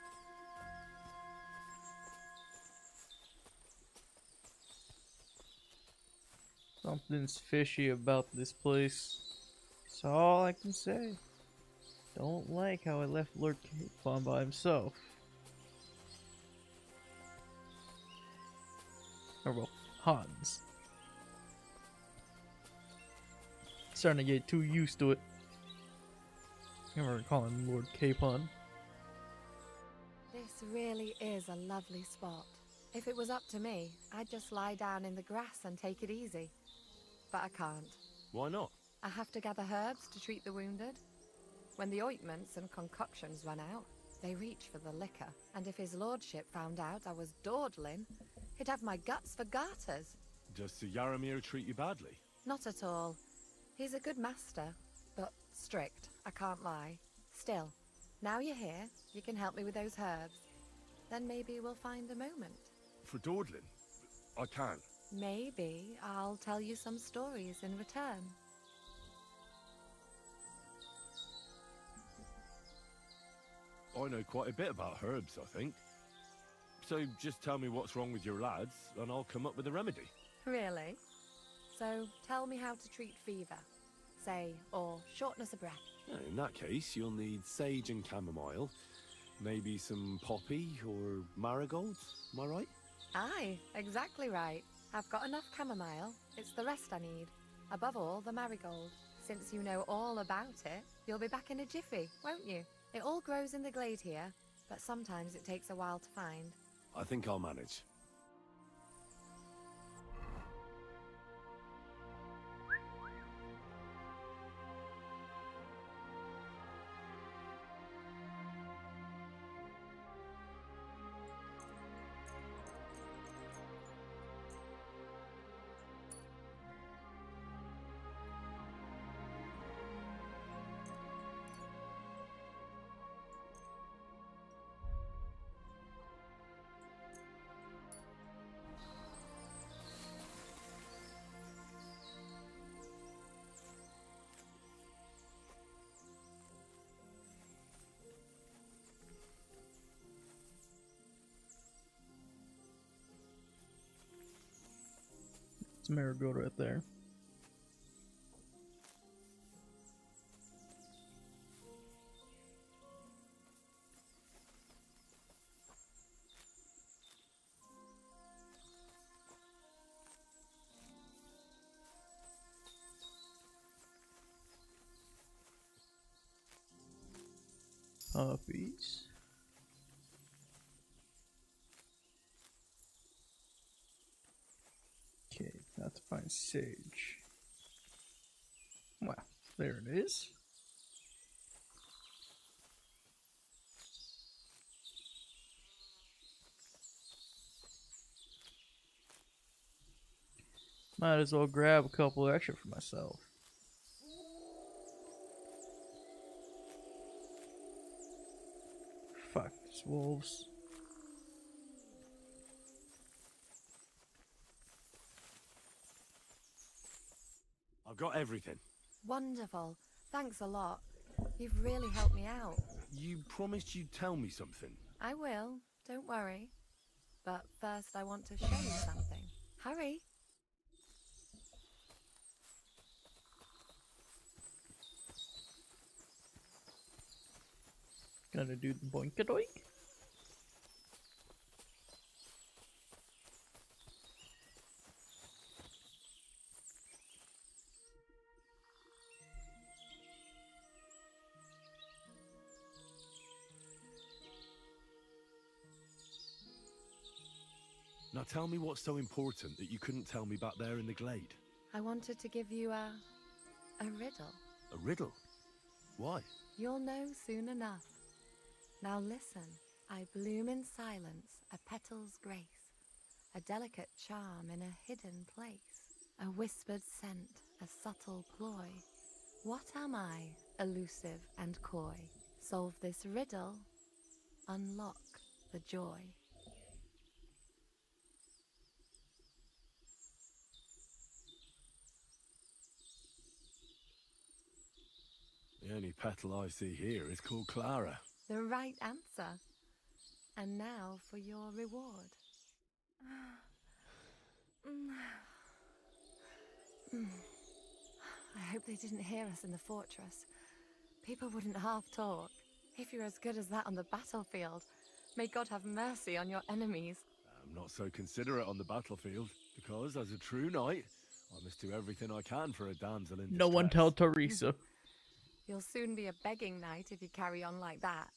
Speaker 1: Something's fishy about this place. That's all I can say. Don't like how I left Lord Capon by himself. Or well, Hans. Starting to get too used to it. I remember calling him Lord Capon.
Speaker 22: This really is a lovely spot. If it was up to me, I'd just lie down in the grass and take it easy. But I can't.
Speaker 5: Why not?
Speaker 22: I have to gather herbs to treat the wounded. When the ointments and concoctions run out, they reach for the liquor. And if his lordship found out I was dawdling, he'd have my guts for garters.
Speaker 5: Does Sir Yaramir treat you badly?
Speaker 22: Not at all. He's a good master, but strict, I can't lie. Still, now you're here, you can help me with those herbs. Then maybe we'll find a moment.
Speaker 5: For dawdling? I can't.
Speaker 22: Maybe I'll tell you some stories in return.
Speaker 5: I know quite a bit about herbs, I think. So just tell me what's wrong with your lads, and I'll come up with a remedy.
Speaker 22: Really? So tell me how to treat fever, say, or shortness of breath.
Speaker 5: In that case, you'll need sage and chamomile, maybe some poppy or marigolds, am I right?
Speaker 22: Aye, exactly right. I've got enough chamomile, it's the rest I need. Above all, the marigold. Since you know all about it, you'll be back in a jiffy, won't you? It all grows in the glade here, but sometimes it takes a while to find.
Speaker 5: I think I'll manage.
Speaker 1: It's marigold right there. Puppies. Okay, now to find sage. Wow, there it is. Might as well grab a couple extra for myself. Fuck these wolves.
Speaker 5: I've got everything.
Speaker 22: Wonderful. Thanks a lot. You've really helped me out.
Speaker 5: You promised you'd tell me something.
Speaker 22: I will. Don't worry. But first I want to show you something. Hurry.
Speaker 1: Gonna do the boink-a-doink.
Speaker 5: Now tell me what's so important that you couldn't tell me back there in the glade.
Speaker 22: I wanted to give you a riddle.
Speaker 5: A riddle? Why?
Speaker 22: You'll know soon enough. Now listen, I bloom in silence, a petal's grace, a delicate charm in a hidden place, a whispered scent, a subtle ploy. What am I, elusive and coy? Solve this riddle, unlock the joy.
Speaker 5: The only petal I see here is called Clara.
Speaker 22: The right answer. And now for your reward. I hope they didn't hear us in the fortress. People wouldn't half talk. If you're as good as that on the battlefield, may God have mercy on your enemies.
Speaker 5: I'm not so considerate on the battlefield, because as a true knight, I must do everything I can for a damsel in
Speaker 1: No one tell Teresa.
Speaker 22: You'll soon be a begging knight if you carry on like that.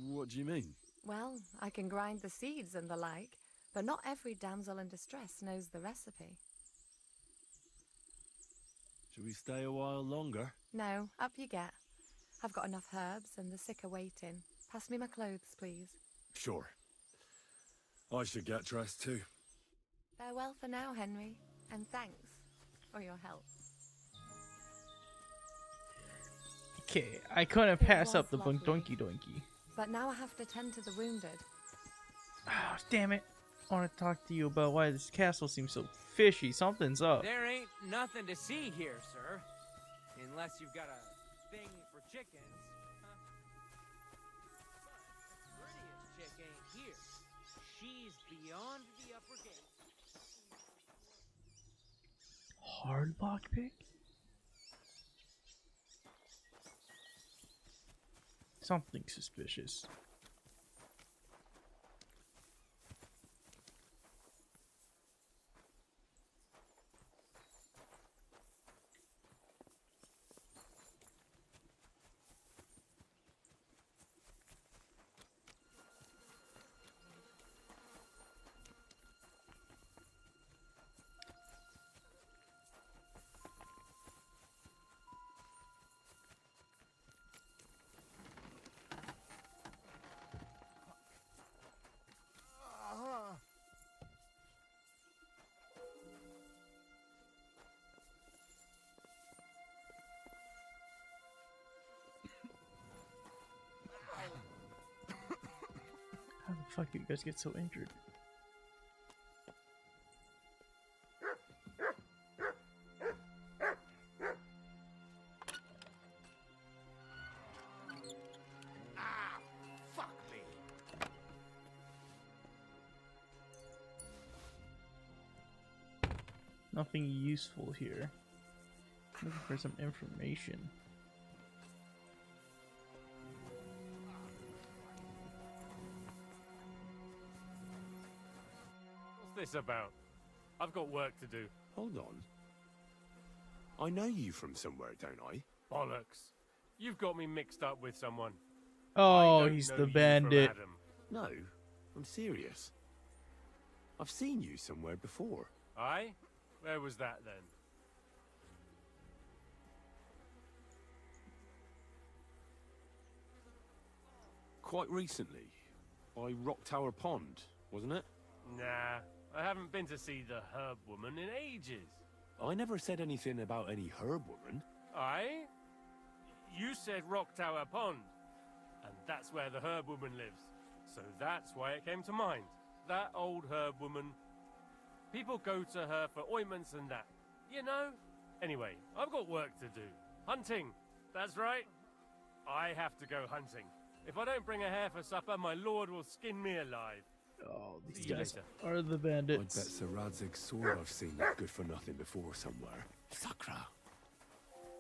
Speaker 5: What do you mean?
Speaker 22: Well, I can grind the seeds and the like, but not every damsel in distress knows the recipe.
Speaker 5: Should we stay a while longer?
Speaker 22: No, up you get. I've got enough herbs and the sick are waiting. Pass me my clothes, please.
Speaker 5: Sure. I should get dressed too.
Speaker 22: Farewell for now, Henry, and thanks for your help.
Speaker 1: Okay, I couldn't pass up the donkey donkey.
Speaker 22: But now I have to tend to the wounded.
Speaker 1: Oh, damn it. I want to talk to you about why this castle seems so fishy. Something's up.
Speaker 16: There ain't nothing to see here, sir. Unless you've got a thing for chickens. Huh? But the prettiest chick ain't here. She's beyond the upper gate.
Speaker 1: Hard lockpick? Something suspicious. How the fuck do you guys get so injured?
Speaker 2: Ah, fuck me.
Speaker 1: Nothing useful here. Looking for some information.
Speaker 6: What's this about? I've got work to do.
Speaker 5: Hold on. I know you from somewhere, don't I?
Speaker 6: Bollocks. You've got me mixed up with someone.
Speaker 1: Oh, he's the bandit.
Speaker 5: No, I'm serious. I've seen you somewhere before.
Speaker 6: Aye? Where was that then?
Speaker 5: Quite recently. By Rock Tower Pond, wasn't it?
Speaker 6: Nah, I haven't been to see the herb woman in ages.
Speaker 5: I never said anything about any herb woman.
Speaker 6: Aye? You said Rock Tower Pond, and that's where the herb woman lives. So that's why it came to mind. That old herb woman. People go to her for ointments and that. You know? Anyway, I've got work to do. Hunting. That's right. I have to go hunting. If I don't bring a hare for supper, my lord will skin me alive.
Speaker 1: Oh, these
Speaker 6: See you
Speaker 1: guys
Speaker 6: later.
Speaker 1: are the
Speaker 5: I
Speaker 1: bandits.
Speaker 5: bet Sir Radzig's sword I've seen is good for nothing before somewhere.
Speaker 10: Sakra.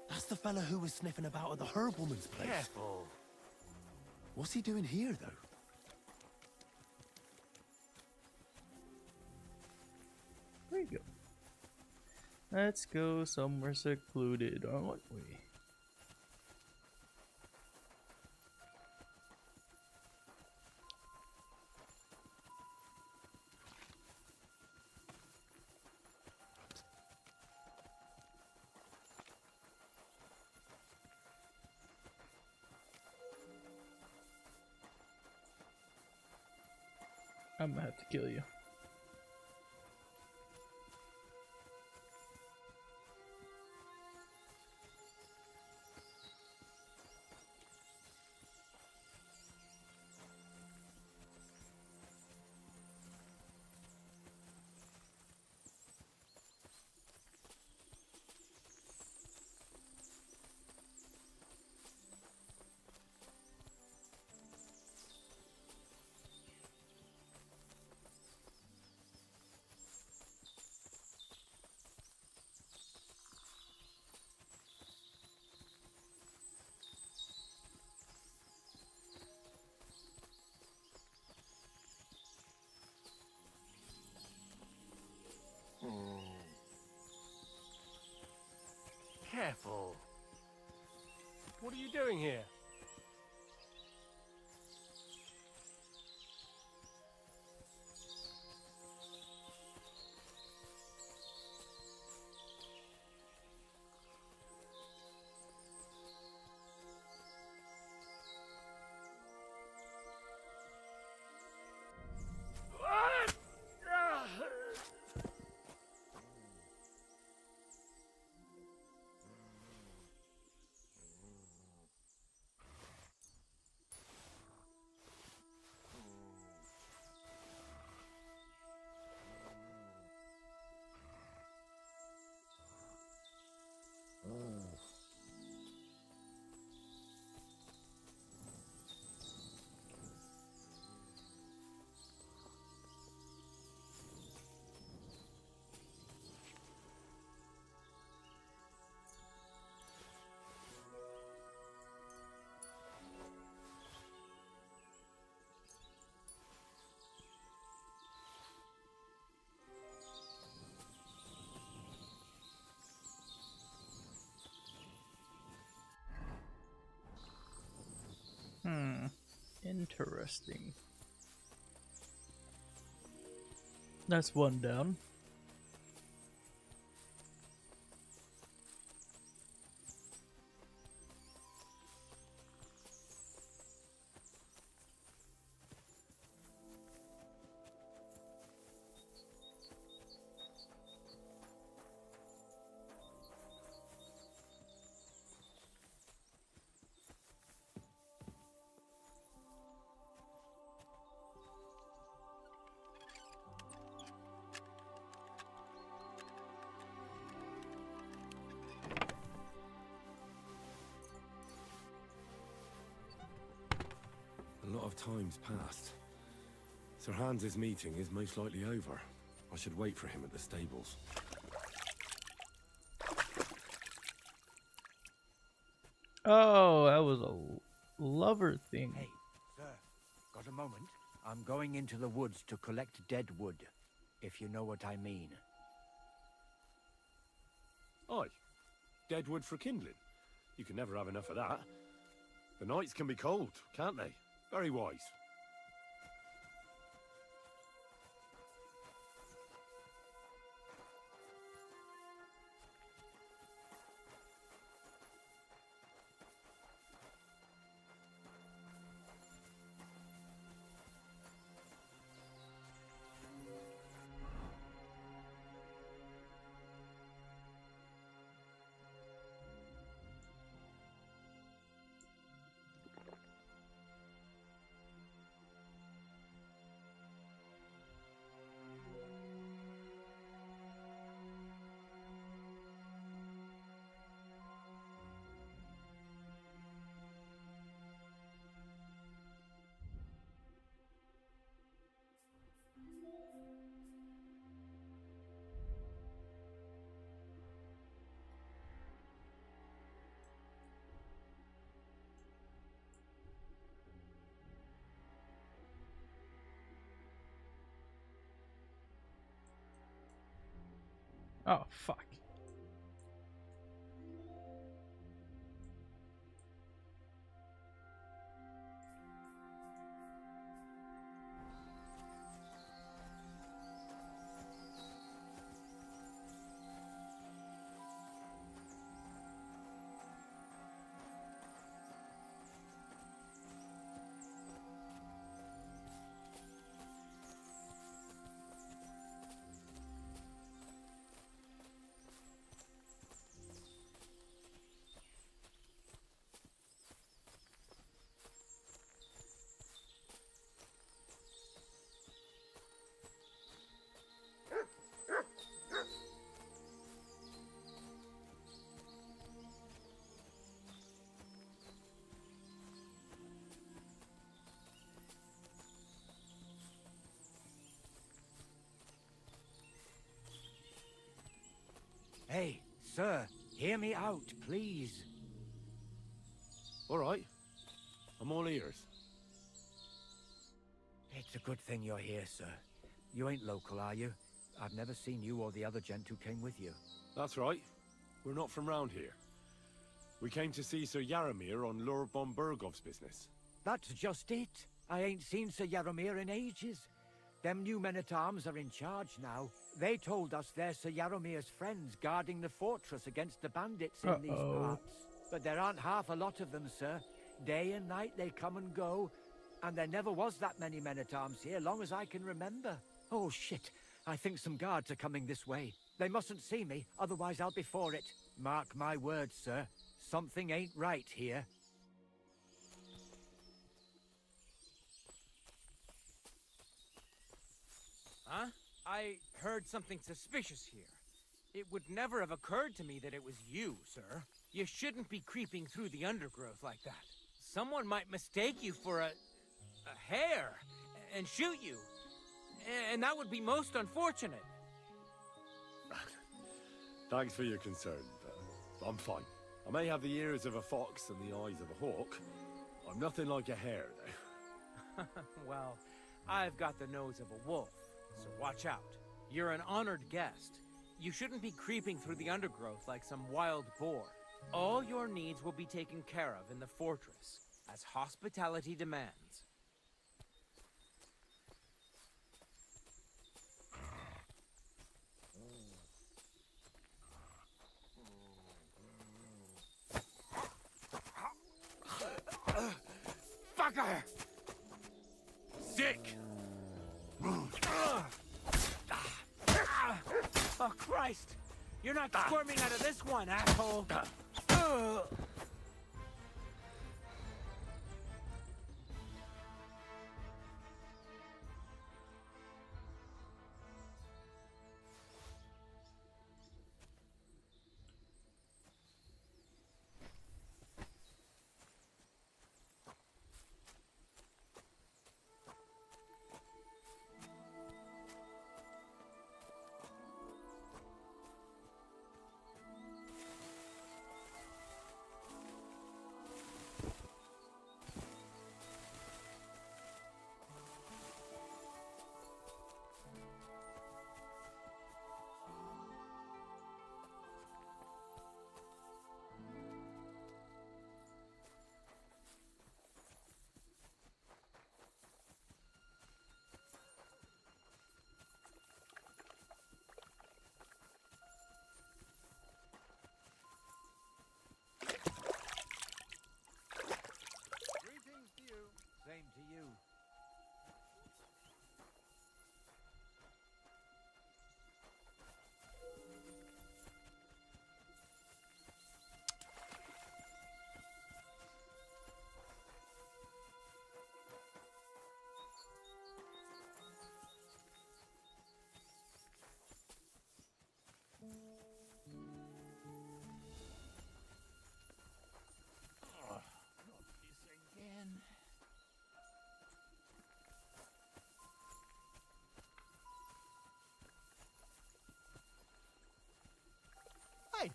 Speaker 10: That's the fella who was sniffing about at the herb woman's place.
Speaker 6: Careful.
Speaker 5: What's he doing here, though?
Speaker 1: There you go. Let's go somewhere secluded, aren't we? I'm gonna have to kill you.
Speaker 6: doing here?
Speaker 1: Interesting. That's one down.
Speaker 5: A lot of time's passed. Sir Hans's meeting is most likely over. I should wait for him at the stables.
Speaker 1: Oh, that was a lover thing.
Speaker 15: Hey, sir, got a moment? I'm going into the woods to collect dead wood, if you know what I mean.
Speaker 5: Aye. Dead wood for kindling. You can never have enough of that. The nights can be cold, can't they? Very wise.
Speaker 1: Oh, fuck.
Speaker 15: Hey, sir, hear me out, please.
Speaker 5: All right. I'm all ears.
Speaker 15: It's a good thing you're here, sir. You ain't local, are you? I've never seen you or the other gent who came with you.
Speaker 5: That's right. We're not from round here. We came to see Sir Yaramir on Lord von Bergov's business.
Speaker 15: That's just it. I ain't seen Sir Yaramir in ages. Them new men-at-arms are in charge now. They told us they're Sir Yaramir's friends guarding the fortress against the bandits in these parts. But there aren't half a lot of them, sir. Day and night they come and go. And there never was that many men-at-arms here, long as I can remember. Oh, shit. I think some guards are coming this way. They mustn't see me, otherwise I'll be for it. Mark my words, sir. Something ain't right here.
Speaker 16: Huh? I heard something suspicious here. It would never have occurred to me that it was you, sir. You shouldn't be creeping through the undergrowth like that. Someone might mistake you for a hare and shoot you. And that would be most unfortunate.
Speaker 5: Thanks for your concern, but I'm fine. I may have the ears of a fox and the eyes of a hawk. I'm nothing like a hare, though.
Speaker 16: Well, I've got the nose of a wolf, so watch out. You're an honored guest. You shouldn't be creeping through the undergrowth like some wild boar. All your needs will be taken care of in the fortress, as hospitality demands.
Speaker 10: Fucker! Sick!
Speaker 16: Oh, Christ! You're not squirming out of this one, asshole!
Speaker 15: Same to you.
Speaker 9: Hey,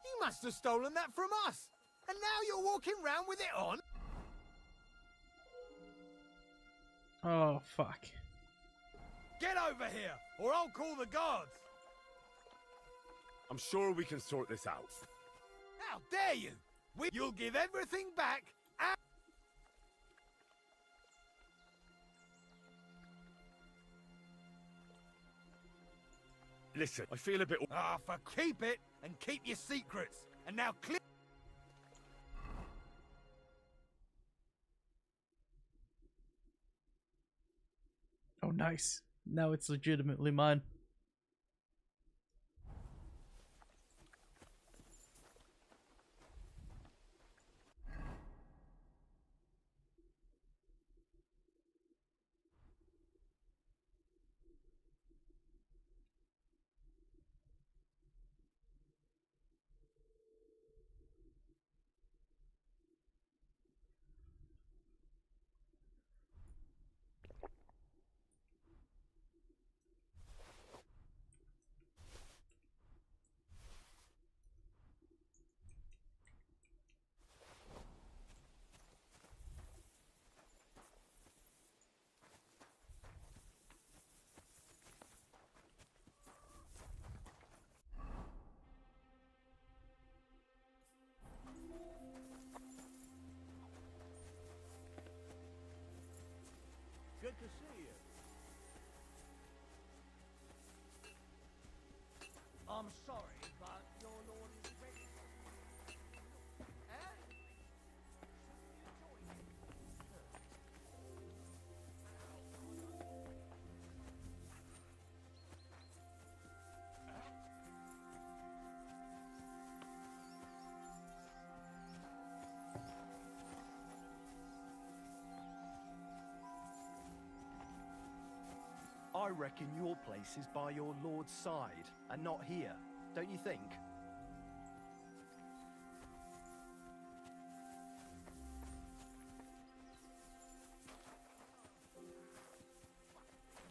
Speaker 9: you must have stolen that from us. And now you're walking round with it on?
Speaker 1: Oh, fuck.
Speaker 9: Get over here, or I'll call the guards.
Speaker 5: I'm sure we can sort this out.
Speaker 9: How dare you? You'll give everything back and...
Speaker 5: Listen, I feel a bit...
Speaker 9: Ah, for keep it and keep your secrets. And now clear...
Speaker 1: Oh, nice. Now it's legitimately mine.
Speaker 3: I'm sorry, but your lord is ready.
Speaker 14: I reckon your place is by your lord's side, and not here, don't you think?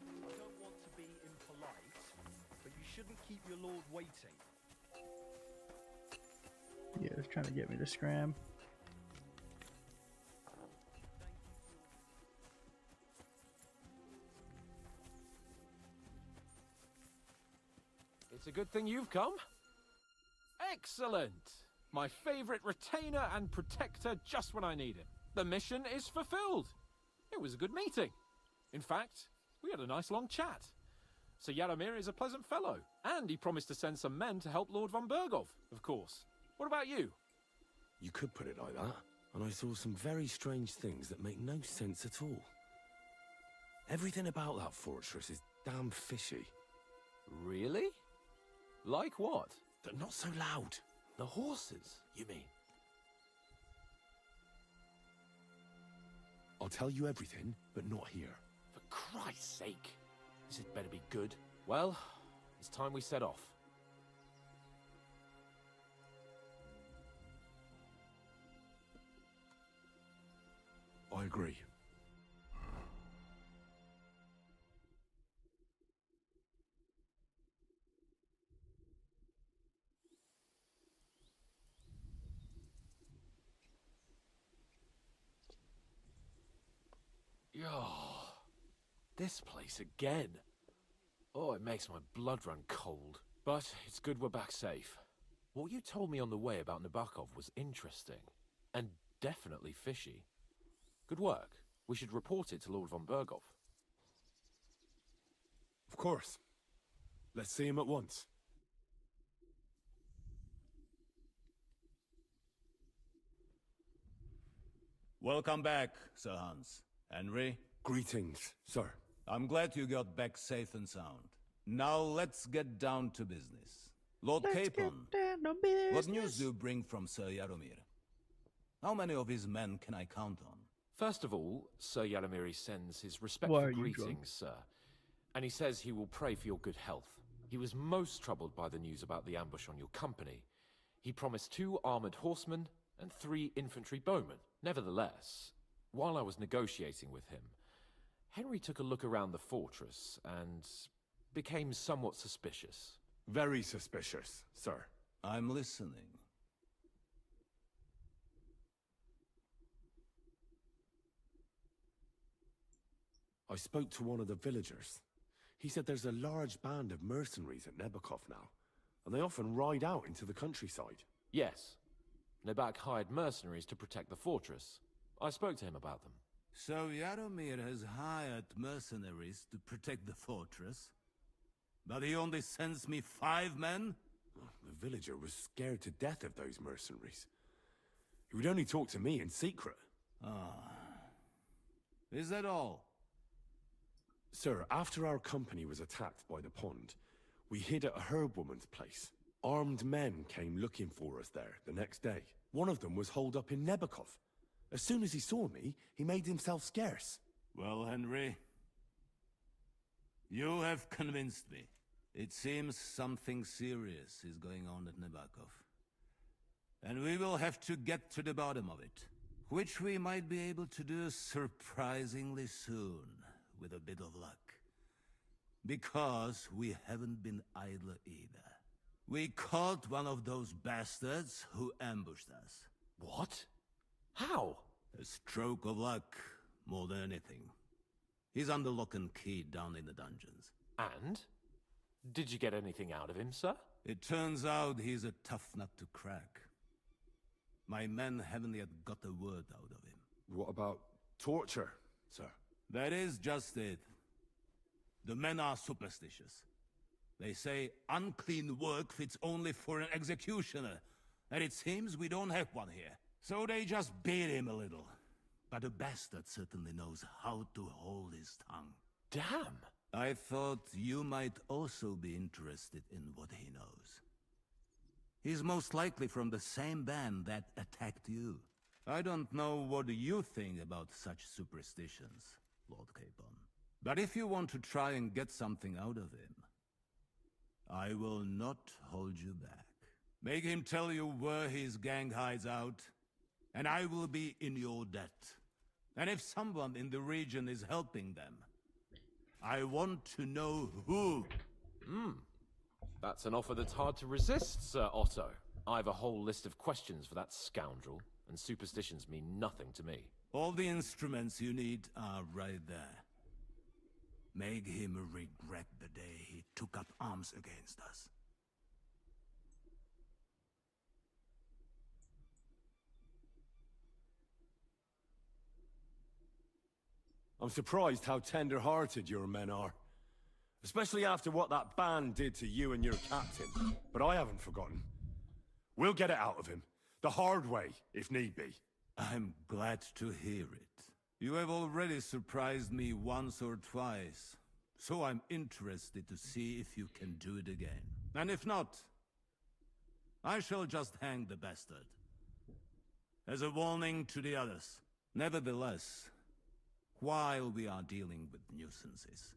Speaker 14: I don't want to be impolite, but you shouldn't keep your lord waiting.
Speaker 1: Yeah, they're trying to get me to scram.
Speaker 20: It's a good thing you've come. Excellent! My favorite retainer and protector just when I need him. The mission is fulfilled. It was a good meeting. In fact, we had a nice long chat. Sir Yaromir is a pleasant fellow, and he promised to send some men to help Lord von Bergov, of course. What about you?
Speaker 5: You could put it like that, and I saw some very strange things that make no sense at all. Everything about that fortress is damn fishy.
Speaker 20: Really? Like what?
Speaker 5: They're not so loud.
Speaker 20: The horses, you mean?
Speaker 5: I'll tell you everything, but not here.
Speaker 20: For Christ's sake. This had better be good. Well, it's time we set off.
Speaker 5: I agree.
Speaker 20: Oh, this place again. Oh, it makes my blood run cold. But it's good we're back safe. What you told me on the way about Nabokov was interesting. And definitely fishy. Good work. We should report it to Lord von Bergov.
Speaker 5: Of course. Let's see him at once.
Speaker 21: Welcome back, Sir Hans. Henry?
Speaker 5: Greetings, sir.
Speaker 21: I'm glad you got back safe and sound. Now let's get down to business. Lord Capon, what news do you bring from Sir Yaromir? How many of his men can I count on?
Speaker 20: First of all, Sir Yaromir sends his respectful greetings, sir. And he says he will pray for your good health. He was most troubled by the news about the ambush on your company. He promised 2 armored horsemen and 3 infantry bowmen. Nevertheless, while I was negotiating with him, Henry took a look around the fortress and became somewhat suspicious.
Speaker 5: Very suspicious, sir.
Speaker 21: I'm listening.
Speaker 5: I spoke to one of the villagers. He said there's a large band of mercenaries at Nabokov now, and they often ride out into the countryside.
Speaker 20: Yes. Nebak hired mercenaries to protect the fortress. I spoke to him about them.
Speaker 21: So Yaromir has hired mercenaries to protect the fortress? But he only sends me 5 men?
Speaker 5: The villager was scared to death of those mercenaries. He would only talk to me in secret.
Speaker 21: Ah. Is that all?
Speaker 5: Sir, after our company was attacked by the pond, we hid at a herb-woman's place. Armed men came looking for us there the next day. One of them was holed up in Nabokov. As soon as he saw me, he made himself scarce.
Speaker 21: Well, Henry, you have convinced me. It seems something serious is going on at Nabokov. And we will have to get to the bottom of it. Which we might be able to do surprisingly soon, with a bit of luck. Because we haven't been idle either. We caught one of those bastards who ambushed us.
Speaker 20: What? How?
Speaker 21: A stroke of luck, more than anything. He's under lock and key down in the dungeons.
Speaker 20: And? Did you get anything out of him, sir?
Speaker 21: It turns out he's a tough nut to crack. My men haven't yet got a word out of him.
Speaker 5: What about torture, sir?
Speaker 21: That is just it. The men are superstitious. They say unclean work fits only for an executioner, and it seems we don't have one here. So they just beat him a little. But a bastard certainly knows how to hold his tongue.
Speaker 20: Damn!
Speaker 21: I thought you might also be interested in what he knows. He's most likely from the same band that attacked you. I don't know what you think about such superstitions, Lord Capon. But if you want to try and get something out of him, I will not hold you back. Make him tell you where his gang hides out, and I will be in your debt. And if someone in the region is helping them, I want to know who.
Speaker 20: That's an offer that's hard to resist, Sir Otto. I have a whole list of questions for that scoundrel, and superstitions mean nothing to me.
Speaker 21: All the instruments you need are right there. Make him regret the day he took up arms against us.
Speaker 5: I'm surprised how tender-hearted your men are. Especially after what that band did to you and your captain. But I haven't forgotten. We'll get it out of him. The hard way, if need be.
Speaker 21: I'm glad to hear it. You have already surprised me once or twice, so I'm interested to see if you can do it again. And if not, I shall just hang the bastard. As a warning to the others. Nevertheless, while we are dealing with nuisances,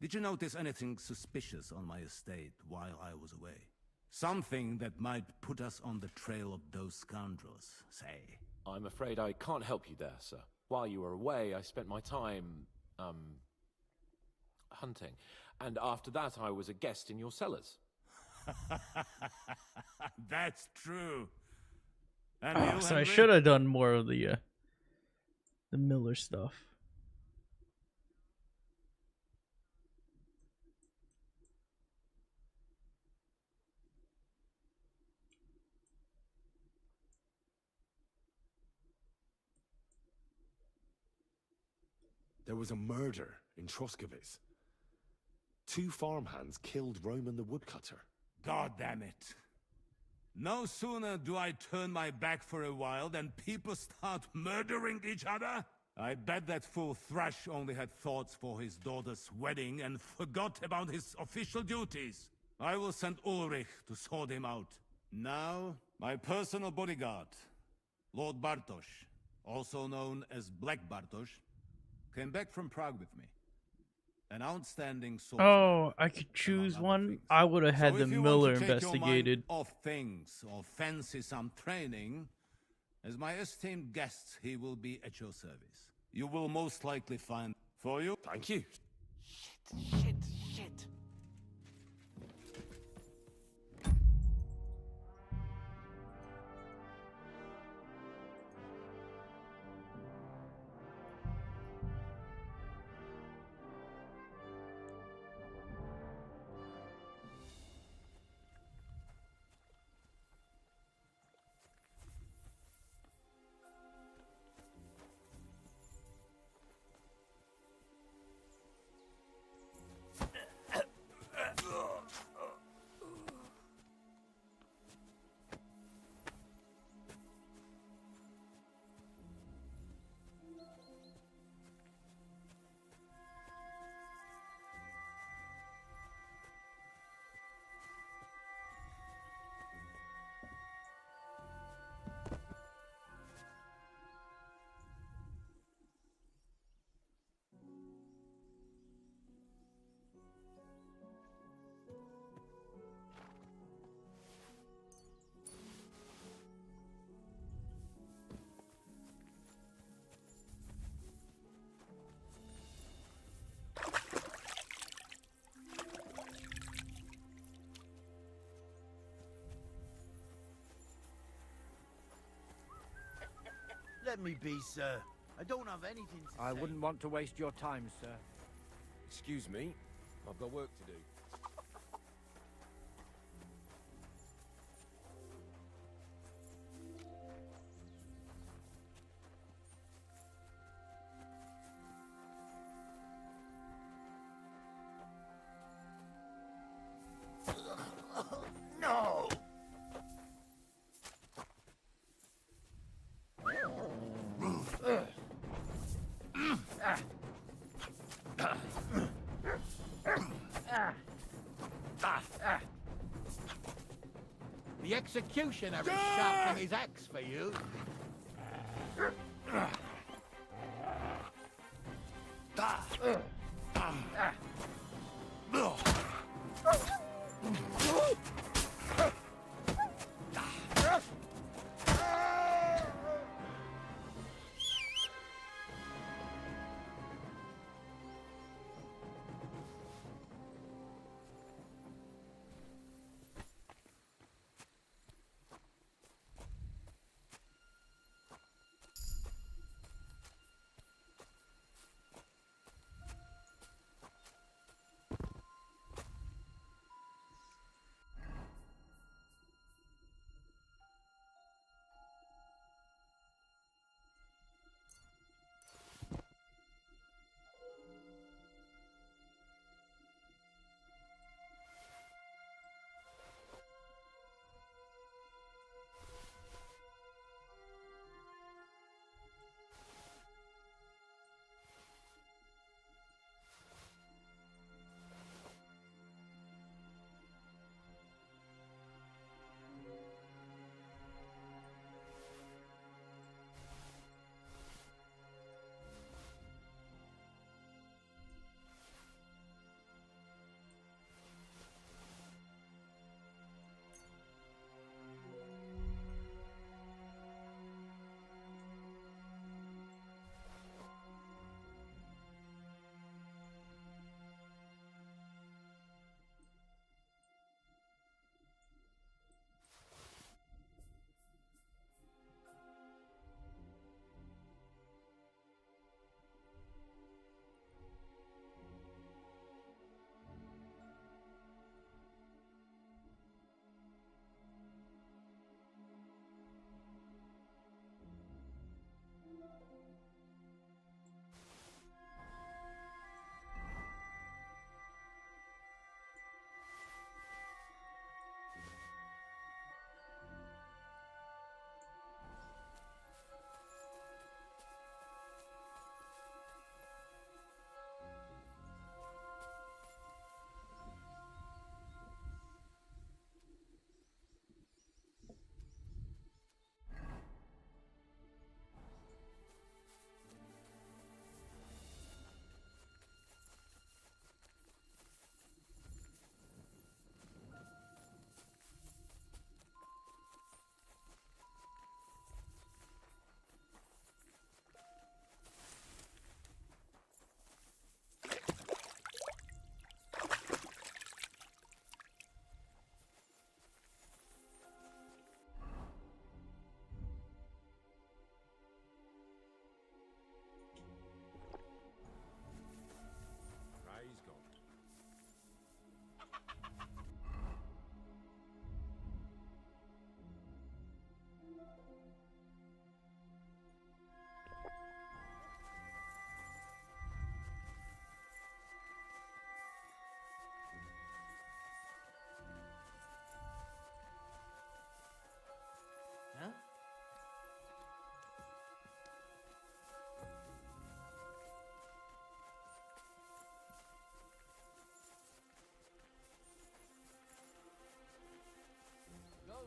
Speaker 21: did you notice anything suspicious on my estate while I was away? Something that might put us on the trail of those scoundrels, say.
Speaker 20: I'm afraid I can't help you there, sir. While you were away, I spent my time, hunting. And after that, I was a guest in your cellars.
Speaker 21: That's true. And
Speaker 1: so I should have done more of the Miller stuff.
Speaker 5: There was a murder in Troskovic. 2 farmhands killed Roman the woodcutter.
Speaker 21: God damn it. No sooner do I turn my back for a while than people start murdering each other. I bet that fool Thrash only had thoughts for his daughter's wedding and forgot about his official duties. I will send Ulrich to sort him out. Now, my personal bodyguard, Lord Bartosz, also known as Black Bartosz, came back from Prague with me. An outstanding swordsman.
Speaker 1: Oh, I could choose one. I would have had the Miller investigated.
Speaker 21: Off things or fancy some training, as my esteemed guest, he will be at your service. You will most likely find for you.
Speaker 5: Thank you.
Speaker 3: Shit.
Speaker 9: Let me be, sir. I don't have anything to say.
Speaker 15: I wouldn't want to waste your time, sir.
Speaker 6: Excuse me. I've got work to do.
Speaker 11: The executioner is sharpening his axe for you.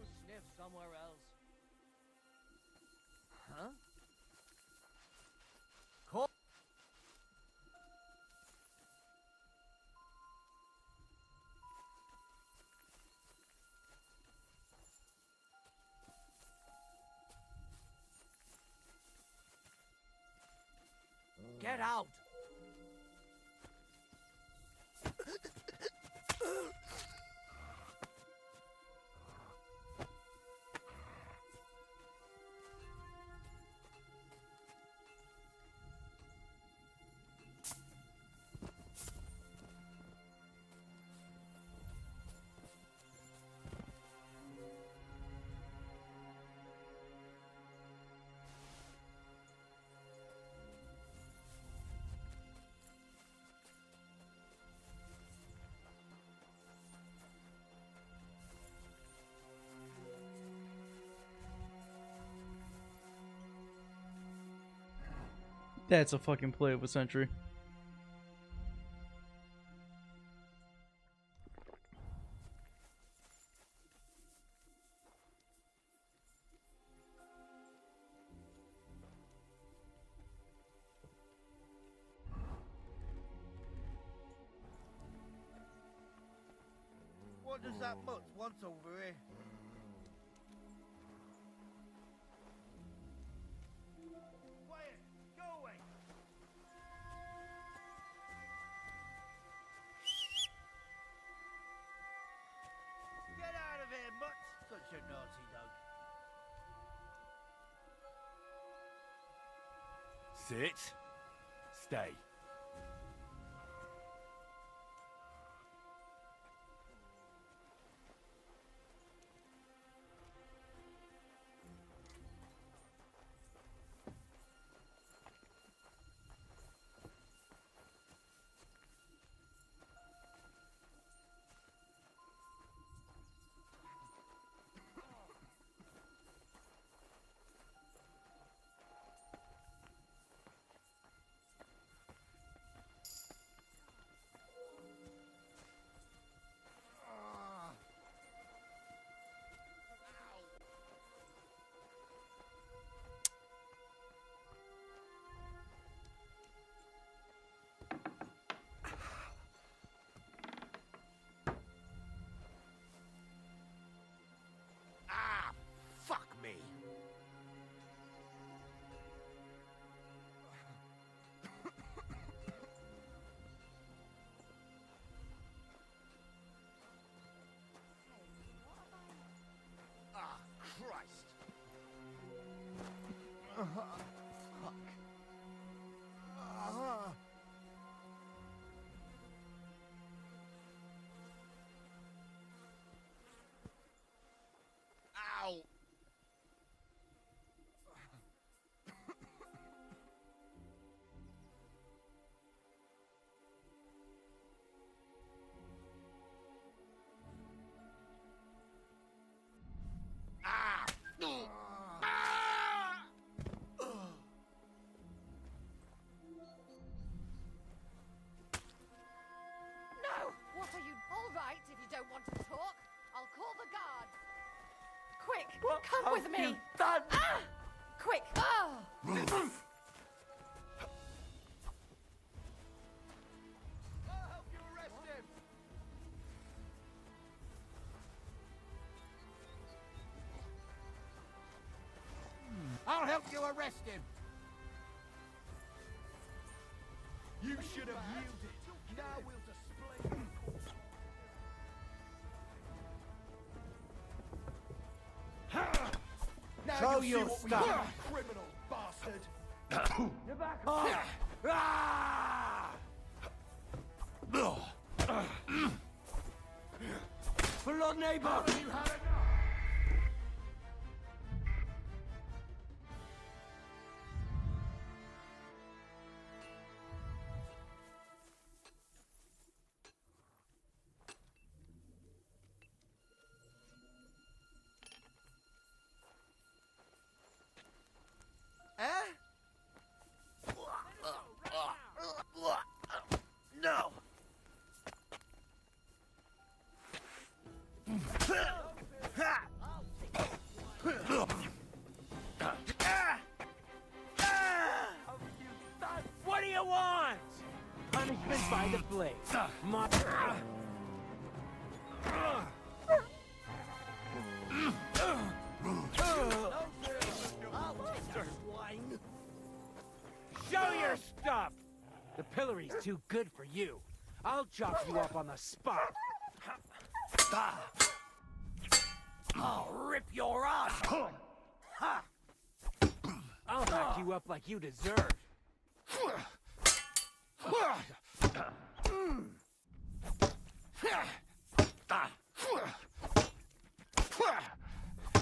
Speaker 15: Sniff somewhere else. Huh? Call. Get out!
Speaker 1: That's a fucking play of a century.
Speaker 9: What does that mutt want over here? Quiet! Go away! Get out of here, mutt! Such a naughty dog.
Speaker 10: Sit. Stay.
Speaker 9: Fuck me! Ah, Christ! Fuck. Ow!
Speaker 22: No! What are you? All right, if you don't want to talk, I'll call the guard. Quick, come with me.
Speaker 9: you done?
Speaker 22: Ah! Quick! Ah!
Speaker 9: I'll help you arrest him.
Speaker 11: I'll help you arrest him.
Speaker 9: You should have yielded. Now we'll display your course. Now
Speaker 11: Show
Speaker 9: you'll see
Speaker 11: your
Speaker 9: what we
Speaker 11: stuff.
Speaker 9: do, criminal bastard.
Speaker 11: You're back off.
Speaker 9: Blood neighbor.
Speaker 11: You had enough.
Speaker 9: No.
Speaker 16: What do you want? Punishment by the blade. My... Show your stuff! The pillory's too good for you. I'll chop you up on the spot.
Speaker 9: I'll rip your ass.
Speaker 16: I'll hack you up like you deserve.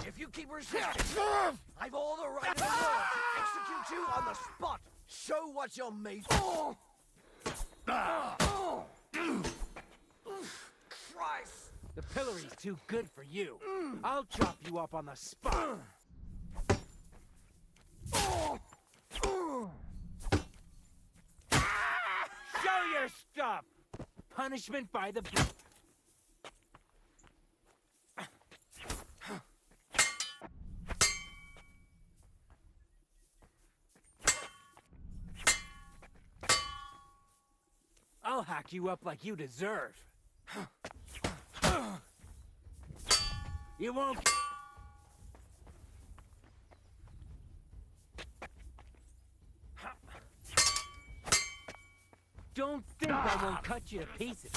Speaker 9: If you keep resisting, I've all the right in the world to execute you on the spot. Show what you're made for. Christ!
Speaker 16: The pillory's too good for you. I'll chop you up on the spot. Show your stuff! Punishment by the blade. I'll hack you up like you deserve.
Speaker 15: You won't... Don't think I won't cut you to pieces.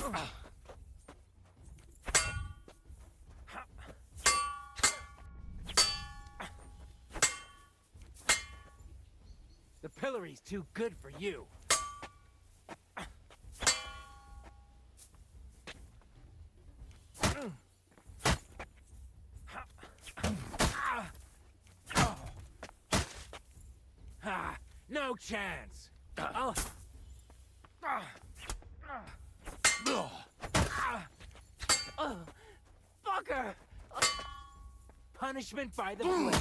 Speaker 15: The pillory's too good for you. No chance. Fucker! Punishment by the blade.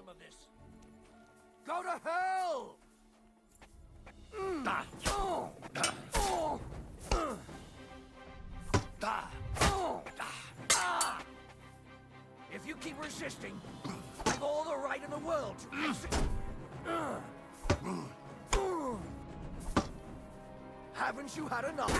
Speaker 11: Of this. Go to hell! If you keep resisting, I've all the right in the world to exit. Haven't you had enough?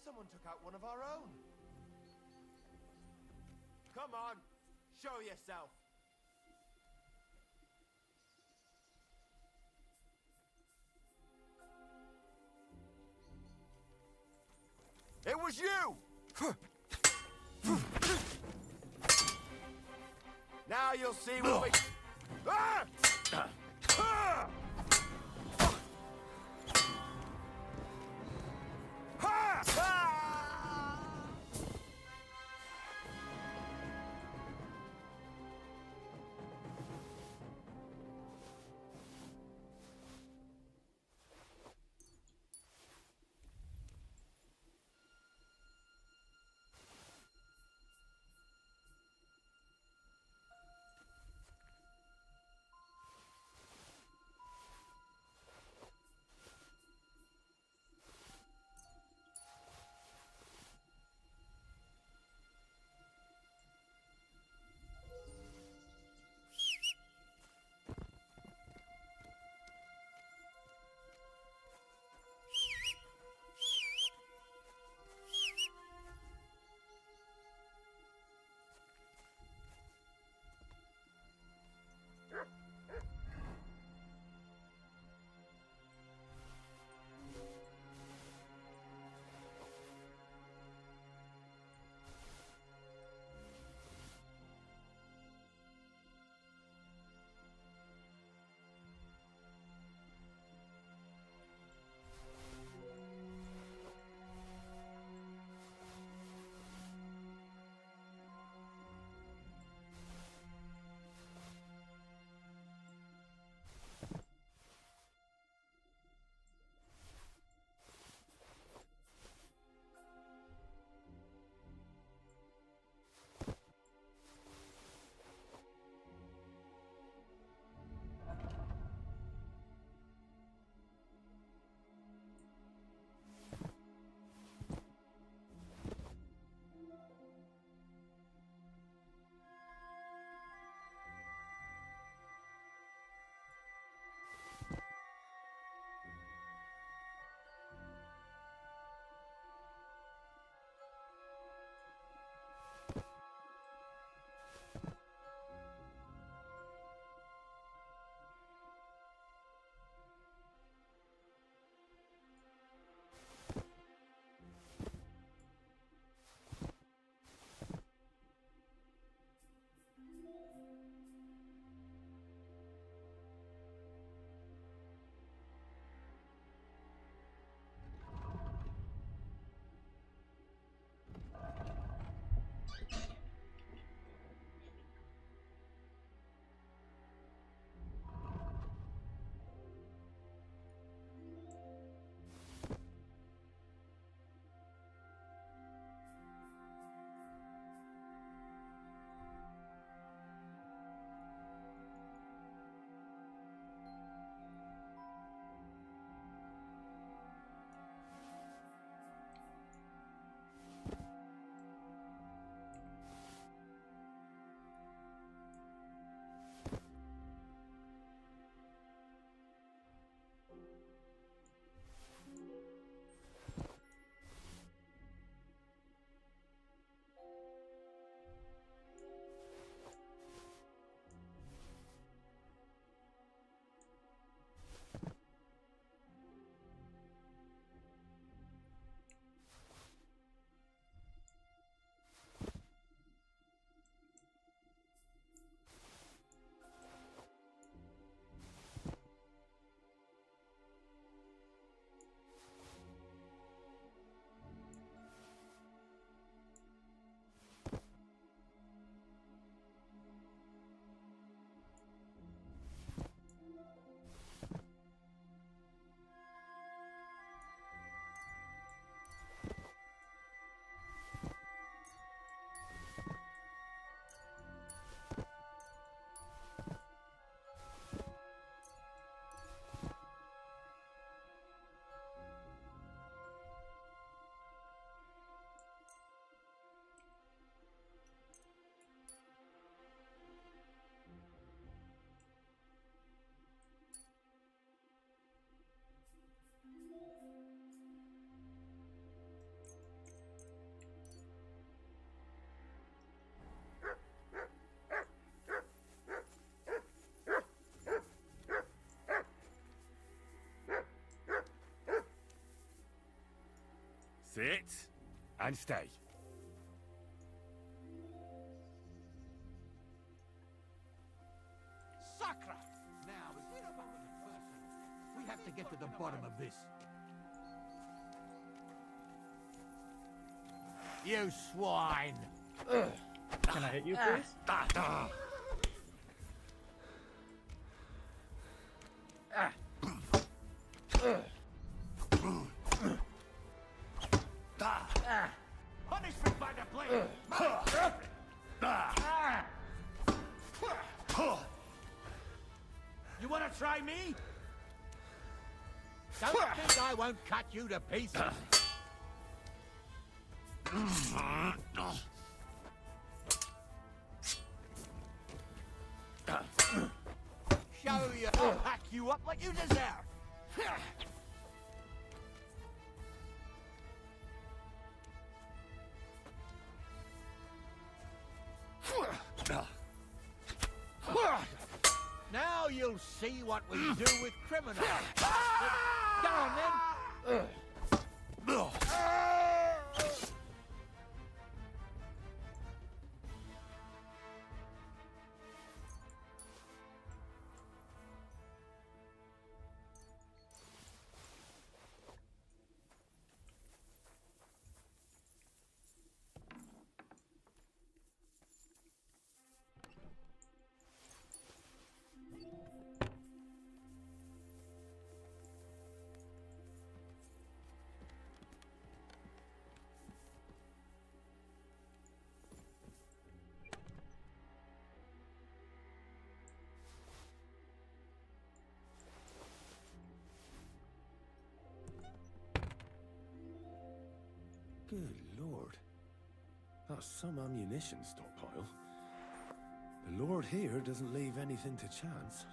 Speaker 12: Someone took out one of our own. Come on, show yourself. It was you! Now you'll see what we... Ah! Ah!
Speaker 10: And stay.
Speaker 11: Sacra! Now, is it about the person? We have to get to the bottom of this. You swine!
Speaker 1: Can I hit you, please?
Speaker 11: Punishment by the blade! You wanna try me? Don't think I won't cut you to pieces. Show you, I'll pack you up like you deserve. Now you'll see what we do with criminals. Go on then.
Speaker 5: Good lord. That's some ammunition stockpile. The lord here doesn't leave anything to chance.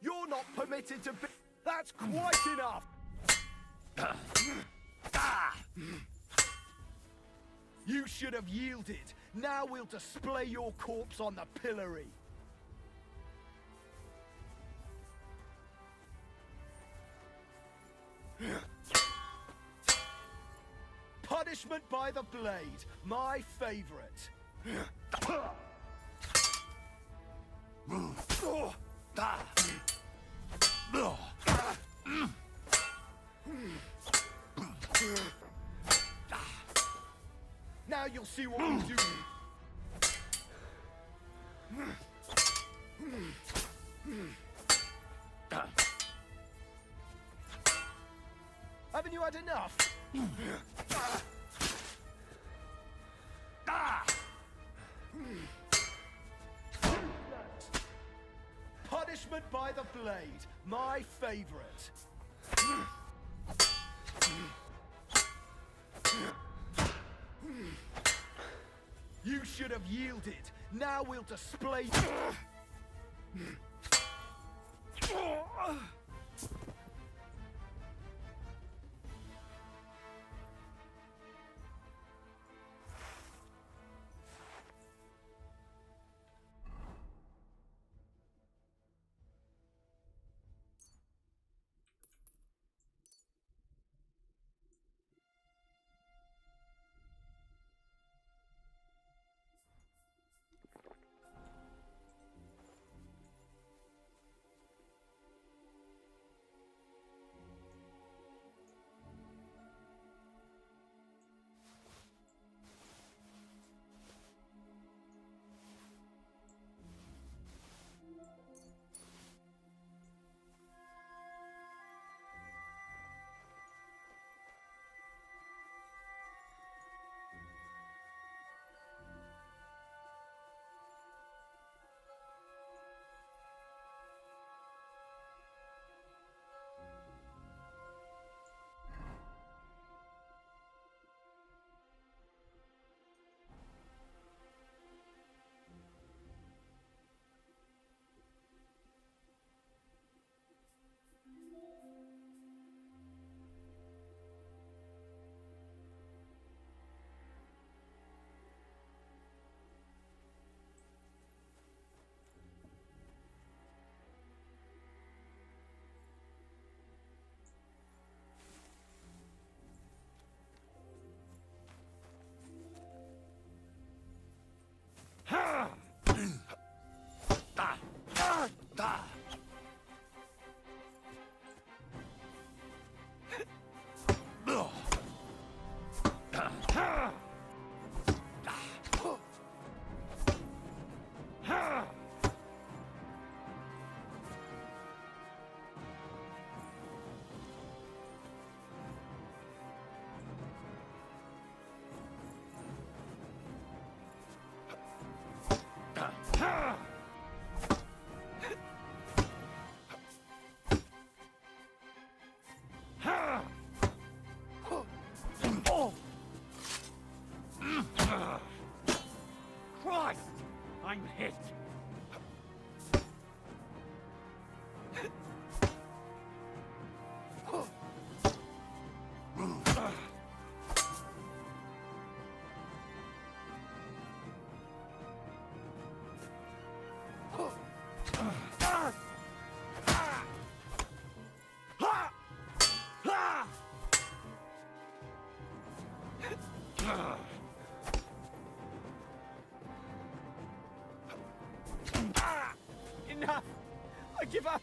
Speaker 14: You're not permitted to be... That's quite enough! You should have yielded. Now we'll display your corpse on the pillory. Punishment by the blade, my favorite. Now you'll see what we do. Haven't you had enough? Punishment by the blade, my favorite. You should have yielded. Now we'll display.
Speaker 10: Christ! I'm hit!
Speaker 16: Enough! I give up!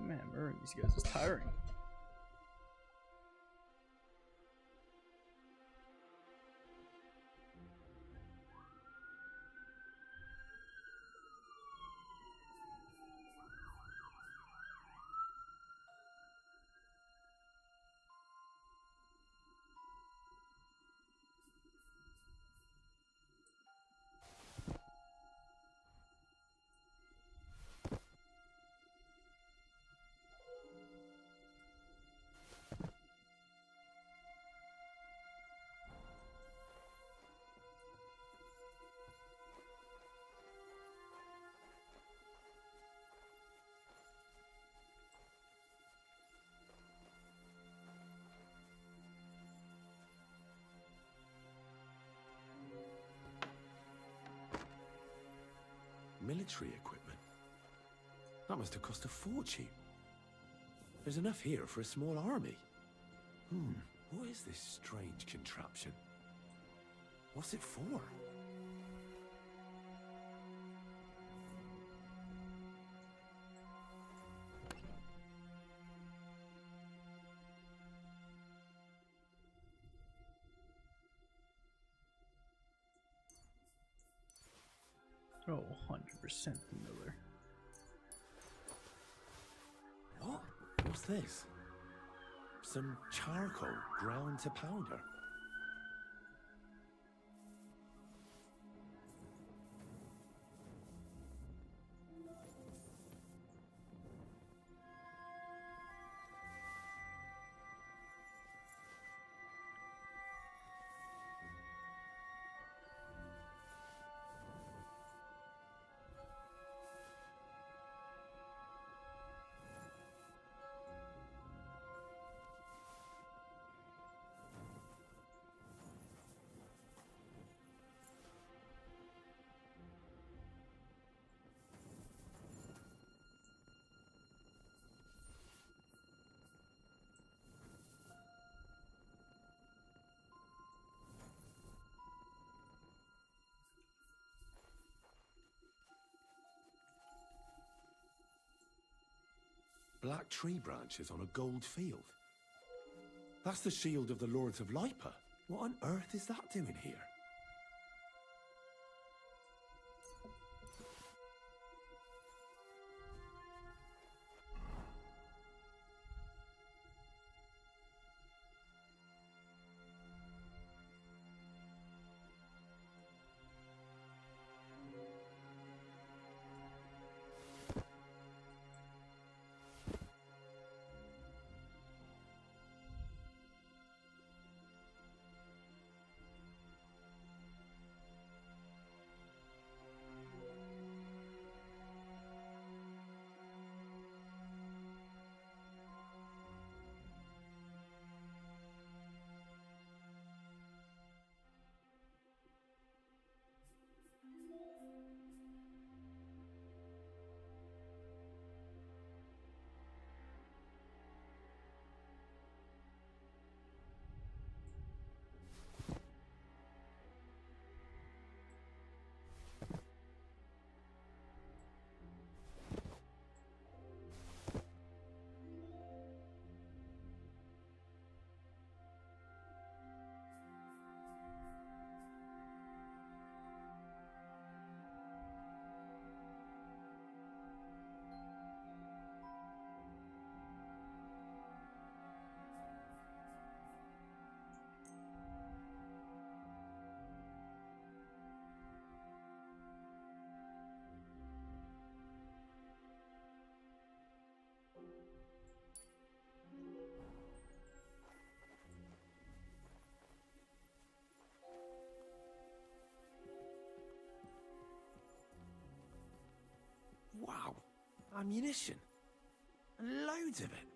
Speaker 1: Man, murdering these guys is tiring.
Speaker 5: Military equipment? That must have cost a fortune. There's enough here for a small army. What is this strange contraption? What's it for?
Speaker 1: Oh, 100% familiar.
Speaker 5: What? What's this? Some charcoal ground to powder. Black tree branches on a gold field. That's the shield of the Lords of Lipa. What on earth is that doing here? Wow, ammunition. And loads of it.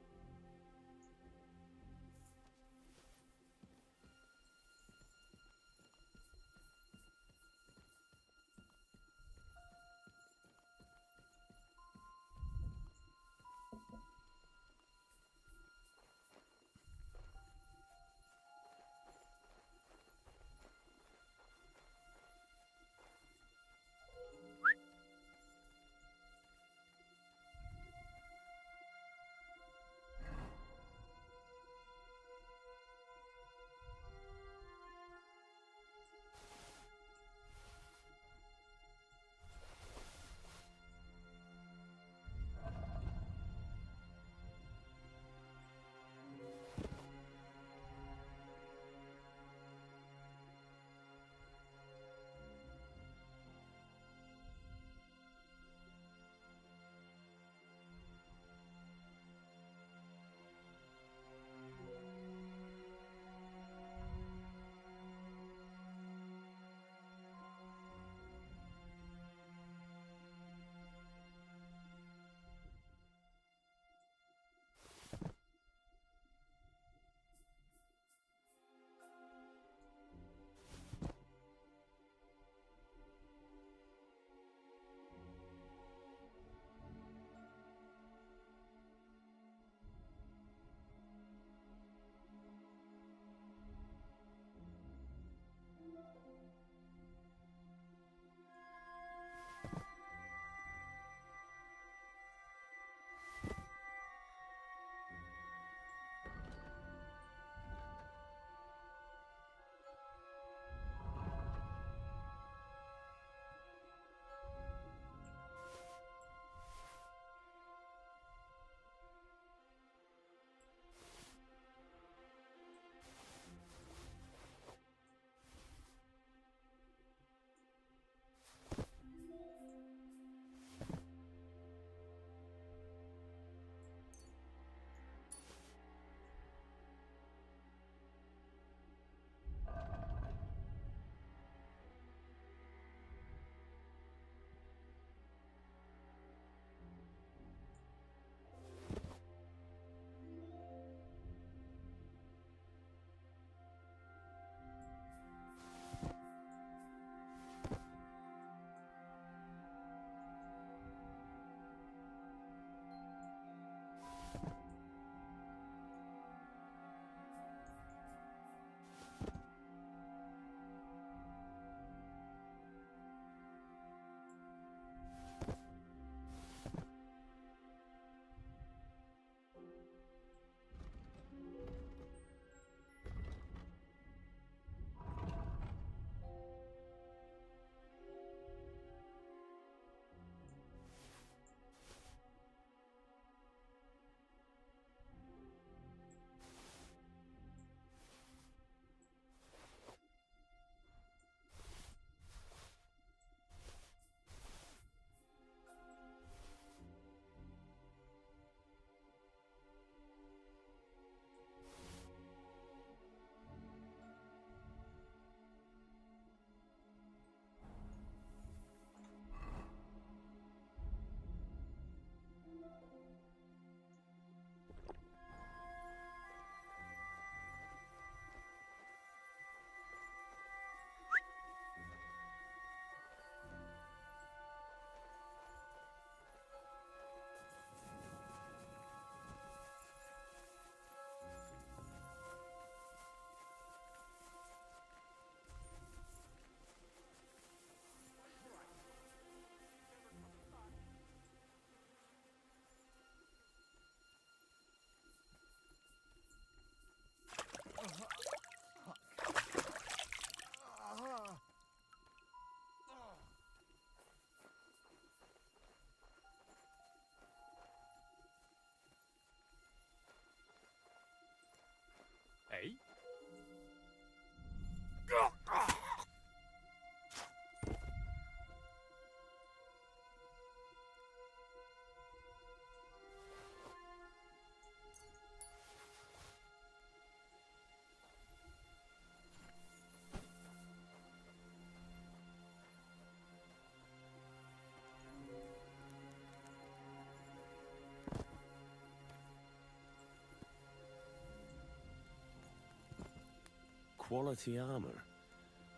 Speaker 5: quality armor.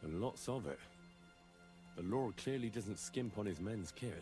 Speaker 5: And lots of it. The Lord clearly doesn't skimp on his men's kit.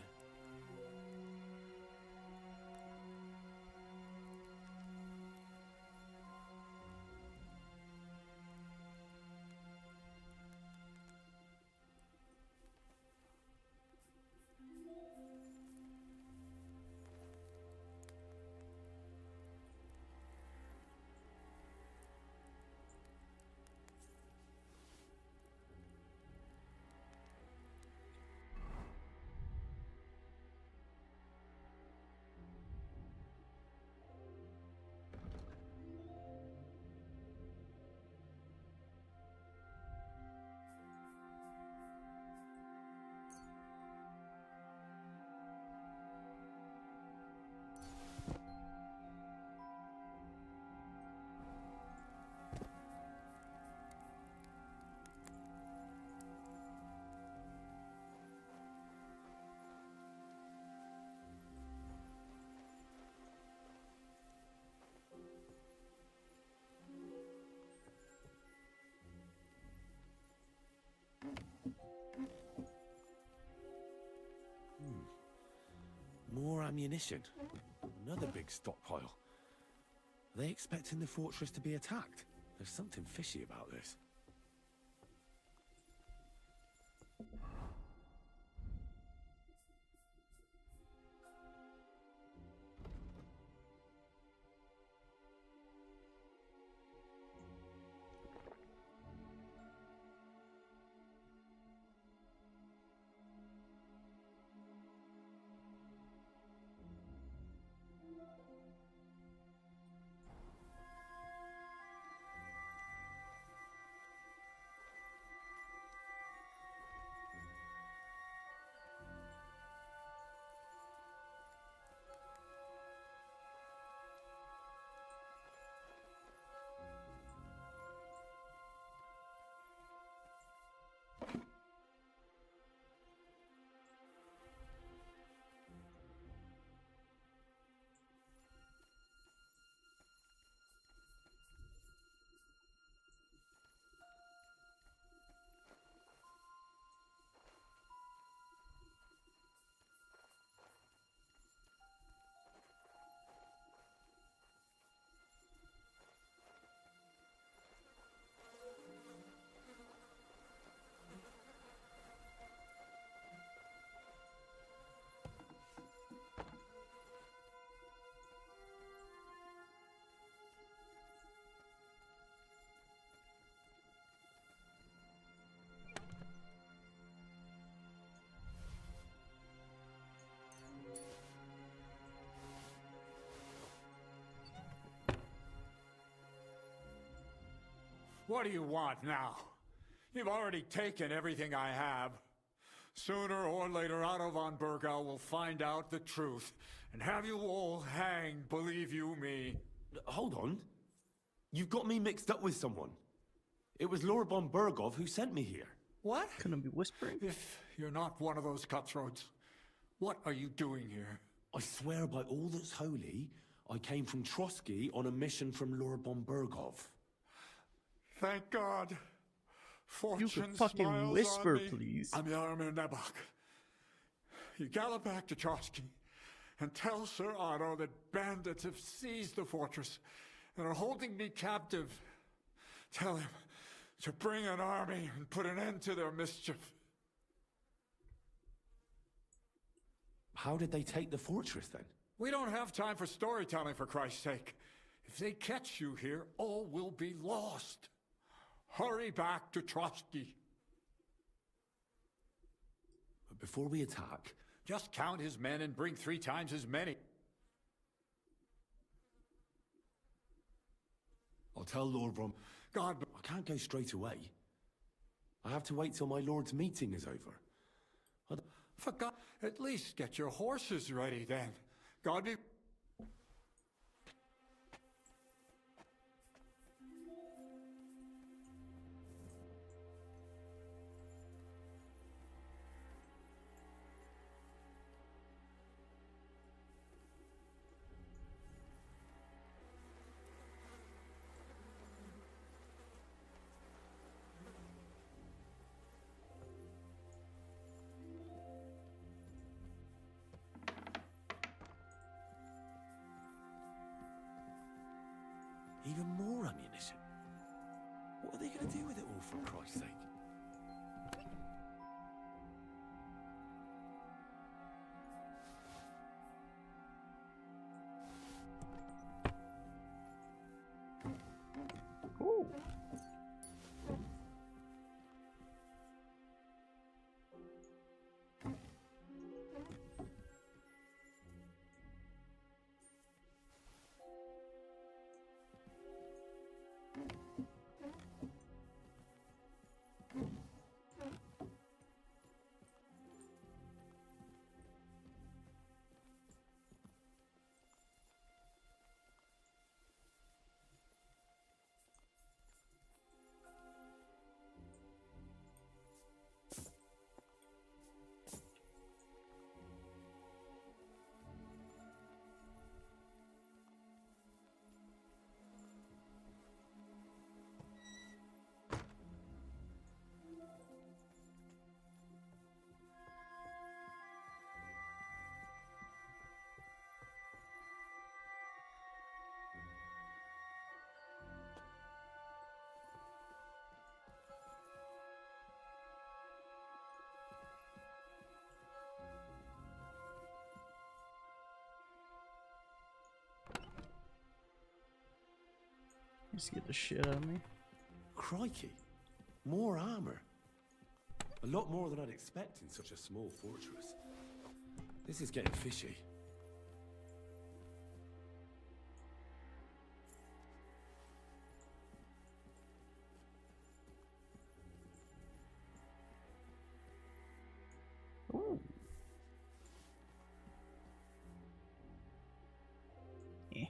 Speaker 5: More ammunition. Another big stockpile. Are they expecting the fortress to be attacked? There's something fishy about this.
Speaker 10: What do you want now? You've already taken everything I have. Sooner or later, Otto von Bergau will find out the truth and have you all hanged, believe you me.
Speaker 5: Hold on. You've got me mixed up with someone. It was Lord von Bergov who sent me here.
Speaker 10: What?
Speaker 1: Couldn't be whispering.
Speaker 10: If you're not one of those cutthroats, what are you doing here?
Speaker 5: I swear by all that's holy, I came from Trotsky on a mission from Lord von Bergov.
Speaker 10: Thank God. Fortune
Speaker 1: You could fucking
Speaker 10: smiles
Speaker 1: whisper,
Speaker 10: on me.
Speaker 1: please.
Speaker 10: I'm Yarmir Nebach. You gallop back to Trotsky and tell Sir Otto that bandits have seized the fortress and are holding me captive. Tell him to bring an army and put an end to their mischief.
Speaker 5: How did they take the fortress then?
Speaker 10: We don't have time for storytelling, for Christ's sake. If they catch you here, all will be lost. Hurry back to Trotsky.
Speaker 5: But before we attack...
Speaker 10: Just count his men and bring 3 times as many.
Speaker 5: I'll tell Lord von...
Speaker 10: God...
Speaker 5: I can't go straight away. I have to wait till my Lord's meeting is over.
Speaker 10: For God... At least get your horses ready then. God be...
Speaker 1: Just get the shit out of me.
Speaker 5: Crikey. More armor. A lot more than I'd expect in such a small fortress. This is getting fishy.
Speaker 1: Ooh. Eh.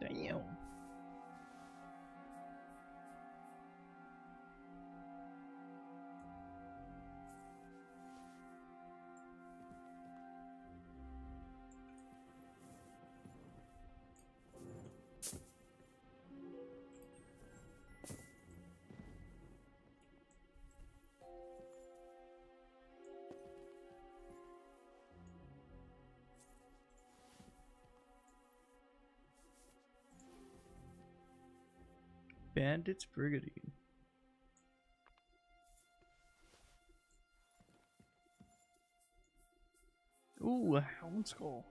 Speaker 1: Damn. Bandits Brigade. Ooh, a hound skull.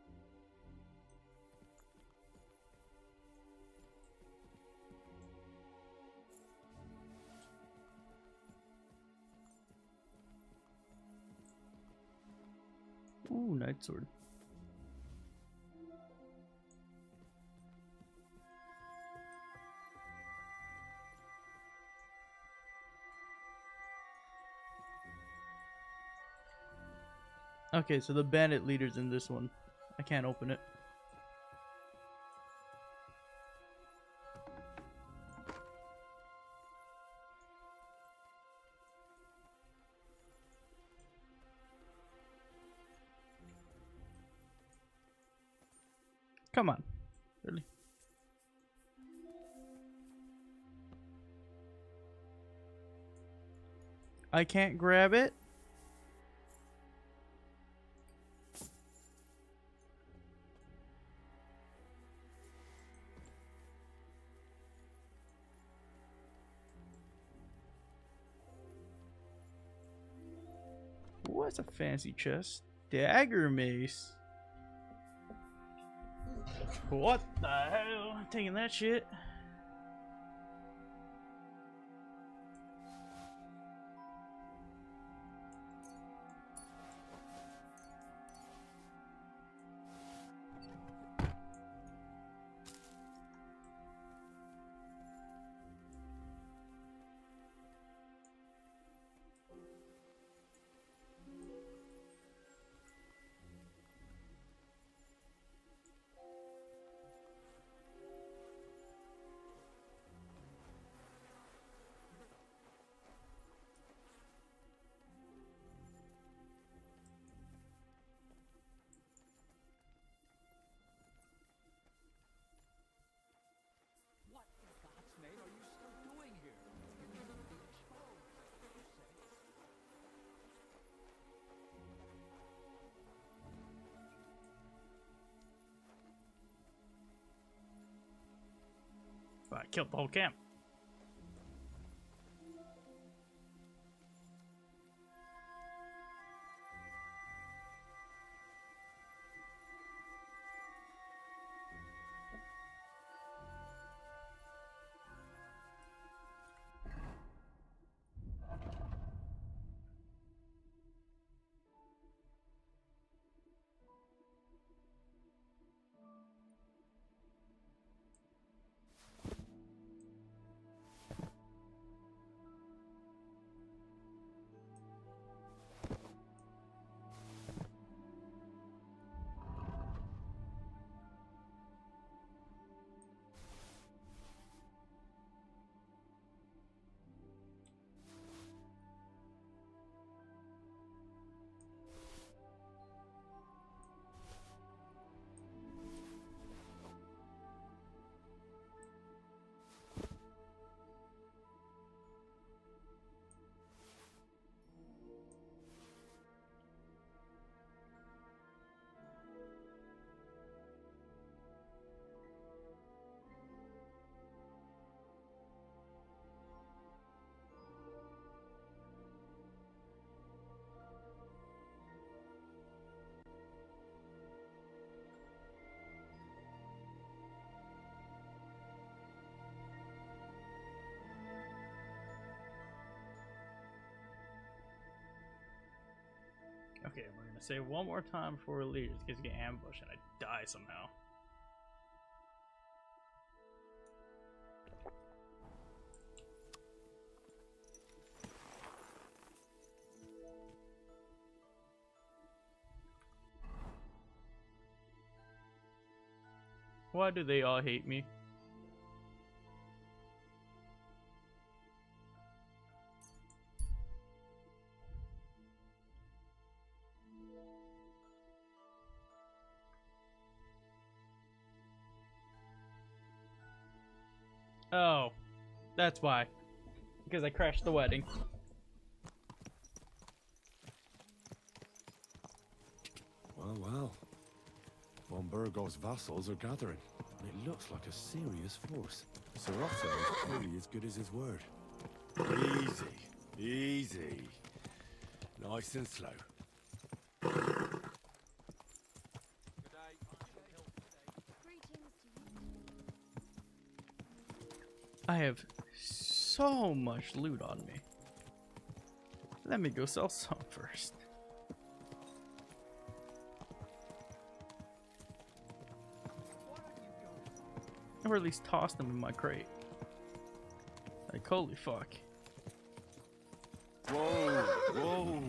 Speaker 1: Ooh, night sword. Okay, so the bandit leader's in this one. I can't open it. Come on. Really? I can't grab it? What's a fancy chest? Dagger mace. What the hell? I'm taking that shit. I killed the whole camp. Okay, we're gonna save one more time before we leave, just in case we get ambushed and I die somehow. Why do they all hate me? Oh, that's why. Because I crashed the wedding.
Speaker 5: Well, well. Von Burgos' vassals are gathering. It looks like a serious force. Sir Otto is clearly as good as his word. Easy, easy. Nice and slow.
Speaker 1: I have so much loot on me. Let me go sell some first. Or at least toss them in my crate. Like, holy fuck.
Speaker 5: Whoa, whoa.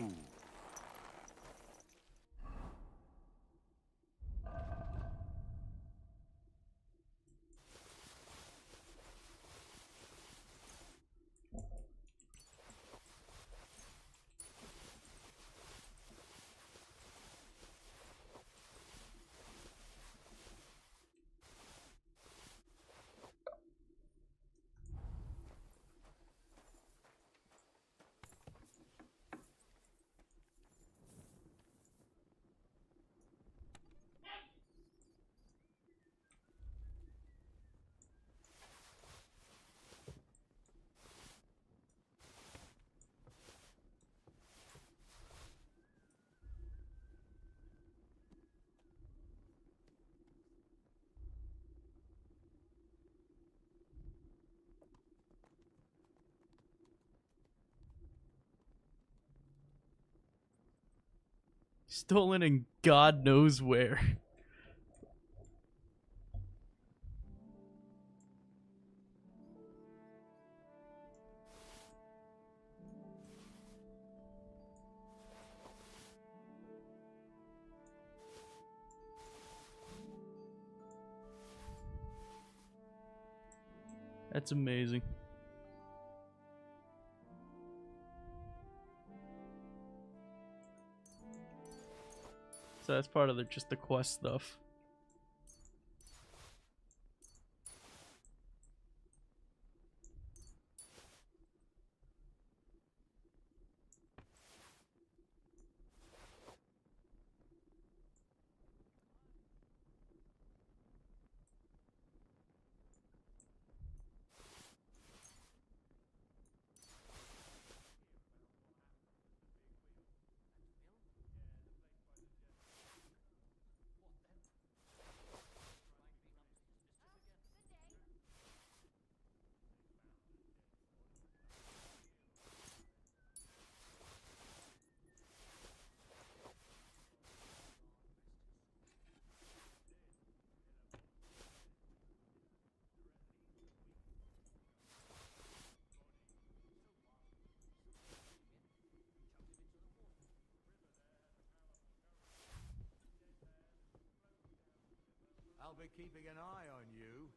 Speaker 1: Stolen in God knows where. That's amazing. So that's part of just the quest stuff.
Speaker 11: I'll be keeping an eye on you.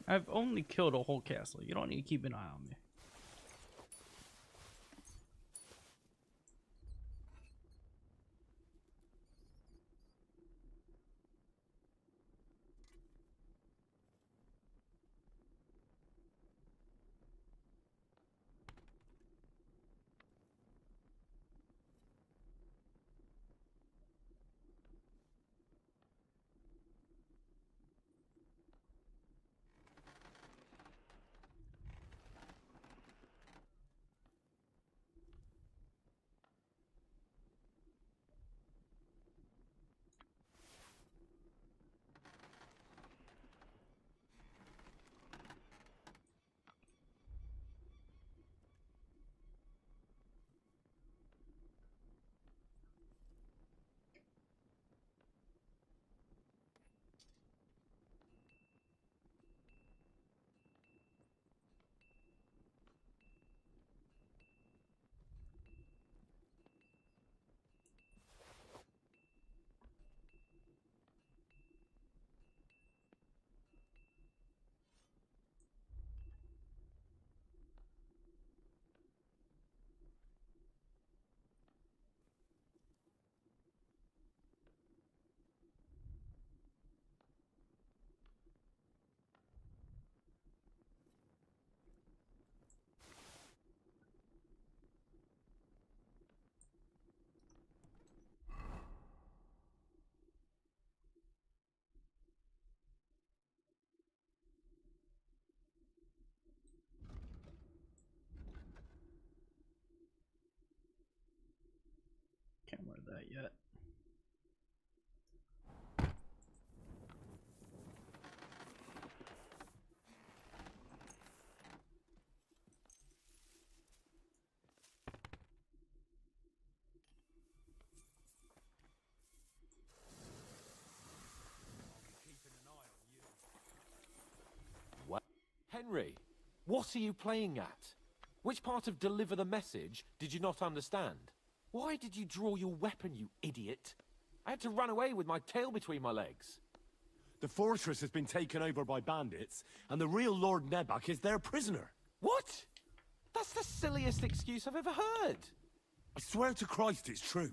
Speaker 1: I've only killed a whole castle. You don't need to keep an eye on me. Can't wear that yet.
Speaker 20: What? Henry, what are you playing at? Which part of deliver the message did you not understand? Why did you draw your weapon, you idiot? I had to run away with my tail between my legs.
Speaker 5: The fortress has been taken over by bandits, and the real Lord Nebak is their prisoner.
Speaker 20: What? That's the silliest excuse I've ever heard.
Speaker 5: I swear to Christ it's true.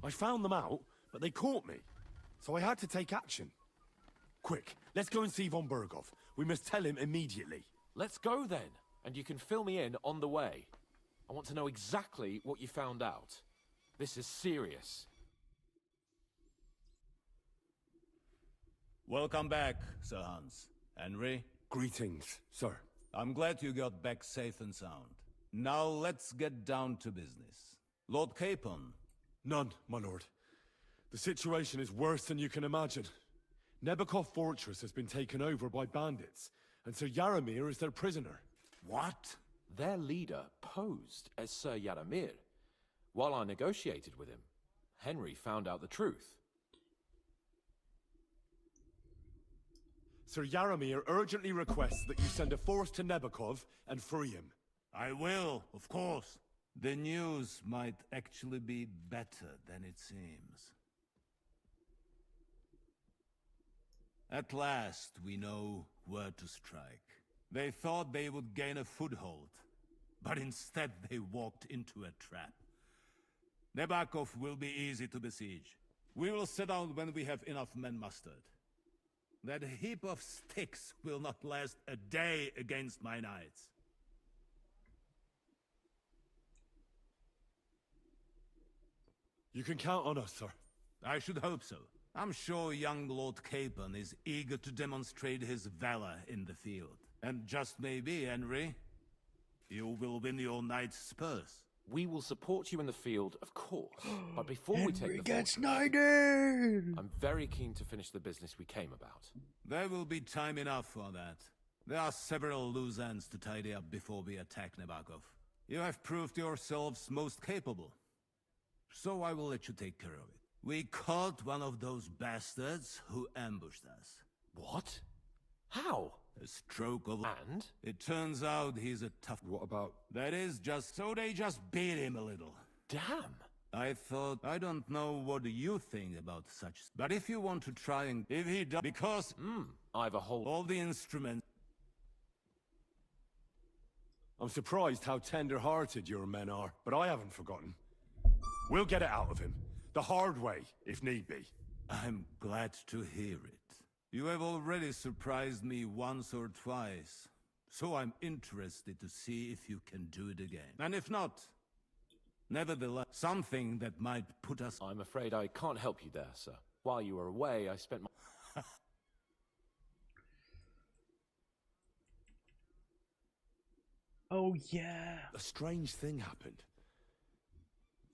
Speaker 5: I found them out, but they caught me. So I had to take action. Quick, let's go and see von Berghoff. We must tell him immediately.
Speaker 20: Let's go then, and you can fill me in on the way. I want to know exactly what you found out. This is serious.
Speaker 21: Welcome back, Sir Hans. Henry?
Speaker 5: Greetings, sir.
Speaker 21: I'm glad you got back safe and sound. Now let's get down to business. Lord Capon?
Speaker 5: None, my lord. The situation is worse than you can imagine. Nebakov Fortress has been taken over by bandits, and Sir Yaramir is their prisoner.
Speaker 21: What?
Speaker 20: Their leader posed as Sir Yaramir. While I negotiated with him, Henry found out the truth.
Speaker 5: Sir Yaramir urgently requests that you send a force to Nebakov and free him.
Speaker 21: I will, of course. The news might actually be better than it seems. At last, we know where to strike. They thought they would gain a foothold, but instead they walked into a trap. Nebakov will be easy to besiege. We will set out when we have enough men mustered. That heap of sticks will not last a day against my knights.
Speaker 5: You can count on us, sir.
Speaker 21: I should hope so. I'm sure young Lord Capon is eager to demonstrate his valor in the field. And just maybe, Henry, you will win your knight's spurs.
Speaker 20: We will support you in the field, of course. But before we take the
Speaker 1: gets
Speaker 20: fortress,
Speaker 1: knighted!
Speaker 20: I'm very keen to finish the business we came about.
Speaker 21: There will be time enough for that. There are several loose ends to tidy up before we attack Nebakov. You have proved yourselves most capable. So I will let you take care of it. We caught one of those bastards who ambushed us.
Speaker 20: What? How?
Speaker 21: A stroke of...
Speaker 20: And?
Speaker 21: It turns out he's a tough...
Speaker 5: What about...
Speaker 21: That is just... So they just beat him a little.
Speaker 20: Damn!
Speaker 21: I thought, I don't know what you think about such, but if you want to try and, if he does, because,
Speaker 20: I've a whole,
Speaker 21: all the instruments.
Speaker 5: I'm surprised how tender-hearted your men are, but I haven't forgotten. We'll get it out of him. The hard way, if need be.
Speaker 21: I'm glad to hear it. You have already surprised me once or twice, so I'm interested to see if you can do it again. And if not, nevertheless, something that might put us...
Speaker 20: I'm afraid I can't help you there, sir. While you were away, I spent my...
Speaker 1: Oh, yeah.
Speaker 5: A strange thing happened.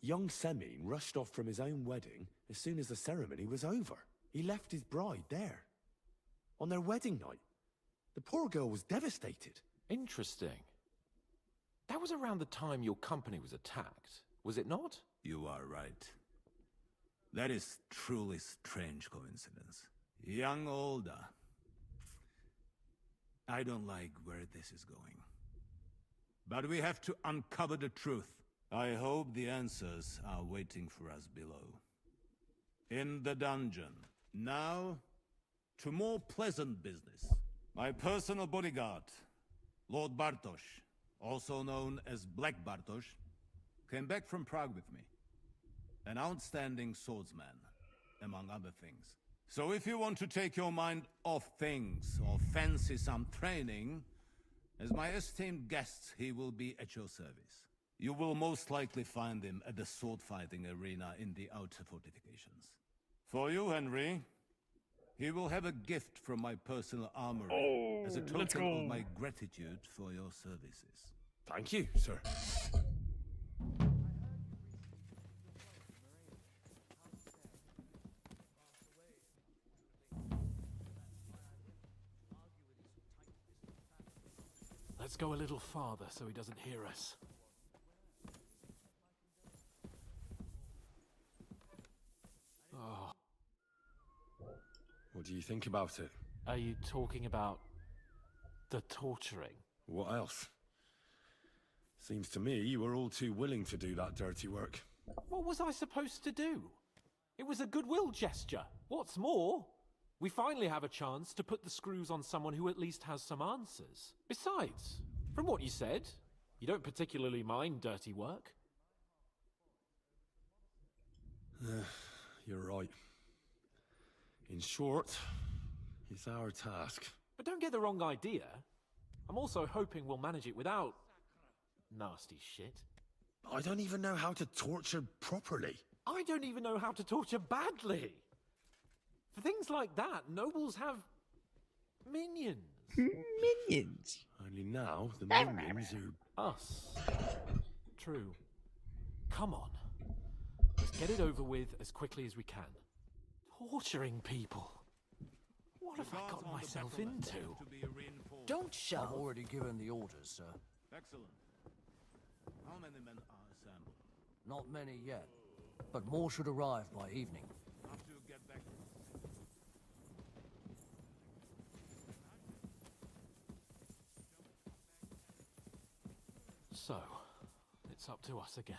Speaker 5: Young Semine rushed off from his own wedding as soon as the ceremony was over. He left his bride there. On their wedding night. The poor girl was devastated.
Speaker 20: Interesting. That was around the time your company was attacked, was it not?
Speaker 21: You are right. That is truly strange coincidence. Young Olda. I don't like where this is going. But we have to uncover the truth. I hope the answers are waiting for us below. In the dungeon. Now, to more pleasant business. My personal bodyguard, Lord Bartosz, also known as Black Bartosz, came back from Prague with me. An outstanding swordsman, among other things. So if you want to take your mind off things or fancy some training, as my esteemed guest, he will be at your service. You will most likely find him at the sword-fighting arena in the outer fortifications. For you, Henry, he will have a gift from my personal armory as a token of my gratitude for your services.
Speaker 5: Thank you, sir.
Speaker 20: Let's go a little farther so he doesn't hear us. Oh.
Speaker 5: What do you think about it?
Speaker 20: Are you talking about the torturing?
Speaker 5: What else? Seems to me you were all too willing to do that dirty work.
Speaker 20: What was I supposed to do? It was a goodwill gesture. What's more, we finally have a chance to put the screws on someone who at least has some answers. Besides, from what you said, you don't particularly mind dirty work.
Speaker 5: You're right. In short, it's our task.
Speaker 20: But don't get the wrong idea. I'm also hoping we'll manage it without nasty shit.
Speaker 5: I don't even know how to torture properly.
Speaker 20: I don't even know how to torture badly. For things like that, nobles have minions.
Speaker 1: Minions?
Speaker 5: Only now the minions are...
Speaker 20: Us. True. Come on. Let's get it over with as quickly as we can. Torturing people. What have I gotten myself into?
Speaker 3: Don't shout. I've already given the orders, sir.
Speaker 21: Excellent. How many men are assembled?
Speaker 3: Not many yet, but more should arrive by evening.
Speaker 21: Have to get back.
Speaker 20: So, it's up to us again.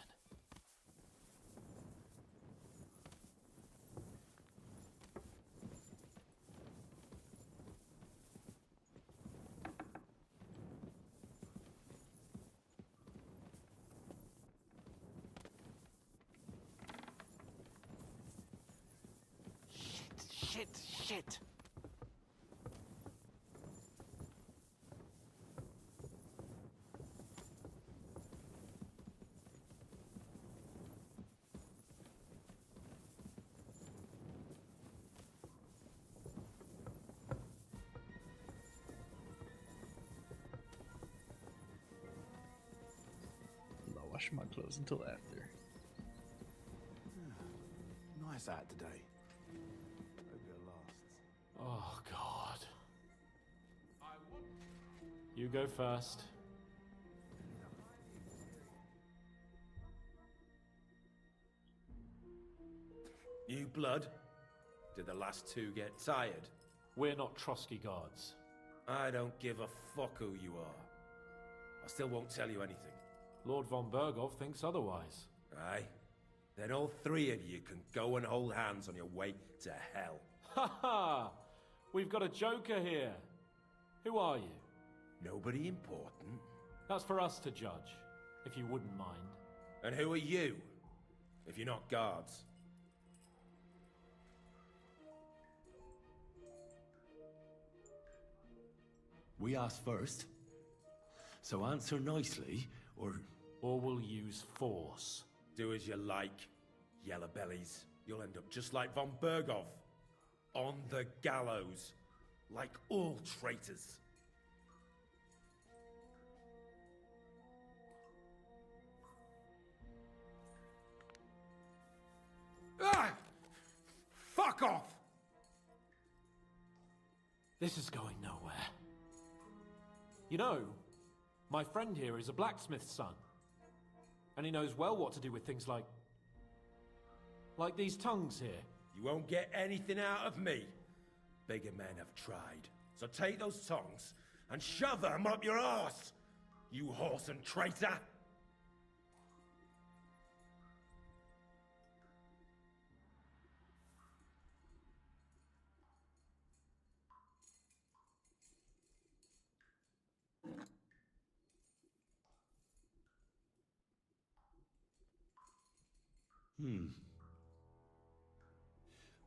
Speaker 20: Shit!
Speaker 1: I'll wash my clothes until after.
Speaker 5: Nice out today. Hope it lasts.
Speaker 20: Oh, God. You go first.
Speaker 13: New blood? Did the last two get tired?
Speaker 20: We're not Trotsky guards.
Speaker 13: I don't give a fuck who you are. I still won't tell you anything.
Speaker 20: Lord von Berghoff thinks otherwise.
Speaker 13: Aye. Then all three of you can go and hold hands on your way to hell.
Speaker 20: Ha ha! We've got a joker here. Who are you?
Speaker 13: Nobody important.
Speaker 20: That's for us to judge, if you wouldn't mind.
Speaker 13: And who are you, if you're not guards?
Speaker 5: We asked first. So answer nicely, or
Speaker 20: we'll use force.
Speaker 13: Do as you like, yellow bellies. You'll end up just like von Berghoff. On the gallows. Like all traitors. Ah! Fuck off!
Speaker 20: This is going nowhere. You know, my friend here is a blacksmith's son. And he knows well what to do with things like these tongues here.
Speaker 13: You won't get anything out of me. Bigger men have tried. So take those tongs and shove them up your arse, you horse and traitor!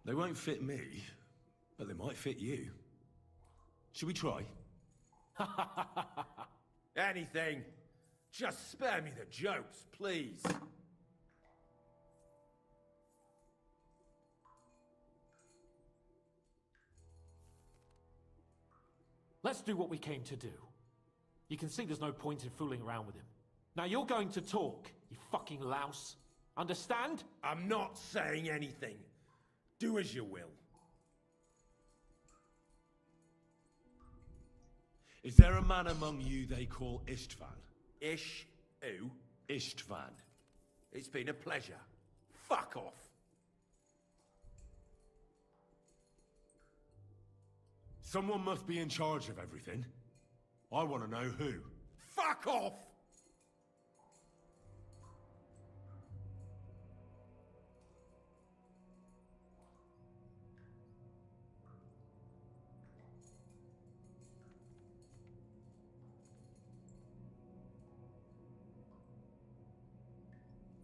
Speaker 5: They won't fit me, but they might fit you. Should we try?
Speaker 13: Anything. Just spare me the jokes, please.
Speaker 20: Let's do what we came to do. You can see there's no point in fooling around with him. Now you're going to talk, you fucking louse. Understand?
Speaker 13: I'm not saying anything. Do as you will.
Speaker 5: Is there a man among you they call Istvan?
Speaker 13: Ish? Who?
Speaker 5: Istvan.
Speaker 13: It's been a pleasure. Fuck off.
Speaker 5: Someone must be in charge of everything. I want to know who.
Speaker 13: Fuck off!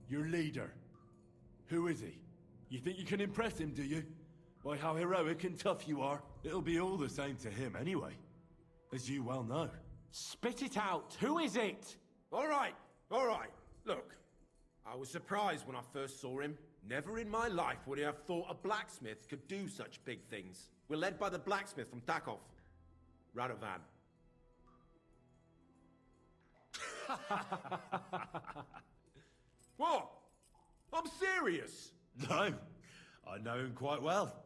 Speaker 5: Your leader. Who is he? You think you can impress him, do you? By how heroic and tough you are. It'll be all the same to him anyway. As you well know.
Speaker 20: Spit it out. Who is it?
Speaker 13: All right. Look, I was surprised when I first saw him. Never in my life would I have thought a blacksmith could do such big things. We're led by the blacksmith from Takov. Radovan. What? I'm serious.
Speaker 5: No, I know him quite well.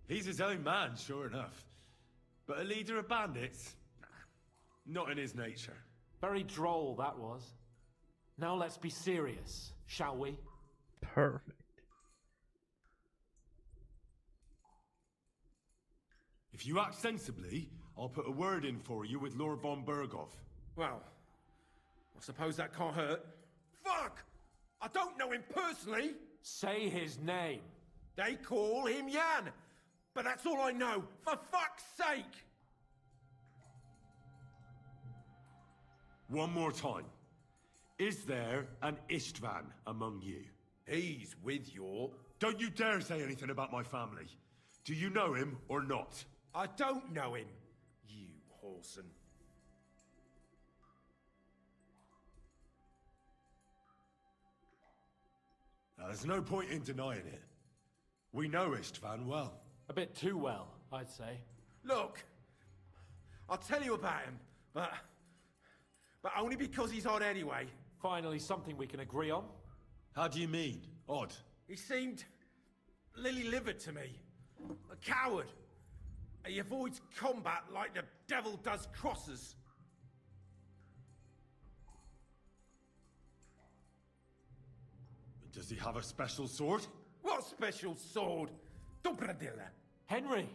Speaker 5: He's his own man, sure enough. But a leader of bandits? Nah, not in his nature.
Speaker 20: Very droll, that was. Now let's be serious, shall we?
Speaker 1: Perfect.
Speaker 5: If you act sensibly, I'll put a word in for you with Lord von Berghoff.
Speaker 13: Well, I suppose that can't hurt. Fuck! I don't know him personally.
Speaker 20: Say his name.
Speaker 13: They call him Jan. But that's all I know. For fuck's sake!
Speaker 5: One more time. Is there an Istvan among you?
Speaker 13: He's with your...
Speaker 5: Don't you dare say anything about my family. Do you know him or not?
Speaker 13: I don't know him, you whoreson.
Speaker 5: Now, there's no point in denying it. We know Istvan well.
Speaker 20: A bit too well, I'd say.
Speaker 13: Look, I'll tell you about him, but only because he's odd anyway.
Speaker 20: Finally, something we can agree on.
Speaker 5: How do you mean, odd?
Speaker 13: He seemed lily-livered to me. A coward. He avoids combat like the devil does crosses.
Speaker 5: Does he have a special sword?
Speaker 13: What special sword? Dobradilla.
Speaker 20: Henry!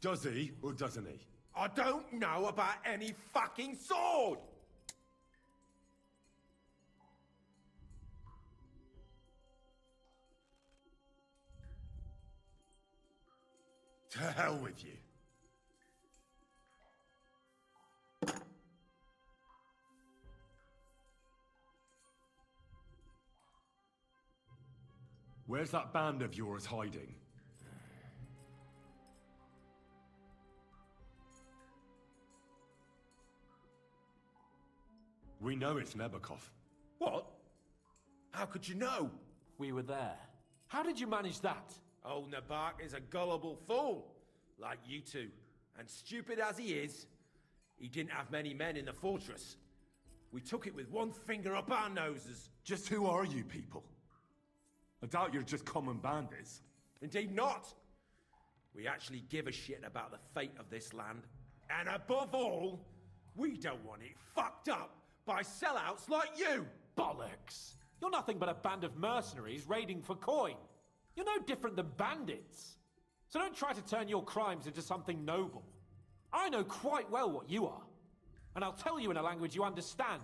Speaker 5: Does he or doesn't he?
Speaker 13: I don't know about any fucking sword!
Speaker 5: To hell with you. Where's that band of yours hiding? We know it's Nebakov.
Speaker 13: What? How could you know?
Speaker 20: We were there. How did you manage that?
Speaker 13: Old Nabak is a gullible fool, like you two. And stupid as he is, he didn't have many men in the fortress. We took it with one finger up our noses.
Speaker 5: Just who are you people? I doubt you're just common bandits.
Speaker 13: Indeed not. We actually give a shit about the fate of this land. And above all, we don't want it fucked up by sellouts like you!
Speaker 20: Bollocks! You're nothing but a band of mercenaries raiding for coin. You're no different than bandits. So don't try to turn your crimes into something noble. I know quite well what you are. And I'll tell you in a language you understand.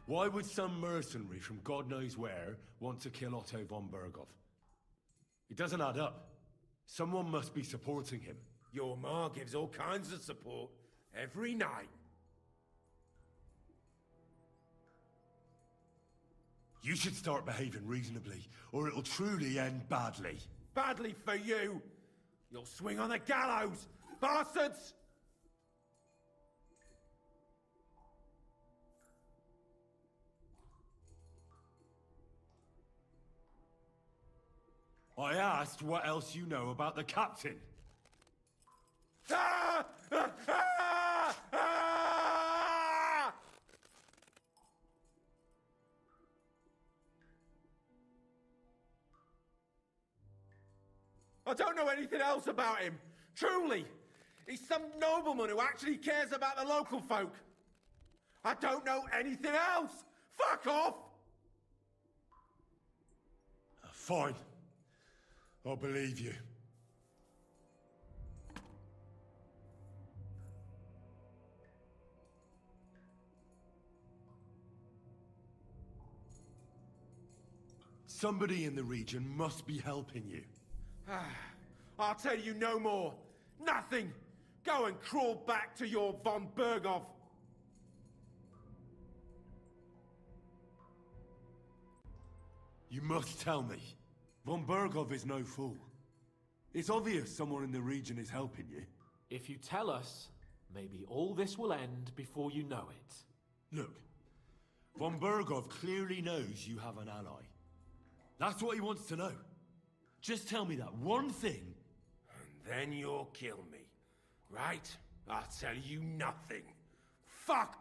Speaker 5: Why would some mercenary from God knows where want to kill Otto von Berghoff? It doesn't add up. Someone must be supporting him.
Speaker 13: Your ma gives all kinds of support every night.
Speaker 5: You should start behaving reasonably, or it'll truly end badly.
Speaker 13: Badly for you! You'll swing on the gallows, bastards!
Speaker 5: I asked what else you know about the captain.
Speaker 13: Ah! Ah! Ah! Ah! I don't know anything else about him. Truly. He's some nobleman who actually cares about the local folk. I don't know anything else. Fuck off!
Speaker 5: Fine. I'll believe you. Somebody in the region must be helping you.
Speaker 13: I'll tell you no more. Nothing. Go and crawl back to your von Berghoff.
Speaker 5: You must tell me. Von Berghoff is no fool. It's obvious someone in the region is helping you.
Speaker 20: If you tell us, maybe all this will end before you know it.
Speaker 5: Look, von Berghoff clearly knows you have an ally. That's what he wants to know. Just tell me that one thing.
Speaker 13: And then you'll kill me. Right? I'll tell you nothing. Fuck!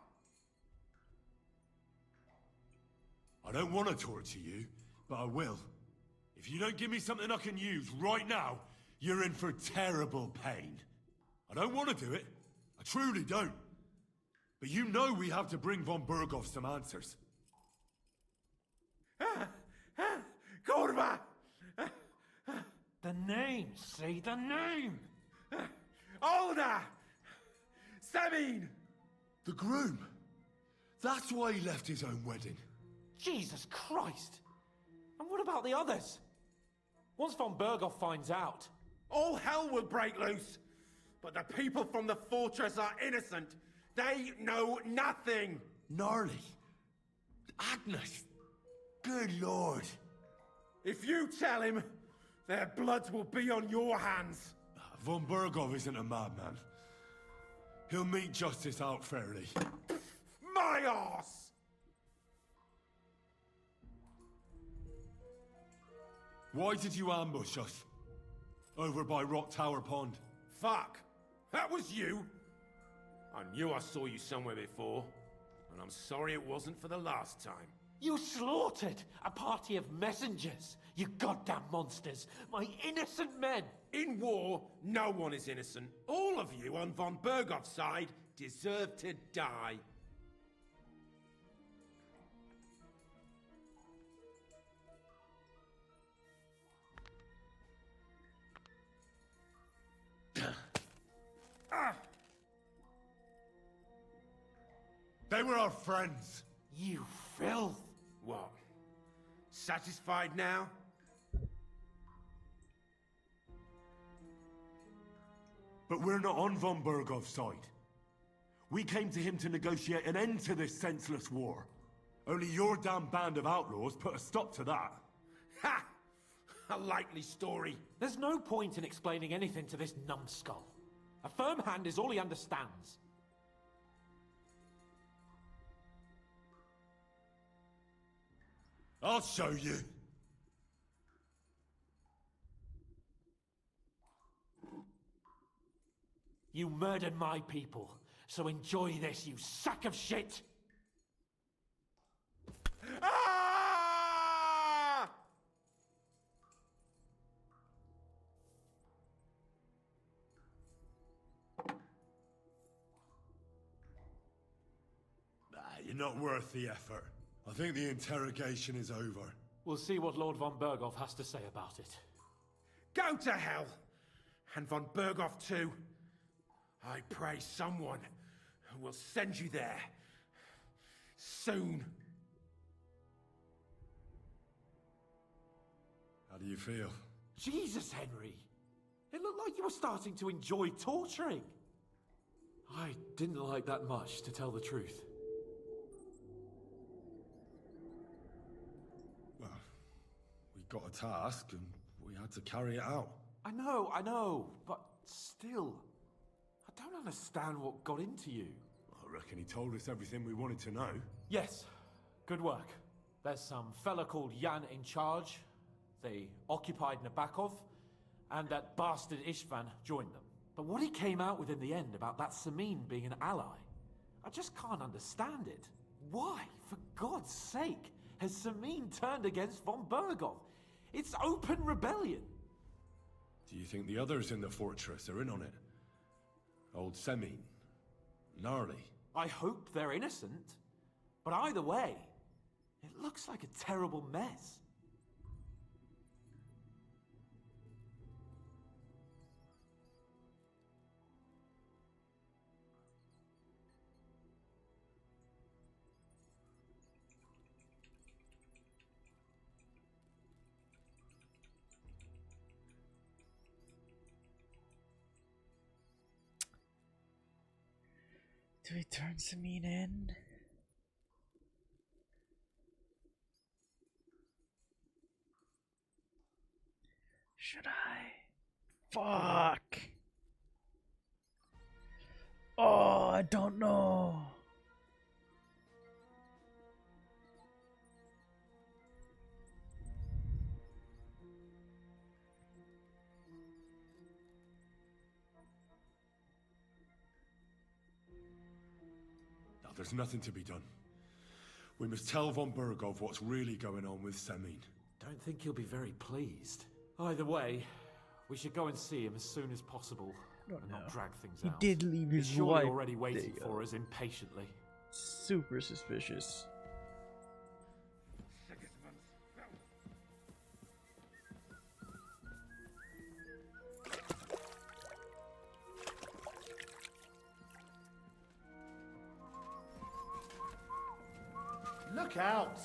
Speaker 5: I don't want to torture you, but I will. If you don't give me something I can use right now, you're in for terrible pain. I don't want to do it. I truly don't. But you know we have to bring von Berghoff some answers.
Speaker 13: Kurva!
Speaker 20: The name! Say the name!
Speaker 13: Olda! Sabine!
Speaker 5: The groom! That's why he left his own wedding.
Speaker 20: Jesus Christ! And what about the others? Once von Berghoff finds out...
Speaker 13: all hell will break loose! But the people from the fortress are innocent! They know nothing!
Speaker 5: Gnarly. Agnes. Good lord.
Speaker 13: If you tell him, their bloods will be on your hands.
Speaker 5: Von Berghoff isn't a madman. He'll meet justice out fairly.
Speaker 13: My arse!
Speaker 5: Why did you ambush us? Over by Rock Tower Pond.
Speaker 13: Fuck! That was you! I knew I saw you somewhere before, and I'm sorry it wasn't for the last time.
Speaker 20: You slaughtered a party of messengers, you goddamn monsters! My innocent men!
Speaker 13: In war, no one is innocent. All of you on von Berghoff's side deserve to die.
Speaker 5: They were our friends.
Speaker 20: You filth!
Speaker 13: What? Satisfied now?
Speaker 5: But we're not on von Bergov's side. We came to him to negotiate an end to this senseless war. Only your damn band of outlaws put a stop to that.
Speaker 13: Ha! A likely story.
Speaker 10: There's no point in explaining anything to this numbskull. A firm hand is all he understands.
Speaker 5: I'll show you.
Speaker 10: You murdered my people, so enjoy this, you sack of shit!
Speaker 13: Ah!
Speaker 5: You're not worth the effort. I think the interrogation is over.
Speaker 20: We'll see what Lord von Berghoff has to say about it.
Speaker 13: Go to hell! And von Berghoff too. I pray someone will send you there. Soon.
Speaker 5: How do you feel?
Speaker 10: Jesus, Henry! It looked like you were starting to enjoy torturing.
Speaker 20: I didn't like that much, to tell the truth.
Speaker 5: Well, we got a task and we had to carry it out.
Speaker 10: I know, but still, I don't understand what got into you.
Speaker 5: I reckon he told us everything we wanted to know.
Speaker 20: Yes, good work. There's some fella called Jan in charge. They occupied Nabokov, and that bastard Istvan joined them. But what he came out with in the end about that Samin being an ally, I just can't understand it. Why, for God's sake, has Samin turned against von Berghoff? It's open rebellion.
Speaker 5: Do you think the others in the fortress are in on it? Old Semin, Gnarly.
Speaker 10: I hope they're innocent. But either way, it looks like a terrible mess.
Speaker 1: Do we turn Samin in? Should I? Fuck. Oh, I don't know.
Speaker 5: There's nothing to be done. We must tell von Berghoff what's really going on with Samin.
Speaker 20: Don't think he'll be very pleased. Either way, we should go and see him as soon as possible and not drag things out.
Speaker 1: He did leave his
Speaker 20: He's surely
Speaker 1: wife
Speaker 20: already waiting
Speaker 1: there.
Speaker 20: for us impatiently.
Speaker 1: Super suspicious.
Speaker 12: Look out!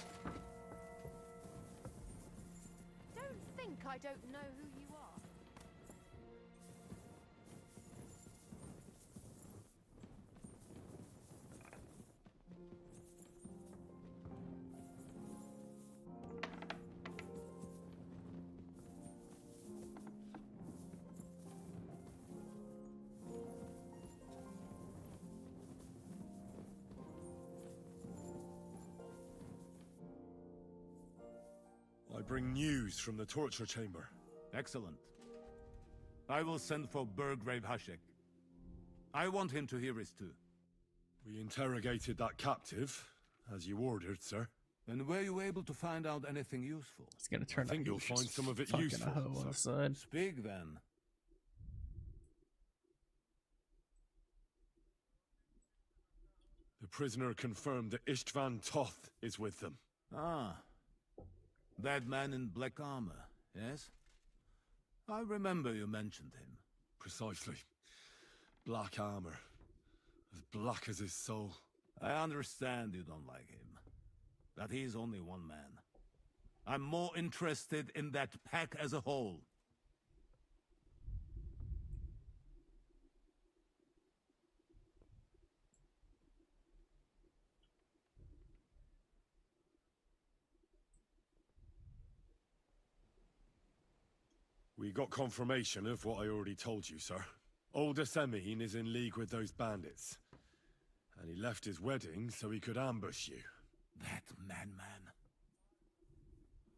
Speaker 22: Don't think I don't know who you are.
Speaker 5: I bring news from the torture chamber.
Speaker 21: Excellent. I will send for Burgrave Hashek. I want him to hear it too.
Speaker 5: We interrogated that captive, as you ordered, sir.
Speaker 21: And were you able to find out anything useful?
Speaker 1: It's gonna turn
Speaker 5: I think
Speaker 1: out
Speaker 5: you'll
Speaker 1: he's
Speaker 5: find
Speaker 1: just
Speaker 5: some of it
Speaker 1: fucking
Speaker 5: useful,
Speaker 1: a hoe on the
Speaker 5: sir.
Speaker 1: side.
Speaker 21: Speak then.
Speaker 5: The prisoner confirmed that Istvan Toth is with them.
Speaker 21: Ah. That man in black armor, yes? I remember you mentioned him.
Speaker 5: Precisely. Black armor. As black as his soul.
Speaker 21: I understand you don't like him. That he's only one man. I'm more interested in that pack as a whole.
Speaker 5: We got confirmation of what I already told you, sir. Old Asemine is in league with those bandits. And he left his wedding so he could ambush you.
Speaker 21: That madman.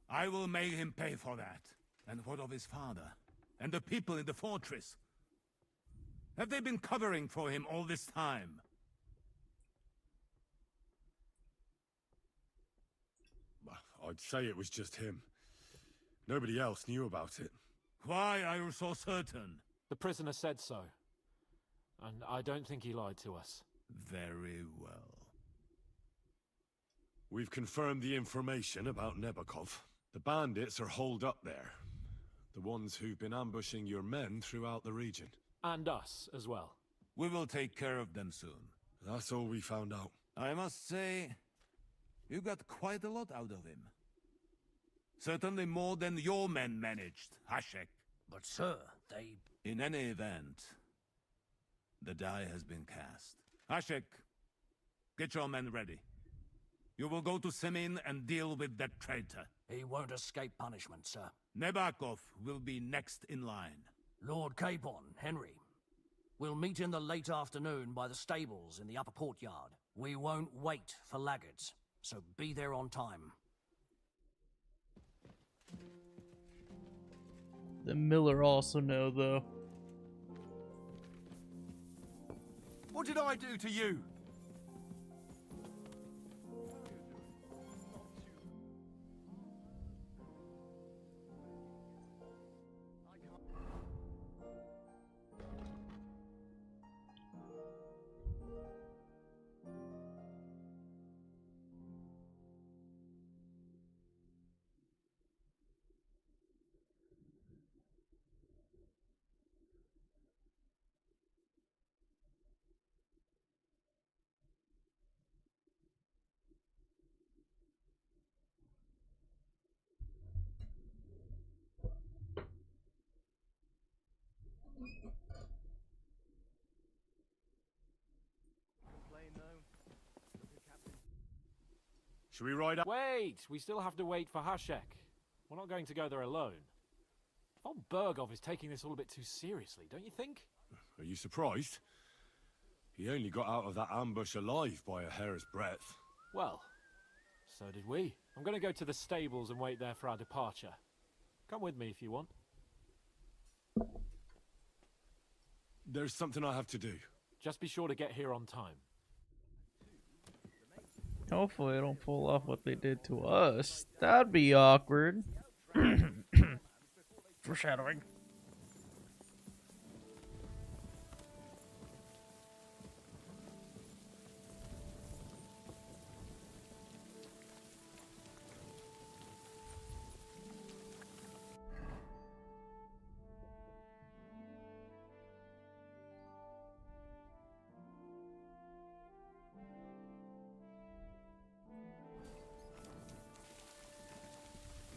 Speaker 21: I will make him pay for that. And what of his father? And the people in the fortress? Have they been covering for him all this time?
Speaker 5: I'd say it was just him. Nobody else knew about it.
Speaker 21: Why are you so certain?
Speaker 20: The prisoner said so. And I don't think he lied to us.
Speaker 21: Very well.
Speaker 5: We've confirmed the information about Nebakov. The bandits are holed up there. The ones who've been ambushing your men throughout the region.
Speaker 20: And us as well.
Speaker 21: We will take care of them soon.
Speaker 5: That's all we found out.
Speaker 21: I must say, you got quite a lot out of him. Certainly more than your men managed, Hashek.
Speaker 18: But sir, they...
Speaker 21: In any event, the die has been cast. Hashek, get your men ready. You will go to Semin and deal with that traitor.
Speaker 18: He won't escape punishment, sir.
Speaker 21: Nebakov will be next in line.
Speaker 18: Lord Capon, Henry. We'll meet in the late afternoon by the stables in the upper courtyard. We won't wait for laggards, so be there on time.
Speaker 1: The Miller also know, though.
Speaker 10: What did I do to you?
Speaker 5: Should we ride up?
Speaker 20: Wait! We still have to wait for Hashek. We're not going to go there alone. Von Bergov is taking this all a bit too seriously, don't you think?
Speaker 5: Are you surprised? He only got out of that ambush alive by a hair's breadth.
Speaker 20: Well, so did we. I'm going to go to the stables and wait there for our departure. Come with me if you want.
Speaker 5: There's something I have to do.
Speaker 20: Just be sure to get here on time.
Speaker 1: Hopefully they don't pull off what they did to us. That'd be awkward. Foreshadowing.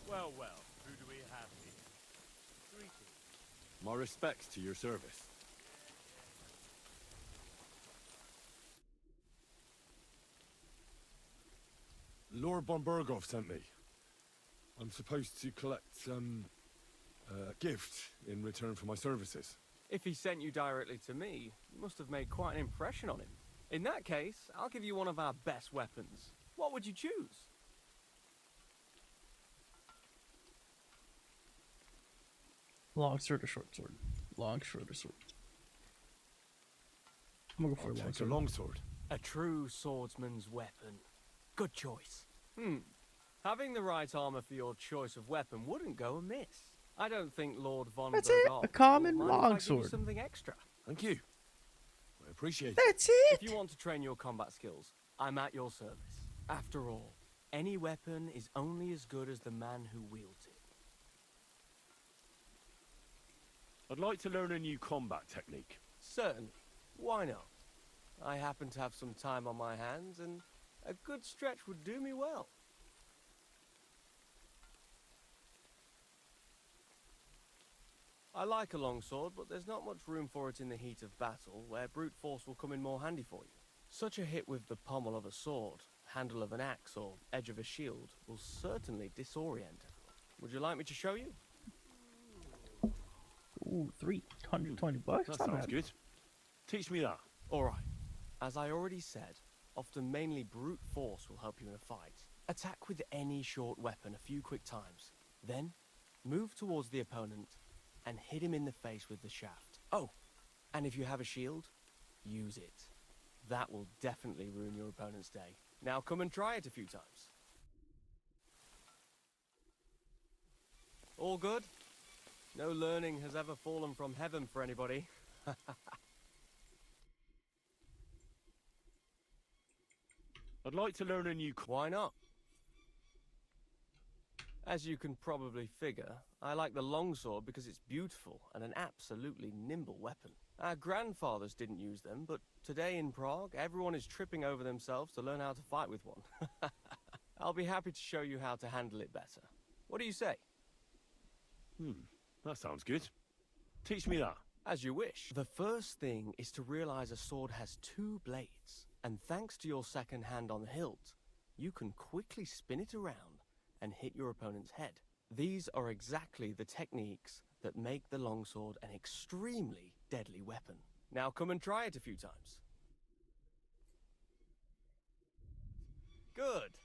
Speaker 6: Well, well, who do we have here? Greetings.
Speaker 5: My respects to your service. Lord von Bergov sent me. I'm supposed to collect a gift in return for my services.
Speaker 19: If he sent you directly to me, you must have made quite an impression on him. In that case, I'll give you one of our best weapons. What would you choose?
Speaker 1: Long sword or short sword? Long sword or sword? I'm gonna go for a long sword.
Speaker 19: A true swordsman's weapon. Good choice. Having the right armor for your choice of weapon wouldn't go amiss. I don't think Lord von
Speaker 1: That's it. A common longsword.
Speaker 19: Something extra.
Speaker 5: Thank you. I appreciate it.
Speaker 1: That's it.
Speaker 19: If you want to train your combat skills, I'm at your service. After all, any weapon is only as good as the man who wields it.
Speaker 5: I'd like to learn a new combat technique.
Speaker 19: Certainly. Why not? I happen to have some time on my hands, and a good stretch would do me well. I like a longsword, but there's not much room for it in the heat of battle, where brute force will come in more handy for you. Such a hit with the pommel of a sword, handle of an axe, or edge of a shield will certainly disorient everyone. Would you like me to show you?
Speaker 1: Ooh, $320.
Speaker 5: That
Speaker 1: Not
Speaker 5: sounds
Speaker 1: bad.
Speaker 5: good. Teach me that.
Speaker 19: Alright. As I already said, often mainly brute force will help you in a fight. Attack with any short weapon a few quick times. Then, move towards the opponent and hit him in the face with the shaft. Oh, and if you have a shield, use it. That will definitely ruin your opponent's day. Now come and try it a few times. All good? No learning has ever fallen from heaven for anybody.
Speaker 5: I'd like to learn a new...
Speaker 19: Why not? As you can probably figure, I like the longsword because it's beautiful and an absolutely nimble weapon. Our grandfathers didn't use them, but today in Prague, everyone is tripping over themselves to learn how to fight with one. I'll be happy to show you how to handle it better. What do you say?
Speaker 5: That sounds good. Teach me that.
Speaker 19: As you wish. The first thing is to realize a sword has two blades, and thanks to your second hand on the hilt, you can quickly spin it around and hit your opponent's head. These are exactly the techniques that make the longsword an extremely deadly weapon. Now come and try it a few times. Good.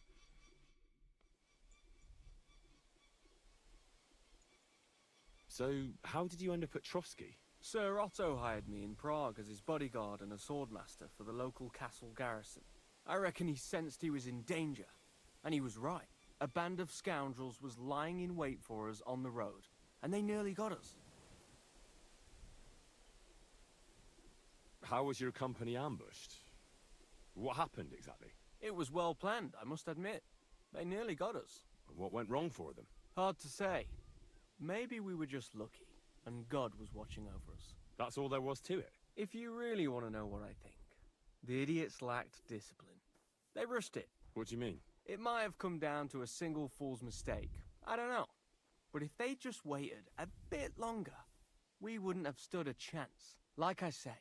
Speaker 5: So, how did you end up at Trotsky?
Speaker 19: Sir Otto hired me in Prague as his bodyguard and a swordmaster for the local castle garrison. I reckon he sensed he was in danger, and he was right. A band of scoundrels was lying in wait for us on the road, and they nearly got us.
Speaker 5: How was your company ambushed? What happened exactly?
Speaker 19: It was well planned, I must admit. They nearly got us.
Speaker 5: What went wrong for them?
Speaker 19: Hard to say. Maybe we were just lucky, and God was watching over us.
Speaker 5: That's all there was to it?
Speaker 19: If you really want to know what I think, the idiots lacked discipline. They rushed it.
Speaker 5: What do you mean?
Speaker 19: It might have come down to a single fool's mistake. I don't know. But if they just waited a bit longer, we wouldn't have stood a chance. Like I say,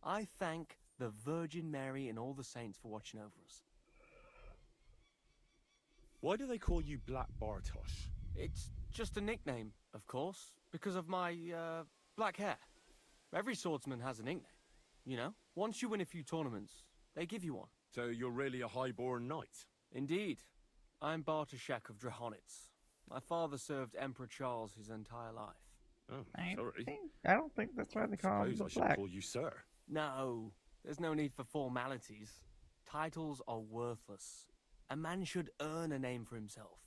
Speaker 19: I thank the Virgin Mary and all the saints for watching over us.
Speaker 5: Why do they call you Black Bartosz?
Speaker 19: It's just a nickname, of course, because of my, black hair. Every swordsman has a nickname, you know? Once you win a few tournaments, they give you one.
Speaker 5: So you're really a highborn knight?
Speaker 19: Indeed. I'm Bartoszek of Drahonitz. My father served Emperor Charles his entire life.
Speaker 5: Oh, sorry.
Speaker 1: I don't think that's why they call him
Speaker 5: Suppose I
Speaker 1: the
Speaker 5: should
Speaker 1: Black.
Speaker 5: call you sir.
Speaker 19: No, there's no need for formalities. Titles are worthless. A man should earn a name for himself.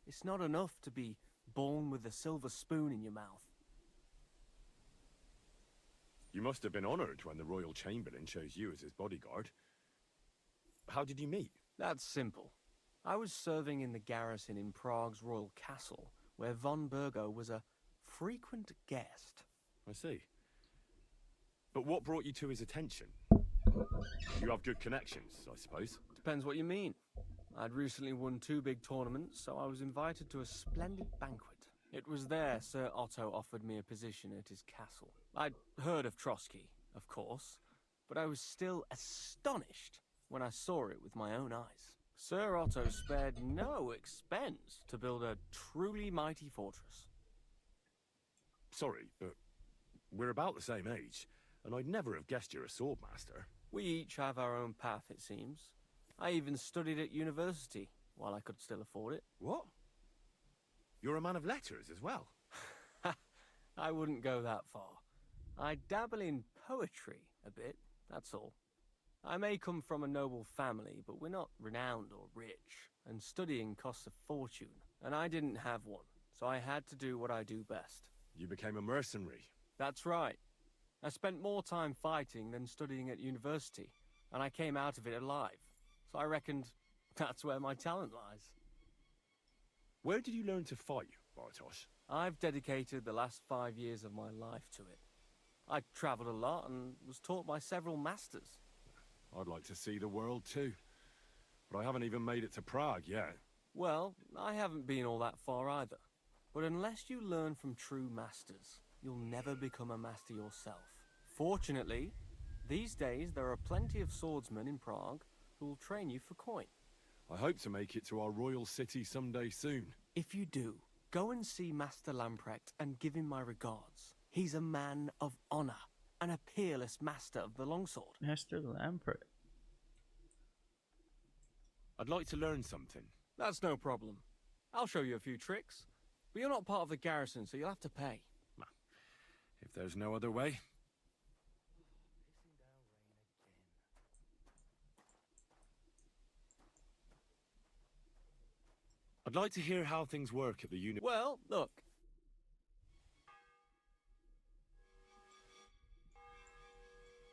Speaker 19: It's not enough to be born with a silver spoon in your mouth.
Speaker 5: You must have been honoured when the Royal Chamberlain chose you as his bodyguard. How did you meet?
Speaker 19: That's simple. I was serving in the garrison in Prague's royal castle, where von Burgo was a frequent guest.
Speaker 5: I see. But what brought you to his attention? You have good connections, I suppose.
Speaker 19: Depends what you mean. I'd recently won 2 big tournaments, so I was invited to a splendid banquet. It was there Sir Otto offered me a position at his castle. I'd heard of Trotsky, of course, but I was still astonished when I saw it with my own eyes. Sir Otto spared no expense to build a truly mighty fortress.
Speaker 5: Sorry, but we're about the same age, and I'd never have guessed you're a swordmaster.
Speaker 19: We each have our own path, it seems. I even studied at university, while I could still afford it.
Speaker 5: What? You're a man of letters as well?
Speaker 19: I wouldn't go that far. I dabble in poetry a bit, that's all. I may come from a noble family, but we're not renowned or rich, and studying costs a fortune, and I didn't have one, so I had to do what I do best.
Speaker 5: You became a mercenary.
Speaker 19: That's right. I spent more time fighting than studying at university, and I came out of it alive, so I reckoned that's where my talent lies.
Speaker 5: Where did you learn to fight, Bartosz?
Speaker 19: I've dedicated the last 5 years of my life to it. I travelled a lot and was taught by several masters.
Speaker 5: I'd like to see the world too, but I haven't even made it to Prague yet.
Speaker 19: Well, I haven't been all that far either. But unless you learn from true masters, you'll never become a master yourself. Fortunately, these days there are plenty of swordsmen in Prague who will train you for coin.
Speaker 5: I hope to make it to our royal city someday soon.
Speaker 19: If you do, go and see Master Lamprecht and give him my regards. He's a man of honor and a peerless master of the longsword.
Speaker 1: Master Lamprecht.
Speaker 5: I'd like to learn something.
Speaker 19: That's no problem. I'll show you a few tricks. But you're not part of the garrison, so you'll have to pay.
Speaker 5: If there's no other way. I'd like to hear how things work at the unit.
Speaker 19: Well, look.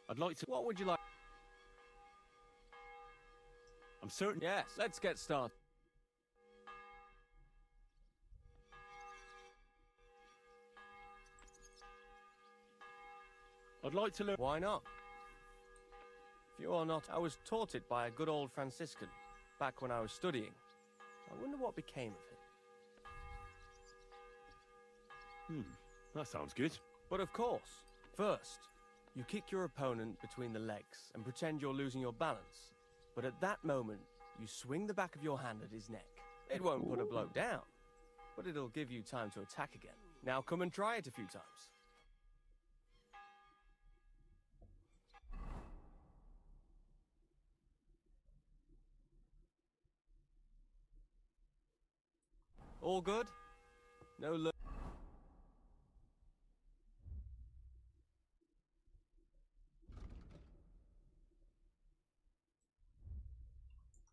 Speaker 5: I'd like to...
Speaker 19: What would you like?
Speaker 5: I'm certain...
Speaker 19: Yes, let's get started.
Speaker 5: I'd like to learn...
Speaker 19: Why not? If you are not... I was taught it by a good old Franciscan, back when I was studying. I wonder what became of it.
Speaker 5: That sounds good.
Speaker 19: But of course, first, you kick your opponent between the legs and pretend you're losing your balance. But at that moment, you swing the back of your hand at his neck. It won't put a blow down, but it'll give you time to attack again. Now come and try it a few times. All good? No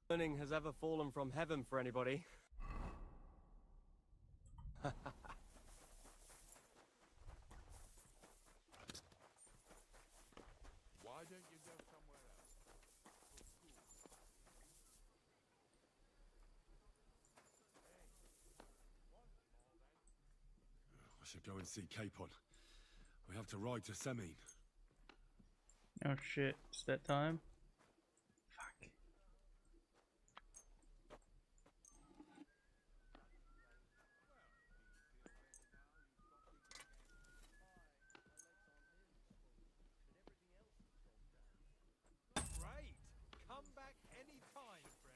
Speaker 19: learning has ever fallen from heaven for anybody.
Speaker 8: Why don't you go somewhere else?
Speaker 5: I should go and see Capon. We have to ride to Semine.
Speaker 1: Oh shit, it's that time. Fuck.
Speaker 11: Great! Come back any time, friend.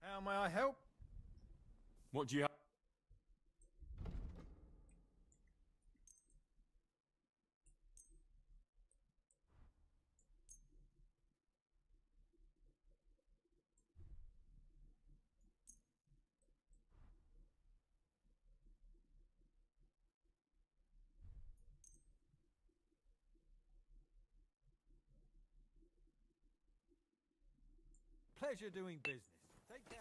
Speaker 11: How may I help?
Speaker 5: What do you have?
Speaker 11: Pleasure doing business. Take care.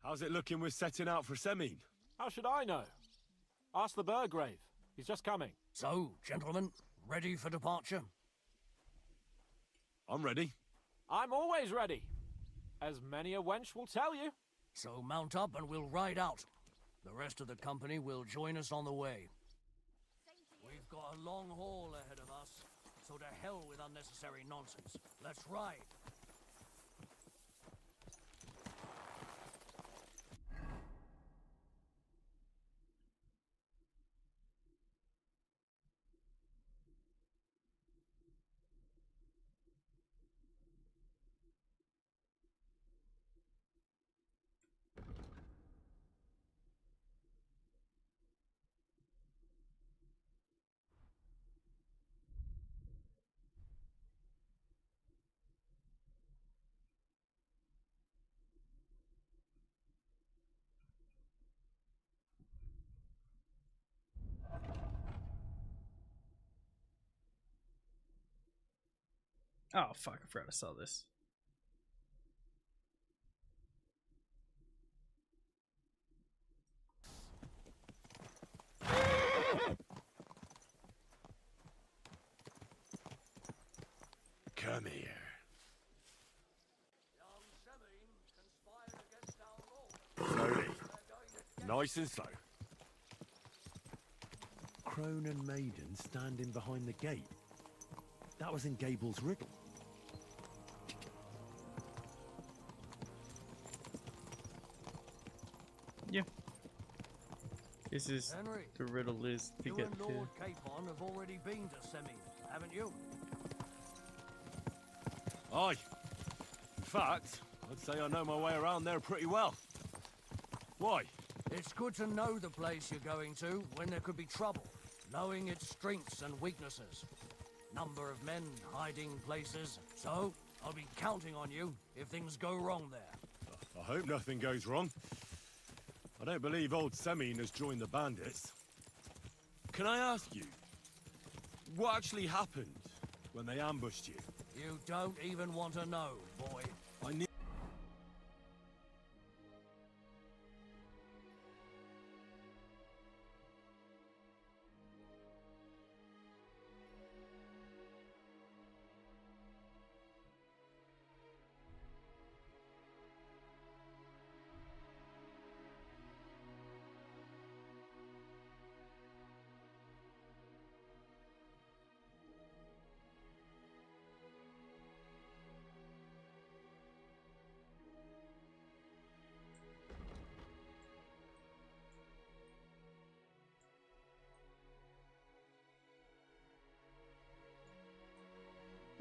Speaker 5: How's it looking with setting out for Semine?
Speaker 20: How should I know? Ask the Burgrave. He's just coming.
Speaker 18: So, gentlemen, ready for departure?
Speaker 5: I'm ready.
Speaker 20: I'm always ready. As many a wench will tell you.
Speaker 18: So mount up and we'll ride out. The rest of the company will join us on the way. We've got a long haul ahead of us, so to hell with unnecessary nonsense. Let's ride.
Speaker 1: Oh fuck! I forgot to sell this.
Speaker 5: Come here. Slowly. Nice and slow. Crone and Maiden standing behind the gate. That was in Gable's riddle.
Speaker 1: Yeah. This is
Speaker 18: Henry,
Speaker 1: the riddle is to
Speaker 18: you
Speaker 1: get
Speaker 18: and
Speaker 1: to.
Speaker 18: Lord Capon have already been to Semi, haven't you?
Speaker 5: Aye. In fact, I'd say I know my way around there pretty well. Why?
Speaker 18: It's good to know the place you're going to when there could be trouble, knowing its strengths and weaknesses. Number of men, hiding places. So, I'll be counting on you if things go wrong there.
Speaker 5: I hope nothing goes wrong. I don't believe old Semine has joined the bandits. Can I ask you, what actually happened when they ambushed you?
Speaker 18: You don't even want to know, boy.
Speaker 5: I need...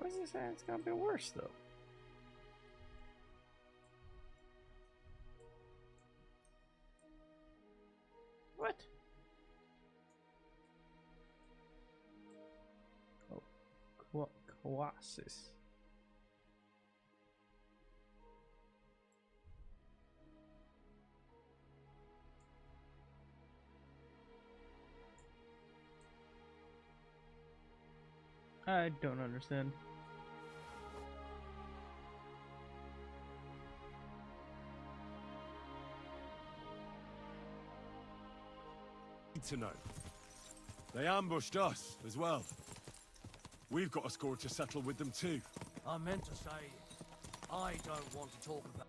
Speaker 1: Why is this saying it's gonna be worse though? What? Oh, Colossus. I don't understand.
Speaker 5: To know. They ambushed us as well. We've got a score to settle with them too.
Speaker 18: I meant to say, I don't want to talk about...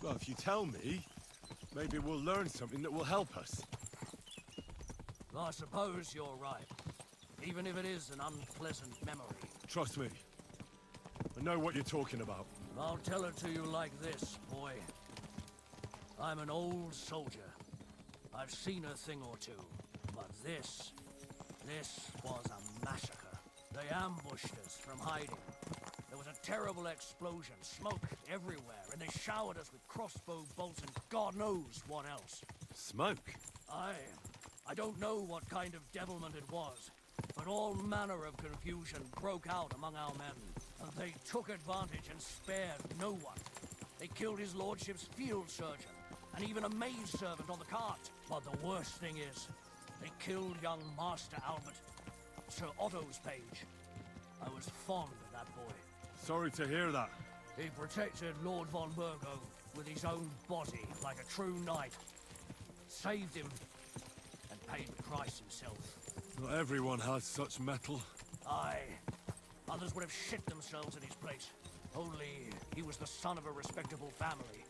Speaker 5: Well, if you tell me, maybe we'll learn something that will help us.
Speaker 18: I suppose you're right. Even if it is an unpleasant memory.
Speaker 5: Trust me. I know what you're talking about.
Speaker 18: I'll tell it to you like this, boy. I'm an old soldier. I've seen a thing or two. But this was a massacre. They ambushed us from hiding. There was a terrible explosion, smoke everywhere, and they showered us with crossbow bolts and God knows what else.
Speaker 5: Smoke?
Speaker 18: I don't know what kind of devilment it was, but all manner of confusion broke out among our men, and they took advantage and spared no one. They killed his lordship's field surgeon, and even a maidservant on the cart. But the worst thing is, they killed young Master Albert, Sir Otto's page. I was fond of that boy.
Speaker 5: Sorry to hear that.
Speaker 18: He protected Lord von Burgo with his own body like a true knight. Saved him and paid the price himself.
Speaker 5: Not everyone has such metal.
Speaker 18: Aye. Others would have shit themselves in his place. Only he was the son of a respectable family.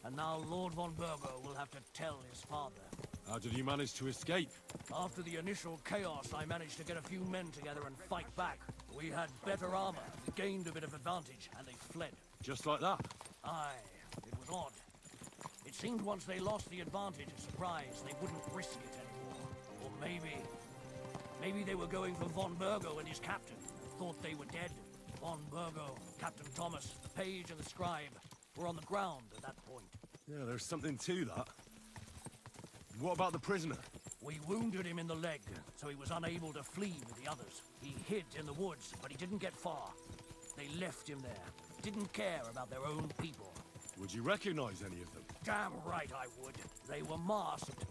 Speaker 18: And now Lord von Burgo will have to tell his father.
Speaker 5: How did you manage to escape?
Speaker 18: After the initial chaos, I managed to get a few men together and fight back. We had better armor, gained a bit of advantage, and they fled.
Speaker 5: Just like that?
Speaker 18: Aye, it was odd. It seemed once they lost the advantage of surprise, they wouldn't risk it anymore. Or maybe they were going for Von Burgo and his captain, and thought they were dead. Von Burgo, Captain Thomas, the page and the scribe were on the ground at that point.
Speaker 5: Yeah, there's something to that. What about the prisoner?
Speaker 18: We wounded him in the leg, so he was unable to flee with the others. He hid in the woods, but he didn't get far. They left him there. Didn't care about their own people.
Speaker 5: Would you recognize any of them?
Speaker 18: Damn right I would. They were masked.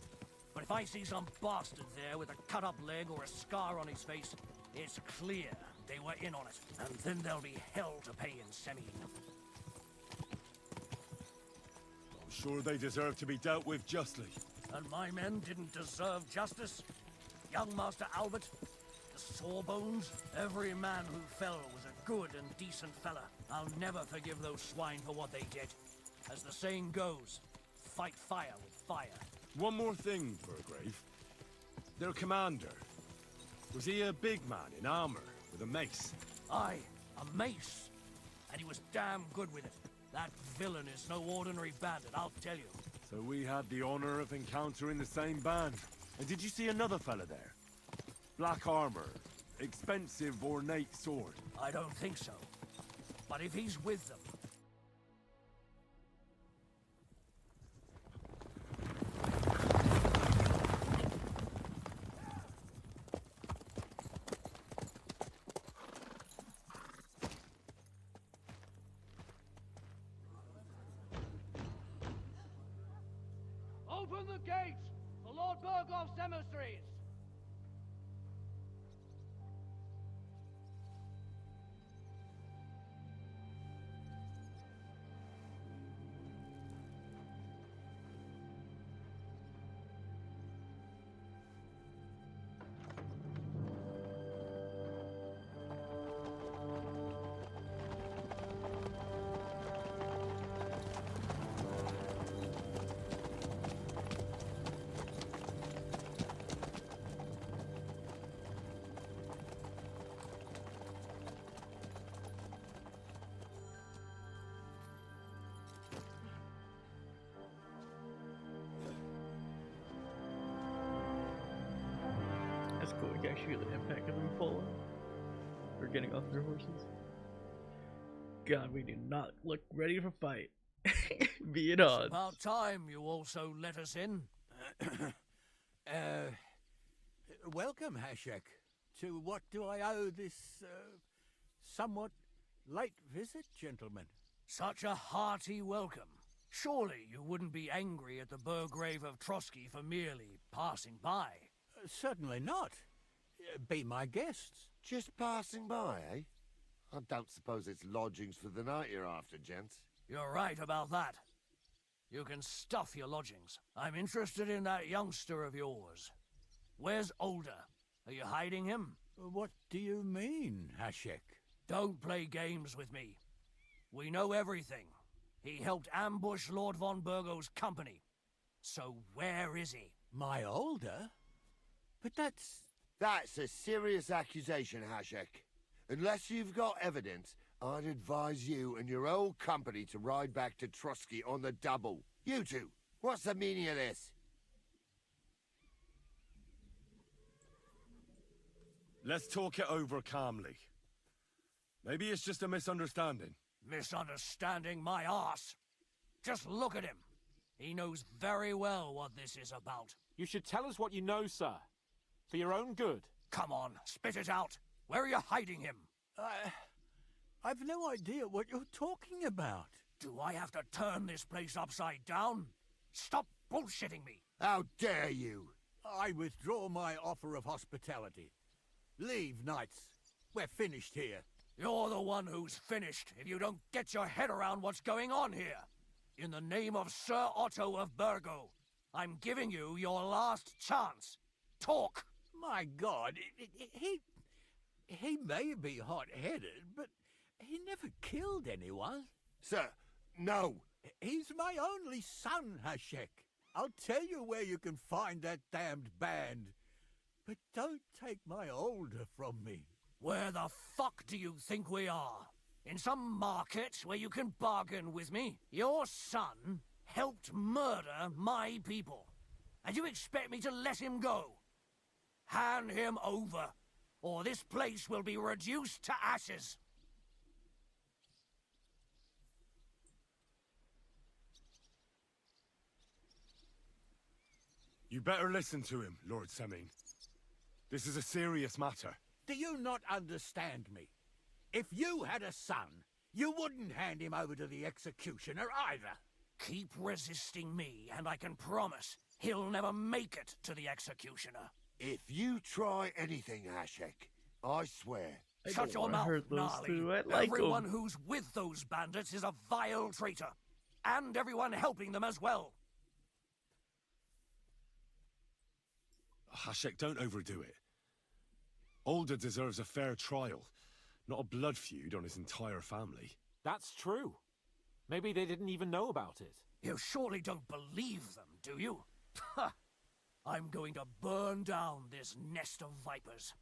Speaker 18: But if I see some bastard there with a cut-up leg or a scar on his face, it's clear they were in on it. And then there'll be hell to pay in Semine.
Speaker 5: I'm sure they deserve to be dealt with justly.
Speaker 18: And my men didn't deserve justice? Young Master Albert, the Sawbones, every man who fell was a good and decent fella. I'll never forgive those swine for what they did. As the saying goes, fight fire with fire.
Speaker 5: One more thing, Burgrave. Their commander. Was he a big man in armor with a mace?
Speaker 18: Aye, a mace. And he was damn good with it. That villain is no ordinary bandit, I'll tell you.
Speaker 5: So we had the honor of encountering the same band. And did you see another fella there? Black armor, expensive ornate sword.
Speaker 18: I don't think so. But if he's with them...
Speaker 4: Open the gates for Lord Burgoff's emissaries!
Speaker 1: That's cool. You can actually feel the impact of them falling or getting off their horses. God, we do not look ready for fight. Be it odds.
Speaker 18: It's about time you also let us in.
Speaker 11: Welcome, Hashek. To what do I owe this, somewhat late visit, gentlemen?
Speaker 18: Such a hearty welcome. Surely you wouldn't be angry at the Burgrave of Trotsky for merely passing by.
Speaker 11: Certainly not. Be my guests.
Speaker 17: Just passing by, eh? I don't suppose it's lodgings for the night you're after, gents.
Speaker 18: You're right about that. You can stuff your lodgings. I'm interested in that youngster of yours. Where's Older? Are you hiding him?
Speaker 11: What do you mean, Hashek?
Speaker 18: Don't play games with me. We know everything. He helped ambush Lord von Burgo's company. So where is he?
Speaker 11: My Older? But that's...
Speaker 17: That's a serious accusation, Hashek. Unless you've got evidence, I'd advise you and your old company to ride back to Trotsky on the double. You two, what's the meaning of this?
Speaker 5: Let's talk it over calmly. Maybe it's just a misunderstanding.
Speaker 18: Misunderstanding my arse. Just look at him. He knows very well what this is about.
Speaker 20: You should tell us what you know, sir. For your own good.
Speaker 18: Come on, spit it out. Where are you hiding him?
Speaker 11: I've no idea what you're talking about.
Speaker 18: Do I have to turn this place upside down? Stop bullshitting me.
Speaker 17: How dare you?
Speaker 11: I withdraw my offer of hospitality. Leave, knights. We're finished here.
Speaker 18: You're the one who's finished if you don't get your head around what's going on here. In the name of Sir Otto of Burgo, I'm giving you your last chance. Talk!
Speaker 11: My God, he may be hot-headed, but he never killed anyone.
Speaker 17: Sir, no.
Speaker 11: He's my only son, Hashek. I'll tell you where you can find that damned band. But don't take my Older from me.
Speaker 18: Where the fuck do you think we are? In some market where you can bargain with me? Your son helped murder my people. And you expect me to let him go? Hand him over, or this place will be reduced to ashes.
Speaker 5: You better listen to him, Lord Semin. This is a serious matter.
Speaker 11: Do you not understand me? If you had a son, you wouldn't hand him over to the executioner either.
Speaker 18: Keep resisting me, and I can promise he'll never make it to the executioner.
Speaker 17: If you try anything, Hashek, I swear.
Speaker 18: Shut your mouth, Gnarly. Everyone who's with those bandits is a vile traitor. And everyone helping them as well.
Speaker 5: Hashek, don't overdo it. Alder deserves a fair trial, not a blood feud on his entire family.
Speaker 20: That's true. Maybe they didn't even know about it.
Speaker 18: You surely don't believe them, do you? Ha! I'm going to burn down this nest of vipers.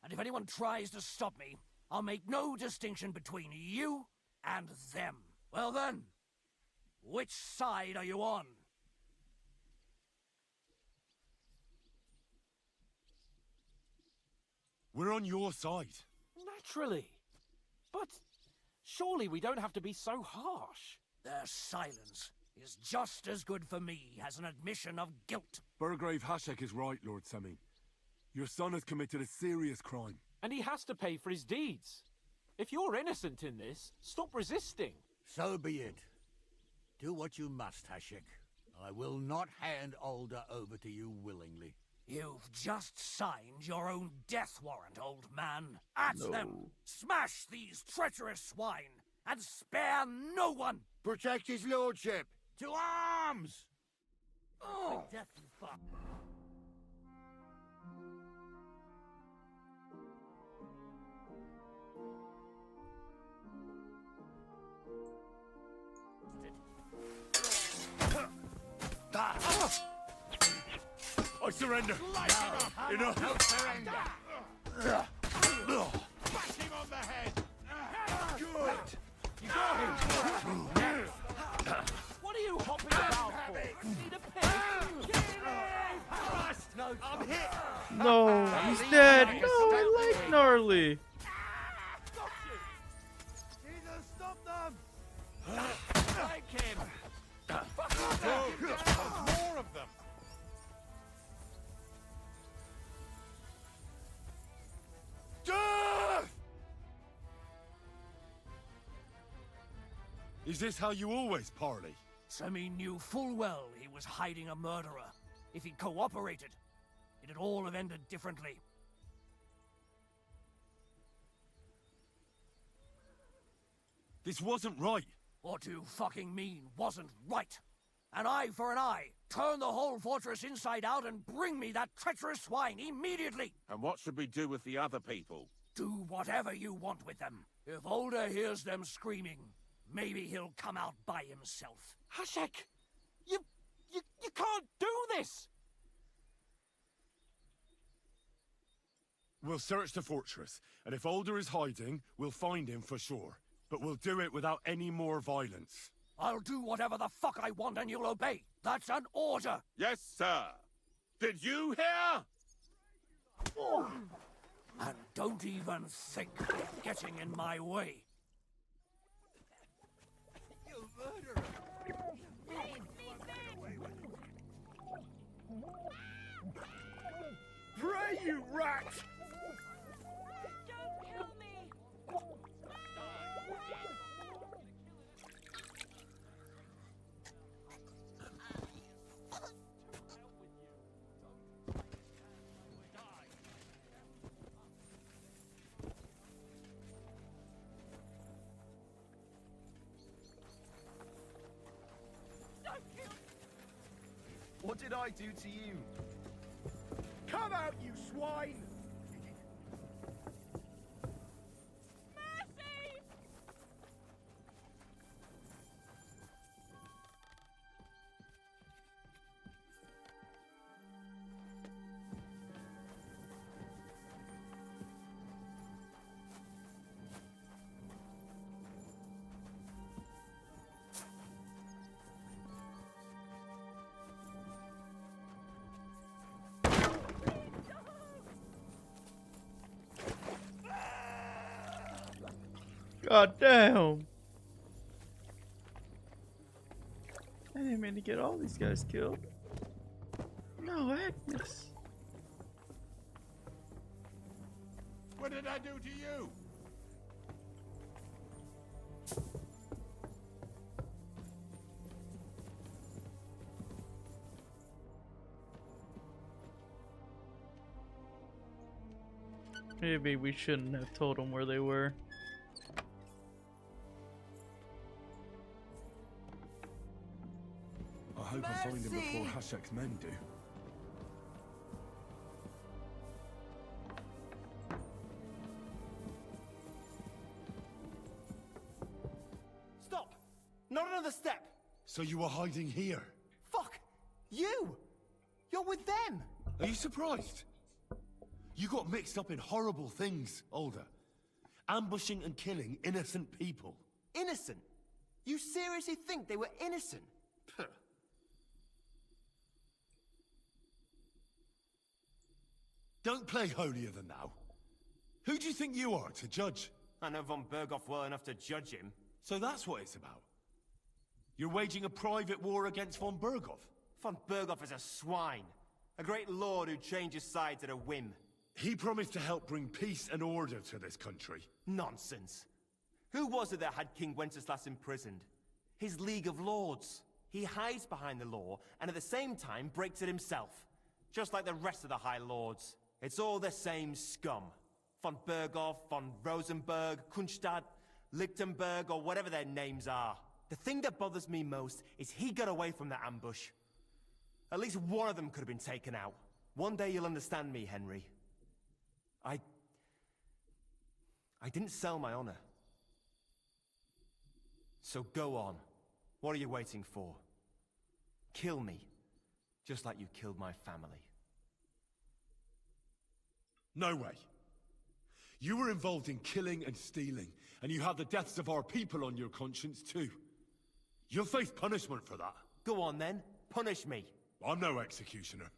Speaker 18: And if anyone tries to stop me, I'll make no distinction between you and them. Well then, which side are you on?
Speaker 5: We're on your side.
Speaker 20: Naturally. But surely we don't have to be so harsh.
Speaker 18: Their silence is just as good for me as an admission of guilt.
Speaker 5: Burgrave Hashek is right, Lord Semin. Your son has committed a serious crime.
Speaker 20: And he has to pay for his deeds. If you're innocent in this, stop resisting.
Speaker 11: So be it. Do what you must, Hashek. I will not hand Alder over to you willingly.
Speaker 18: You've just signed your own death warrant, old man. At them! Smash these treacherous swine, and spare no one!
Speaker 17: Protect his lordship!
Speaker 11: To arms!
Speaker 18: Oh, death you fuck.
Speaker 5: I surrender.
Speaker 11: Enough.
Speaker 5: Don't
Speaker 11: surrender.
Speaker 8: Bash him on the head!
Speaker 5: Good!
Speaker 20: You got him! What are you hopping about for? Need a peg?
Speaker 11: No, I'm hit!
Speaker 1: No, he's dead. No, I like Gnarly.
Speaker 8: Jesus, stop them!
Speaker 20: Like him!
Speaker 8: More of them!
Speaker 5: Is this how you always parley?
Speaker 18: Semin knew full well he was hiding a murderer. If he'd cooperated, it'd all have ended differently.
Speaker 5: This wasn't right.
Speaker 18: What do you fucking mean, wasn't right? An eye for an eye. Turn the whole fortress inside out and bring me that treacherous swine immediately!
Speaker 10: And what should we do with the other people?
Speaker 18: Do whatever you want with them. If Alder hears them screaming, maybe he'll come out by himself.
Speaker 20: Hashek! You can't do this!
Speaker 5: We'll search the fortress, and if Alder is hiding, we'll find him for sure. But we'll do it without any more violence.
Speaker 18: I'll do whatever the fuck I want and you'll obey. That's an order.
Speaker 10: Yes, sir. Did you hear?
Speaker 18: Oh. And don't even think of getting in my way.
Speaker 11: You murderer!
Speaker 8: Pray, you rat!
Speaker 4: Don't kill me!
Speaker 9: What did I do to you? Come out, you swine!
Speaker 4: Mercy!
Speaker 1: God damn. I didn't mean to get all these guys killed. No, Agnes.
Speaker 8: What did I do to you?
Speaker 1: Maybe we shouldn't have told them where they were.
Speaker 5: I hope I find him before Hashek's men do.
Speaker 13: Stop! Not another step!
Speaker 5: So you were hiding here?
Speaker 13: Fuck! You! You're with them!
Speaker 5: Are you surprised? You got mixed up in horrible things, Alder. Ambushing and killing innocent people.
Speaker 13: Innocent? You seriously think they were innocent? Puh.
Speaker 5: Don't play holier than thou. Who do you think you are to judge?
Speaker 13: I know von Berghoff well enough to judge him.
Speaker 5: So that's what it's about. You're waging a private war against von Berghoff.
Speaker 13: Von Berghoff is a swine. A great lord who changes sides at a whim.
Speaker 5: He promised to help bring peace and order to this country.
Speaker 13: Nonsense. Who was it that had King Wenceslas imprisoned? His League of Lords. He hides behind the law, and at the same time breaks it himself. Just like the rest of the High Lords. It's all the same scum. Von Berghoff, von Rosenberg, Kunstadt, Lichtenberg, or whatever their names are. The thing that bothers me most is he got away from that ambush. At least one of them could have been taken out. One day you'll understand me, Henry. I didn't sell my honor. So go on. What are you waiting for? Kill me, just like you killed my family.
Speaker 5: No way. You were involved in killing and stealing, and you have the deaths of our people on your conscience too. You'll face punishment for that.
Speaker 13: Go on then, punish me.
Speaker 5: I'm no executioner.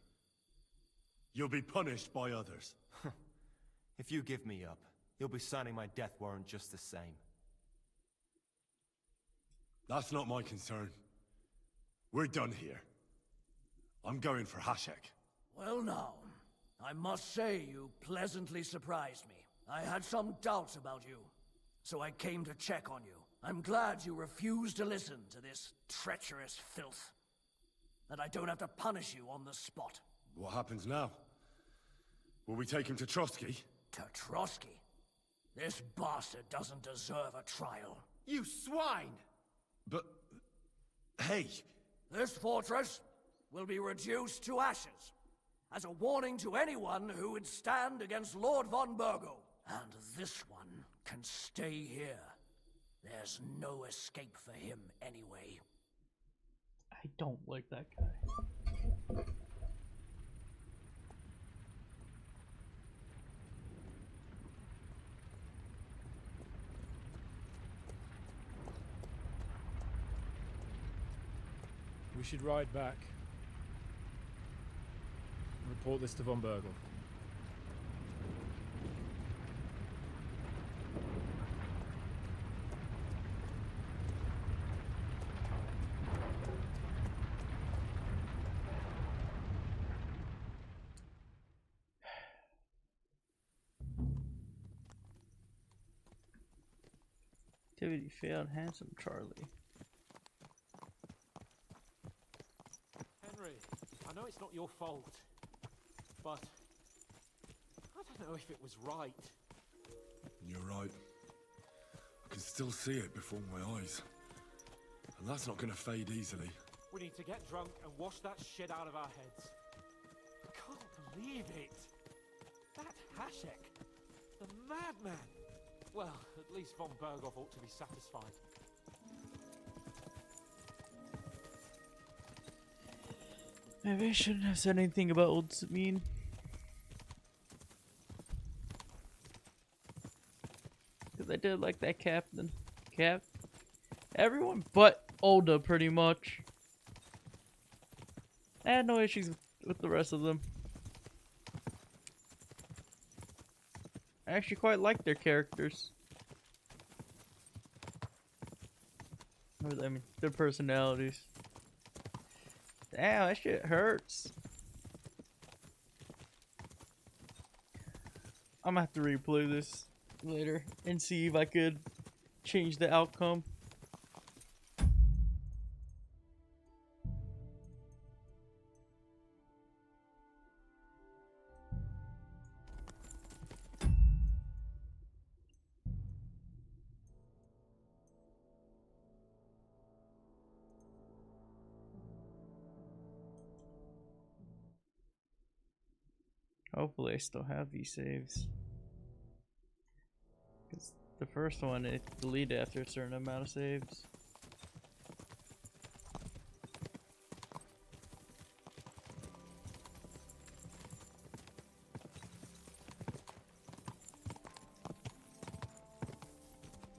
Speaker 5: You'll be punished by others.
Speaker 13: If you give me up, you'll be signing my death warrant just the same.
Speaker 5: That's not my concern. We're done here. I'm going for Hashek.
Speaker 18: Well now, I must say you pleasantly surprised me. I had some doubts about you, so I came to check on you. I'm glad you refused to listen to this treacherous filth. That I don't have to punish you on the spot.
Speaker 5: What happens now? Will we take him to Trotsky?
Speaker 18: To Trotsky? This bastard doesn't deserve a trial.
Speaker 13: You swine!
Speaker 5: But... hey!
Speaker 18: This fortress will be reduced to ashes, as a warning to anyone who would stand against Lord von Bergo. And this one can stay here. There's no escape for him anyway.
Speaker 1: I don't like that guy.
Speaker 20: We should ride back. Report this to von Bergel.
Speaker 1: Activity failed. Handsome Charlie.
Speaker 20: Henry, I know it's not your fault, but I don't know if it was right.
Speaker 5: You're right. I can still see it before my eyes. And that's not gonna fade easily.
Speaker 20: We need to get drunk and wash that shit out of our heads. I can't believe it. That Hashek, the madman. Well, at least von Berghoff ought to be satisfied.
Speaker 1: Maybe I shouldn't have said anything about old Sabine. Because I did like that captain. Everyone but Olda, pretty much. I had no issues with the rest of them. I actually quite like their characters. Or, I mean, their personalities. Damn, that shit hurts. I'm gonna have to replay this later and see if I could change the outcome. Hopefully I still have these saves. Because the first one, it deleted after a certain amount of saves.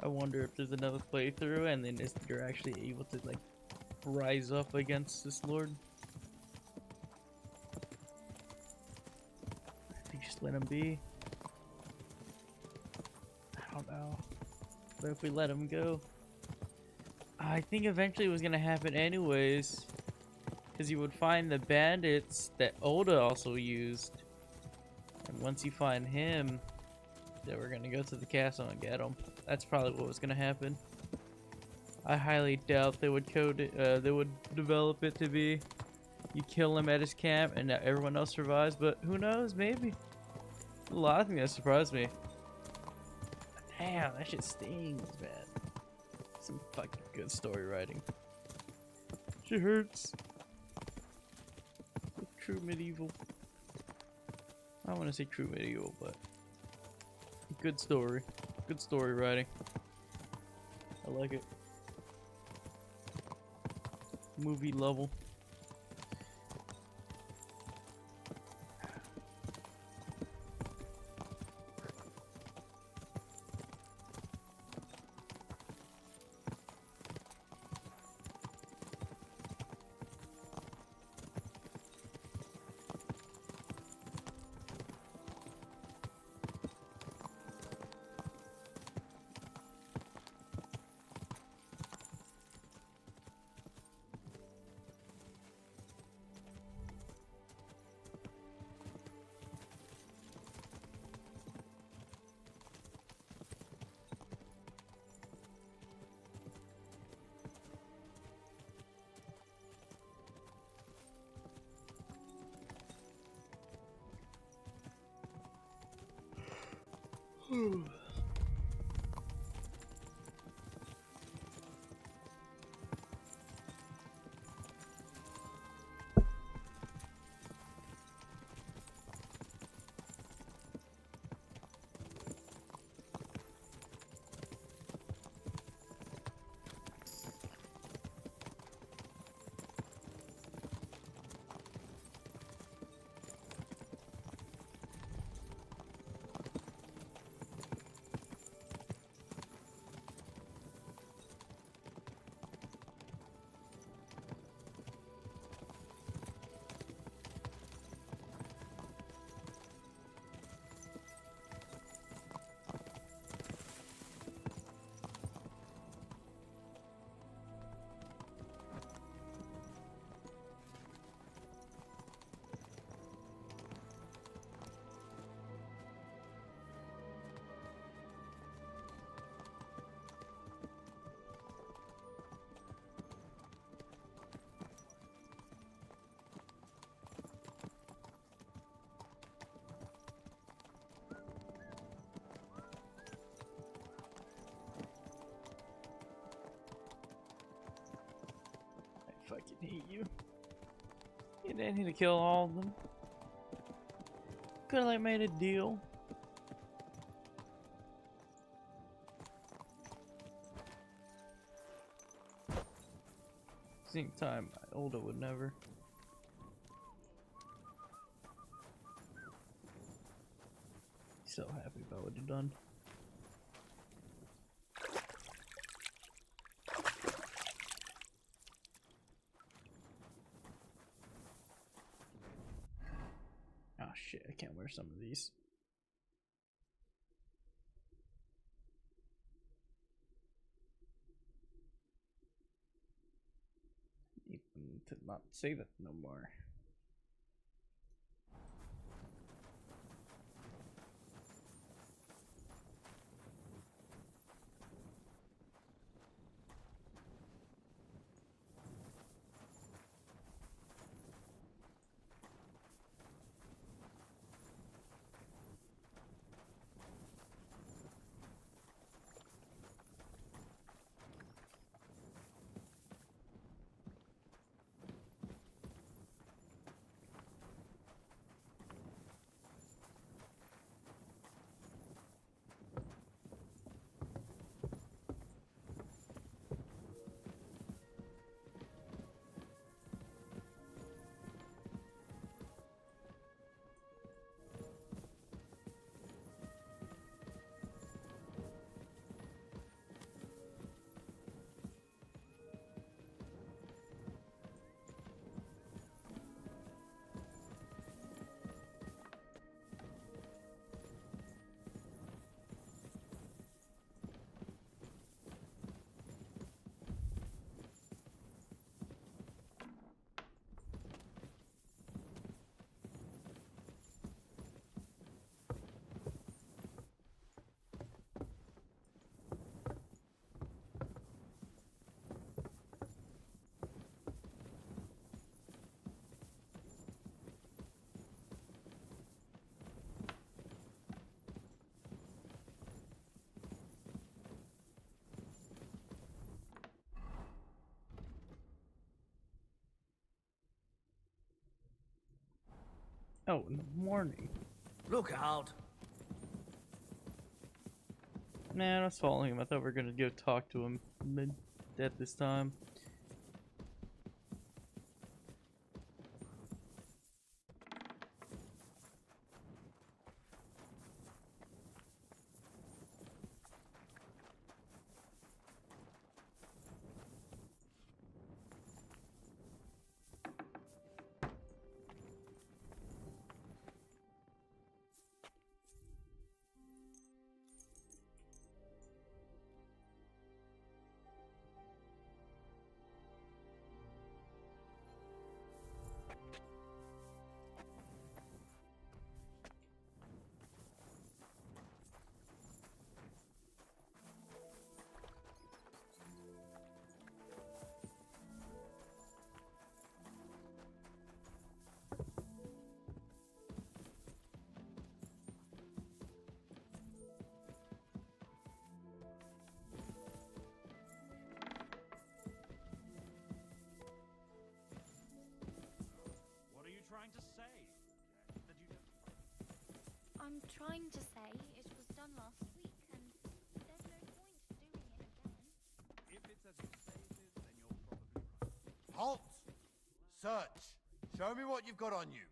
Speaker 1: I wonder if there's another playthrough and then you're actually able to like rise up against this lord. If you just let him be. I don't know. But if we let him go, I think eventually it was gonna happen anyways. Because you would find the bandits that Oda also used. And once you find him, then we're gonna go to the castle and get him. That's probably what was gonna happen. I highly doubt they would code it, they would develop it to be you kill him at his camp and everyone else survives, but who knows, maybe. A lot of things that surprised me. Damn, that shit stings, man. Some fucking good story writing. Shit hurts. True medieval. I don't want to say true medieval, but good story. Good story writing. I like it. Movie level. Fucking hate you. You didn't need to kill all of them. Could've like made a deal. Same time, Olda would never. So happy about what you've done. Oh shit, I can't wear some of these. to not save it no more. Oh, in the morning.
Speaker 18: Look out!
Speaker 1: Man, I was following him. I thought we were gonna go talk to him at this time.
Speaker 2: Trying to say that you
Speaker 7: I'm trying to say it was done last week, and there's no point doing it again.
Speaker 2: If it's as you say it is, then you're probably right.
Speaker 12: Halt! Search! Show me what you've got on you.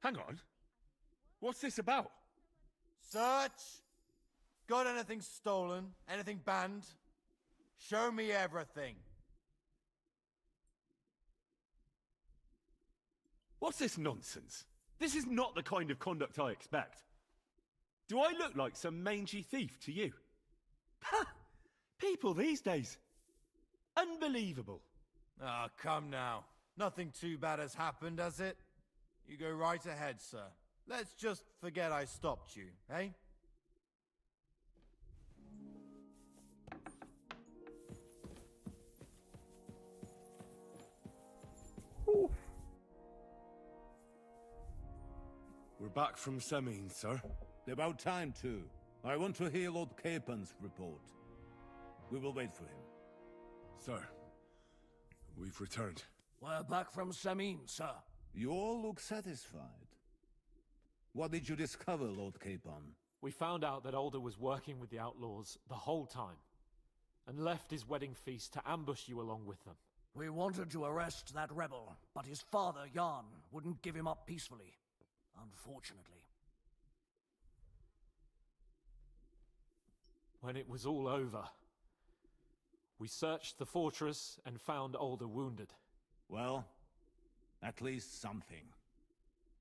Speaker 5: Hang on. What's this about?
Speaker 12: Search! Got anything stolen? Anything banned? Show me everything.
Speaker 5: What's this nonsense? This is not the kind of conduct I expect. Do I look like some mangy thief to you? Ha! People these days. Unbelievable.
Speaker 12: Ah, come now. Nothing too bad has happened, has it? You go right ahead, sir. Let's just forget I stopped you, eh?
Speaker 5: We're back from Semine, sir.
Speaker 21: About time, too. I want to hear Lord Capon's report. We will wait for him.
Speaker 5: Sir, we've returned.
Speaker 18: We're back from Semine, sir.
Speaker 21: You all look satisfied. What did you discover, Lord Capon?
Speaker 20: We found out that Alder was working with the outlaws the whole time, and left his wedding feast to ambush you along with them.
Speaker 18: We wanted to arrest that rebel, but his father, Jan, wouldn't give him up peacefully. Unfortunately.
Speaker 20: When it was all over, we searched the fortress and found Alder wounded.
Speaker 21: Well, at least something.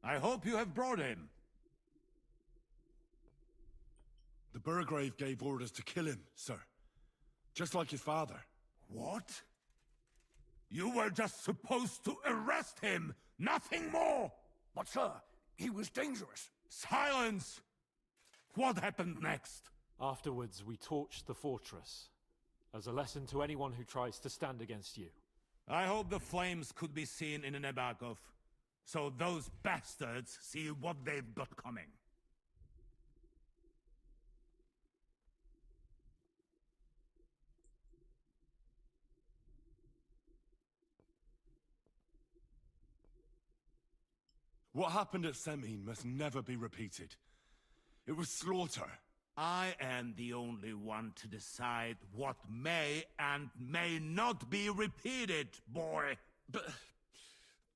Speaker 21: I hope you have brought him.
Speaker 5: The Burgrave gave orders to kill him, sir. Just like his father.
Speaker 8: What? You were just supposed to arrest him, nothing more!
Speaker 18: But sir, he was dangerous.
Speaker 8: Silence! What happened next?
Speaker 20: Afterwards, we torched the fortress, as a lesson to anyone who tries to stand against you.
Speaker 8: I hope the flames could be seen in Nebakov, so those bastards see what they've got coming.
Speaker 5: What happened at Semin must never be repeated. It was slaughter.
Speaker 8: I am the only one to decide what may and may not be repeated, boy.
Speaker 5: But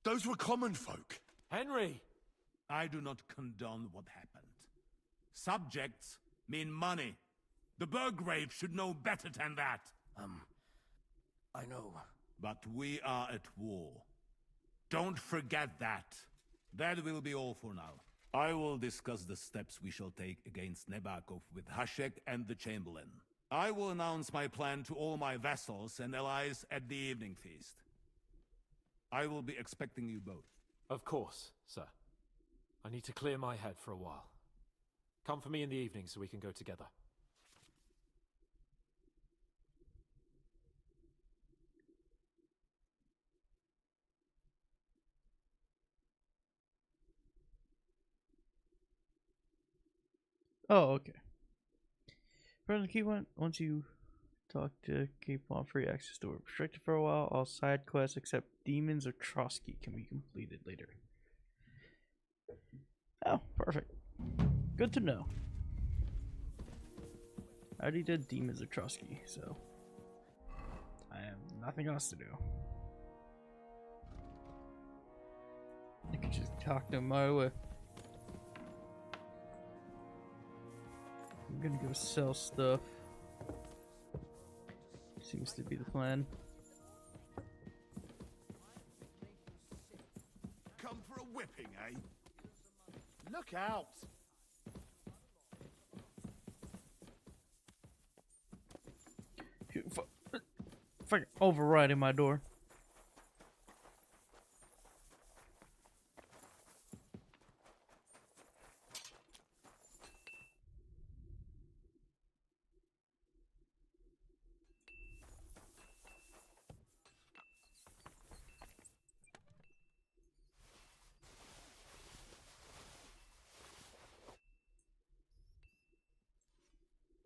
Speaker 5: those were common folk.
Speaker 20: Henry!
Speaker 8: I do not condone what happened. Subjects mean money. The Burgrave should know better than that.
Speaker 18: I know.
Speaker 8: But we are at war. Don't forget that. That will be all for now. I will discuss the steps we shall take against Nebakov with Hashek and the Chamberlain. I will announce my plan to all my vassals and allies at the evening feast. I will be expecting you both.
Speaker 20: Of course, sir. I need to clear my head for a while. Come for me in the evening so we can go together.
Speaker 1: Oh, okay. Press the key once you talk to keep on free access to it. Restricted for a while. All side quests except demons or Trotsky can be completed later. Oh, perfect. Good to know. I already did demons or Trotsky, so I have nothing else to do. I can just talk to him my way. I'm gonna go sell stuff. Seems to be the plan.
Speaker 8: Come for a whipping, eh?
Speaker 12: Look out!
Speaker 1: Fucking overriding my door.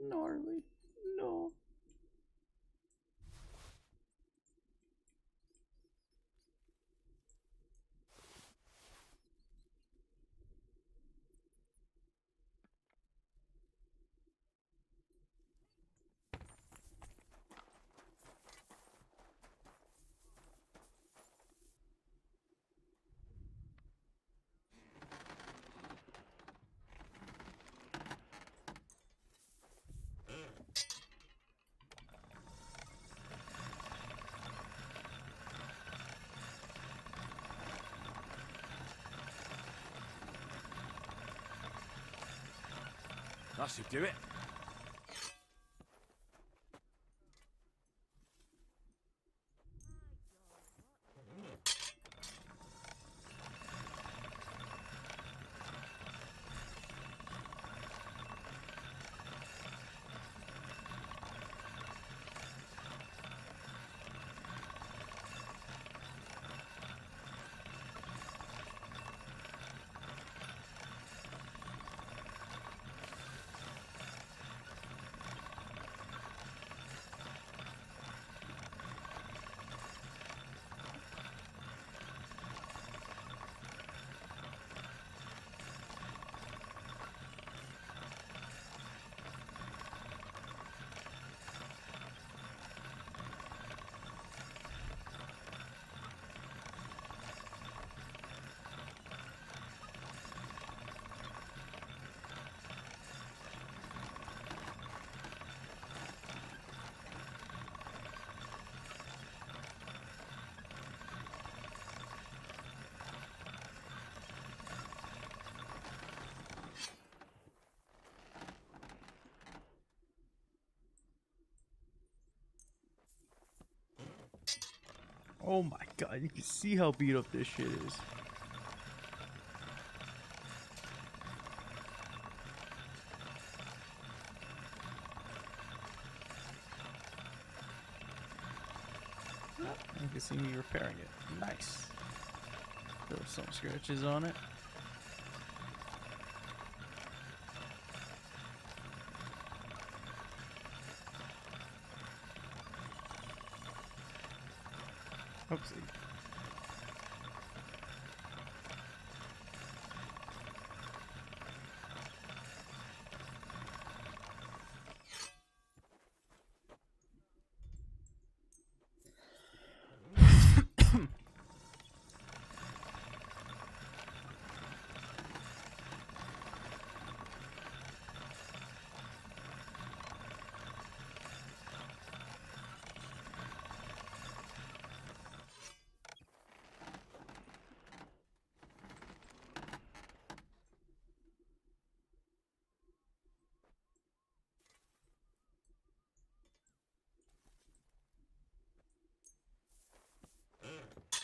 Speaker 1: Gnarly. No.
Speaker 10: That should do it.
Speaker 1: Oh my god, you can see how beat up this shit is. You can see me repairing it. Nice. There were some scratches on it. Oopsie.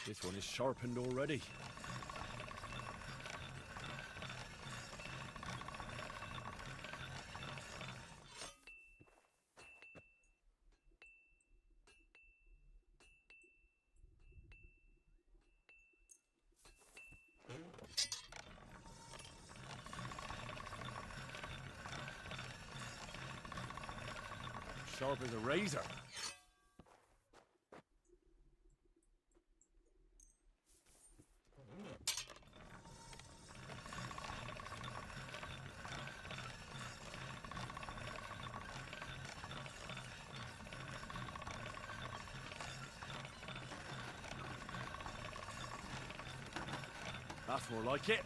Speaker 5: This one is sharpened already. Sharp as a razor. That's more like it.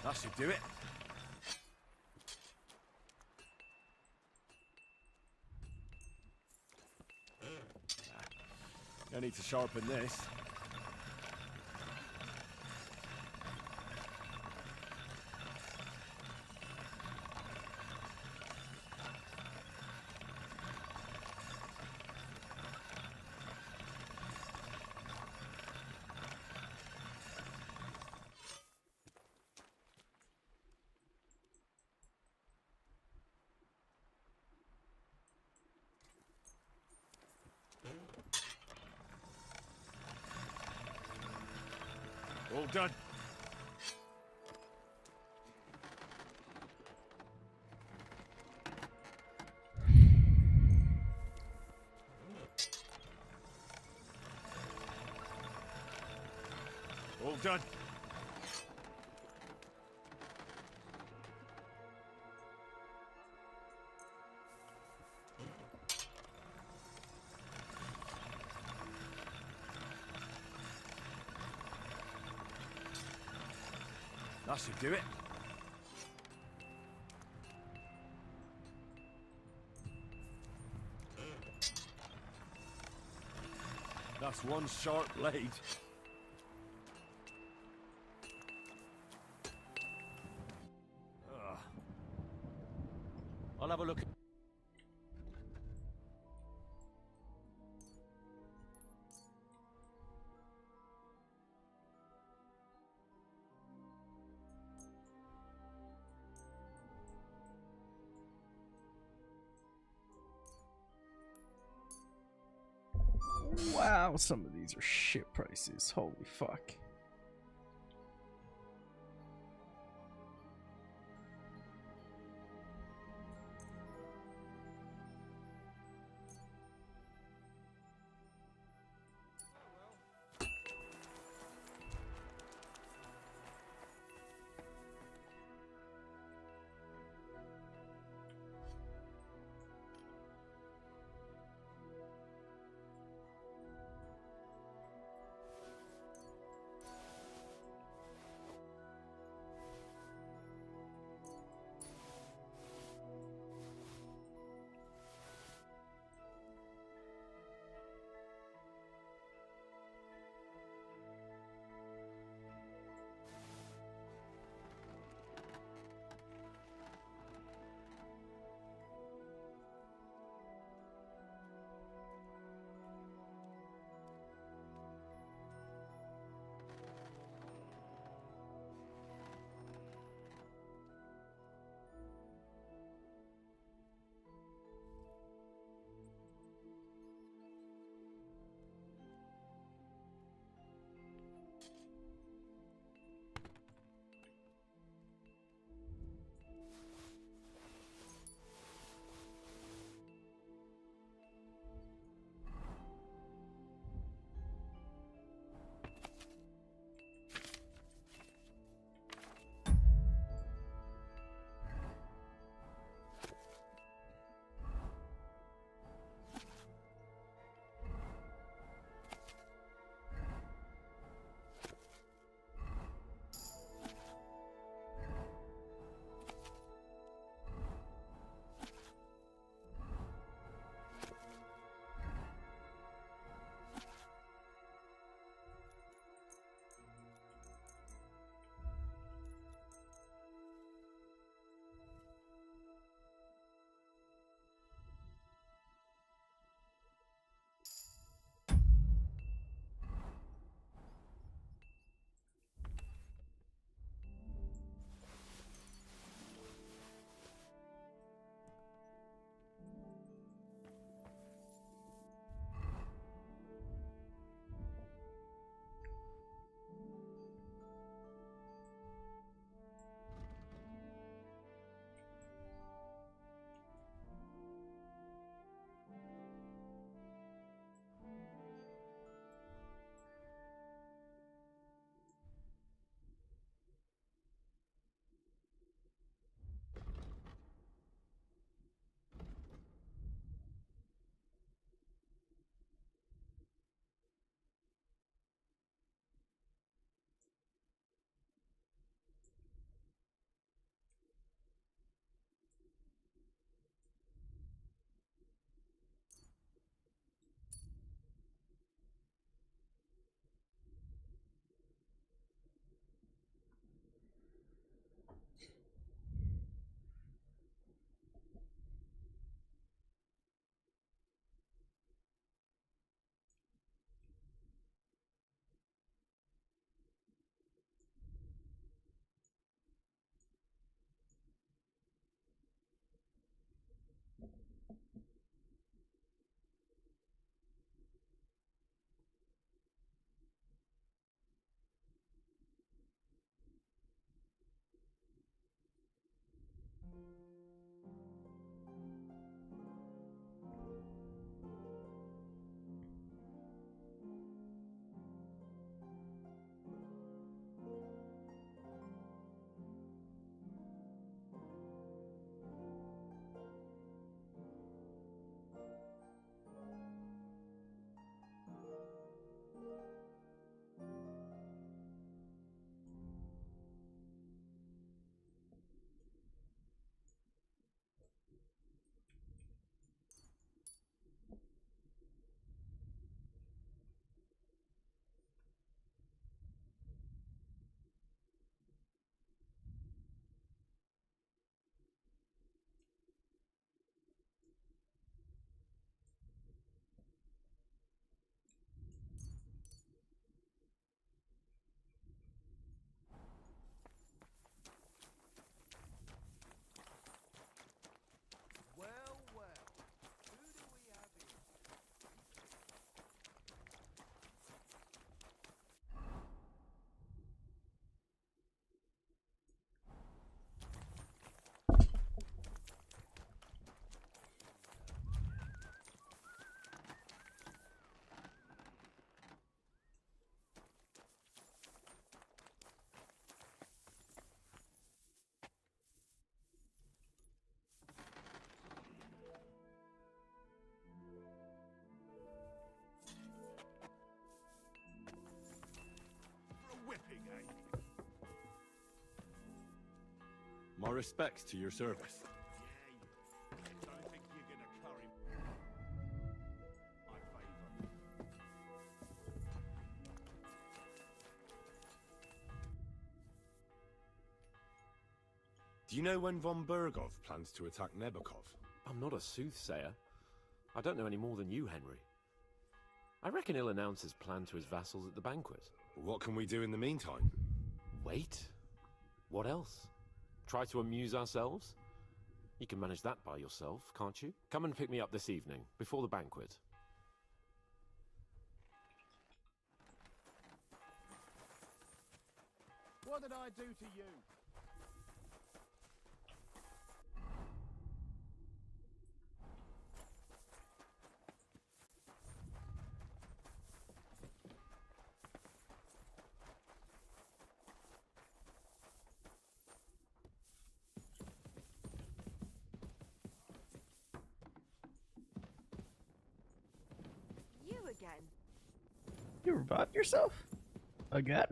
Speaker 5: That should do it. No need to sharpen this. All done. All done. That should do it. That's one sharp blade. I'll have a look.
Speaker 1: Wow, some of these are shit prices. Holy fuck.
Speaker 5: respects to your service.
Speaker 8: Don't think you're gonna curry my favour.
Speaker 5: Do you know when von Bergov plans to attack Nebukov?
Speaker 20: I'm not a soothsayer. I don't know any more than you, Henry. I reckon he'll announce his plan to his vassals at the banquet.
Speaker 5: What can we do in the meantime?
Speaker 20: Wait? What else? Try to amuse ourselves? You can manage that by yourself, can't you? Come and pick me up this evening, before the banquet.
Speaker 8: What did I do to you?
Speaker 22: You again?
Speaker 1: You revived yourself? Again?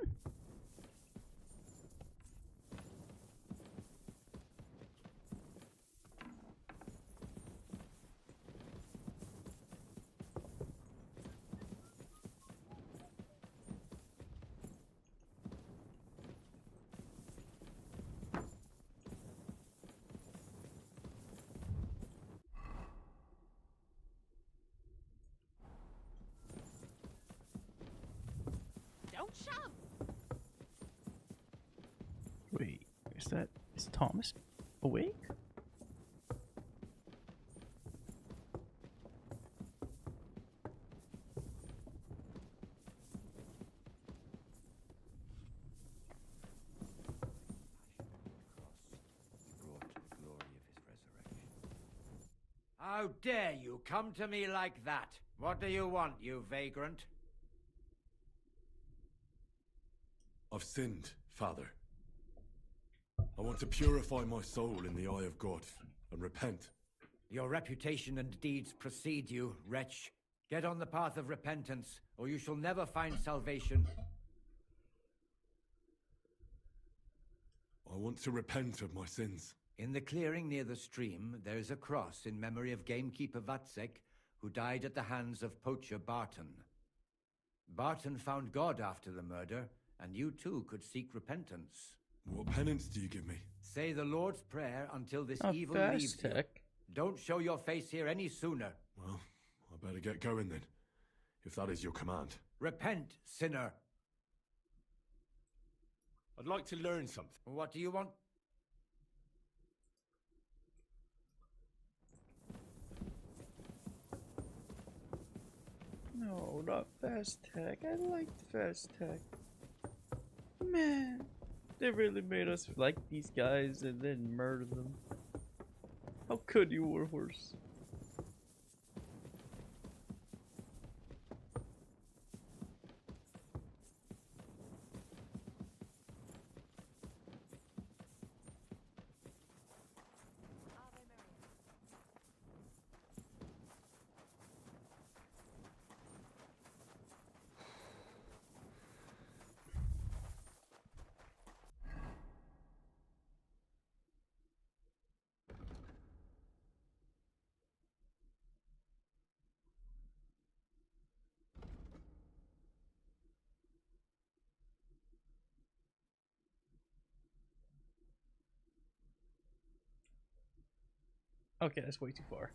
Speaker 22: Don't shove!
Speaker 1: Wait, is Thomas awake?
Speaker 14: How dare you come to me like that? What do you want, you vagrant?
Speaker 5: I've sinned, Father. I want to purify my soul in the eye of God and repent.
Speaker 14: Your reputation and deeds precede you, wretch. Get on the path of repentance, or you shall never find salvation.
Speaker 5: I want to repent of my sins.
Speaker 14: In the clearing near the stream, there is a cross in memory of gamekeeper Vatsek, who died at the hands of poacher Barton. Barton found God after the murder, and you too could seek repentance.
Speaker 5: What penance do you give me?
Speaker 14: Say the Lord's Prayer until this
Speaker 1: Oh,
Speaker 14: evil
Speaker 1: fast
Speaker 14: leaves you.
Speaker 1: tech.
Speaker 14: Don't show your face here any sooner.
Speaker 5: Well, I better get going then, if that is your command.
Speaker 14: Repent, sinner.
Speaker 5: I'd like to learn something.
Speaker 14: What do you want?
Speaker 1: No, not fast tech. I liked fast tech. Man, they really made us like these guys and then murder them. How could you, Warhorse? Okay, that's way too far.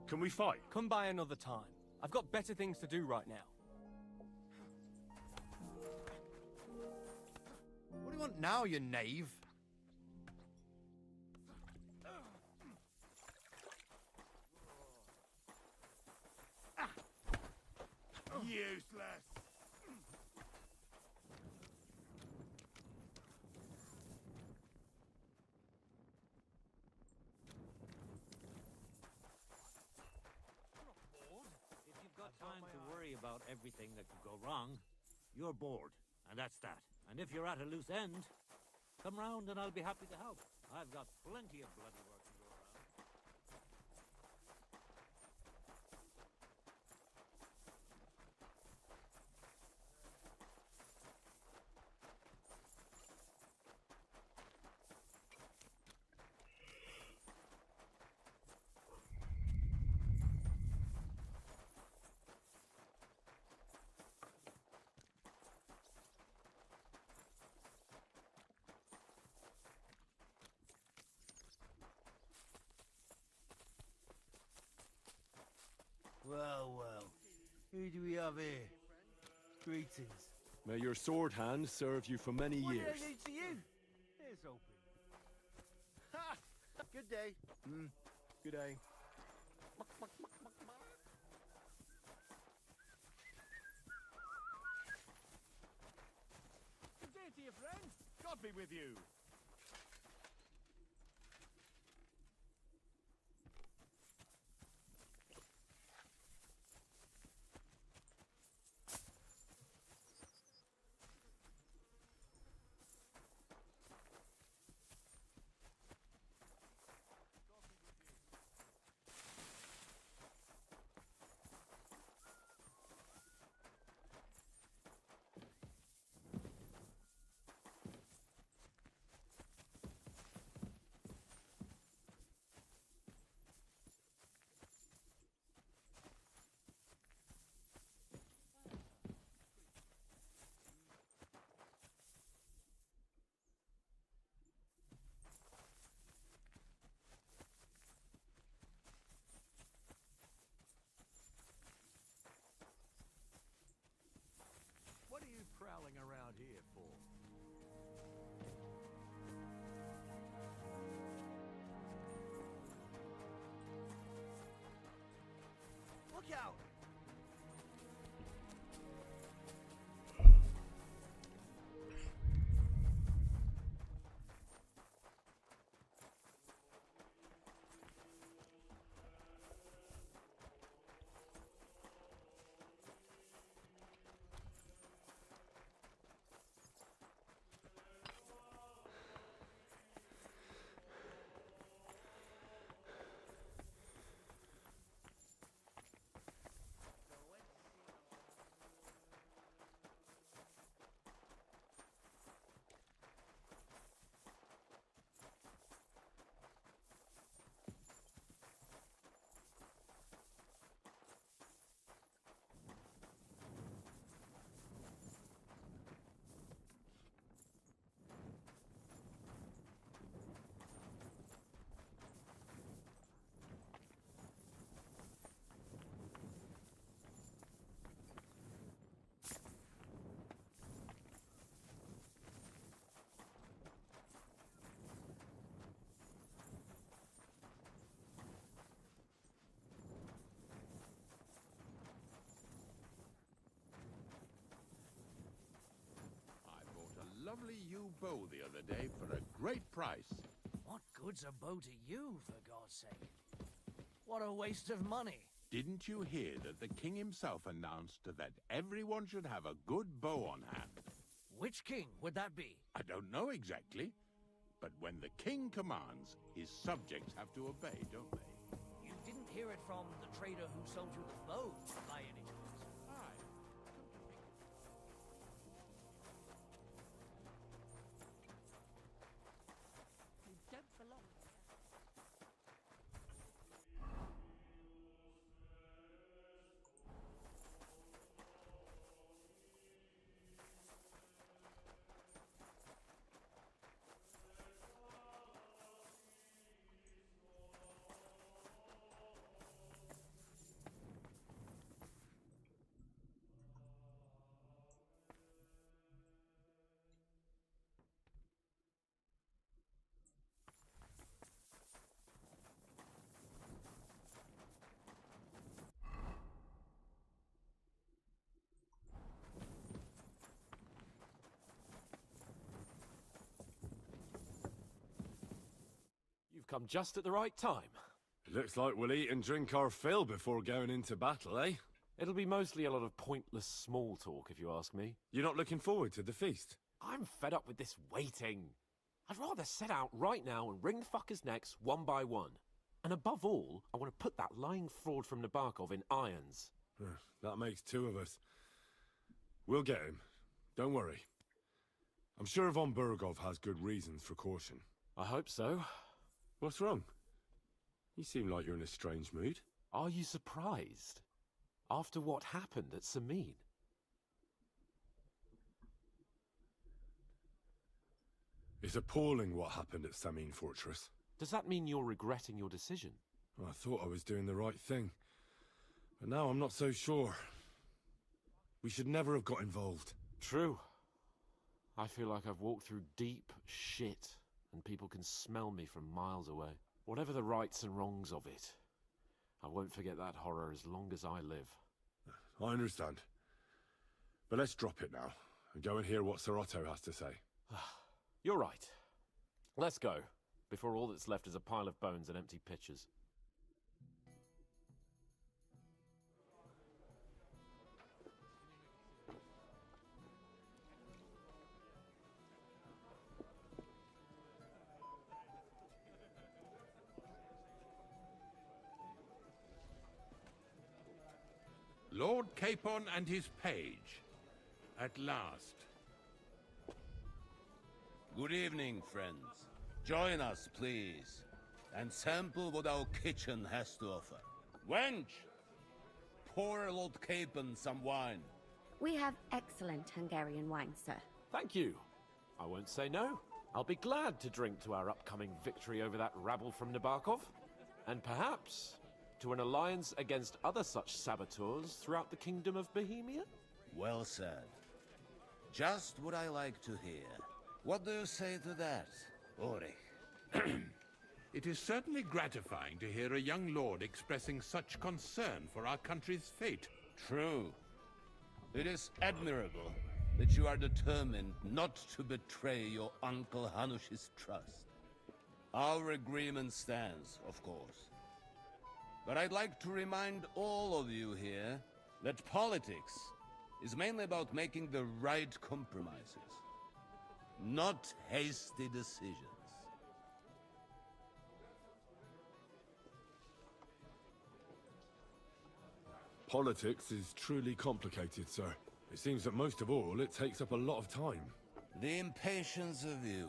Speaker 5: Can we fight?
Speaker 19: Come by another time. I've got better things to do right now.
Speaker 14: What do you want now, you knave?
Speaker 8: Useless.
Speaker 16: If you've got time to worry
Speaker 3: worry about everything that could go wrong. You're bored, and that's that. And if you're at a loose end, come round and I'll be happy to help. I've got plenty of bloody work to go around.
Speaker 9: Well, well. Who do we have here? Greetings.
Speaker 5: May your sword hand serve you for many
Speaker 9: What
Speaker 5: years.
Speaker 9: did I do to you? It's open. Ha! Good day.
Speaker 5: Good day.
Speaker 8: Good day to you, friend. God be with you.
Speaker 18: What are you prowling around here for?
Speaker 9: Look out!
Speaker 11: Lovely yew bow the other day for a great price.
Speaker 18: What good's a bow to you, for God's sake? What a waste of money.
Speaker 11: Didn't you hear that the king himself announced that everyone should have a good bow on hand?
Speaker 18: Which king would that be?
Speaker 11: I don't know exactly, but when the king commands, his subjects have to obey, don't they?
Speaker 18: You didn't hear it from the trader who sold you the bow, by any chance?
Speaker 20: You've come just at the right time.
Speaker 5: Looks like we'll eat and drink our fill before going into battle, eh?
Speaker 20: It'll be mostly a lot of pointless small talk, if you ask me.
Speaker 5: You're not looking forward to the feast?
Speaker 20: I'm fed up with this waiting. I'd rather set out right now and wring the fuckers' necks one by one. And above all, I want to put that lying fraud from Nabokov in irons.
Speaker 5: That makes two of us. We'll get him. Don't worry. I'm sure Von Burgov has good reasons for caution.
Speaker 20: I hope so.
Speaker 5: What's wrong? You seem like you're in a strange mood.
Speaker 20: Are you surprised? After what happened at Samin?
Speaker 5: It's appalling what happened at Samin Fortress.
Speaker 20: Does that mean you're regretting your decision?
Speaker 5: I thought I was doing the right thing. But now I'm not so sure. We should never have got involved.
Speaker 20: True. I feel like I've walked through deep shit, and people can smell me from miles away. Whatever the rights and wrongs of it, I won't forget that horror as long as I live.
Speaker 5: I understand. But let's drop it now, and go and hear what Sir Otto has to say.
Speaker 20: You're right. Let's go, before all that's left is a pile of bones and empty pitchers.
Speaker 8: Lord Capon and his page. At last.
Speaker 21: Good evening, friends. Join us, please, and sample what our kitchen has to offer. Wench! Pour Lord Capon some wine.
Speaker 6: We have excellent Hungarian wine, sir.
Speaker 20: Thank you. I won't say no. I'll be glad to drink to our upcoming victory over that rabble from Nabokov, and perhaps to an alliance against other such saboteurs throughout the Kingdom of Bohemia?
Speaker 21: Well said. Just what I like to hear. What do you say to that, Ulrich?
Speaker 8: It is certainly gratifying to hear a young lord expressing such concern for our country's fate.
Speaker 21: True. It is admirable that you are determined not to betray your Uncle Hanush's trust. Our agreement stands, of course. But I'd like to remind all of you here that politics is mainly about making the right compromises, not hasty decisions.
Speaker 5: Politics is truly complicated, sir. It seems that most of all, it takes up a lot of time.
Speaker 21: The impatience of youth.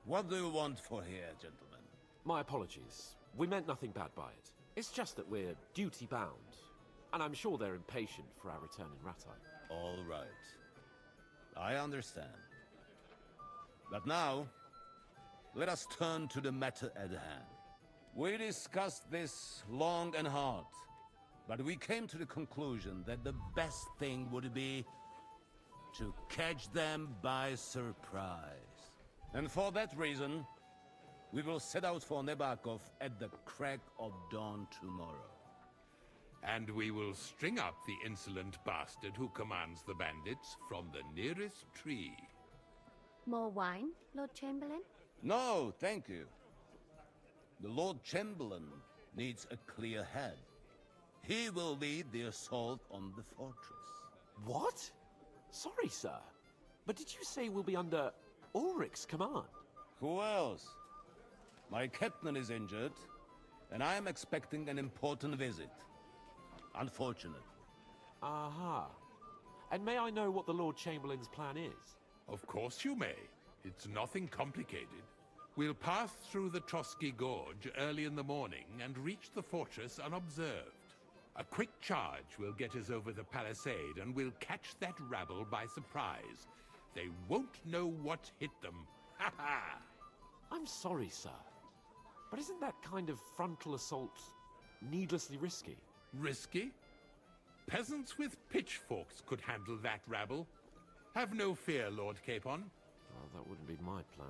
Speaker 21: What do you want for here, gentlemen?
Speaker 20: My apologies. We meant nothing bad by it. It's just that we're duty-bound, and I'm sure they're impatient for our return in Rattay.
Speaker 21: All right. I understand. But now, let us turn to the matter at hand. We discussed this long and hard, but we came to the conclusion that the best thing would be to catch them by surprise. And for that reason, we will set out for Nabokov at the crack of dawn tomorrow.
Speaker 8: And we will string up the insolent bastard who commands the bandits from the nearest tree.
Speaker 6: More wine, Lord Chamberlain?
Speaker 21: No, thank you. The Lord Chamberlain needs a clear head. He will lead the assault on the fortress.
Speaker 20: What? Sorry, sir. But did you say we'll be under Ulrich's command?
Speaker 21: Who else? My captain is injured, and I am expecting an important visit. Unfortunate.
Speaker 20: Aha. And may I know what the Lord Chamberlain's plan is?
Speaker 8: Of course you may. It's nothing complicated. We'll pass through the Trotsky Gorge early in the morning and reach the fortress unobserved. A quick charge will get us over the palisade, and we'll catch that rabble by surprise. They won't know what hit them. Ha ha!
Speaker 20: I'm sorry, sir. But isn't that kind of frontal assault needlessly risky?
Speaker 8: Risky? Peasants with pitchforks could handle that rabble. Have no fear, Lord Capon.
Speaker 20: Well, that wouldn't be my plan.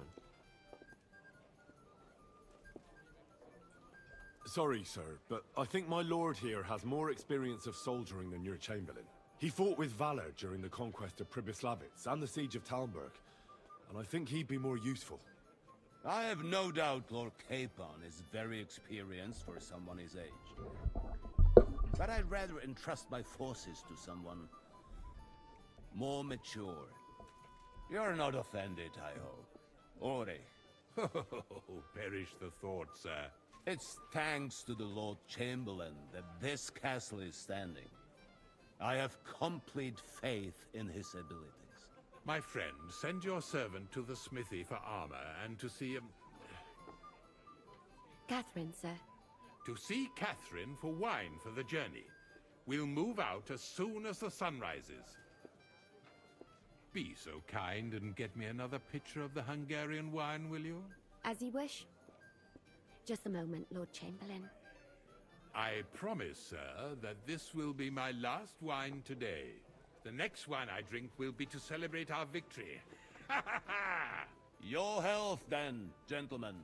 Speaker 5: Sorry, sir, but I think my lord here has more experience of soldiering than your Chamberlain. He fought with valor during the conquest of Pribyslavitz and the siege of Talmberg, and I think he'd be more useful.
Speaker 21: I have no doubt Lord Capon is very experienced for someone his age. But I'd rather entrust my forces to someone more mature. You're not offended, I hope. Ore.
Speaker 12: Oh, perish the thought, sir.
Speaker 21: It's thanks to the Lord Chamberlain that this castle is standing. I have complete faith in his abilities.
Speaker 12: My friend, send your servant to the smithy for armor and to see
Speaker 6: Catherine, sir.
Speaker 12: To see Catherine for wine for the journey. We'll move out as soon as the sun rises. Be so kind and get me another pitcher of the Hungarian wine, will you?
Speaker 6: As you wish. Just a moment, Lord Chamberlain.
Speaker 12: I promise, sir, that this will be my last wine today. The next wine I drink will be to celebrate our victory.
Speaker 21: Your health, then, gentlemen.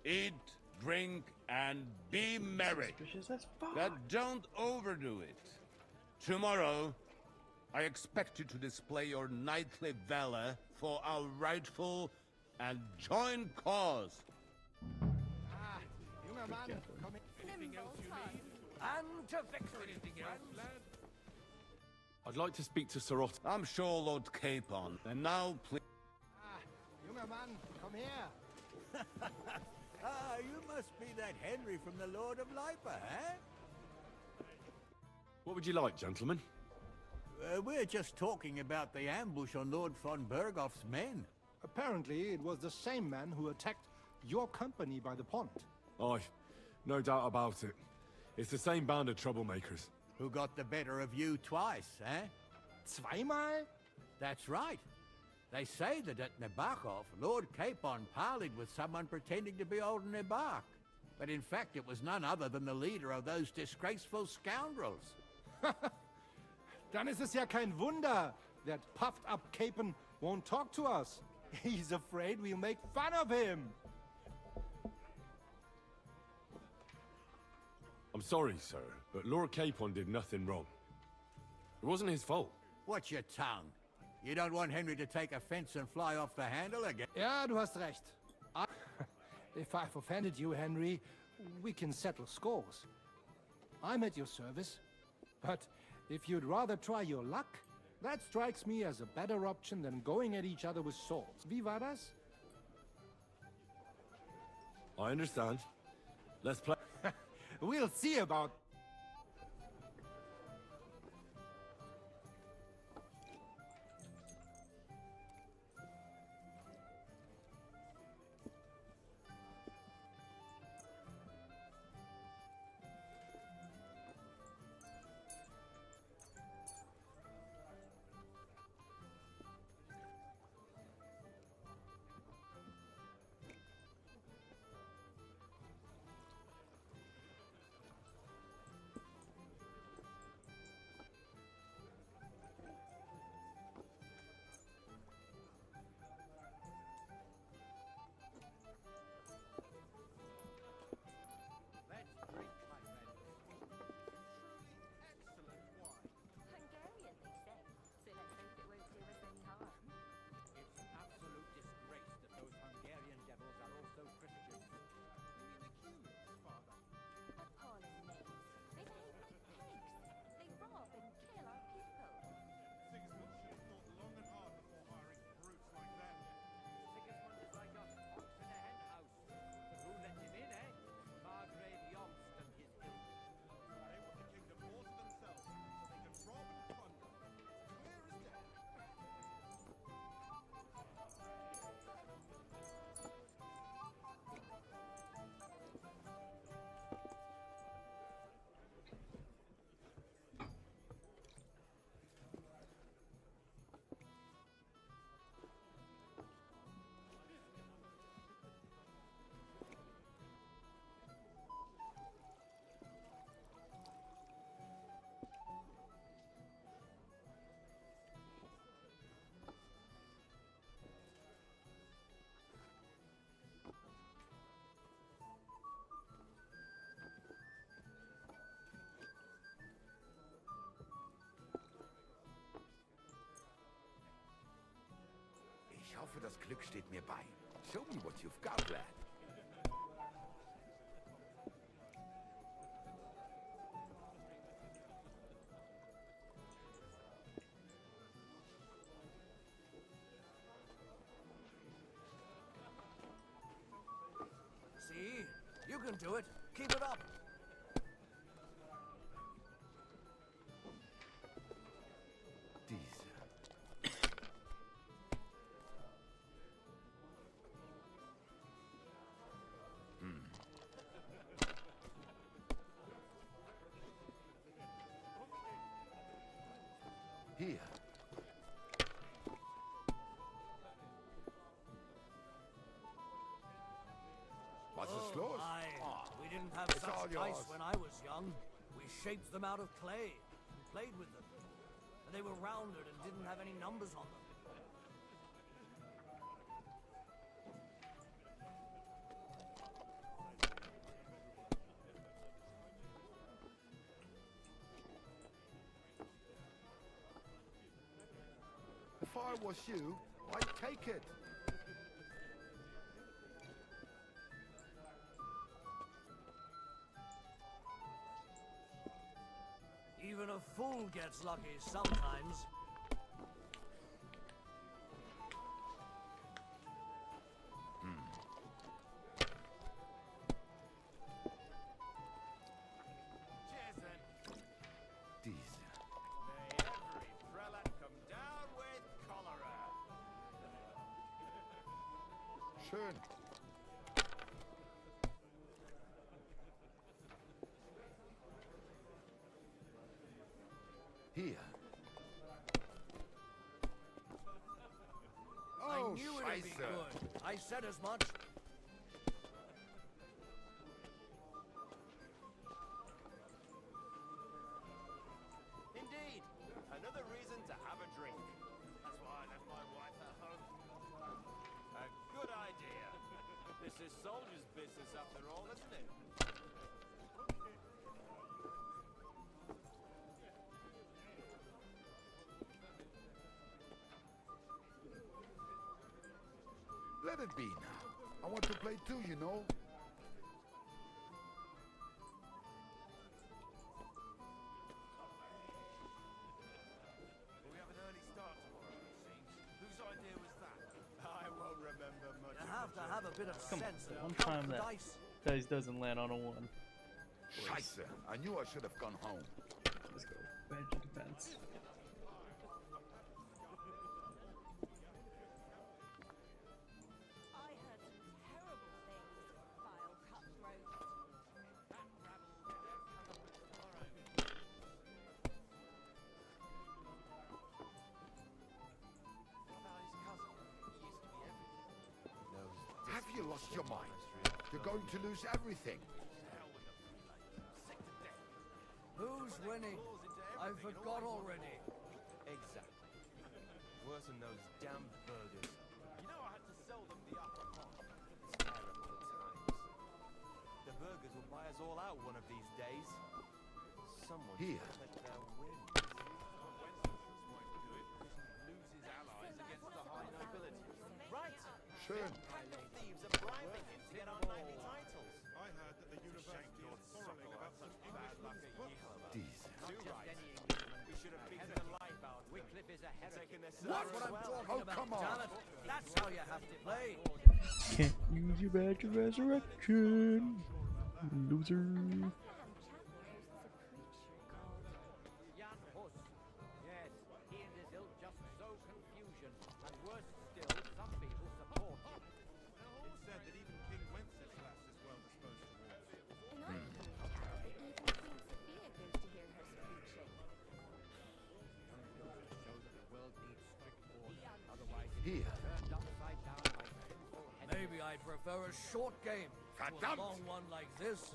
Speaker 21: Eat, drink, and be merry. But don't overdo it. Tomorrow, I expect you to display your knightly valor for our rightful and joint cause.
Speaker 11: Junger Mann, komm in. Anything else you need? And to victory. Anything else, lad?
Speaker 5: I'd like to speak to Sir Otto.
Speaker 21: I'm sure Lord Capon. And now, please.
Speaker 11: Junger Mann, komm her.
Speaker 15: You must be that Henry from the Lord of Lipa, eh?
Speaker 5: What would you like, gentlemen?
Speaker 15: We're just talking about the ambush on Lord von Bergoff's men.
Speaker 17: Apparently, it was the same man who attacked your company by the pond.
Speaker 5: Aye, no doubt about it. It's the same band of troublemakers.
Speaker 15: Who got the better of you twice, eh?
Speaker 17: Zweimal?
Speaker 15: That's right. They say that at Nabokov, Lord Capon parleyed with someone pretending to be old Nabok. But in fact, it was none other than the leader of those disgraceful scoundrels.
Speaker 17: Dann ist es ja kein Wunder that puffed-up Capon won't talk to us. He's afraid we'll make fun of him.
Speaker 5: I'm sorry, sir, but Lord Capon did nothing wrong. It wasn't his fault.
Speaker 15: Watch your tongue. You don't want Henry to take offense and fly off the handle again?
Speaker 17: Ja, du hast recht. If I've offended you, Henry, we can settle scores. I'm at your service. But if you'd rather try your luck, that strikes me as a better option than going at each other with swords. Wie war das?
Speaker 5: I understand. Let's play.
Speaker 17: We'll see about...
Speaker 11: Ich hoffe, das Glück steht mir bei. Show me what you've got, lad.
Speaker 18: can do it. Keep it up.
Speaker 21: Here. What's the scores?
Speaker 18: We didn't have
Speaker 21: it's all
Speaker 18: such
Speaker 21: yours.
Speaker 18: dice when I was young. We shaped them out of clay and played with them. And they were rounded and didn't have any numbers on them.
Speaker 21: If I was you, I'd take it.
Speaker 18: Even a fool gets lucky sometimes.
Speaker 8: Cheers then.
Speaker 21: Diese.
Speaker 8: May every prelate come down with cholera.
Speaker 21: Schön. Hier.
Speaker 18: I
Speaker 21: Oh,
Speaker 18: knew it'd be
Speaker 21: Scheiße.
Speaker 18: good. I said as much.
Speaker 8: Indeed, another reason to have a drink. That's why I left my wife at home. A good idea. This is soldier's business after all, isn't it?
Speaker 21: Let it be now. I want to play too, you know.
Speaker 8: We have an early start tomorrow, it seems. Whose idea was that? I won't remember much.
Speaker 18: You have to have a bit of
Speaker 4: Come on,
Speaker 18: sense and
Speaker 4: one
Speaker 18: count
Speaker 4: time
Speaker 18: the
Speaker 4: that
Speaker 18: dice.
Speaker 4: dice doesn't land on a 1.
Speaker 21: Scheiße. I knew I should have gone home.
Speaker 4: Let's go. Badge of defense.
Speaker 7: I heard some terrible things, vile cutthroats.
Speaker 8: That rabble will come up tomorrow. What about his cousin? He used to be everything.
Speaker 21: Have you lost your mind? You're going to lose everything.
Speaker 18: Who's winning? I forgot already.
Speaker 8: Exactly. Worse than those damn burgers. You know I had to sell them the upper pot. Terrible times. The burgers will buy us all out one of these days. Someone
Speaker 21: Here.
Speaker 8: should take their wins. Wenceslas won't do it because he loses allies against the high nobility. Right.
Speaker 21: Schön.
Speaker 8: Pack of thieves are bribing him to get our 90 titles. I heard that the university is quarreling about such bad luck at Yale.
Speaker 21: Diese.
Speaker 8: Too right. We should have beaten the life out of
Speaker 18: Wycliffe is a
Speaker 8: taken their
Speaker 18: That's what I'm talking about,
Speaker 21: come on.
Speaker 18: damn it. That's how you have to play.
Speaker 1: Can't use your badge of resurrection, loser.
Speaker 14: Jan Hus. Yes, he and his ilk just sow confusion. And worse still, some people support him.
Speaker 8: It's said that even King Wenceslas is well disposed towards him.
Speaker 6: And I heard that even Queen Sophia goes to hear her preaching.
Speaker 14: Shows that the world needs strict order. Otherwise,
Speaker 21: Here.
Speaker 14: it's turned upside down by sinful heaven.
Speaker 18: Maybe I'd prefer a short game to a
Speaker 21: Verdammt!
Speaker 18: long one like this.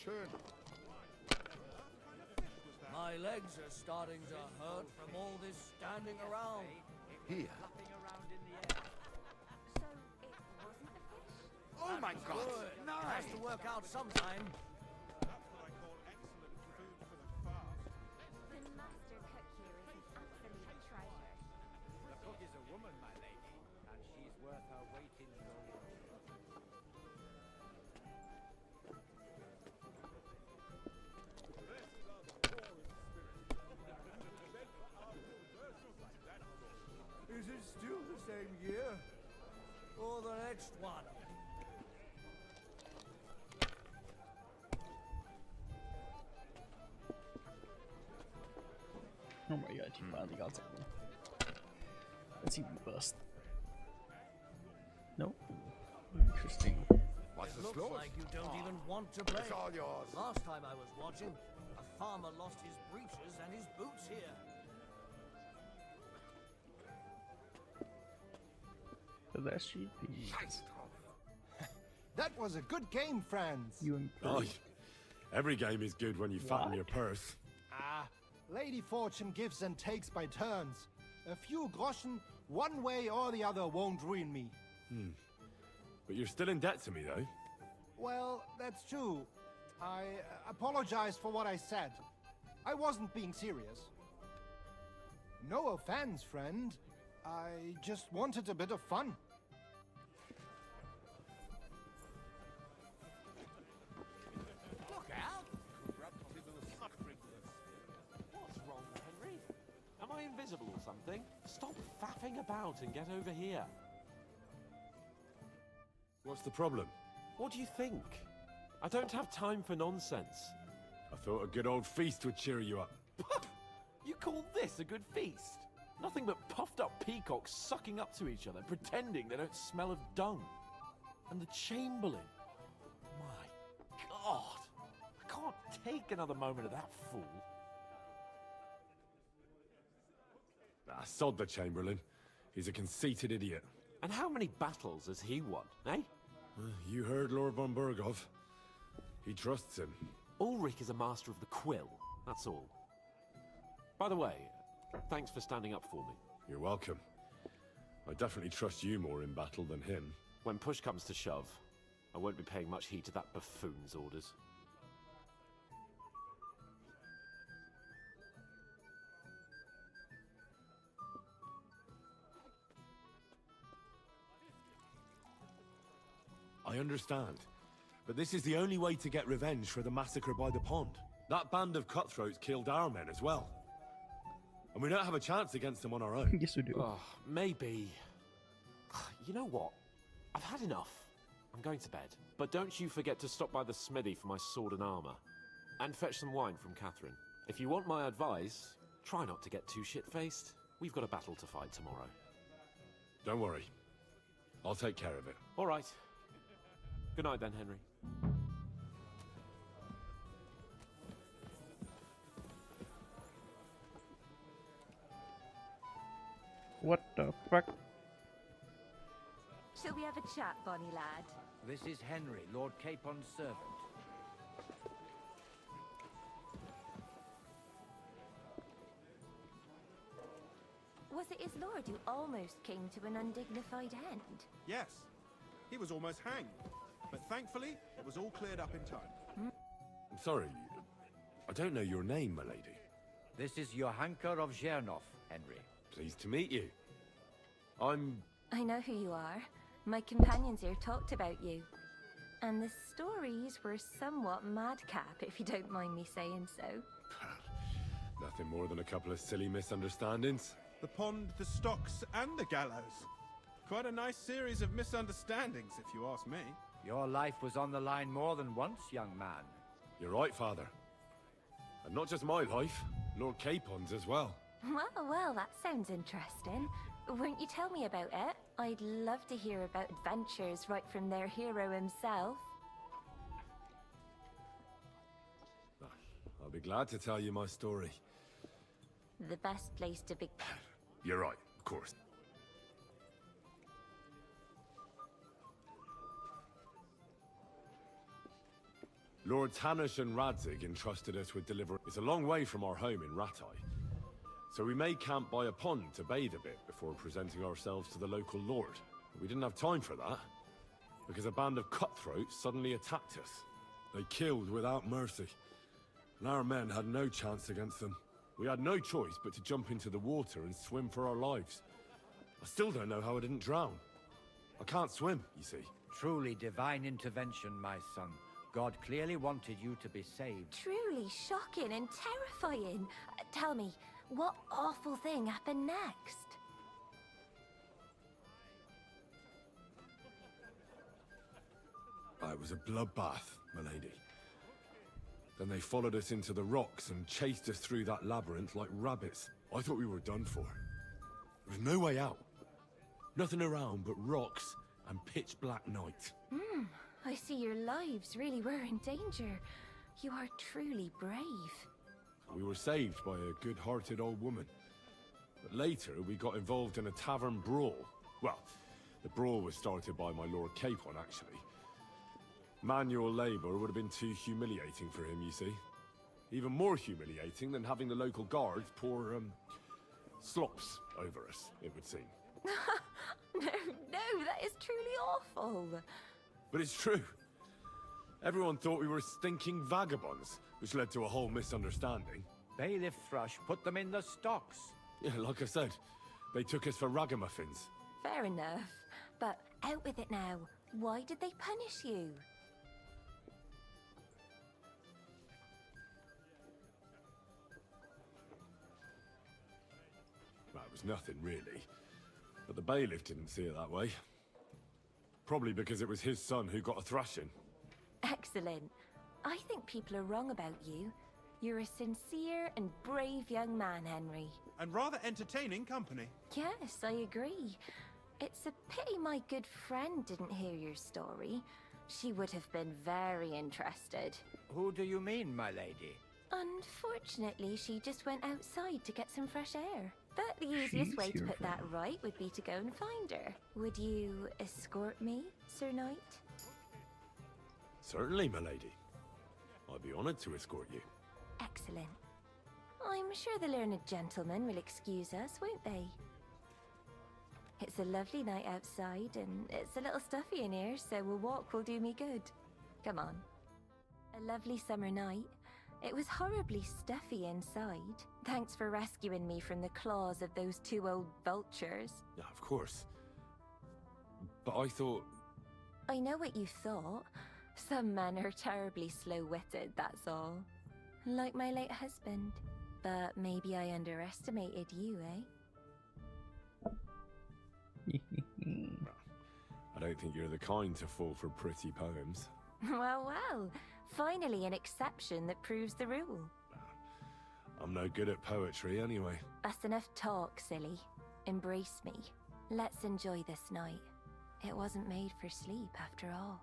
Speaker 21: Schön.
Speaker 18: My legs are starting to hurt from all this standing around.
Speaker 21: Here.
Speaker 14: Fluffing around in the air.
Speaker 6: So it wasn't a fish?
Speaker 21: Oh my God.
Speaker 18: Good. work out sometime.
Speaker 6: The master cook here is an absolute treasure.
Speaker 14: The cook is a woman, my lady, and she's worth her weight in gold.
Speaker 15: Is it still the same year?
Speaker 18: Or the next one?
Speaker 4: Oh my god, you finally got something. Let's see the bust. Nope. Interesting.
Speaker 18: It looks like you don't even want to play.
Speaker 11: It's all yours.
Speaker 18: Last time I was watching, a farmer lost his breeches and his boots here.
Speaker 4: There she be.
Speaker 17: That was a good game, friends.
Speaker 4: You and
Speaker 5: Oh, every game is good when you fatten your purse.
Speaker 17: Ah, Lady Fortune gives and takes by turns. A few groschen, one way or the other, won't ruin me.
Speaker 5: But you're still in debt to me, though.
Speaker 17: Well, that's true. I apologize for what I said. I wasn't being serious. No offense, friend. I just wanted a bit of fun.
Speaker 10: Look out! What's wrong, Henry? Am I invisible or something? Stop faffing about and get over here.
Speaker 5: What's the problem?
Speaker 10: What do you think? I don't have time for nonsense.
Speaker 5: I thought a good old feast would cheer you up.
Speaker 10: You call this a good feast? Nothing but puffed up peacocks sucking up to each other, pretending they don't smell of dung. And the Chamberlain. My God. I can't take another moment of that fool.
Speaker 5: Ah, sod the Chamberlain. He's a conceited idiot.
Speaker 10: And how many battles has he won, eh?
Speaker 5: You heard Lord von Burgov. He trusts him.
Speaker 10: Ulrich is a master of the quill, that's all. By the way, thanks for standing up for me.
Speaker 5: You're welcome. I definitely trust you more in battle than him.
Speaker 10: When push comes to shove, I won't be paying much heed to that buffoon's orders.
Speaker 5: I understand. But this is the only way to get revenge for the massacre by the pond. That band of cutthroats killed our men as well. And we don't have a chance against them on our own.
Speaker 4: Yes, we do.
Speaker 10: Oh, maybe. You know what? I've had enough. I'm going to bed. But don't you forget to stop by the smithy for my sword and armor. And fetch some wine from Catherine. If you want my advice, try not to get too shit-faced. We've got a battle to fight tomorrow.
Speaker 5: Don't worry. I'll take care of it.
Speaker 10: All right. Good night then, Henry.
Speaker 1: What the fuck?
Speaker 6: Shall we have a chat, bonny lad?
Speaker 14: This is Henry, Lord Capon's servant.
Speaker 6: Was it his lord who almost came to an undignified end?
Speaker 2: Yes, he was almost hanged. But thankfully, it was all cleared up in time.
Speaker 5: I'm sorry. I don't know your name, my lady.
Speaker 14: This is Johanka of Zhernov, Henry.
Speaker 5: Pleased to meet you.
Speaker 6: I know who you are. My companions here talked about you. And the stories were somewhat madcap, if you don't mind me saying so.
Speaker 5: Nothing more than a couple of silly misunderstandings.
Speaker 2: The pond, the stocks, and the gallows. Quite a nice series of misunderstandings, if you ask me.
Speaker 14: Your life was on the line more than once, young man.
Speaker 5: You're right, Father. And not just my life, Lord Capon's as well.
Speaker 6: Well, that sounds interesting. Won't you tell me about it? I'd love to hear about adventures right from their hero himself.
Speaker 5: I'll be glad to tell you my story.
Speaker 6: The best place to be...
Speaker 5: You're right, of course. Lords Hanush and Radzig entrusted us with Deliverance. It's a long way from our home in Ratai, so we made camp by a pond to bathe a bit before presenting ourselves to the local lord. We didn't have time for that. because a band of cutthroats suddenly attacked us. They killed without mercy, and our men had no chance against them. We had no choice but to jump into the water and swim for our lives. I still don't know how I didn't drown. I can't swim, you see.
Speaker 14: Truly divine intervention, my son. God clearly wanted you to be saved.
Speaker 6: Truly shocking and terrifying. Tell me, what awful thing happened next?
Speaker 5: It was a bloodbath, milady. Then they followed us into the rocks and chased us through that labyrinth like rabbits. I thought we were done for. There was no way out. Nothing around but rocks and pitch black night.
Speaker 6: I see your lives really were in danger. You are truly brave.
Speaker 5: We were saved by a good-hearted old woman. But later, we got involved in a tavern brawl. Well, the brawl was started by my Lord Capon, actually. Manual labor would have been too humiliating for him, you see. Even more humiliating than having the local guards pour, slops over us, it would seem.
Speaker 6: No, that is truly awful.
Speaker 5: But it's true. Everyone thought we were stinking vagabonds, which led to a whole misunderstanding.
Speaker 14: Bailiff Thrush put them in the stocks.
Speaker 5: Yeah, like I said, they took us for ragamuffins.
Speaker 6: Fair enough. But out with it now. Why did they punish you?
Speaker 5: Well, it was nothing, really. But the bailiff didn't see it that way. Probably because it was his son who got a thrashing.
Speaker 6: Excellent. I think people are wrong about you. You're a sincere and brave young man, Henry.
Speaker 2: And rather entertaining company.
Speaker 6: Yes, I agree. It's a pity my good friend didn't hear your story. She would have been very interested.
Speaker 14: Who do you mean, my lady?
Speaker 6: Unfortunately, she just went outside to get some fresh air. But the easiest way to put that right would be to go and find her. Would you escort me, Sir Knight?
Speaker 5: Certainly, my lady. I'd be honored to escort you.
Speaker 6: Excellent. I'm sure the learned gentlemen will excuse us, won't they? It's a lovely night outside, and it's a little stuffy in here, so a walk will do me good. Come on. A lovely summer night. It was horribly stuffy inside. Thanks for rescuing me from the claws of those two old vultures.
Speaker 5: Yeah, of course. But I thought...
Speaker 6: I know what you thought. Some men are terribly slow-witted, that's all. Like my late husband. But maybe I underestimated you, eh?
Speaker 5: I don't think you're the kind to fall for pretty poems.
Speaker 6: Well. Finally an exception that proves the rule.
Speaker 5: I'm no good at poetry anyway.
Speaker 6: That's enough talk, silly. Embrace me. Let's enjoy this night. It wasn't made for sleep, after all.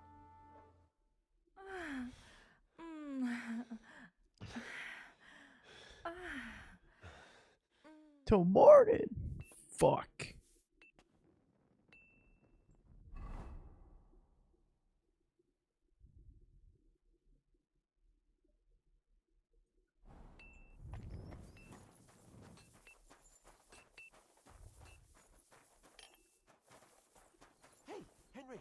Speaker 1: Till morning. Fuck.
Speaker 10: Hey, Henry!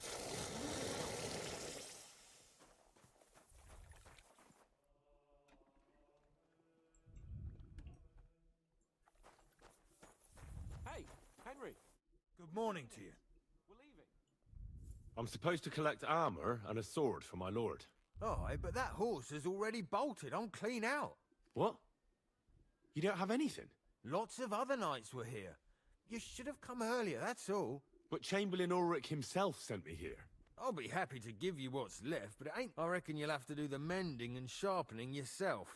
Speaker 10: Hey, Henry!
Speaker 9: Good morning to you.
Speaker 10: We're leaving.
Speaker 5: I'm supposed to collect armor and a sword for my lord.
Speaker 9: Aye, but that horse is already bolted. I'm clean out.
Speaker 5: What? You don't have anything?
Speaker 9: Lots of other knights were here. You should have come earlier, that's all.
Speaker 5: But Chamberlain Ulrich himself sent me here.
Speaker 9: I'll be happy to give you what's left, but it ain't... I reckon you'll have to do the mending and sharpening yourself.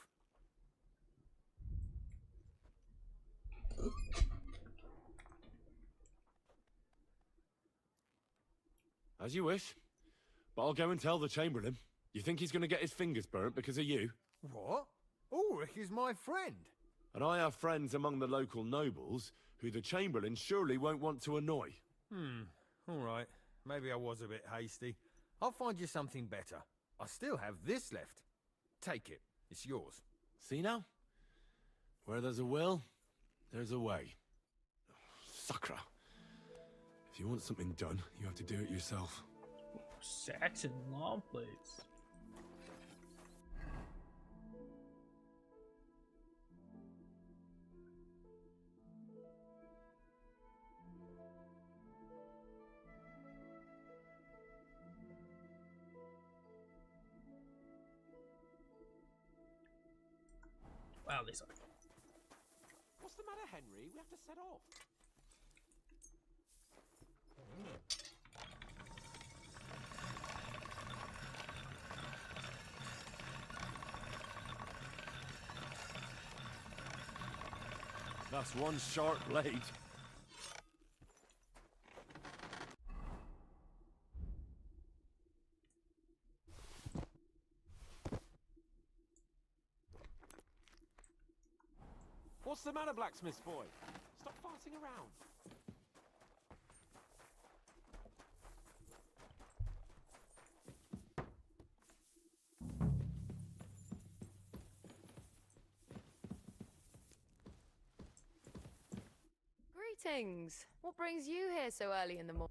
Speaker 5: As you wish. But I'll go and tell the Chamberlain. You think he's going to get his fingers burnt because of you?
Speaker 9: What? Ulrich is my friend.
Speaker 5: And I have friends among the local nobles who the Chamberlain surely won't want to annoy.
Speaker 9: All right. Maybe I was a bit hasty. I'll find you something better. I still have this left. Take it. It's yours.
Speaker 5: See now? Where there's a will, there's a way. Sacra. If you want something done, you have to do it yourself.
Speaker 1: Saxon long plays. Wow, they suck.
Speaker 10: What's the matter, Henry? We have to set off.
Speaker 5: That's one sharp blade.
Speaker 10: What's the matter, blacksmith's boy? Stop farting around.
Speaker 13: Greetings. What brings you here so early in the morning?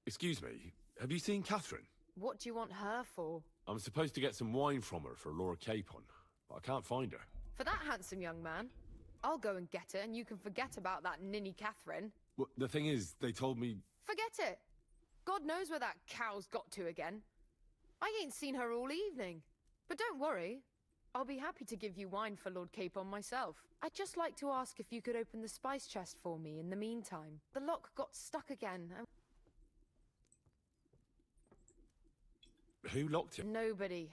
Speaker 5: Excuse me, have you seen Catherine?
Speaker 13: What do you want her for?
Speaker 5: I'm supposed to get some wine from her for Laura Capon, but I can't find her.
Speaker 13: For that handsome young man? I'll go and get her, and you can forget about that ninny Catherine.
Speaker 5: Well, the thing is, they told me...
Speaker 13: Forget it! God knows where that cow's got to again. I ain't seen her all evening. But don't worry. I'll be happy to give you wine for Lord Capon myself. I'd just like to ask if you could open the spice chest for me in the meantime. The lock got stuck again.
Speaker 5: Who locked it?
Speaker 13: Nobody.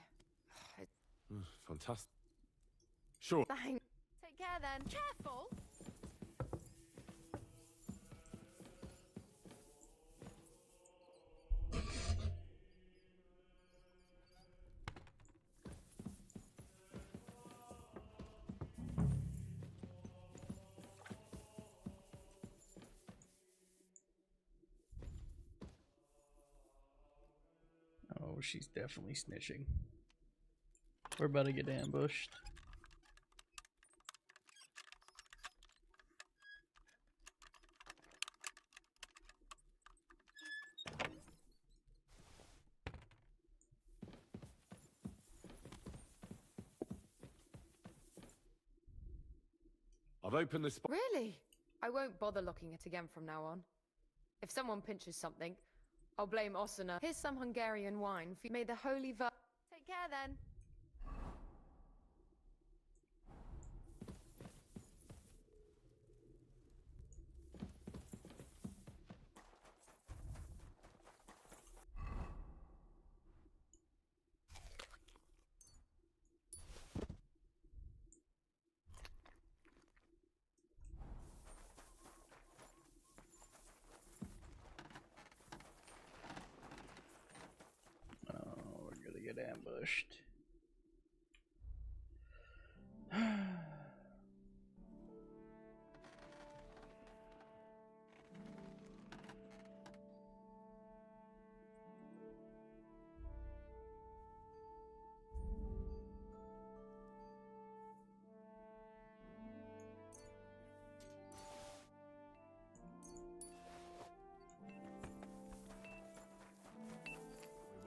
Speaker 5: Fantastic. Sure.
Speaker 13: Thanks. Take care then. Careful!
Speaker 1: Oh, she's definitely snitching. We're about to get ambushed.
Speaker 5: I've opened the spot.
Speaker 13: Really? I won't bother locking it again from now on. If someone pinches something, I'll blame Osuna. Here's some Hungarian wine. May the holy Take care then.
Speaker 1: Get ambushed.
Speaker 10: We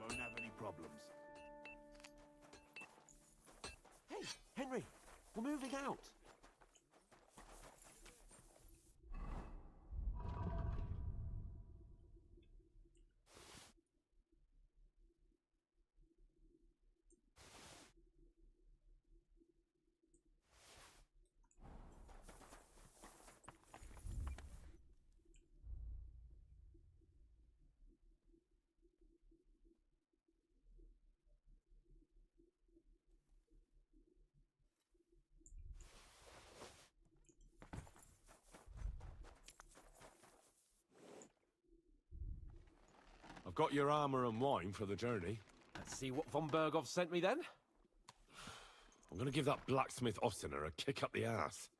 Speaker 10: won't have any problems. Hey, Henry, we're moving out.
Speaker 5: I've got your armor and wine for the journey.
Speaker 10: Let's see what von Berghoff sent me then.
Speaker 5: I'm gonna give that blacksmith Ostina a kick up the ass.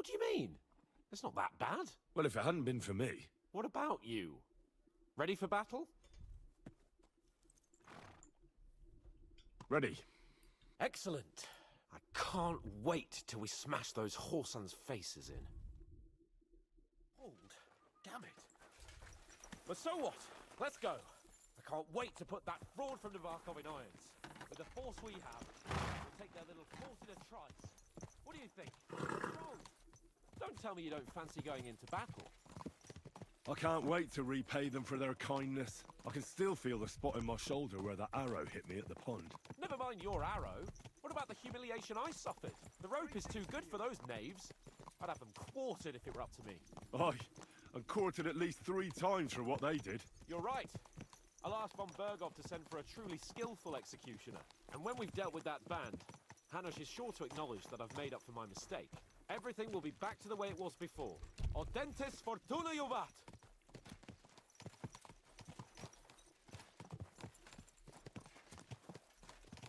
Speaker 20: What do you mean? It's not that bad.
Speaker 5: Well, if it hadn't been for me...
Speaker 20: What about you? Ready for battle?
Speaker 5: Ready.
Speaker 20: Excellent. I can't wait till we smash those whoresons' faces in. Hold. Damn it. But so what? Let's go. I can't wait to put that fraud from Navarkov in irons. With the force we have, we'll take their little fort in a trice. What do you think? What's wrong? Don't tell me you don't fancy going into battle.
Speaker 5: I can't wait to repay them for their kindness. I can still feel the spot in my shoulder where that arrow hit me at the pond.
Speaker 20: Never mind your arrow. What about the humiliation I suffered? The rope is too good for those knaves. I'd have them quartered if it were up to me.
Speaker 5: Aye, and quartered at least 3 times for what they did.
Speaker 20: You're right. I'll ask von Bergov to send for a truly skillful executioner. And when we've dealt with that band, Hanush is sure to acknowledge that I've made up for my mistake. Everything will be back to the way it was before. Audentes fortuna juvat!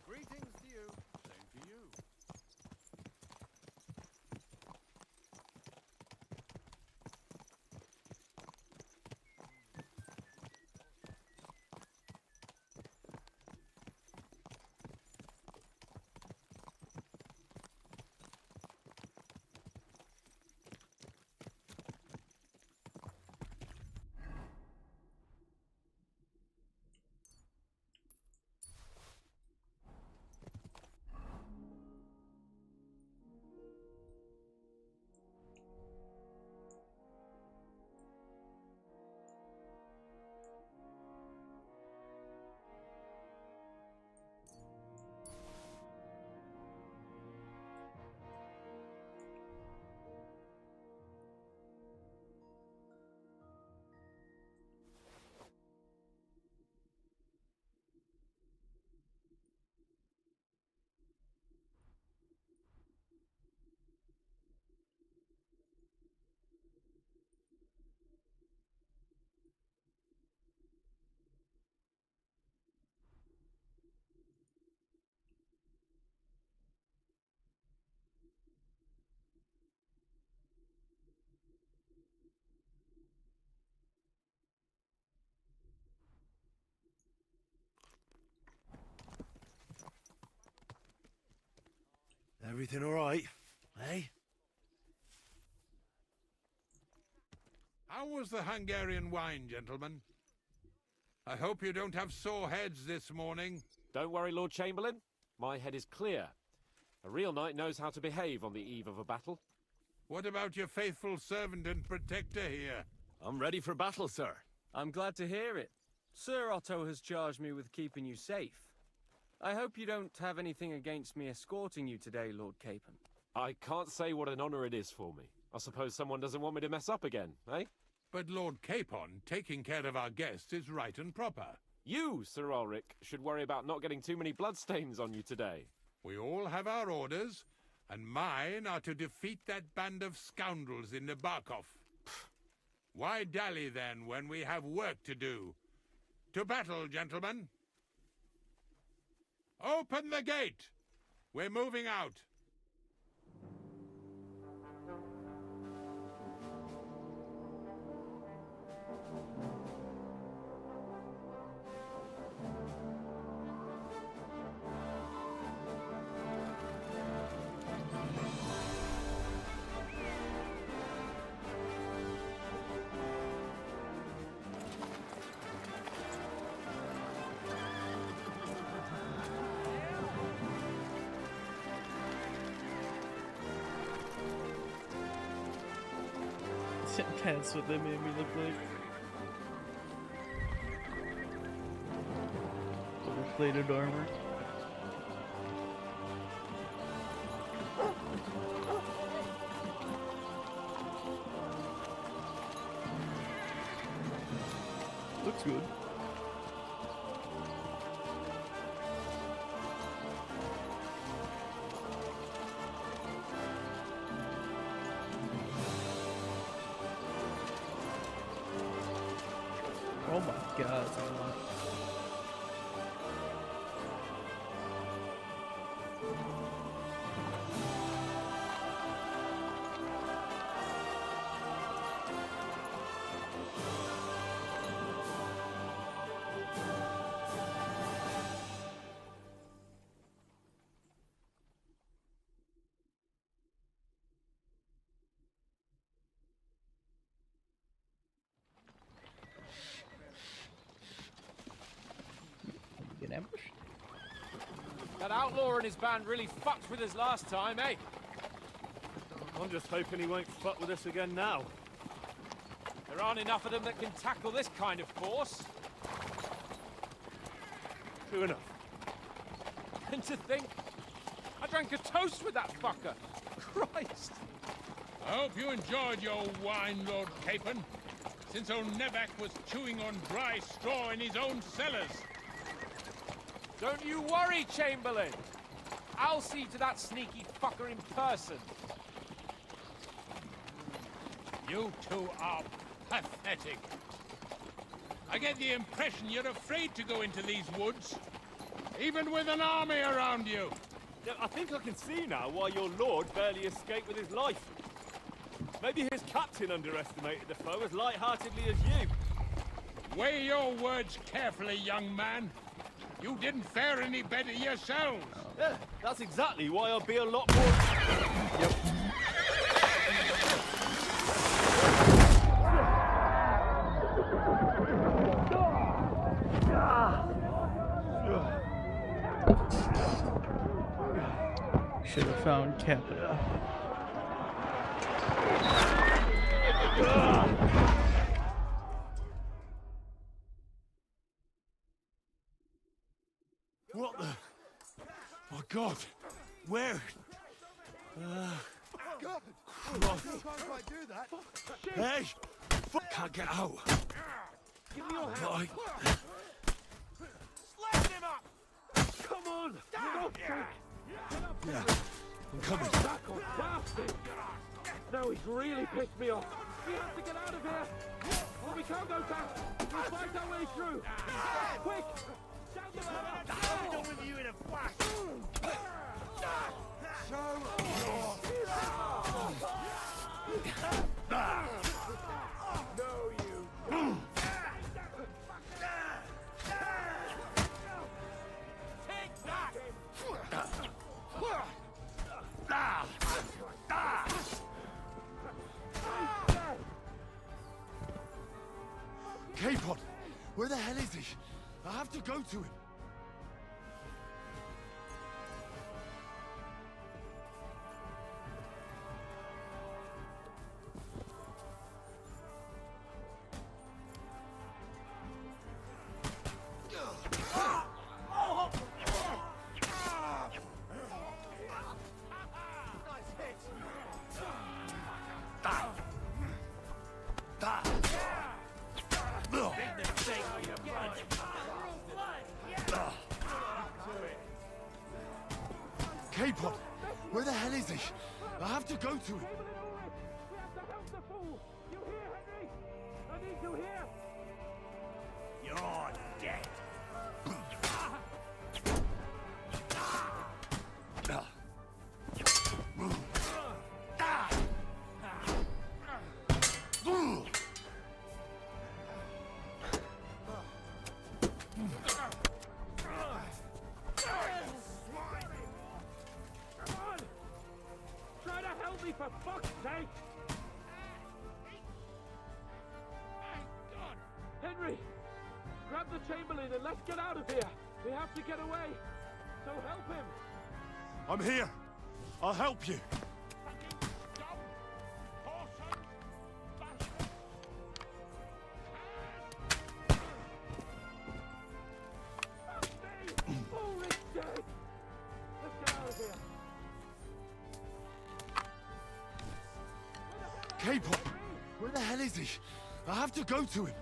Speaker 11: Greetings to you. Same to you.
Speaker 5: Everything all right, eh?
Speaker 12: How was the Hungarian wine, gentlemen? I hope you don't have sore heads this morning.
Speaker 20: Don't worry, Lord Chamberlain. My head is clear. A real knight knows how to behave on the eve of a battle.
Speaker 12: What about your faithful servant and protector here?
Speaker 5: I'm ready for battle, sir.
Speaker 4: I'm glad to hear it. Sir Otto has charged me with keeping you safe. I hope you don't have anything against me escorting you today, Lord Capon.
Speaker 20: I can't say what an honor it is for me. I suppose someone doesn't want me to mess up again, eh?
Speaker 12: But Lord Capon, taking care of our guests is right and proper.
Speaker 20: You, Sir Ulrich, should worry about not getting too many bloodstains on you today.
Speaker 12: We all have our orders, and mine are to defeat that band of scoundrels in Nabarkov. Why dally, then, when we have work to do? To battle, gentlemen! Open the gate! We're moving out.
Speaker 1: That's what they made me look like. Gold-plated armor. Looks good. Oh my god, it's a lot.
Speaker 4: outlaw and his band really fucked with us last time, eh?
Speaker 19: I'm just hoping he won't fuck with us again now.
Speaker 4: There aren't enough of them that can tackle this kind of force.
Speaker 19: True enough.
Speaker 4: And to think, I drank a toast with that fucker. Christ.
Speaker 12: I hope you enjoyed your wine, Lord Capon, since old Nevac was chewing on dry straw in his own cellars.
Speaker 4: Don't you worry, Chamberlain. I'll see to that sneaky fucker in person.
Speaker 12: You two are pathetic. I get the impression you're afraid to go into these woods, even with an army around you.
Speaker 19: Yeah, I think I can see now why your lord barely escaped with his life. Maybe his captain underestimated the foe as light-heartedly as you.
Speaker 12: Weigh your words carefully, young man. You didn't fare any better yourselves.
Speaker 19: Yeah, that's exactly why I'll be a lot more... Yep.
Speaker 1: Should have found Capita.
Speaker 5: What the? My God! Where?
Speaker 9: God!
Speaker 5: Christ.
Speaker 9: Sometimes I do that.
Speaker 5: Hey! Can't get out.
Speaker 19: Give me your hand.
Speaker 5: Right.
Speaker 19: Slap him up! Come on!
Speaker 5: Yeah, I'm coming.
Speaker 19: Back on bastard! Now he's really pissed me off. We have to get out of here! Or we can't go back! We'll find our way through! Quick! Down the ladder!
Speaker 9: I'm done with you in a flash!
Speaker 19: No, you! Take that!
Speaker 5: Capon! Where the hell is he? I have to go to him. Capon! Where the hell is he? I have to go to him.
Speaker 19: We have to help the fool! You hear, Henry? I need you here!
Speaker 9: You're dead.
Speaker 19: For fuck's sake! Henry! Grab the Chamberlain and let's get out of here! We have to get away! So help him!
Speaker 5: I'm here. I'll help you.
Speaker 19: Ulrich's dead! Let's get out of here!
Speaker 5: Capon! Where the hell is he? I have to go to him.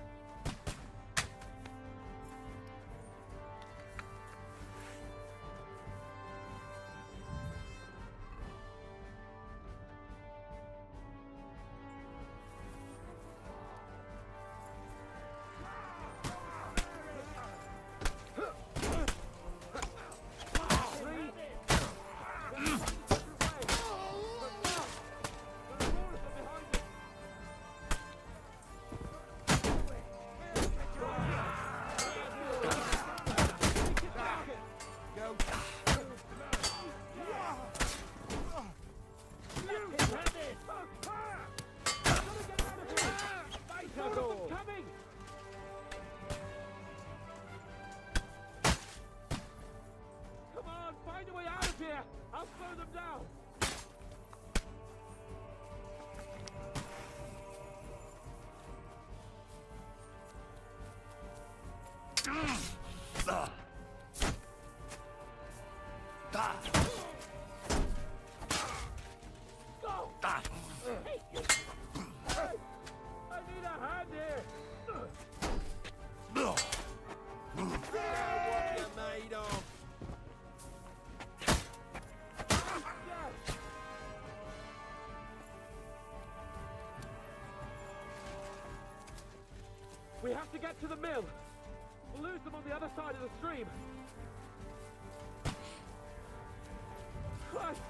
Speaker 19: have to get to the mill. We'll lose them on the other side of the stream. Christ!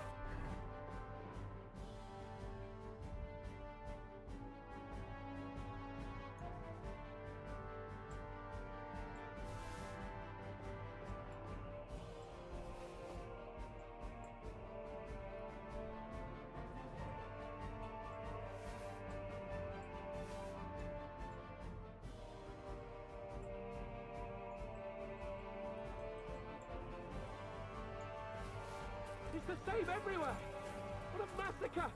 Speaker 19: It's the same everywhere! What a massacre!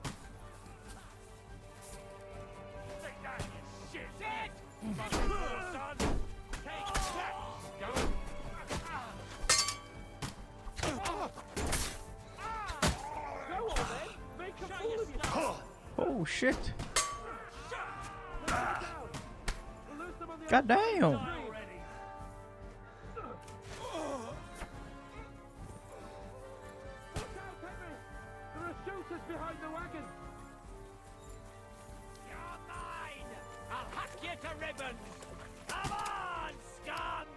Speaker 8: Take that, you shit! Shit! Fucking fool, son! Take that! Go!
Speaker 19: Go on then! Make a fool of yourself!
Speaker 1: Oh shit!
Speaker 19: We'll lose them on the
Speaker 1: God
Speaker 19: other side of the
Speaker 1: damn!
Speaker 19: stream. There are shooters behind the wagon!
Speaker 8: You're mine! I'll hack you to ribbons! Come on, scum!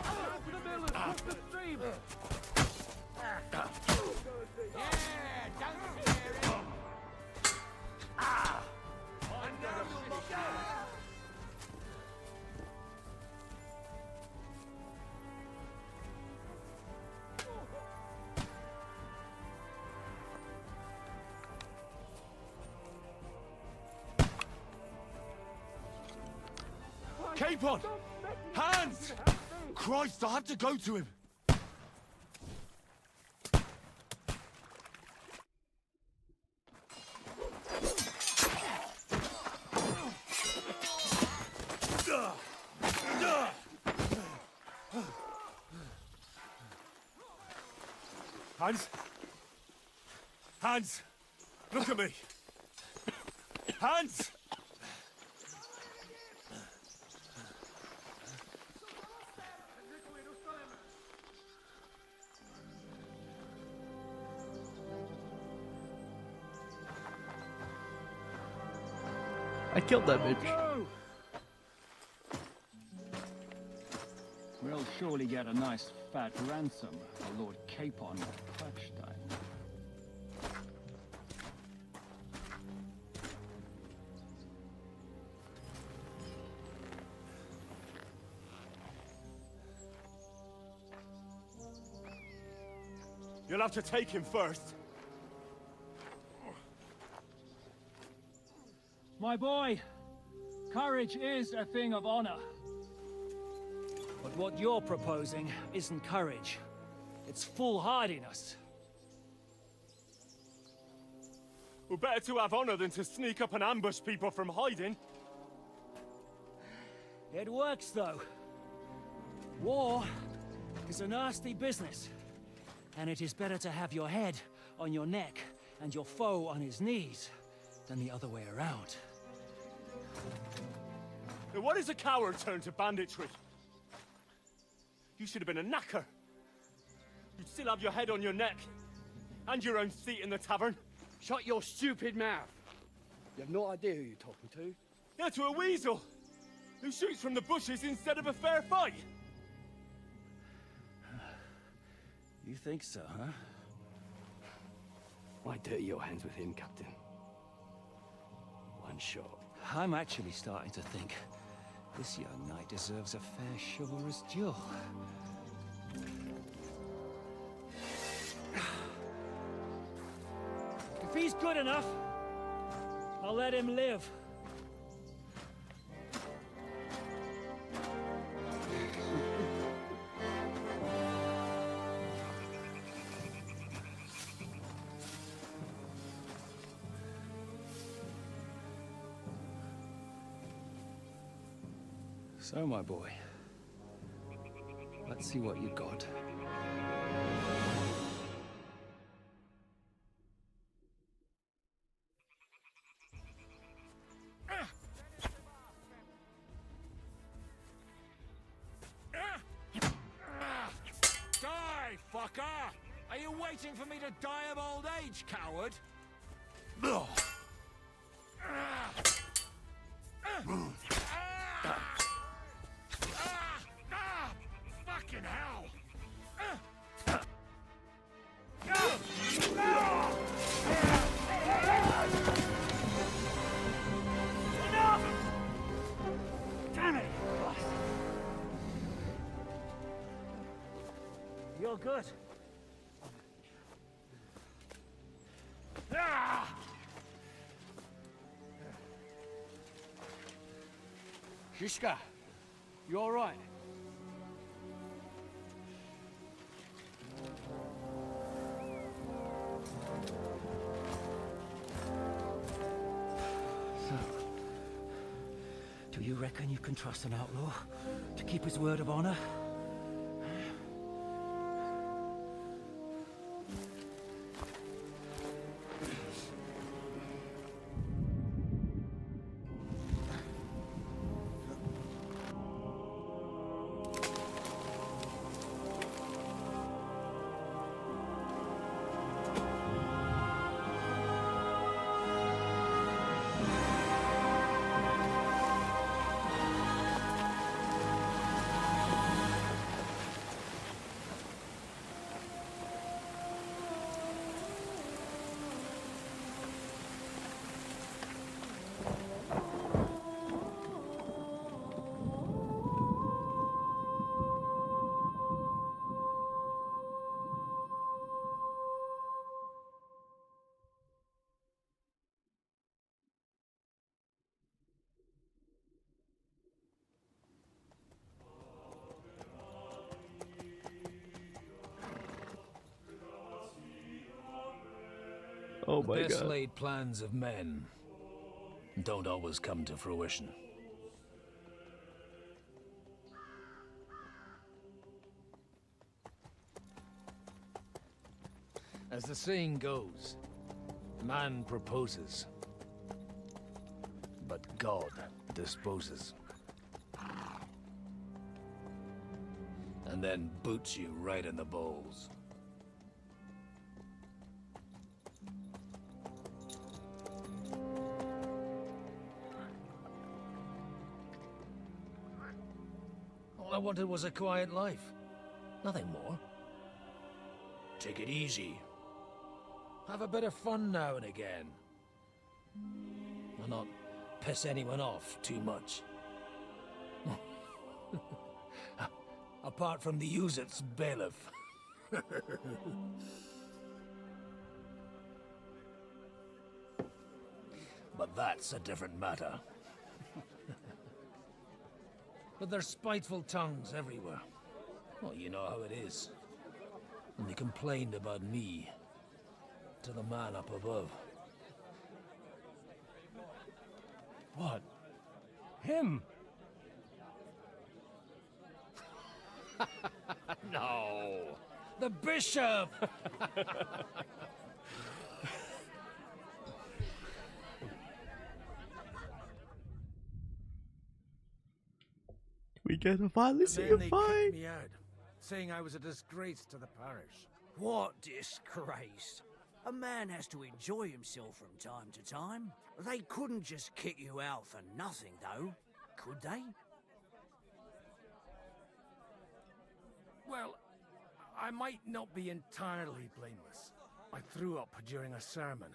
Speaker 19: Down to the mill and cross the stream!
Speaker 5: Capon! Hands! Christ, I have to go to him! Hans? Hans! Look at me! Hans!
Speaker 1: I killed that bitch.
Speaker 16: We'll surely get a nice fat ransom for Lord Capon of Quackstein.
Speaker 5: You'll have to take him first.
Speaker 16: My boy, courage is a thing of honor.
Speaker 22: But what you're proposing isn't courage. It's foolhardiness.
Speaker 5: We're better to have honor than to sneak up and ambush people from hiding.
Speaker 22: It works, though. War is a nasty business. And it is better to have your head on your neck and your foe on his knees than the other way around.
Speaker 5: Now what is a coward turned to banditry? You should have been a knacker. You'd still have your head on your neck. And your own seat in the tavern.
Speaker 23: Shut your stupid mouth. You have no idea who you're talking to.
Speaker 5: Yeah, to a weasel. Who shoots from the bushes instead of a fair fight.
Speaker 22: You think so, huh?
Speaker 23: Why dirty your hands with him, Captain? One shot.
Speaker 22: I'm actually starting to think this young knight deserves a fair chivalrous duel. If he's good enough, I'll let him live. So, my boy, let's see what you got.
Speaker 15: waiting for me to die of old age, coward?
Speaker 8: Fucking hell!
Speaker 22: Enough! Damn it! You're good. Shishka, you all right? So, do you reckon you can trust an outlaw to keep his word of honor?
Speaker 1: Oh
Speaker 18: The
Speaker 1: my
Speaker 18: best
Speaker 1: god.
Speaker 18: laid plans of men don't always come to fruition. As the saying goes, man proposes, but God disposes. And then boots you right in the balls. All I wanted was a quiet life. Nothing more. Take it easy. Have a bit of fun now and again. And not piss anyone off too much. Apart from the use-its bailiff. But that's a different matter. But there's spiteful tongues everywhere. Well, you know how it is. And they complained about me to the man up above.
Speaker 17: What? Him?
Speaker 18: No! The bishop!
Speaker 1: We get to finally see a
Speaker 15: They
Speaker 1: fight.
Speaker 15: kicked me out, saying I was a disgrace to the parish.
Speaker 22: What disgrace? A man has to enjoy himself from time to time. They couldn't just kick you out for nothing, though, could they?
Speaker 15: Well, I might not be entirely blameless. I threw up during a sermon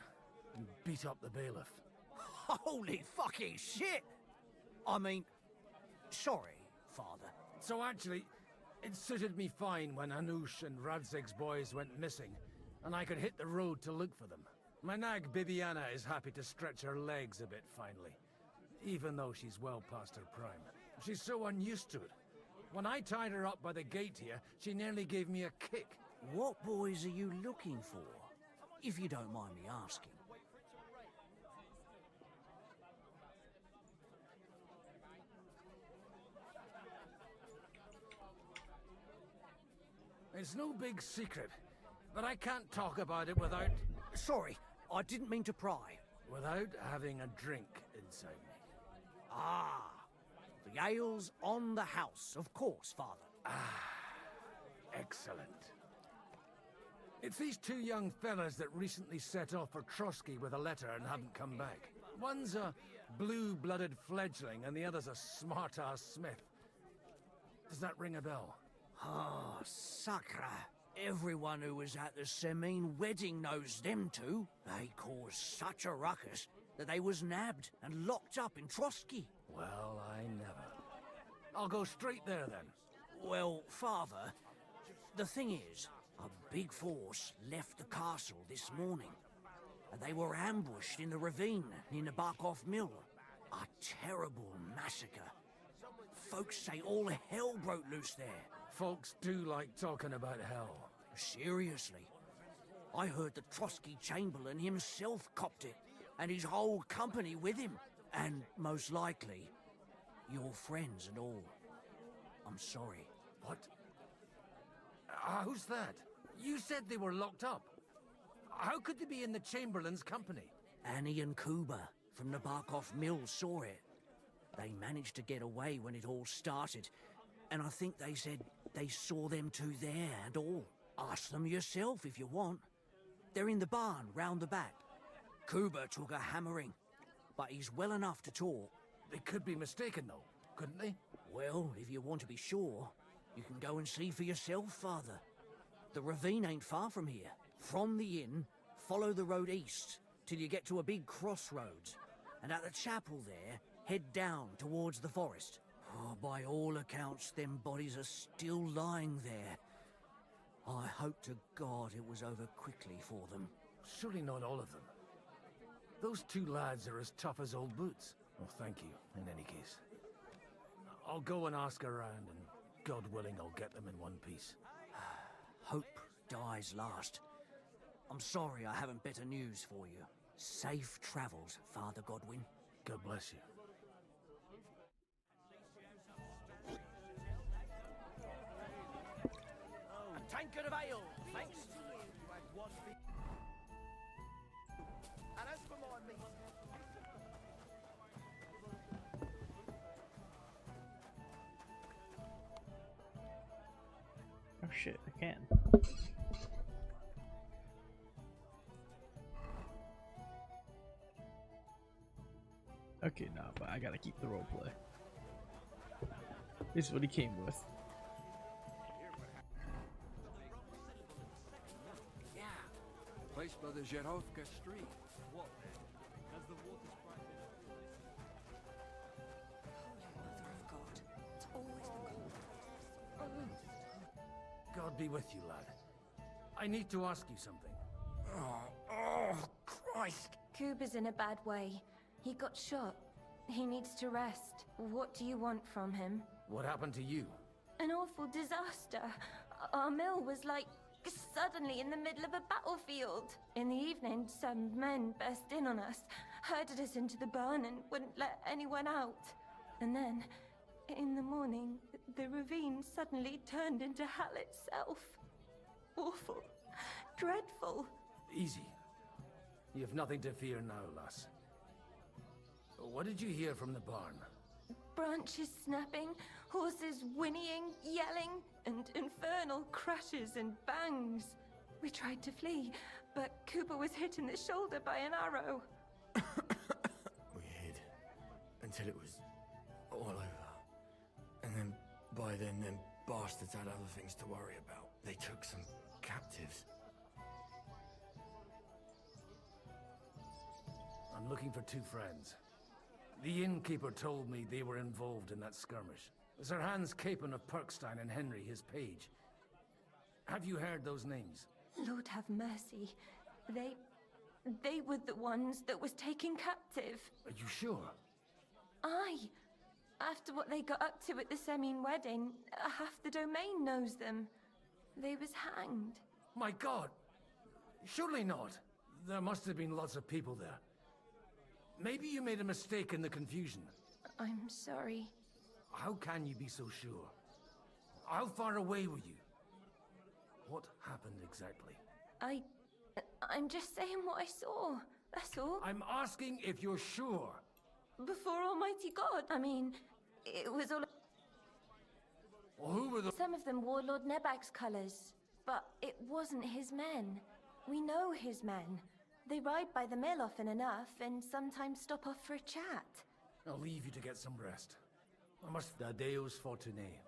Speaker 15: and beat up the bailiff.
Speaker 22: Holy fucking shit! I mean, sorry, Father.
Speaker 15: So actually, it suited me fine when Anush and Radzig's boys went missing, and I could hit the road to look for them. My nag Bibiana is happy to stretch her legs a bit finally, even though she's well past her prime. She's so unused to it. When I tied her up by the gate here, she nearly gave me a kick.
Speaker 22: What boys are you looking for, if you don't mind me asking?
Speaker 15: It's no big secret, but I can't talk about it without...
Speaker 22: Sorry, I didn't mean to pry.
Speaker 15: Without having a drink inside me.
Speaker 22: Ah, the ale's on the house, of course, Father.
Speaker 15: Excellent.
Speaker 3: It's these two young fellas that recently set off for Trotsky with a letter and haven't come back. One's a blue-blooded fledgling and the other's a smart-ass smith. Does that ring a bell?
Speaker 22: Ah, sacre. Everyone who was at the Semine wedding knows them two. They caused such a ruckus that they was nabbed and locked up in Trotsky.
Speaker 3: Well, I never. I'll go straight there then.
Speaker 22: Well, Father, the thing is, a big force left the castle this morning, and they were ambushed in the ravine near the Barkov Mill. A terrible massacre. Folks say all hell broke loose there.
Speaker 3: Folks do like talking about hell.
Speaker 22: Seriously. I heard the Trotsky Chamberlain himself copped it, and his whole company with him. And most likely, your friends and all. I'm sorry.
Speaker 3: What? Who's that? You said they were locked up. How could they be in the Chamberlain's company?
Speaker 22: Annie and Kuba from the Barkov Mill saw it. They managed to get away when it all started, and I think they said they saw them two there and all. Ask them yourself if you want. They're in the barn round the back. Kuba took a hammering, but he's well enough to talk.
Speaker 3: They could be mistaken though, couldn't they?
Speaker 22: Well, if you want to be sure, you can go and see for yourself, Father. The ravine ain't far from here. From the inn, follow the road east till you get to a big crossroads, and at the chapel there, head down towards the forest. Oh, by all accounts, them bodies are still lying there. I hope to God it was over quickly for them.
Speaker 3: Surely not all of them. Those two lads are as tough as old boots. Well, thank you, in any case. I'll go and ask around, and God willing, I'll get them in one piece.
Speaker 22: Hope dies last. I'm sorry I haven't better news for you. Safe travels, Father Godwin.
Speaker 3: God bless you.
Speaker 22: A tankard of ale, thanks. And as for my meat...
Speaker 1: Oh shit, I can. Okay, nah, but I gotta keep the roleplay. This is what he came with.
Speaker 7: Yeah, place by the Zherovka Street. What then? Does the water sprite
Speaker 6: Holy Mother of God, it's always the
Speaker 3: God be with you, lad. I need to ask you something.
Speaker 6: Oh, Christ! Kuba's in a bad way. He got shot. He needs to rest. What do you want from him?
Speaker 3: What happened to you?
Speaker 6: An awful disaster. Our mill was like suddenly in the middle of a battlefield. In the evening, some men burst in on us, herded us into the barn and wouldn't let anyone out. And then, in the morning, the ravine suddenly turned into hell itself. Awful. Dreadful.
Speaker 3: Easy. You have nothing to fear now, lass. What did you hear from the barn?
Speaker 6: Branches snapping, horses whinnying, yelling, and infernal crashes and bangs. We tried to flee, but Cooper was hit in the shoulder by an arrow.
Speaker 21: We hid until it was all over. And then, by then, them bastards had other things to worry about. They took some captives.
Speaker 3: I'm looking for two friends. The innkeeper told me they were involved in that skirmish. Sir Hans Capon of Perkstein and Henry, his page. Have you heard those names?
Speaker 6: Lord have mercy. They were the ones that was taken captive.
Speaker 3: Are you sure?
Speaker 6: Aye. After what they got up to at the Semine wedding, half the domain knows them. They was hanged.
Speaker 3: My God! Surely not. There must have been lots of people there. Maybe you made a mistake in the confusion.
Speaker 6: I'm sorry.
Speaker 3: How can you be so sure? How far away were you? What happened exactly?
Speaker 6: I'm just saying what I saw. That's all.
Speaker 3: I'm asking if you're sure.
Speaker 6: Before Almighty God. I mean, it was all...
Speaker 3: Well, who were the...
Speaker 6: Some of them wore Lord Nebag's colours, but it wasn't his men. We know his men. They ride by the mill often enough and sometimes stop off for a chat.
Speaker 3: I'll leave you to get some rest. I must da Deus Fortunae.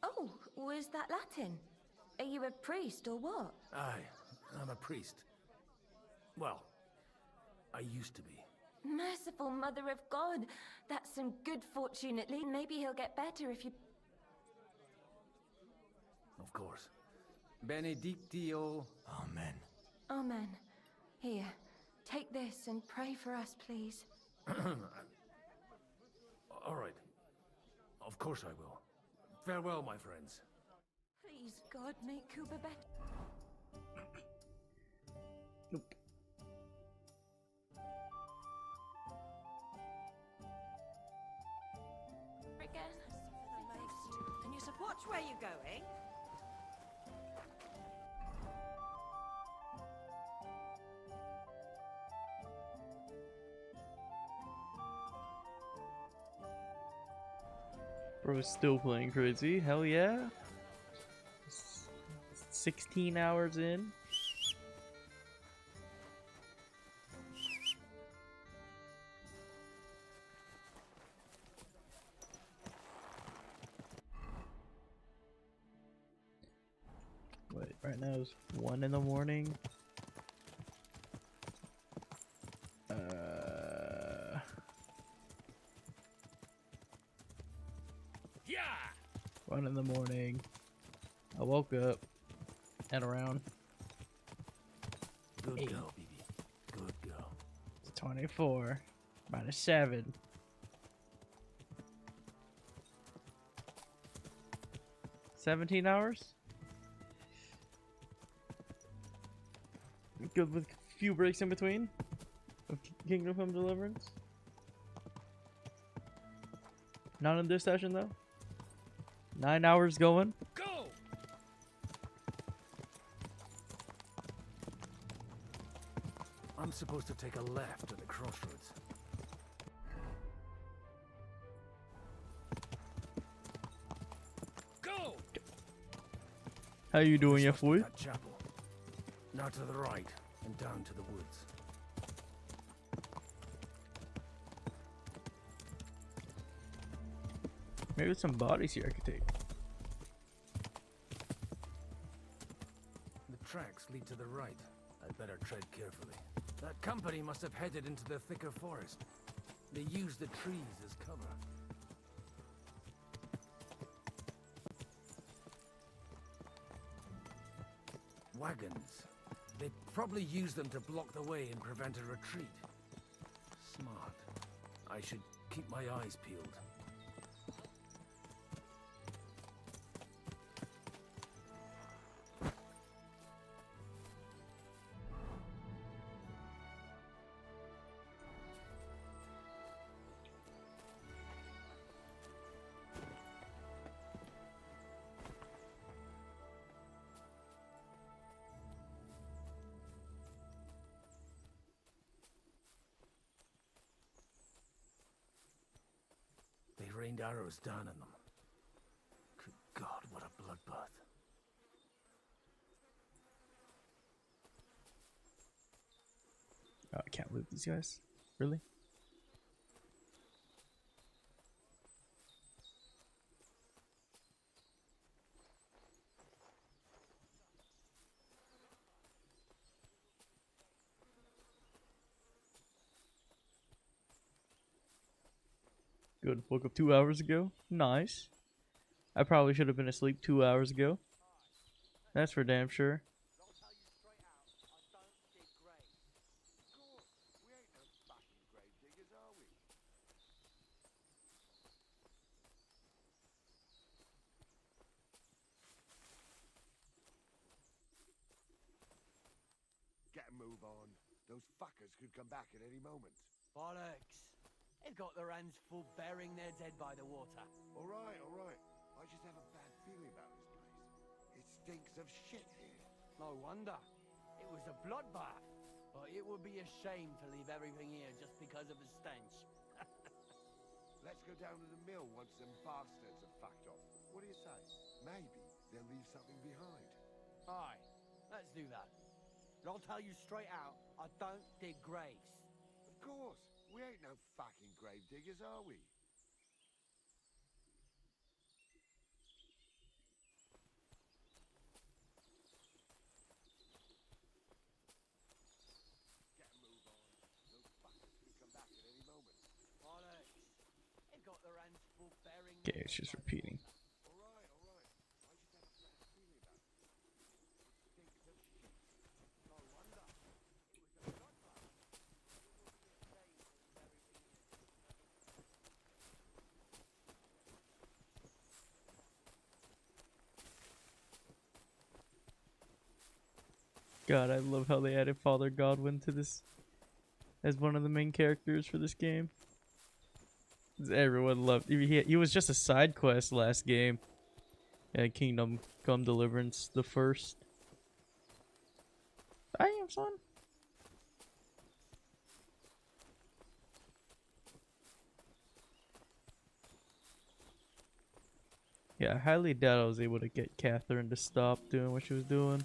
Speaker 6: Oh, was that Latin? Are you a priest or what?
Speaker 3: Aye, I'm a priest. Well, I used to be.
Speaker 6: Merciful Mother of God. That's some good fortune at least. Maybe he'll get better if you...
Speaker 3: Of course. Benedictio.
Speaker 9: Amen.
Speaker 6: Amen. Here, take this and pray for us, please.
Speaker 3: All right. Of course I will. Farewell, my friends.
Speaker 6: Please, God, make Kuba better.
Speaker 1: Nope.
Speaker 6: Again.
Speaker 2: Can you watch where you're going?
Speaker 1: Bro's still playing crazy. Hell yeah. 16 hours in. Wait, right now it's 1 in the morning.
Speaker 3: Yeah.
Speaker 1: 1 in the morning. I woke up at around
Speaker 3: Good
Speaker 1: 8.
Speaker 3: girl, BB. Good girl.
Speaker 1: It's 24 minus 7. $17 hours? Good with a few breaks in between of Kingdom Come Deliverance. Not in this session though. 9 hours going.
Speaker 3: Go! I'm supposed to take a left at the crossroads. Go!
Speaker 1: How you doing, ya fool?
Speaker 3: That chapel. Now to the right and down to the woods.
Speaker 1: Maybe there's some bodies here I could take.
Speaker 3: The tracks lead to the right. I'd better tread carefully. That company must have headed into the thicker forest. They used the trees as cover. Wagons. They probably used them to block the way and prevent a retreat. Smart. I should keep my eyes peeled. They rained arrows down on them. Good God, what a bloodbath.
Speaker 1: Oh, I can't loot these guys. Really? Good. Woke up 2 hours ago. Nice. I probably should have been asleep 2 hours ago. That's for damn sure.
Speaker 13: Get a move on. Those fuckers could come back at any moment.
Speaker 15: Bollocks. They've got their hands full burying their dead by the water.
Speaker 13: All right, all right. I just have a bad feeling about this place. It stinks of shit here.
Speaker 15: No wonder. It was a bloodbath. But it would be a shame to leave everything here just because of the stench.
Speaker 13: Let's go down to the mill once them bastards have fucked off. What do you say? Maybe they'll leave something behind.
Speaker 22: Aye, let's do that. But I'll tell you straight out, I don't dig graves.
Speaker 13: Of course. We ain't no fucking grave diggers, are we? Get a move on. Those fuckers could come back at any moment.
Speaker 22: Alex, they've got their hands full bearing.
Speaker 1: Okay, it's just repeating.
Speaker 13: Alright, alright. I just have a bad feeling about it. It stinks of shit. No wonder. It was a bloodbath.
Speaker 1: God, I love how they added Father Godwin to this as one of the main characters for this game. Everyone loved. He was just a side quest last game. Yeah, Kingdom Come Deliverance, the first. I am son. Yeah, I highly doubt I was able to get Catherine to stop doing what she was doing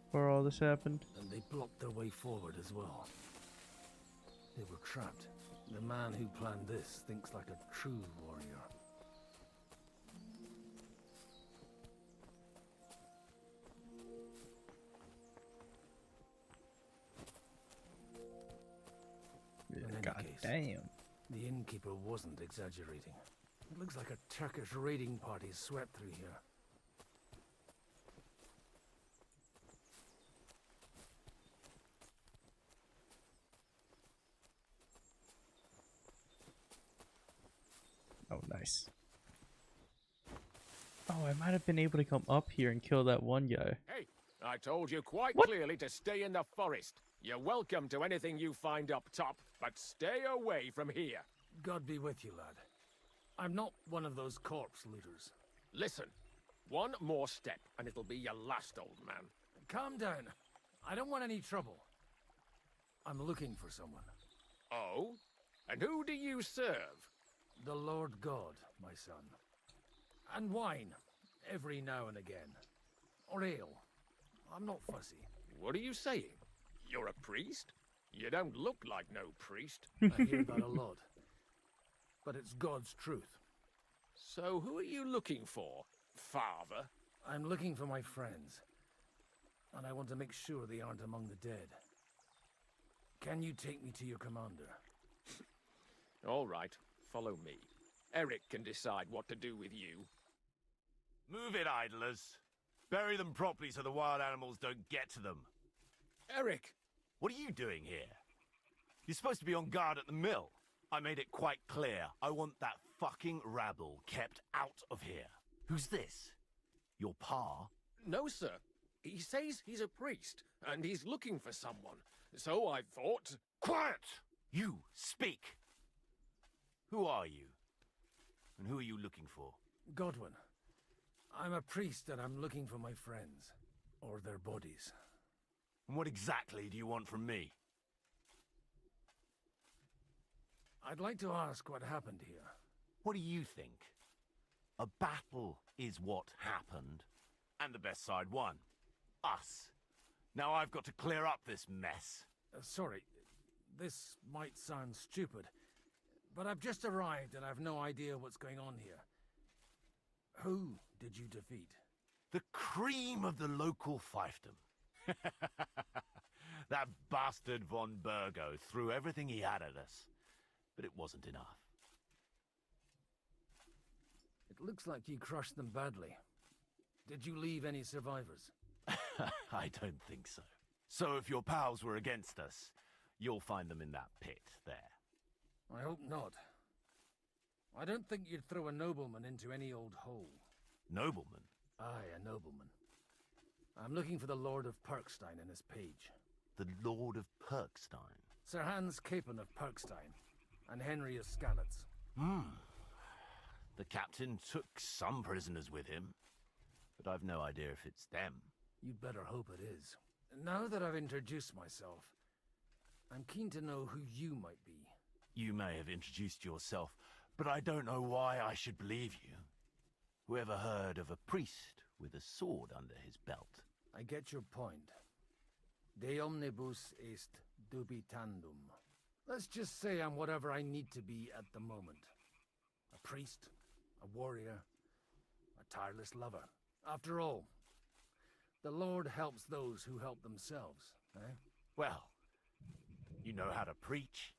Speaker 1: before all this happened.
Speaker 3: And they blocked their way forward as well. They were trapped. The man who planned this thinks like a true warrior.
Speaker 1: God damn.
Speaker 3: The innkeeper wasn't exaggerating. It looks like a Turkish raiding party swept through here.
Speaker 1: Oh, nice. Oh, I might have been able to come up here and kill that one guy.
Speaker 10: Hey, I told you quite
Speaker 1: What?
Speaker 10: clearly to stay in the forest. You're welcome to anything you find up top, but stay away from here.
Speaker 3: God be with you, lad. I'm not one of those corpse looters.
Speaker 10: Listen, one more step and it'll be your last, old man.
Speaker 3: Calm down. I don't want any trouble. I'm looking for someone.
Speaker 10: Oh? And who do you serve?
Speaker 3: The Lord God, my son. And wine, every now and again. Or ale. I'm not fussy.
Speaker 10: What are you saying? You're a priest? You don't look like no priest.
Speaker 3: I hear that a lot. But it's God's truth.
Speaker 10: So who are you looking for, Father?
Speaker 3: I'm looking for my friends. And I want to make sure they aren't among the dead. Can you take me to your commander?
Speaker 10: All right, follow me. Eric can decide what to do with you.
Speaker 11: Move it, idlers. Bury them properly so the wild animals don't get to them.
Speaker 10: Eric!
Speaker 11: What are you doing here? You're supposed to be on guard at the mill. I made it quite clear. I want that fucking rabble kept out of here. Who's this? Your pa?
Speaker 10: No, sir. He says he's a priest, and he's looking for someone. So I thought...
Speaker 11: Quiet! You, speak! Who are you? And who are you looking for?
Speaker 3: Godwin. I'm a priest and I'm looking for my friends. Or their bodies.
Speaker 11: And what exactly do you want from me?
Speaker 3: I'd like to ask what happened here.
Speaker 11: What do you think? A battle is what happened. And the best side won. Us. Now I've got to clear up this mess.
Speaker 3: Sorry, this might sound stupid, but I've just arrived and I've no idea what's going on here. Who did you defeat?
Speaker 11: The cream of the local fiefdom. That bastard von Burgo threw everything he had at us, but it wasn't enough.
Speaker 3: It looks like you crushed them badly. Did you leave any survivors?
Speaker 11: I don't think so. So if your pals were against us, you'll find them in that pit there.
Speaker 3: I hope not. I don't think you'd throw a nobleman into any old hole.
Speaker 11: Nobleman?
Speaker 3: Aye, a nobleman. I'm looking for the Lord of Perkstein and his page.
Speaker 11: The Lord of Perkstein?
Speaker 3: Sir Hans Capon of Perkstein, and Henry of Skalitz.
Speaker 11: The captain took some prisoners with him, but I've no idea if it's them.
Speaker 3: You'd better hope it is. Now that I've introduced myself, I'm keen to know who you might be.
Speaker 11: You may have introduced yourself, but I don't know why I should believe you. Whoever heard of a priest with a sword under his belt?
Speaker 3: I get your point. De omnibus est dubitandum. Let's just say I'm whatever I need to be at the moment. A priest, a warrior, a tireless lover. After all, the Lord helps those who help themselves, eh?
Speaker 11: Well, you know how to preach.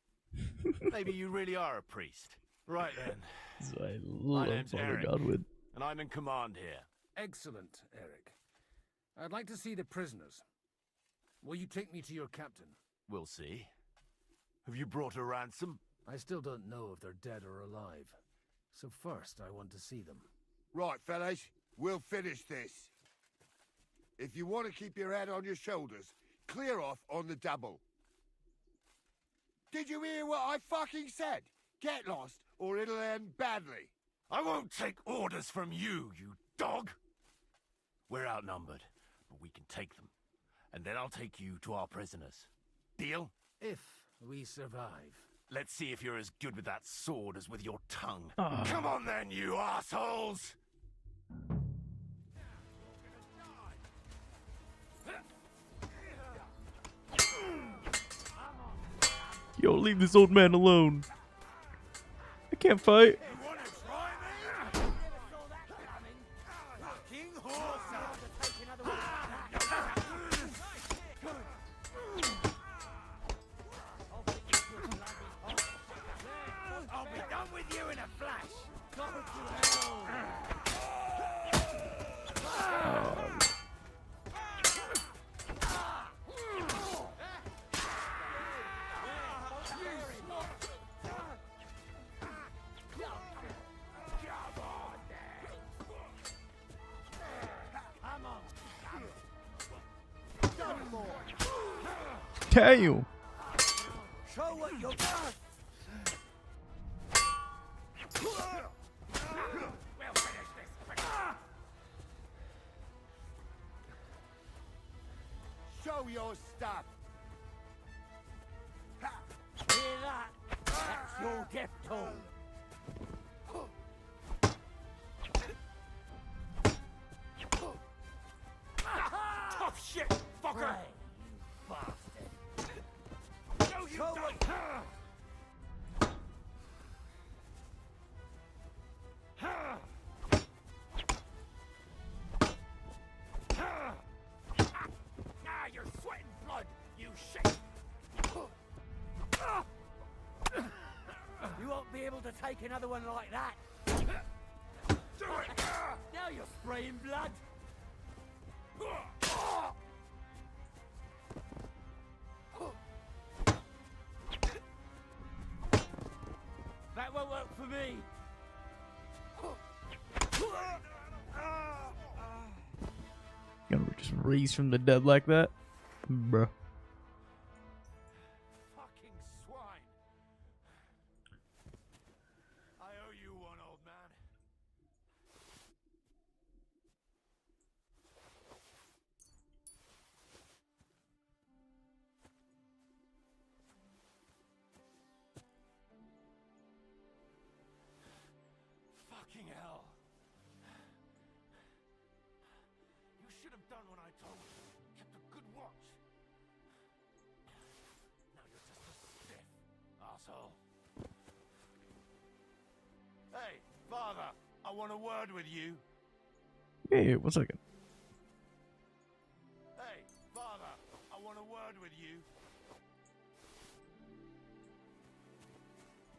Speaker 11: Maybe you really are a priest. Right then.
Speaker 1: So I
Speaker 11: My
Speaker 1: love
Speaker 11: name's
Speaker 1: Father
Speaker 11: Eric,
Speaker 1: Godwin.
Speaker 11: and I'm in command here.
Speaker 3: Excellent, Eric. I'd like to see the prisoners. Will you take me to your captain?
Speaker 11: We'll see. Have you brought a ransom?
Speaker 3: I still don't know if they're dead or alive. So first, I want to see them.
Speaker 4: Right, fellas, we'll finish this. If you want to keep your head on your shoulders, clear off on the double. Did you hear what I fucking said? Get lost, or it'll end badly.
Speaker 11: I won't take orders from you, you dog! We're outnumbered, but we can take them. And then I'll take you to our prisoners. Deal?
Speaker 3: If we survive.
Speaker 11: Let's see if you're as good with that sword as with your tongue.
Speaker 1: Oh.
Speaker 11: Come on then, you assholes!
Speaker 1: Yo, leave this old man alone. I can't fight.
Speaker 9: I'll be done with you in a flash. Go
Speaker 1: Damn you.
Speaker 9: Show what you got. We'll finish this quick.
Speaker 4: Show your stuff.
Speaker 9: Hear that? That's your death toll.
Speaker 11: Tough shit, fucker!
Speaker 9: Bastard.
Speaker 11: No, you don't!
Speaker 9: Now you're sweating blood, you shit. You won't be able to take another one like that.
Speaker 11: Do it!
Speaker 9: Now you're spraying blood. That won't work for me.
Speaker 1: Gonna just raise from the dead like that? Bruh.
Speaker 11: Fucking swine! I owe you one, old man. Fucking hell. You should have done what I told you. Kept a good watch. Now you're just a stiff, asshole. Hey, father, I want a word with you.
Speaker 1: Hey, 1 second.
Speaker 11: Hey, father, I want a word with you.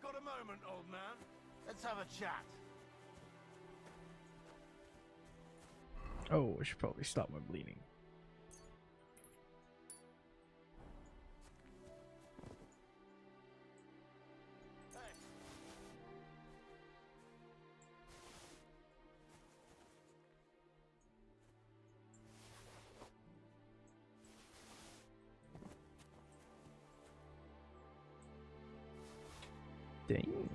Speaker 11: Got a moment, old man? Let's have a chat.
Speaker 1: Oh, I should probably stop my bleeding. Dang.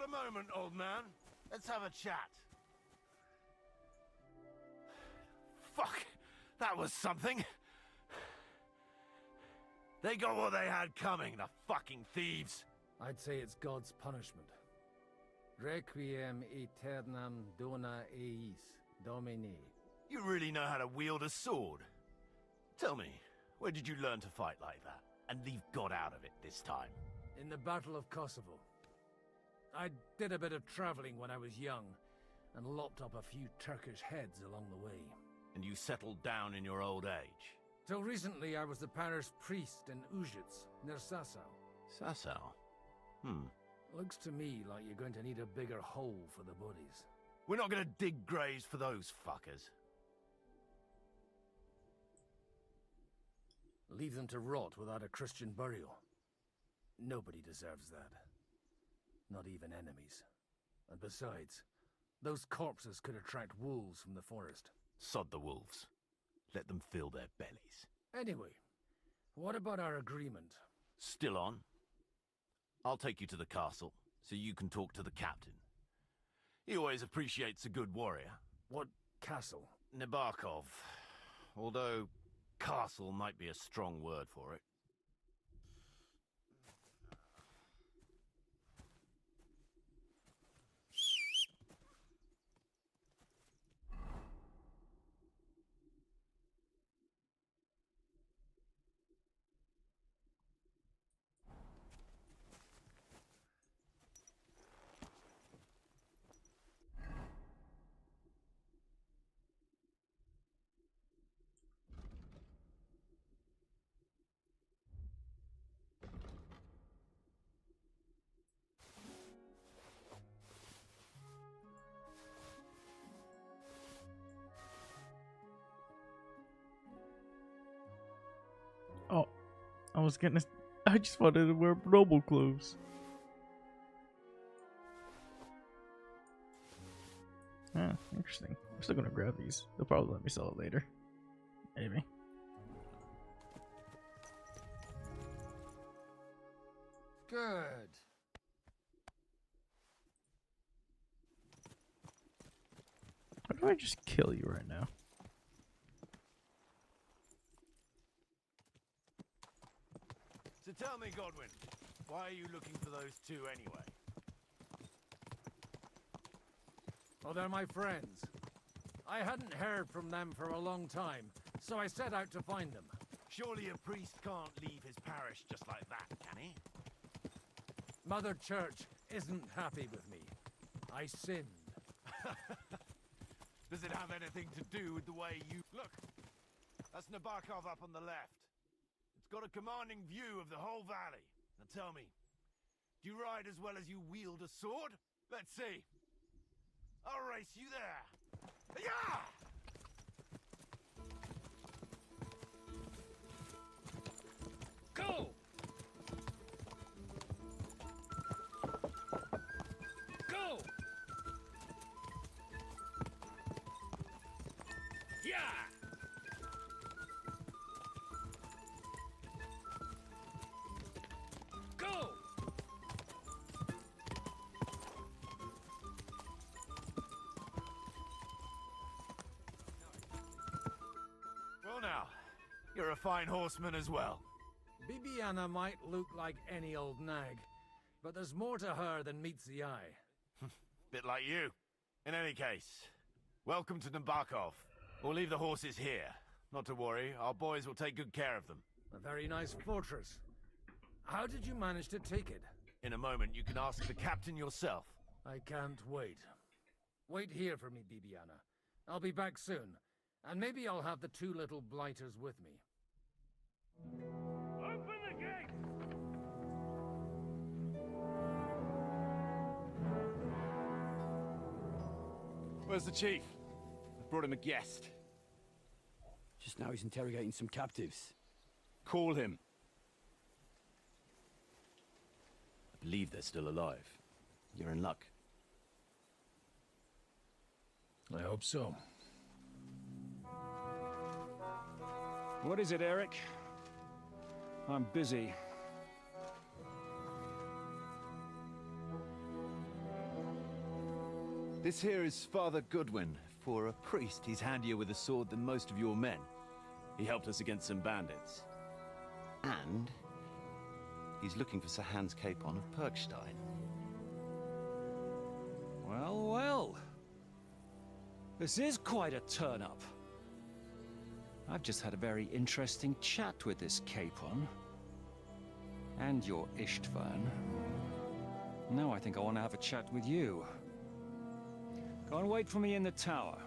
Speaker 11: moment, old man. Let's have a chat. Fuck! That was something! They got what they had coming, the fucking thieves!
Speaker 3: I'd say it's God's punishment. Requiem aeternam dona eis, Domini.
Speaker 11: You really know how to wield a sword? Tell me, where did you learn to fight like that? And leave God out of it this time?
Speaker 3: In the Battle of Kosovo. I did a bit of traveling when I was young, and lopped up a few Turkish heads along the way.
Speaker 11: And you settled down in your old age?
Speaker 3: Till recently I was the parish priest in Ujits, near Sasau.
Speaker 11: Sasau?
Speaker 3: Looks to me like you're going to need a bigger hole for the bodies.
Speaker 11: We're not gonna dig graves for those fuckers.
Speaker 3: Leave them to rot without a Christian burial. Nobody deserves that. Not even enemies. And besides, those corpses could attract wolves from the forest.
Speaker 11: Sod the wolves. Let them fill their bellies.
Speaker 3: Anyway, what about our agreement?
Speaker 11: Still on? I'll take you to the castle, so you can talk to the captain. He always appreciates a good warrior.
Speaker 3: What castle?
Speaker 11: Nabokov. Although, castle might be a strong word for it.
Speaker 1: Oh, I just wanted to wear noble clothes. Ah, interesting. I'm still gonna grab these. They'll probably let me sell it later. Maybe.
Speaker 3: Good.
Speaker 1: Why do I just kill you right now?
Speaker 11: So tell me, Godwin, why are you looking for those two anyway?
Speaker 3: Oh, they're my friends. I hadn't heard from them for a long time, so I set out to find them.
Speaker 11: Surely a priest can't leave his parish just like that, can he?
Speaker 3: Mother Church isn't happy with me. I sinned.
Speaker 11: Does it have anything to do with the way you... Look! That's Nabokov up on the left. It's got a commanding view of the whole valley. Now tell me, do you ride as well as you wield a sword? Let's see. I'll race you there. Yeah!
Speaker 3: Go! Go! Yeah! Go!
Speaker 11: Well now, you're a fine horseman as well.
Speaker 3: Bibiana might look like any old nag, but there's more to her than meets the eye.
Speaker 11: Bit like you. In any case, welcome to Nabokov. We'll leave the horses here. Not to worry, our boys will take good care of them.
Speaker 3: A very nice fortress. How did you manage to take it?
Speaker 11: In a moment, you can ask the captain yourself.
Speaker 3: I can't wait. Wait here for me, Bibiana. I'll be back soon, and maybe I'll have the two little blighters with me.
Speaker 19: Open the gate!
Speaker 5: Where's the chief? I brought him a guest.
Speaker 23: Just now he's interrogating some captives.
Speaker 5: Call him.
Speaker 12: I believe they're still alive. You're in luck.
Speaker 3: I hope so.
Speaker 16: What is it, Eric? I'm busy.
Speaker 12: This here is Father Goodwin. For a priest, he's handier with a sword than most of your men. He helped us against some bandits. And he's looking for Sir Hans Capon of Perkstein.
Speaker 22: Well, well. This is quite a turn-up. I've just had a very interesting chat with this Capon. And your Istvan. Now I think I want to have a chat with you. Go and wait for me in the tower.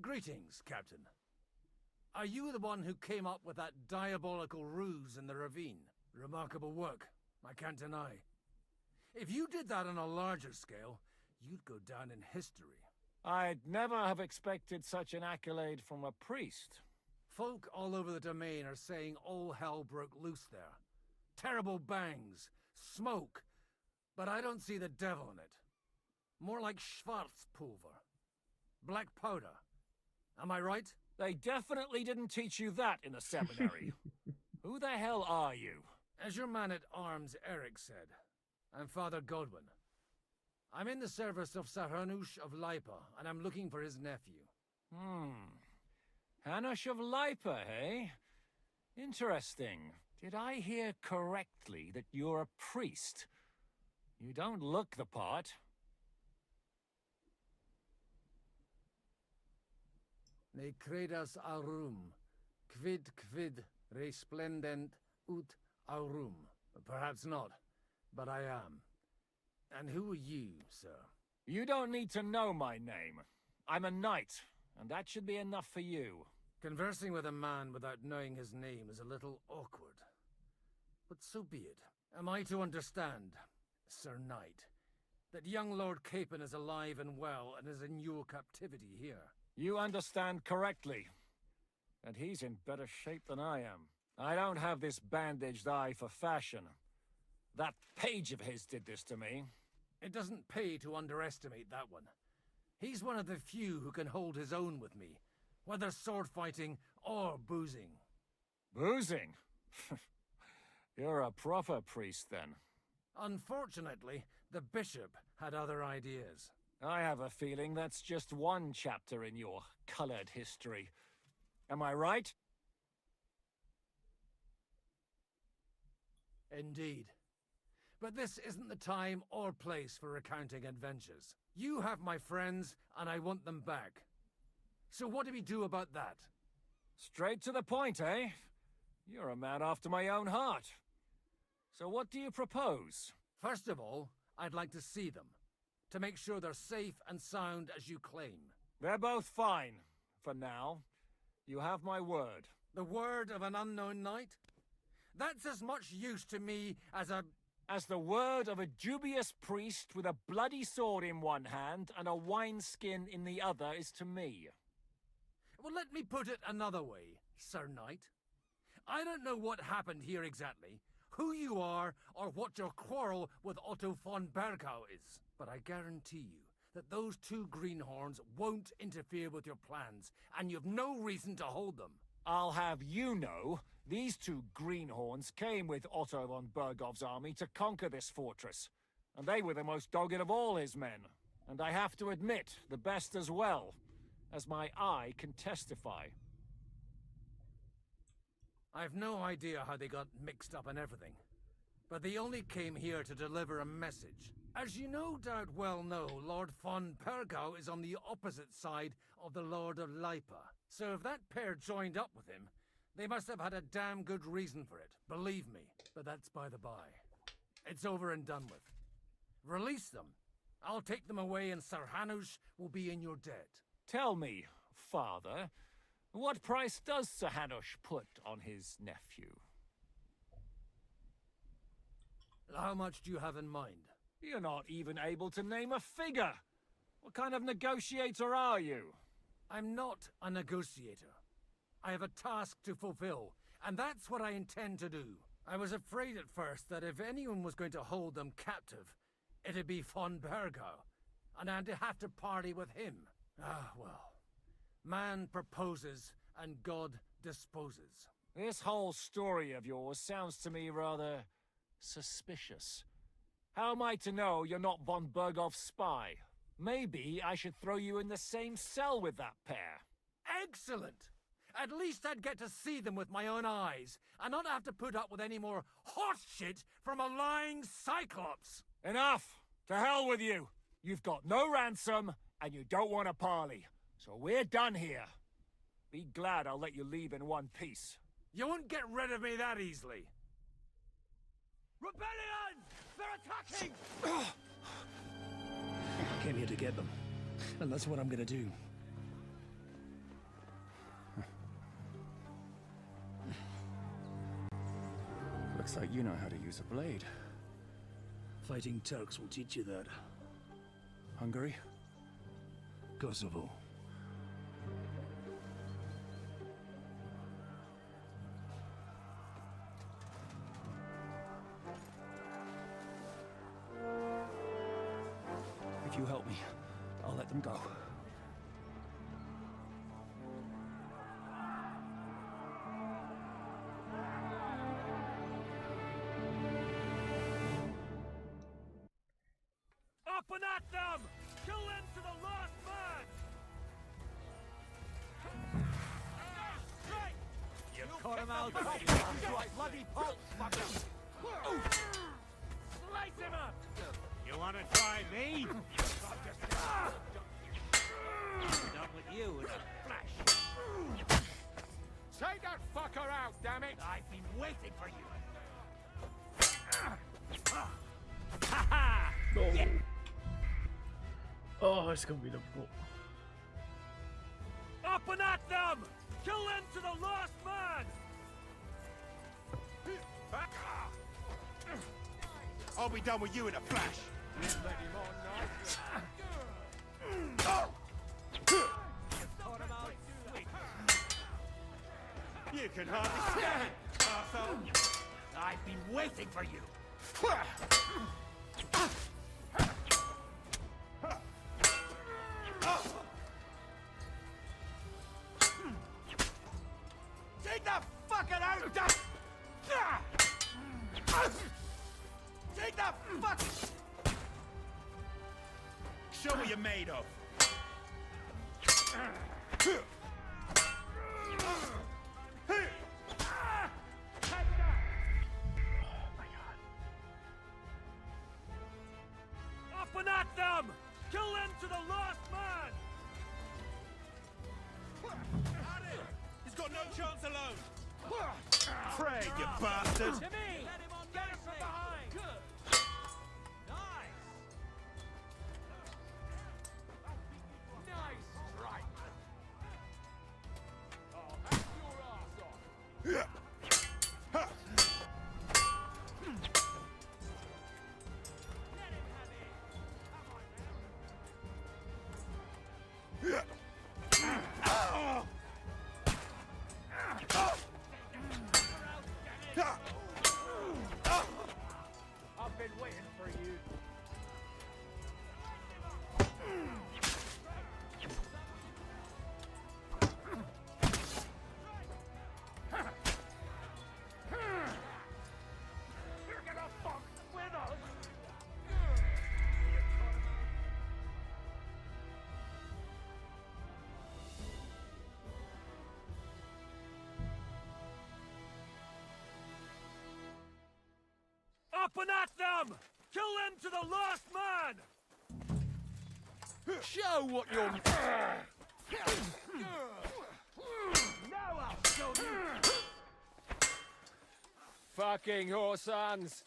Speaker 3: Greetings, Captain. Are you the one who came up with that diabolical ruse in the ravine? Remarkable work, I can't deny. If you did that on a larger scale, you'd go down in history.
Speaker 10: I'd never have expected such an accolade from a priest.
Speaker 3: Folk all over the domain are saying all hell broke loose there. Terrible bangs, smoke, but I don't see the devil in it. More like Schwarzpulver. Black powder. Am I right?
Speaker 10: They definitely didn't teach you that in the seminary. Who the hell are you?
Speaker 3: As your man-at-arms Eric said, I'm Father Godwin. I'm in the service of Sir Hanush of Lipa, and I'm looking for his nephew.
Speaker 10: Hanush of Lipa, eh? Interesting. Did I hear correctly that you're a priest? You don't look the part.
Speaker 3: Ne credas aurum, quid resplendent ut aurum. Perhaps not, but I am. And who are you, sir?
Speaker 10: You don't need to know my name. I'm a knight, and that should be enough for you.
Speaker 3: Conversing with a man without knowing his name is a little awkward. But so be it. Am I to understand, Sir Knight, that young Lord Capon is alive and well and is in your captivity here?
Speaker 10: You understand correctly. And he's in better shape than I am. I don't have this bandaged eye for fashion. That page of his did this to me.
Speaker 3: It doesn't pay to underestimate that one. He's one of the few who can hold his own with me, whether sword fighting or boozing.
Speaker 10: Boozing? You're a proper priest, then.
Speaker 3: Unfortunately, the bishop had other ideas.
Speaker 10: I have a feeling that's just one chapter in your colored history. Am I right?
Speaker 3: Indeed. But this isn't the time or place for recounting adventures. You have my friends, and I want them back. So what do we do about that?
Speaker 10: Straight to the point, eh? You're a man after my own heart. So what do you propose?
Speaker 3: First of all, I'd like to see them, to make sure they're safe and sound as you claim.
Speaker 10: They're both fine, for now. You have my word.
Speaker 3: The word of an unknown knight? That's as much use to me
Speaker 10: as the word of a dubious priest with a bloody sword in one hand and a wineskin in the other is to me.
Speaker 3: Well, let me put it another way, Sir Knight. I don't know what happened here exactly, who you are, or what your quarrel with Otto von Bergau is. But I guarantee you that those two greenhorns won't interfere with your plans, and you've no reason to hold them.
Speaker 10: I'll have you know, these two greenhorns came with Otto von Bergau's army to conquer this fortress. And they were the most dogged of all his men. And I have to admit, the best as well, as my eye can testify.
Speaker 3: I've no idea how they got mixed up in everything, but they only came here to deliver a message. As you no doubt well know, Lord von Bergau is on the opposite side of the Lord of Lipa. So if that pair joined up with him, they must have had a damn good reason for it, believe me. But that's by the by. It's over and done with. Release them. I'll take them away and Sir Hanush will be in your debt.
Speaker 10: Tell me, Father, what price does Sir Hanush put on his nephew?
Speaker 3: How much do you have in mind?
Speaker 10: You're not even able to name a figure. What kind of negotiator are you?
Speaker 3: I'm not a negotiator. I have a task to fulfill, and that's what I intend to do. I was afraid at first that if anyone was going to hold them captive, it'd be von Bergau. and I'd have to party with him. Ah, well. Man proposes, and God disposes.
Speaker 10: This whole story of yours sounds to me rather suspicious. How am I to know you're not von Bergov's spy? Maybe I should throw you in the same cell with that pair.
Speaker 3: Excellent! At least I'd get to see them with my own eyes, and not have to put up with any more horse shit from a lying Cyclops!
Speaker 10: Enough! To hell with you! You've got no ransom, and you don't want a parley. So we're done here. Be glad I'll let you leave in one piece.
Speaker 3: You won't get rid of me that easily.
Speaker 19: Rebellion! They're attacking!
Speaker 18: I came here to get them, and that's what I'm gonna do.
Speaker 8: Looks like you know how to use a blade.
Speaker 18: Fighting Turks will teach you that.
Speaker 8: Hungary?
Speaker 18: Kosovo. If you help me, I'll let them go.
Speaker 19: Up and at them! Kill them to the last man!
Speaker 11: You cut him out. Bloody pulse, fucker!
Speaker 19: Slice him up!
Speaker 11: You wanna try me?
Speaker 19: Done with you in a flash.
Speaker 3: Take that fucker out, damn it!
Speaker 19: I've been waiting for you.
Speaker 1: Go. Oh, it's gonna be difficult.
Speaker 19: Up and at them! Kill them to the last man!
Speaker 11: I'll be done with you in a flash. You can hardly stand, arsehole.
Speaker 19: I've been waiting for you.
Speaker 11: Take that fucker out! Take that fuck! Show what you're made of.
Speaker 19: Up and at them! Kill them to the last man!
Speaker 11: He's got no chance alone. Pray, you bastard!
Speaker 19: To me! Get him from behind! Good! Nice! Nice strike! I'll hack your ass off! I've been waiting for you. You're gonna fuck with us. Up and at them! Kill them to the last man!
Speaker 11: Show what you're...
Speaker 19: Now I'll show you!
Speaker 10: Fucking horsons!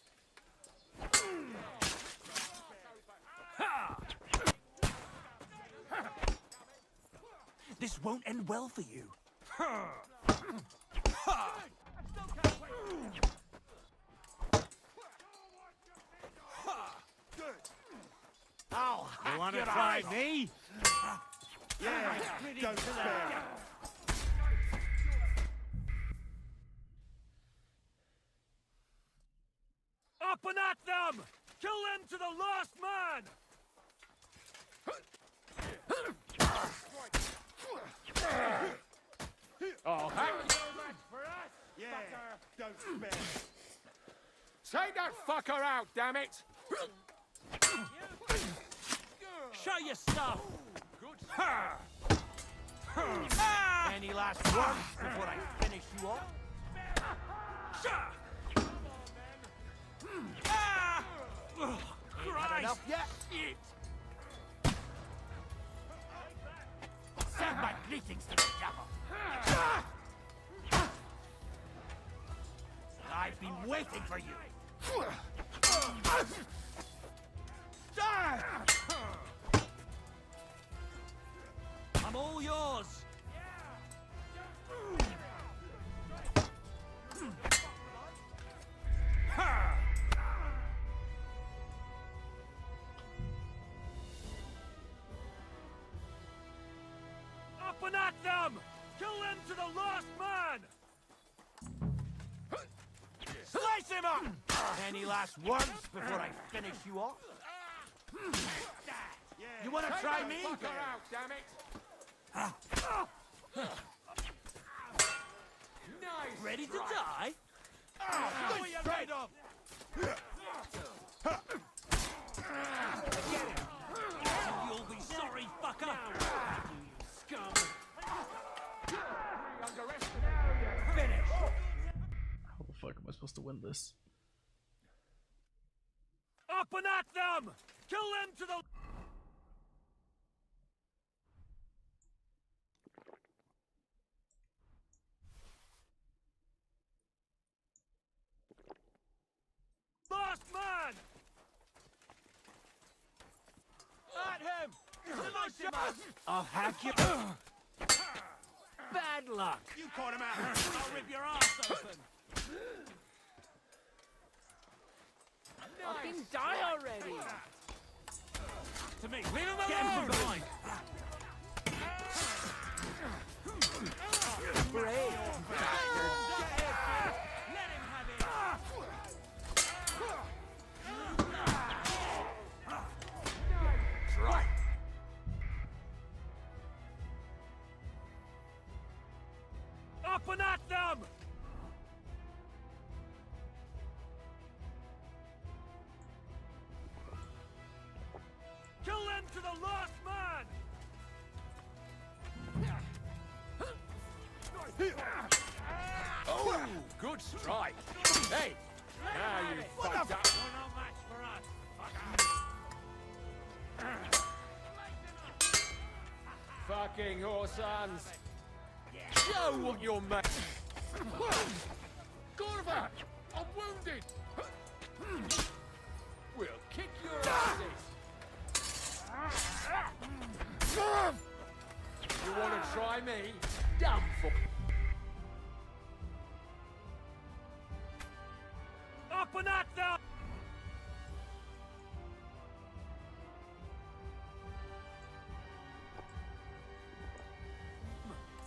Speaker 11: This won't end well for you. You wanna try me? Yeah, don't spare.
Speaker 19: Up and at them! Kill them to the last man! Oh, heck, no match for us! Yeah, don't spare. Take that fucker out, damn it!
Speaker 18: Show your stuff!
Speaker 11: Any last words before I finish you off? Ain't had enough yet? Send my greetings to the devil. I've been waiting for you.
Speaker 18: I'm all yours!
Speaker 10: Up and at them! Kill them to the last man!
Speaker 11: Slice him up! Any last words before I finish you off? You want to try me?
Speaker 19: Take that fucker out, damn it! Nice.
Speaker 18: Ready to die?
Speaker 11: Go straight up!
Speaker 18: You'll be sorry, fucker! You scum!
Speaker 19: Finish!
Speaker 1: How the fuck am I supposed to win this?
Speaker 10: Up and at them! Kill them to the... last man!
Speaker 11: At him!
Speaker 10: Finish him up!
Speaker 11: I'll hack you.
Speaker 18: Bad luck!
Speaker 11: You caught him out!
Speaker 18: I'll rip your ass open!
Speaker 19: Fucking die already!
Speaker 10: To me! Leave him
Speaker 18: Get him
Speaker 10: alone!
Speaker 18: from behind!
Speaker 11: Brave!
Speaker 18: Let him have it!
Speaker 11: Right!
Speaker 10: Up and at them! Kill them to the last man!
Speaker 19: Oh, good strike! Hey! Now you fucked up!
Speaker 18: You're no match for us, fucker!
Speaker 19: Fucking horsons! Show what you're made! Gorva! I'm wounded! We'll kick your asses! You wanna try me? Dumb for...
Speaker 10: Up and at them!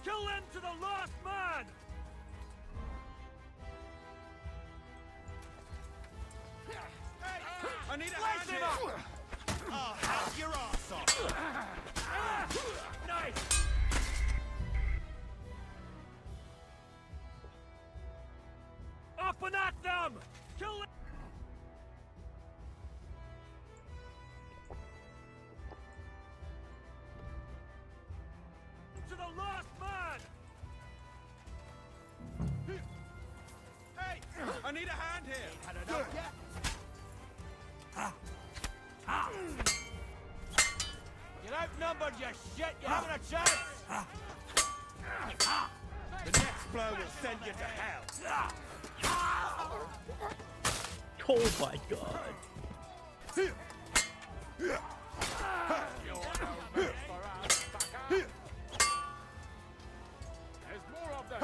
Speaker 10: Kill them to the last man!
Speaker 11: I need a hand here! I'll hack your ass off!
Speaker 10: Nice! Up and at them! Kill them! To the last man!
Speaker 11: Hey! I need a hand here!
Speaker 10: Had enough yet?
Speaker 11: You're outnumbered, you shit! You haven't a chance! The next blow will send you to hell!
Speaker 1: Oh my god.
Speaker 19: There's more of them!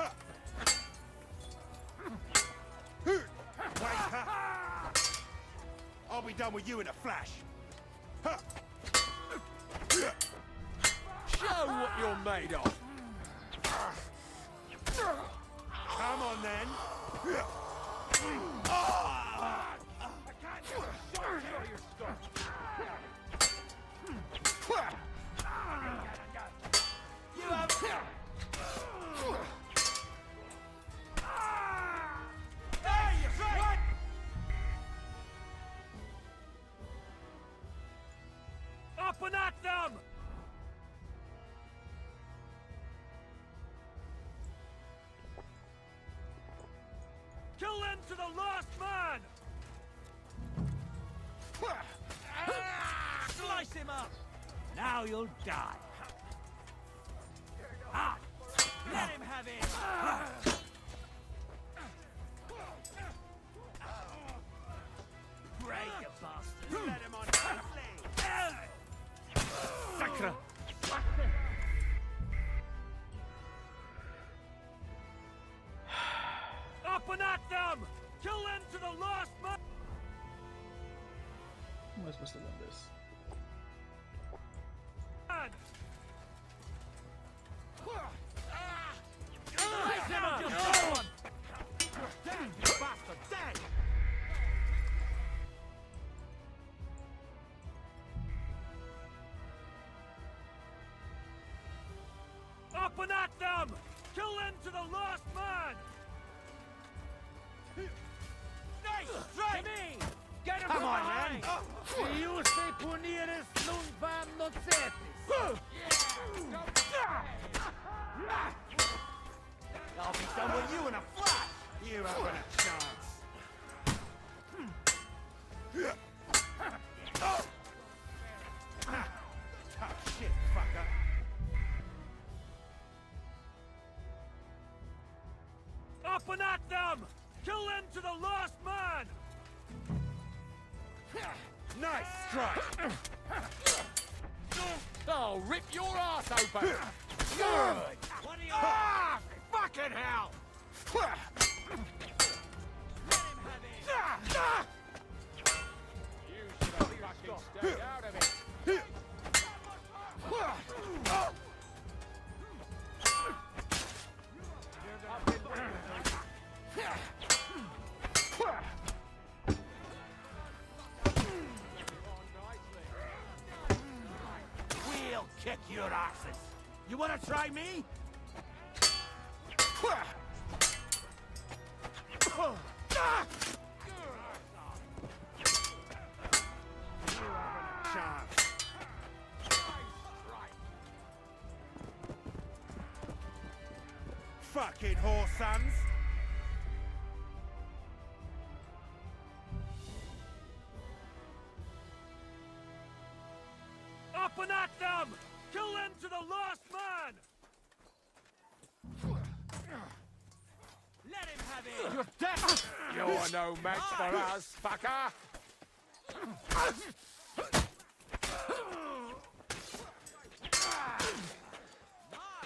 Speaker 11: I'll be done with you in a flash!
Speaker 19: Show what you're made of!
Speaker 11: Come on then!
Speaker 19: I can't show your stuff!
Speaker 10: Up and at them! Kill them to the last man! Slice him up! Now you'll die. Let him have it! Break you bastard! Let him on nicely! Sacre! Up and at them! Kill them to the last man!
Speaker 1: How am I supposed to win this?
Speaker 10: Up and at them! Kill them to the last man! Nice strike! Me! Get him! Come on, man!
Speaker 19: You say punires non vanno certis.
Speaker 11: I'll be done with you in a flash! You haven't a chance! Tough shit, fucker!
Speaker 10: Up and at them! Kill them to the last man!
Speaker 11: Nice strike!
Speaker 10: I'll rip your ass open!
Speaker 11: Good!
Speaker 10: What are you...
Speaker 11: Ah! Fucking hell!
Speaker 10: You should have fucking stayed out of it!
Speaker 11: We'll kick your asses! You wanna try me? Fucking whore sons!
Speaker 10: Up and at them! Kill them to the last man! Let him have it!
Speaker 19: You're dead! You're no match for us, fucker!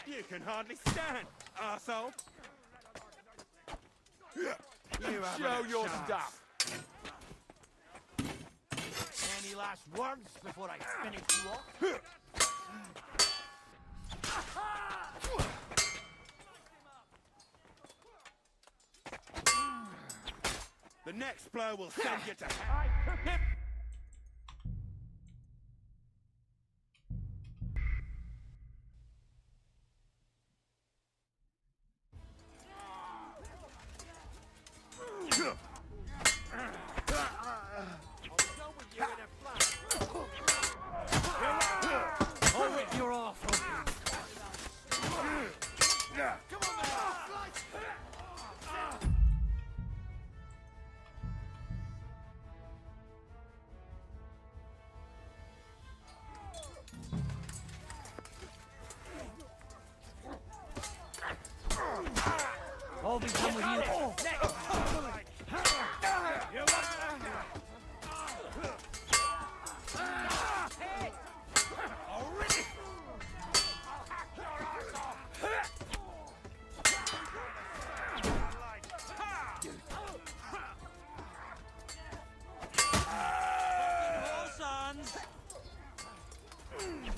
Speaker 11: You can hardly stand, arsehole!
Speaker 10: Show your stuff!
Speaker 11: Any last words before I finish you off? The next blow will send you to hell.
Speaker 10: I'll rip your ass open! I'll be done with you next!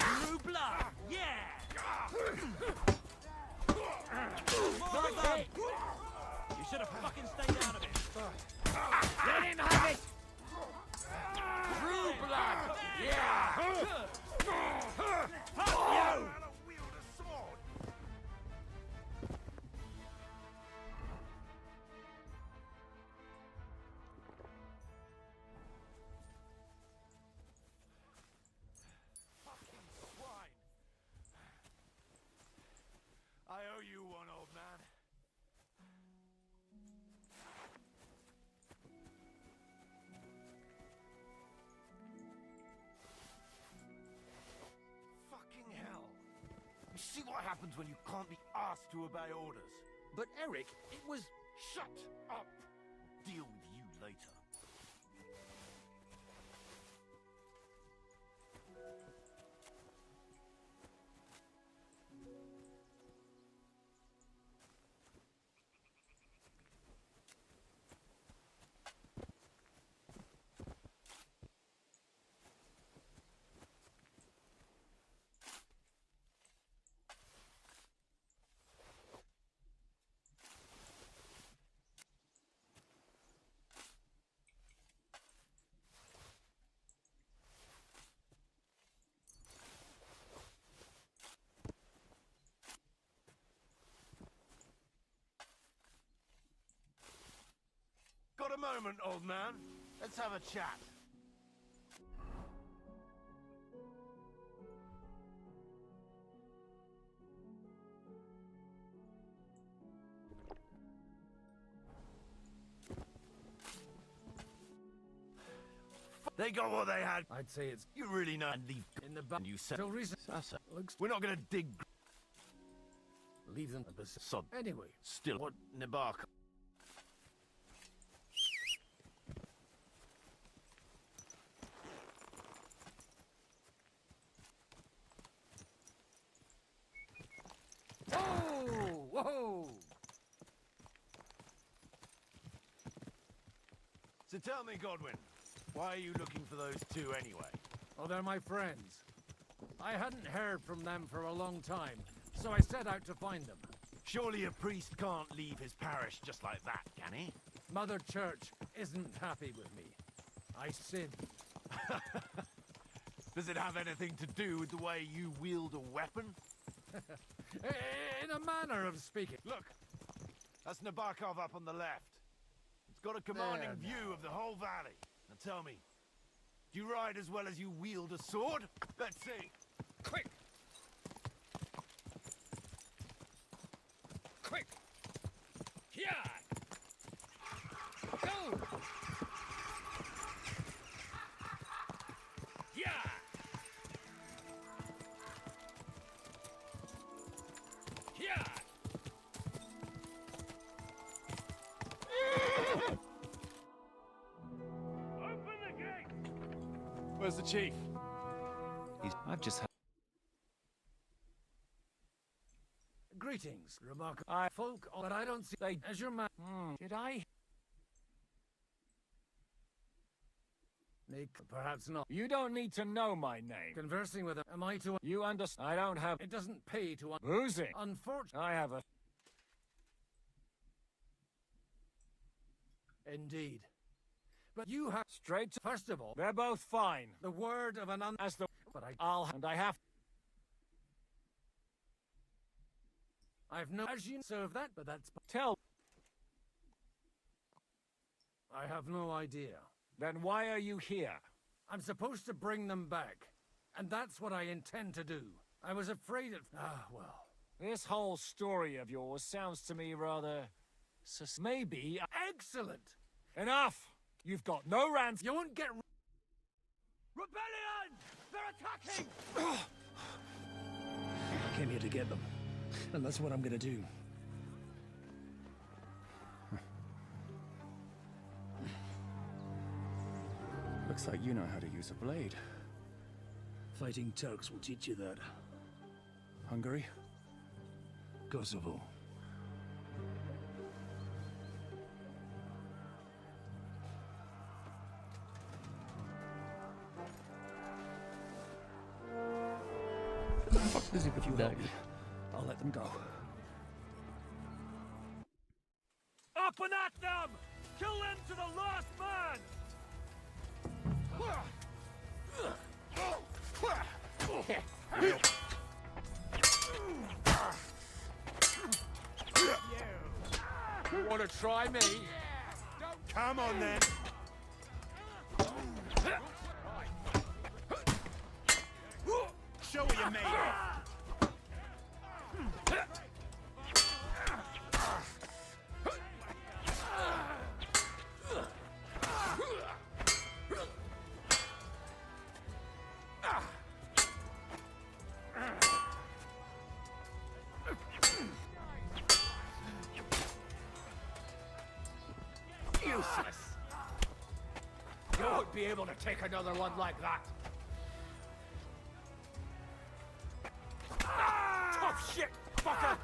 Speaker 10: Blue blood, yeah! You should have fucking stayed out of it. Let him have it! True blood, yeah! Fuck you!
Speaker 11: happens when you can't be asked to obey orders.
Speaker 3: But Eric, it was...
Speaker 11: Shut up! Deal with you later. Got a moment, old man? Let's have a chat. They got what they had.
Speaker 3: I'd say it's...
Speaker 11: You really know and leave
Speaker 3: in the back.
Speaker 11: You said...
Speaker 3: No reason.
Speaker 11: Looks... We're not gonna dig...
Speaker 3: Leave them at the
Speaker 11: sod.
Speaker 3: Anyway.
Speaker 11: Still, what Nibaka?
Speaker 3: Whoa! Whoa!
Speaker 11: So tell me, Godwin, why are you looking for those two anyway?
Speaker 3: Oh, they're my friends. I hadn't heard from them for a long time, so I set out to find them.
Speaker 11: Surely a priest can't leave his parish just like that, can he?
Speaker 3: Mother Church isn't happy with me. I sinned.
Speaker 11: Does it have anything to do with the way you wield a weapon?
Speaker 3: In a manner of speaking.
Speaker 11: Look, that's Nabokov up on the left. It's got a commanding view of the whole valley. Now tell me, do you ride as well as you wield a sword? Let's see.
Speaker 3: Quick! Quick! Yeah! Go! Yeah! Yeah!
Speaker 11: Open the gate!
Speaker 5: Where's the chief?
Speaker 12: I've just had...
Speaker 3: Greetings, remarkable folk, but I don't see they as your man.
Speaker 10: Did I?
Speaker 3: Nick, perhaps not.
Speaker 10: You don't need to know my name.
Speaker 3: Conversing with him, am I to...
Speaker 10: You understand? I don't have...
Speaker 3: It doesn't pay to...
Speaker 10: Boozing.
Speaker 3: Unfortunately.
Speaker 10: I have a...
Speaker 3: Indeed. But you have...
Speaker 10: Straight to...
Speaker 3: First of all...
Speaker 10: They're both fine.
Speaker 3: The word of an
Speaker 10: As the...
Speaker 3: But
Speaker 10: I'll... And I have...
Speaker 3: I've no... As you serve that, but that's...
Speaker 10: Tell...
Speaker 3: I have no idea.
Speaker 10: Then why are you here?
Speaker 3: I'm supposed to bring them back. And that's what I intend to do. I was afraid of... Ah, well.
Speaker 10: This whole story of yours sounds to me rather... Maybe...
Speaker 3: Excellent!
Speaker 10: Enough! You've got no rants.
Speaker 3: You won't get...
Speaker 19: Rebellion! They're attacking!
Speaker 23: I came here to get them. And that's what I'm gonna do.
Speaker 8: Looks like you know how to use a blade.
Speaker 23: Fighting Turks will teach you that.
Speaker 8: Hungary?
Speaker 23: Kosovo.
Speaker 1: If you
Speaker 23: help me, I'll let them go.
Speaker 19: Up and at them! Kill them to the last man!
Speaker 3: You want to try me?
Speaker 11: Come on then! Show what you're made of!
Speaker 19: Useless. You won't be able to take another one like that. Tough shit, fucker.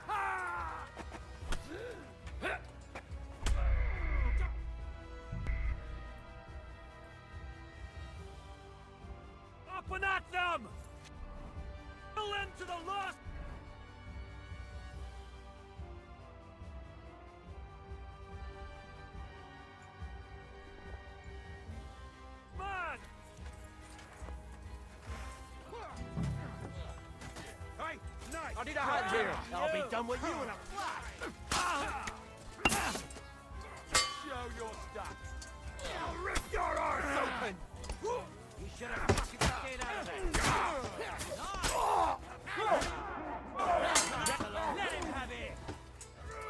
Speaker 19: Up and at them! Pull into the last. Man! Hey, nice! I need a hand here. I'll be done with you in a flash. Show your stuff. I'll rip your arse open. You should have fucking stayed out of it. Let him have it.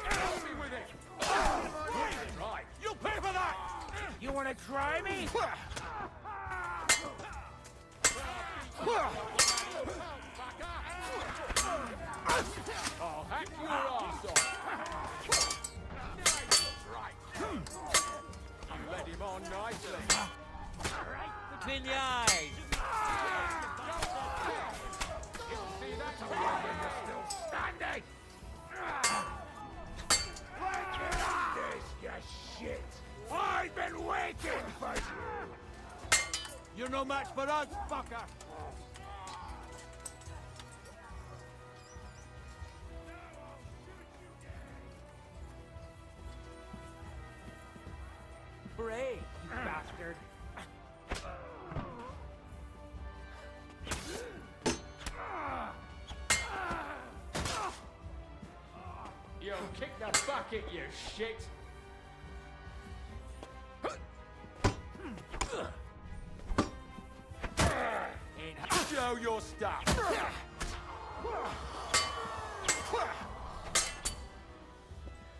Speaker 19: Help me with it. Right. You'll pay for that. You want to try me? I'll hack your ass off. Right. Let him on nicely. Right between the eyes. See that when you're still standing. This, you shit. I've been waiting for you. You're no match for us, fucker. Brave, you bastard. Yo, kick the bucket, you shit! Show your stuff!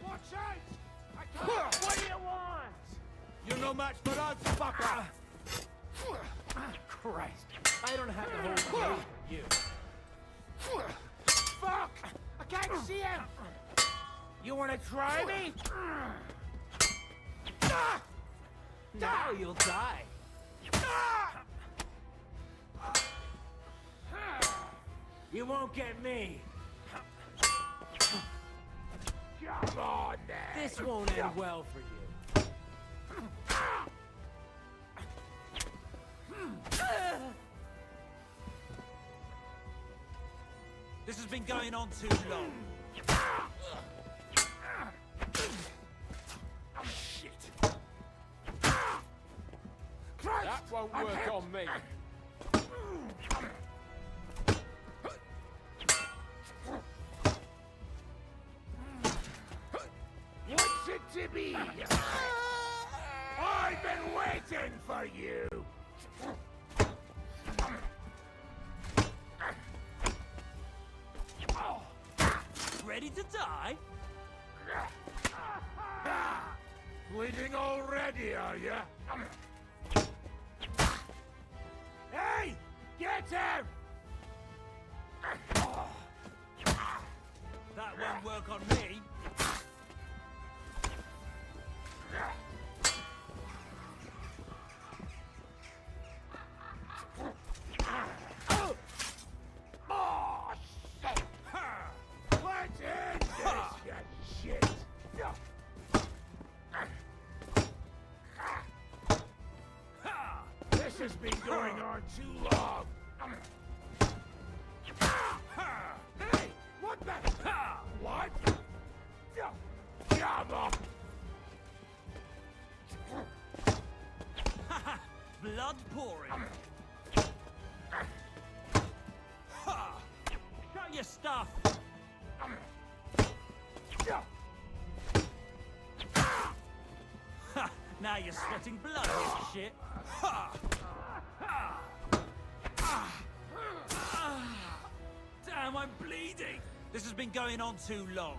Speaker 19: Watch out! What do you want? You're no match for us, fucker! Christ, I don't have the whole game for you. Fuck! I can't see him! You wanna try me? Now you'll die. You won't get me. Come on, then. This won't end well for you.
Speaker 22: This has been going on too long.
Speaker 19: Shit. That won't work on me. What's it to be? I've been waiting for you.
Speaker 22: Ready to die?
Speaker 19: Bleeding already, are ya? Hey! Get him!
Speaker 22: That won't work on me.
Speaker 19: Oh, shit! Let's end this, you shit! This has been going on too long! Hey! What the? What? Come on!
Speaker 22: Blood pouring. Shut your stuff. Now you're sweating blood, you shit. Damn, I'm bleeding. This has been going on too long.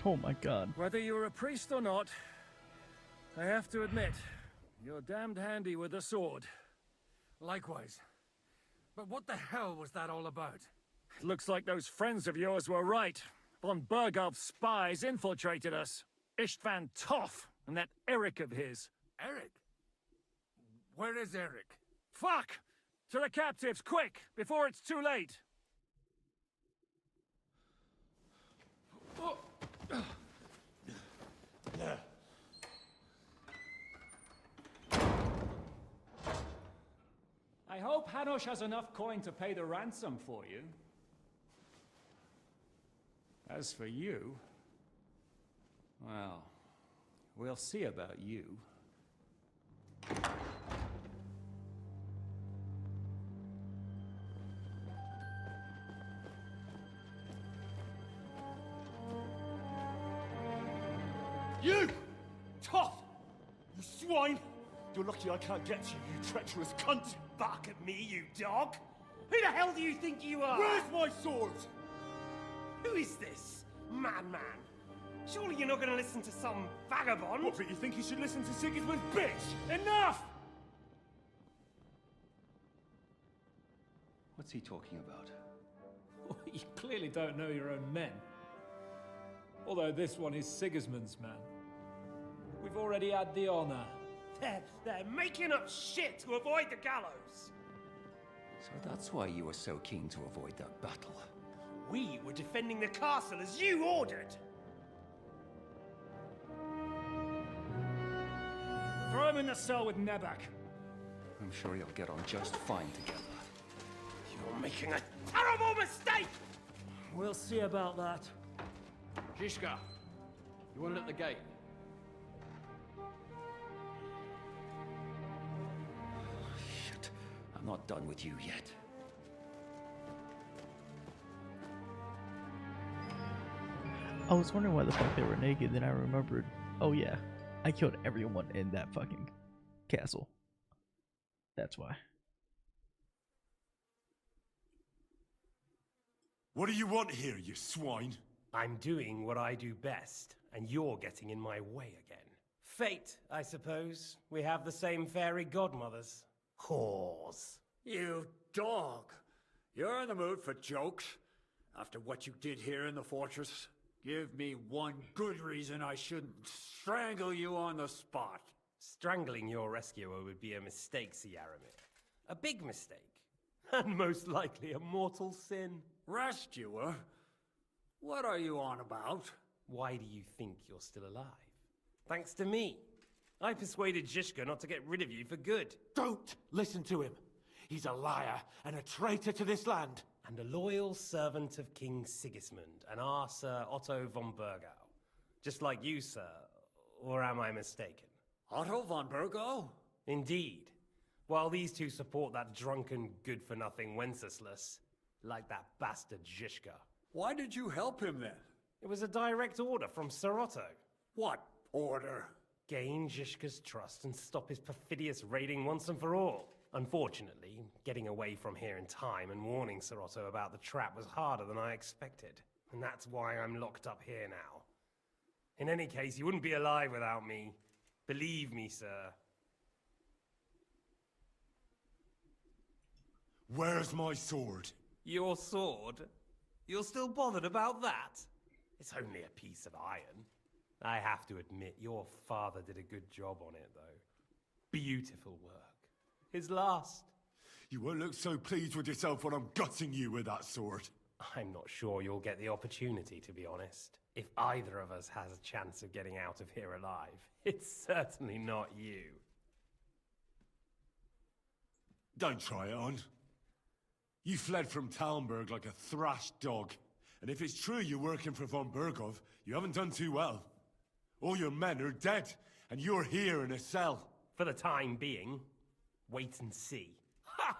Speaker 1: Oh my god.
Speaker 16: Whether you're a priest or not, I have to admit,
Speaker 10: You're damned handy with a sword.
Speaker 3: Likewise. But what the hell was that all about?
Speaker 10: It looks like those friends of yours were right. Von Bergov's spies infiltrated us. Istvan Toth and that Eric of his.
Speaker 3: Eric? Where is Eric?
Speaker 10: Fuck! To the captives, quick, before it's too late!
Speaker 22: I hope Hanush has enough coin to pay the ransom for you. As for you, well, we'll see about you.
Speaker 5: You! Tough! You swine! You're lucky I can't get to you, you treacherous cunt!
Speaker 14: Bark at me, you dog! Who the hell do you think you are?
Speaker 5: Where's my sword?
Speaker 14: Who is this? Man. Surely you're not gonna listen to some vagabond?
Speaker 5: What, but you think you should listen to Sigismund's bitch?
Speaker 14: Enough!
Speaker 8: What's he talking about?
Speaker 22: Well, you clearly don't know your own men. Although this one is Sigismund's man. We've already had the honor.
Speaker 14: They're making up shit to avoid the gallows!
Speaker 8: So that's why you were so keen to avoid that battle.
Speaker 14: We were defending the castle as you ordered!
Speaker 22: Throw him in the cell with Nebak.
Speaker 8: I'm sure you'll get on just fine together.
Speaker 14: You're making a terrible mistake!
Speaker 22: We'll see about that.
Speaker 18: Zhishka, you want it at the gate?
Speaker 8: Shit, I'm not done with you yet.
Speaker 1: I was wondering why the fuck they were naked, then I remembered, oh yeah, I killed everyone in that fucking castle. That's why.
Speaker 5: What do you want here, you swine?
Speaker 14: I'm doing what I do best, and you're getting in my way again. Fate, I suppose. We have the same fairy godmothers. Whores.
Speaker 22: You dog! You're in the mood for jokes? After what you did here in the fortress? Give me one good reason I shouldn't strangle you on the spot.
Speaker 14: Strangling your rescuer would be a mistake, Yaramir. A big mistake. And most likely a mortal sin.
Speaker 22: Rescuer? What are you on about?
Speaker 14: Why do you think you're still alive? Thanks to me. I persuaded Zhishka not to get rid of you for good.
Speaker 19: Don't listen to him. He's a liar and a traitor to this land.
Speaker 14: And a loyal servant of King Sigismund and our Sir Otto von Bergau. Just like you, sir. Or am I mistaken?
Speaker 22: Otto von Bergau?
Speaker 14: Indeed. While these two support that drunken, good-for-nothing Wenceslas, like that bastard Zhishka.
Speaker 22: Why did you help him then?
Speaker 14: It was a direct order from Sir Otto.
Speaker 22: What order?
Speaker 14: Gain Zhishka's trust and stop his perfidious raiding once and for all. Unfortunately, getting away from here in time and warning Sir Otto about the trap was harder than I expected. And that's why I'm locked up here now. In any case, you wouldn't be alive without me. Believe me, sir.
Speaker 5: Where's my sword?
Speaker 14: Your sword? You're still bothered about that? It's only a piece of iron. I have to admit, your father did a good job on it, though. Beautiful work. His last.
Speaker 5: You won't look so pleased with yourself when I'm gutting you with that sword.
Speaker 14: I'm not sure you'll get the opportunity, to be honest. If either of us has a chance of getting out of here alive, it's certainly not you.
Speaker 5: Don't try it on. You fled from Talmberg like a thrashed dog. And if it's true you're working for von Bergov, you haven't done too well. All your men are dead, and you're here in a cell.
Speaker 14: For the time being, wait and see.
Speaker 19: Ha!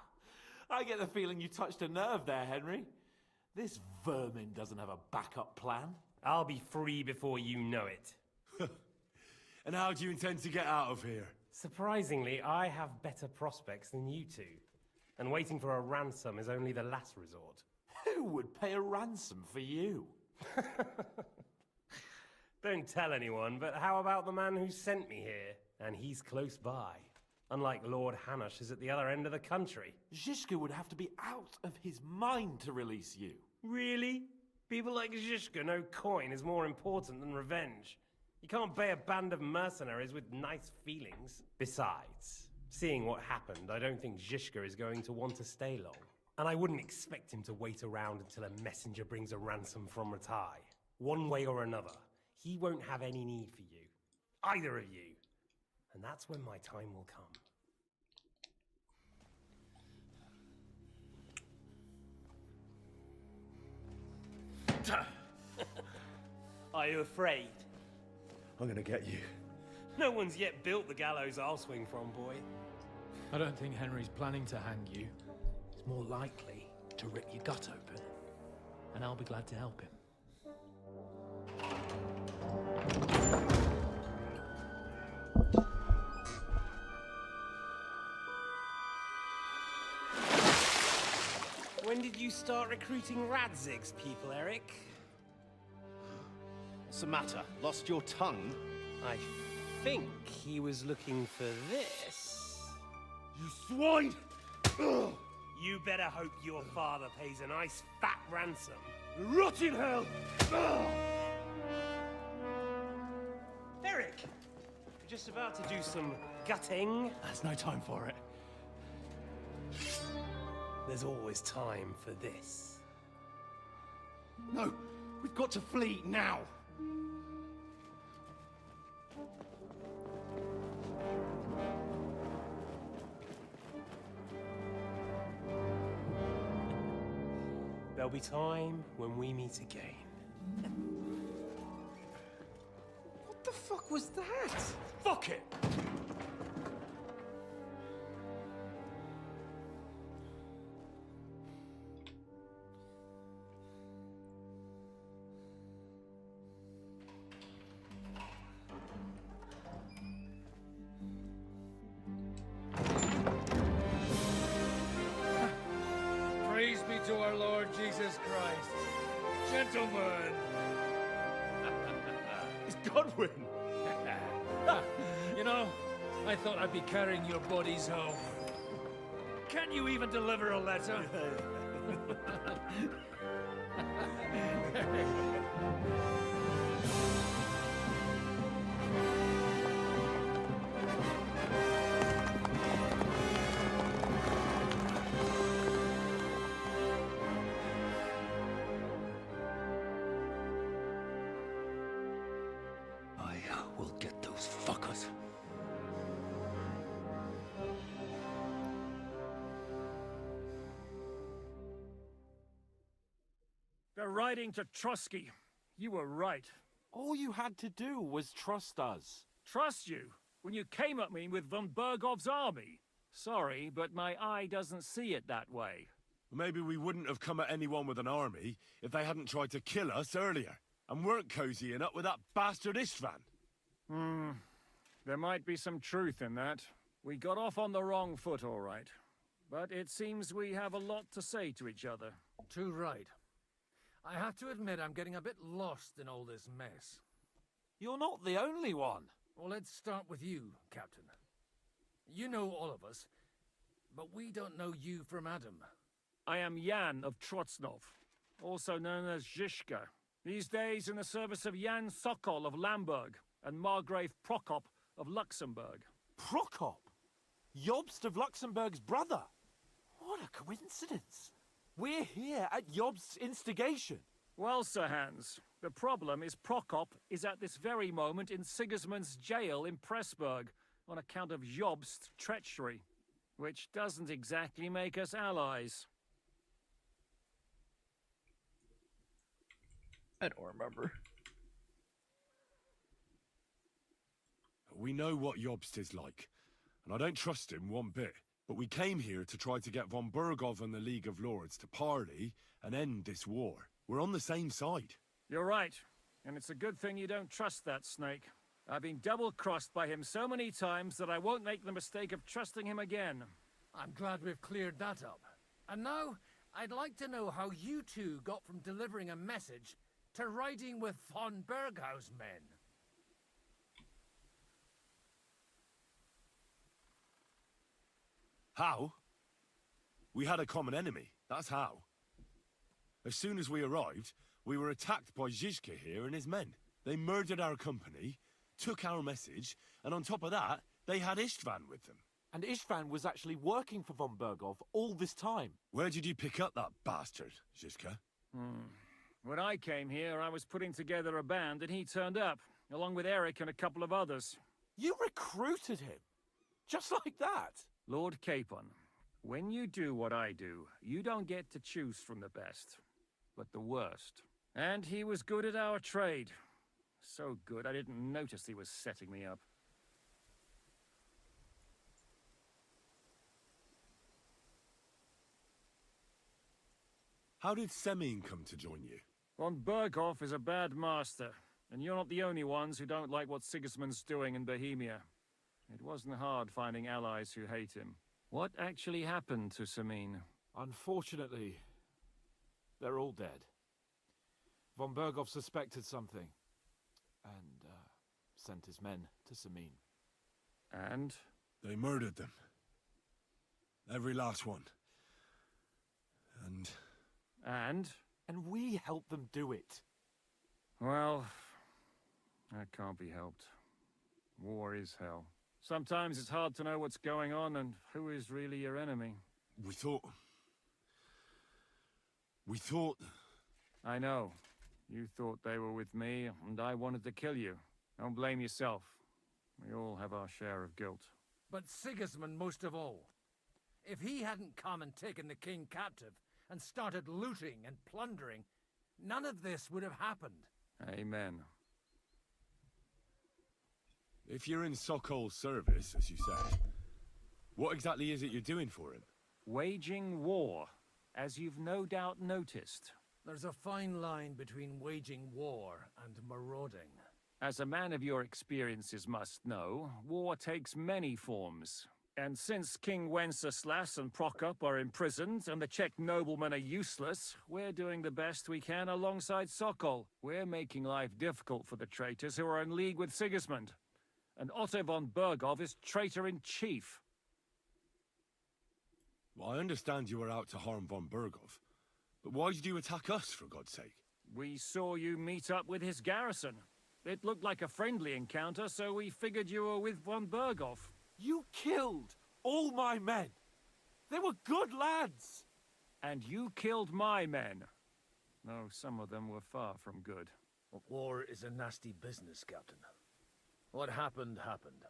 Speaker 19: I get the feeling you touched a nerve there, Henry. This vermin doesn't have a backup plan.
Speaker 14: I'll be free before you know it.
Speaker 5: And how do you intend to get out of here?
Speaker 14: Surprisingly, I have better prospects than you two. And waiting for a ransom is only the last resort.
Speaker 19: Who would pay a ransom for you?
Speaker 14: Don't tell anyone, but how about the man who sent me here? And he's close by. Unlike Lord Hanush is at the other end of the country.
Speaker 7: Zhishka would have to be out of his mind to release you.
Speaker 14: Really? People like Zhishka know coin is more important than revenge. You can't pay a band of mercenaries with nice feelings. Besides, seeing what happened, I don't think Zhishka is going to want to stay long. And I wouldn't expect him to wait around until a messenger brings a ransom from Ratai. One way or another, he won't have any need for you. Either of you. And that's when my time will come. Are you afraid?
Speaker 5: I'm gonna get you.
Speaker 14: No one's yet built the gallows I'll swing from, boy.
Speaker 17: I don't think Henry's planning to hang you. He's more likely to rip your gut open. And I'll be glad to help him.
Speaker 14: When did you start recruiting Radzig's people, Eric?
Speaker 12: What's the matter? Lost your tongue?
Speaker 14: I think he was looking for this.
Speaker 7: You swine! Ugh.
Speaker 14: You better hope your father pays a nice fat ransom.
Speaker 7: Rot in hell! Ugh.
Speaker 14: Eric! We're just about to do some gutting.
Speaker 17: There's no time for it.
Speaker 14: There's always time for this.
Speaker 7: No, we've got to flee now.
Speaker 14: There'll be time when we meet again.
Speaker 7: What the fuck was that?
Speaker 14: Fuck it!
Speaker 3: Praise be to our Lord Jesus Christ. Gentlemen!
Speaker 7: It's Godwin!
Speaker 19: You know, I thought I'd be carrying your bodies home. Can you even deliver a letter?
Speaker 18: I will get those fuckers.
Speaker 10: They're riding to Trusky. You were right.
Speaker 7: All you had to do was trust us.
Speaker 10: Trust you? When you came at me with von Bergov's army? Sorry, but my eye doesn't see it that way.
Speaker 5: Maybe we wouldn't have come at anyone with an army if they hadn't tried to kill us earlier, and weren't cozying up with that bastard Istvan.
Speaker 10: There might be some truth in that. We got off on the wrong foot, all right. But it seems we have a lot to say to each other.
Speaker 3: Too right. I have to admit I'm getting a bit lost in all this mess.
Speaker 7: You're not the only one.
Speaker 3: Well, let's start with you, Captain. You know all of us, but we don't know you from Adam.
Speaker 10: I am Jan of Trotsnov, also known as Zhishka. These days in the service of Jan Sokol of Lamberg and Margrave Prokop of Luxembourg.
Speaker 7: Prokop? Jobst of Luxembourg's brother? What a coincidence. We're here at Jobst's instigation.
Speaker 10: Well, Sir Hans, the problem is Prokop is at this very moment in Sigismund's jail in Pressburg on account of Jobst's treachery, which doesn't exactly make us allies.
Speaker 1: I don't remember.
Speaker 5: We know what Jobst is like, and I don't trust him one bit. But we came here to try to get von Bergov and the League of Lords to parley and end this war. We're on the same side.
Speaker 10: You're right, and it's a good thing you don't trust that snake. I've been double-crossed by him so many times that I won't make the mistake of trusting him again.
Speaker 3: I'm glad we've cleared that up. And now, I'd like to know how you two got from delivering a message to riding with von Berghaus' men.
Speaker 5: How? We had a common enemy, that's how. As soon as we arrived, we were attacked by Zizka here and his men. They murdered our company, took our message, and on top of that, they had Istvan with them.
Speaker 7: And Istvan was actually working for von Bergov all this time.
Speaker 5: Where did you pick up that bastard, Zizka?
Speaker 10: When I came here, I was putting together a band and he turned up, along with Eric and a couple of others.
Speaker 7: You recruited him? Just like that?
Speaker 10: Lord Capon, when you do what I do, you don't get to choose from the best, but the worst. And he was good at our trade. So good, I didn't notice he was setting me up.
Speaker 5: How did Semine come to join you?
Speaker 10: Von Bergov is a bad master, and you're not the only ones who don't like what Sigismund's doing in Bohemia. It wasn't hard finding allies who hate him. What actually happened to Semine?
Speaker 7: Unfortunately, they're all dead. Von Bergov suspected something, and sent his men to Semine.
Speaker 10: And?
Speaker 5: They murdered them. Every last one. And?
Speaker 7: And we helped them do it.
Speaker 10: Well, that can't be helped. War is hell. Sometimes it's hard to know what's going on and who is really your enemy.
Speaker 5: We thought...
Speaker 10: I know. You thought they were with me, and I wanted to kill you. Don't blame yourself. We all have our share of guilt.
Speaker 3: But Sigismund most of all. If he hadn't come and taken the king captive, and started looting and plundering, none of this would have happened.
Speaker 10: Amen.
Speaker 5: If you're in Sokol's service, as you said, what exactly is it you're doing for him?
Speaker 10: Waging war, as you've no doubt noticed.
Speaker 3: There's a fine line between waging war and marauding.
Speaker 10: As a man of your experiences must know, war takes many forms. And since King Wenceslas and Prokop are imprisoned and the Czech noblemen are useless, we're doing the best we can alongside Sokol. We're making life difficult for the traitors who are in league with Sigismund. And Otto von Bergov is traitor-in-chief.
Speaker 5: Well, I understand you were out to harm von Bergov, but why did you attack us, for God's sake?
Speaker 10: We saw you meet up with his garrison. It looked like a friendly encounter, so we figured you were with von Bergov.
Speaker 7: You killed all my men. They were good lads.
Speaker 10: And you killed my men. Though some of them were far from good.
Speaker 6: War is a nasty business, Captain. What happened, happened.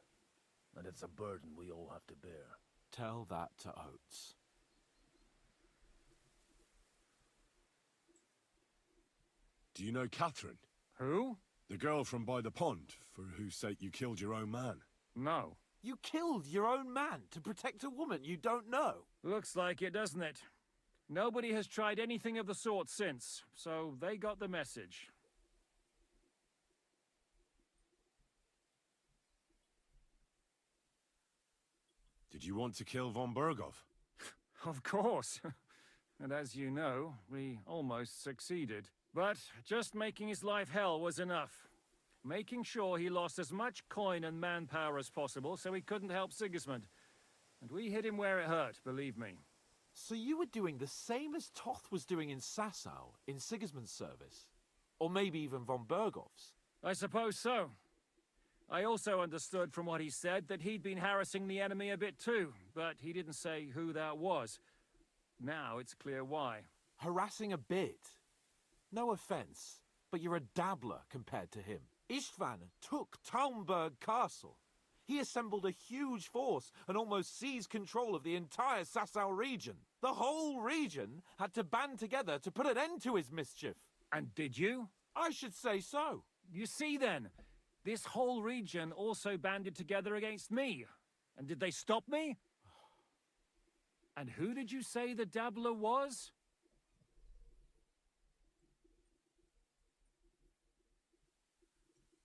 Speaker 6: And it's a burden we all have to bear.
Speaker 7: Tell that to Oates.
Speaker 5: Do you know Catherine?
Speaker 10: Who?
Speaker 5: The girl from by the pond, for whose sake you killed your own man.
Speaker 10: No.
Speaker 7: You killed your own man to protect a woman you don't know.
Speaker 10: Looks like it, doesn't it? Nobody has tried anything of the sort since, so they got the message.
Speaker 5: Did you want to kill von Bergov?
Speaker 10: Of course. And as you know, we almost succeeded. But just making his life hell was enough. Making sure he lost as much coin and manpower as possible so he couldn't help Sigismund. And we hit him where it hurt, believe me.
Speaker 7: So you were doing the same as Toth was doing in Sasau, in Sigismund's service? Or maybe even von Bergov's?
Speaker 10: I suppose so. I also understood from what he said that he'd been harassing the enemy a bit too, but he didn't say who that was. Now it's clear why.
Speaker 7: Harassing a bit? No offense, but you're a dabbler compared to him. Istvan took Talmberg Castle. He assembled a huge force and almost seized control of the entire Sasau region. The whole region had to band together to put an end to his mischief.
Speaker 10: And did you?
Speaker 7: I should say so.
Speaker 10: You see then, this whole region also banded together against me. And did they stop me? And who did you say the dabbler was?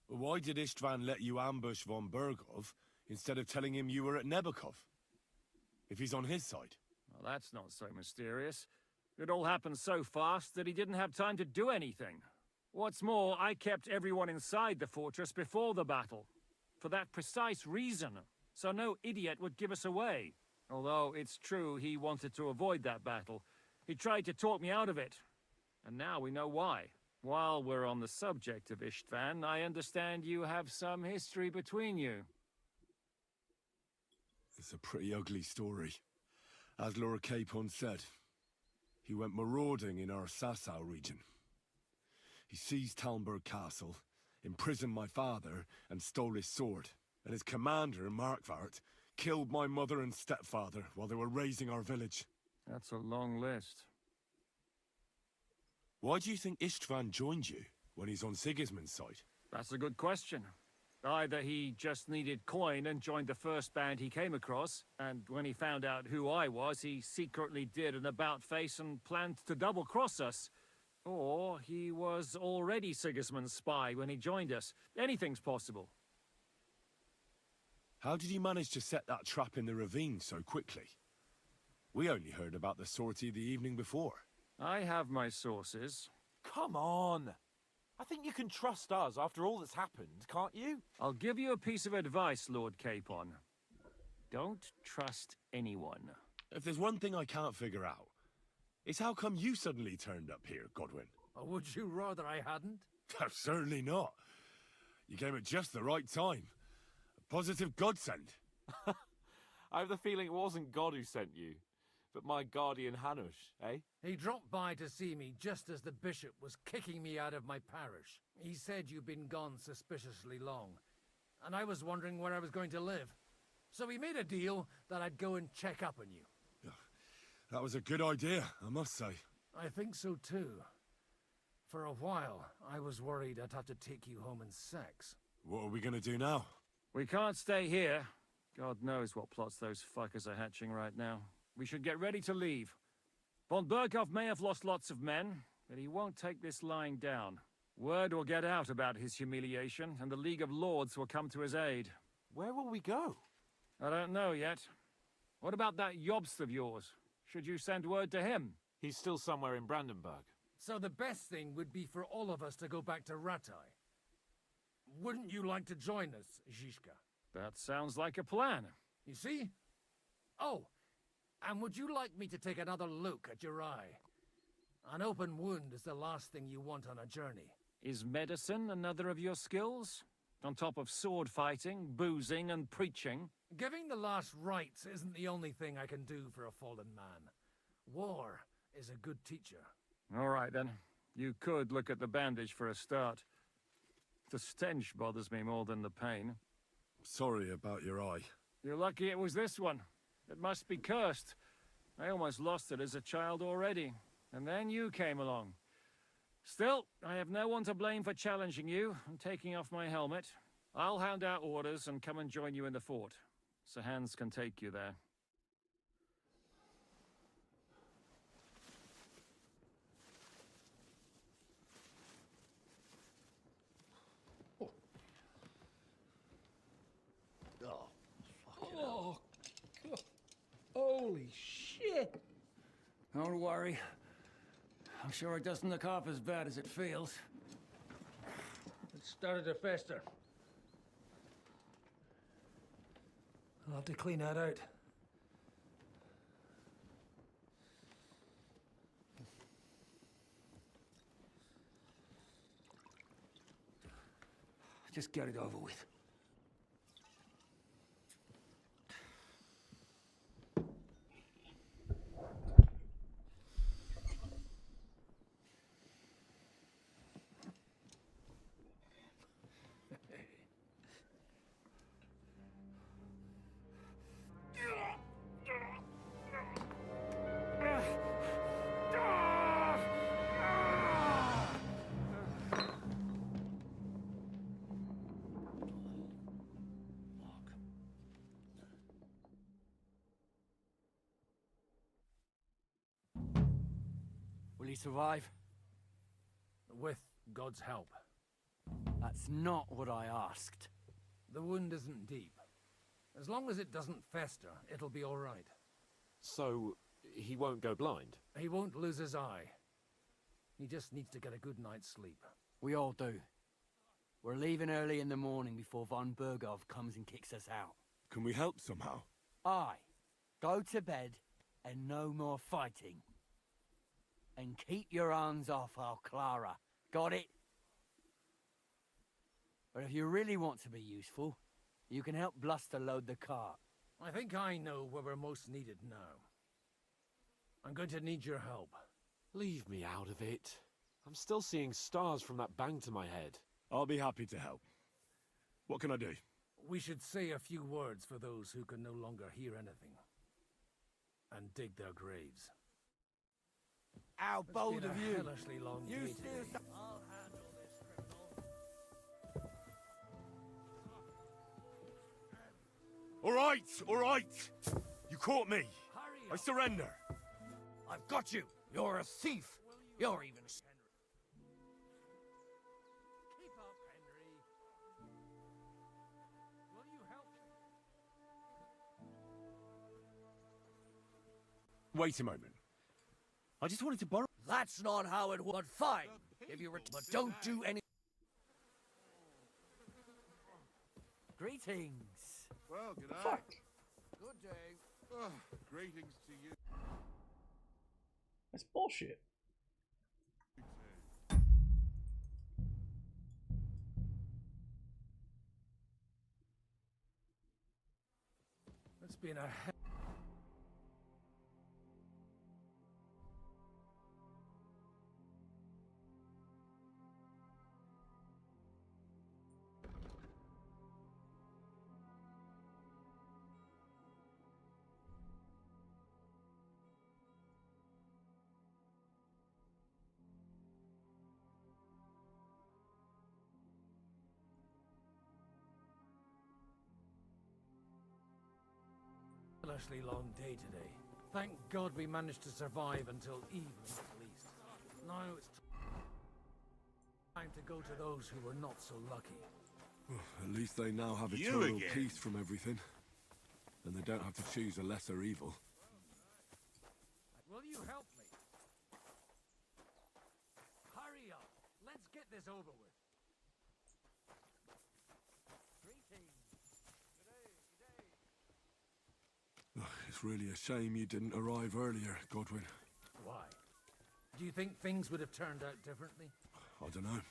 Speaker 5: Why did Istvan let you ambush von Bergov instead of telling him you were at Nebukov? If he's on his side.
Speaker 10: Well, that's not so mysterious. It all happened so fast that he didn't have time to do anything. What's more, I kept everyone inside the fortress before the battle. For that precise reason. So no idiot would give us away. Although it's true he wanted to avoid that battle. He tried to talk me out of it. And now we know why. While we're on the subject of Istvan, I understand you have some history between you.
Speaker 5: It's a pretty ugly story. As Lord Capon said, he went marauding in our Sasau region. He seized Talmberg Castle, imprisoned my father, and stole his sword. And his commander, Markvart, killed my mother and stepfather while they were raising our village.
Speaker 10: That's a long list.
Speaker 5: Why do you think Istvan joined you when he's on Sigismund's side?
Speaker 10: That's a good question. Either he just needed coin and joined the first band he came across, and when he found out who I was, he secretly did an about-face and planned to double-cross us. Or he was already Sigismund's spy when he joined us. Anything's possible.
Speaker 5: How did you manage to set that trap in the ravine so quickly? We only heard about the sortie the evening before.
Speaker 10: I have my sources.
Speaker 7: Come on! I think you can trust us after all that's happened, can't you?
Speaker 10: I'll give you a piece of advice, Lord Capon. Don't trust anyone.
Speaker 5: If there's one thing I can't figure out, it's how come you suddenly turned up here, Godwin?
Speaker 3: Or would you rather I hadn't?
Speaker 5: Certainly not. You came at just the right time. A positive godsend.
Speaker 7: I have the feeling it wasn't God who sent you, but my guardian Hanush, eh?
Speaker 3: He dropped by to see me just as the bishop was kicking me out of my parish. He said you'd been gone suspiciously long, and I was wondering where I was going to live. So we made a deal that I'd go and check up on you.
Speaker 5: That was a good idea, I must say.
Speaker 3: I think so too. For a while, I was worried I'd have to take you home in sex.
Speaker 5: What are we gonna do now?
Speaker 10: We can't stay here. God knows what plots those fuckers are hatching right now. We should get ready to leave. Von Berghoff may have lost lots of men, but he won't take this lying down. Word will get out about his humiliation, and the League of Lords will come to his aid.
Speaker 7: Where will we go?
Speaker 10: I don't know yet. What about that Jobst of yours? Should you send word to him?
Speaker 7: He's still somewhere in Brandenburg.
Speaker 3: So the best thing would be for all of us to go back to Ratai. Wouldn't you like to join us, Zizka?
Speaker 10: That sounds like a plan.
Speaker 3: You see? Oh, and would you like me to take another look at your eye? An open wound is the last thing you want on a journey.
Speaker 10: Is medicine another of your skills? On top of sword fighting, boozing, and preaching?
Speaker 3: Giving the last rites isn't the only thing I can do for a fallen man. War is a good teacher.
Speaker 10: All right, then. You could look at the bandage for a start. The stench bothers me more than the pain.
Speaker 5: Sorry about your eye.
Speaker 10: You're lucky it was this one. It must be cursed. I almost lost it as a child already. And then you came along. Still, I have no one to blame for challenging you and taking off my helmet. I'll hand out orders and come and join you in the fort. Sir Hans can take you there.
Speaker 23: Oh, God. Holy shit!
Speaker 22: Don't worry. I'm sure it doesn't look half as bad as it feels.
Speaker 23: It started to fester. I'll have to clean that out.
Speaker 22: Just get it over with.
Speaker 18: Will he survive?
Speaker 3: With God's help.
Speaker 18: That's not what I asked.
Speaker 3: The wound isn't deep. As long as it doesn't fester, it'll be all right.
Speaker 7: So, he won't go blind?
Speaker 3: He won't lose his eye. He just needs to get a good night's sleep.
Speaker 18: We all do. We're leaving early in the morning before von Berghoff comes and kicks us out.
Speaker 5: Can we help somehow?
Speaker 18: Aye.
Speaker 9: Go to bed and no more fighting. And keep your hands off our Clara. Got it? But if you really want to be useful, you can help Bluster load the cart.
Speaker 6: I think I know where we're most needed now. I'm going to need your help.
Speaker 2: Leave me out of it. I'm still seeing stars from that bang to my head.
Speaker 5: I'll be happy to help. What can I do?
Speaker 6: We should say a few words for those who can no longer hear anything. And dig their graves.
Speaker 9: How bold of you!
Speaker 6: Hellishly long
Speaker 9: You
Speaker 6: day
Speaker 9: still
Speaker 6: today.
Speaker 18: I'll handle this, criminal.
Speaker 5: All right! You caught me. I surrender.
Speaker 18: I've got you. You're a thief. You're even.
Speaker 6: Keep up, Henry. Will you help me?
Speaker 5: Wait a moment. I just wanted to borrow.
Speaker 18: That's not how it would. Fine. If you but don't do any.
Speaker 9: Greetings.
Speaker 4: Well, good day.
Speaker 1: Fuck.
Speaker 9: Good day.
Speaker 4: Oh, greetings to you.
Speaker 1: That's bullshit.
Speaker 6: It's been a hell. Hellishly long day today. Thank God we managed to survive until evening at least. Now it's time to go to those who were not so lucky.
Speaker 5: At least they now have
Speaker 4: You
Speaker 5: eternal
Speaker 4: again?
Speaker 5: peace from everything. And they don't have to choose a lesser evil.
Speaker 6: Will you help me? Hurry up. Let's get this over with.
Speaker 5: It's really a shame you didn't arrive earlier, Godwin.
Speaker 6: Why? Do you think things would have turned out differently?
Speaker 5: I don't know.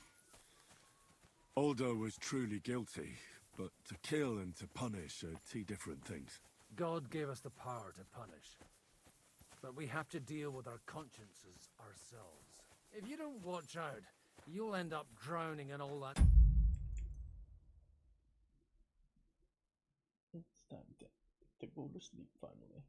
Speaker 5: Aldo was truly guilty, but to kill and to punish are two different things.
Speaker 6: God gave us the power to punish. But we have to deal with our consciences ourselves. If you don't watch out, you'll end up drowning in all that.
Speaker 1: It's time to go to sleep finally.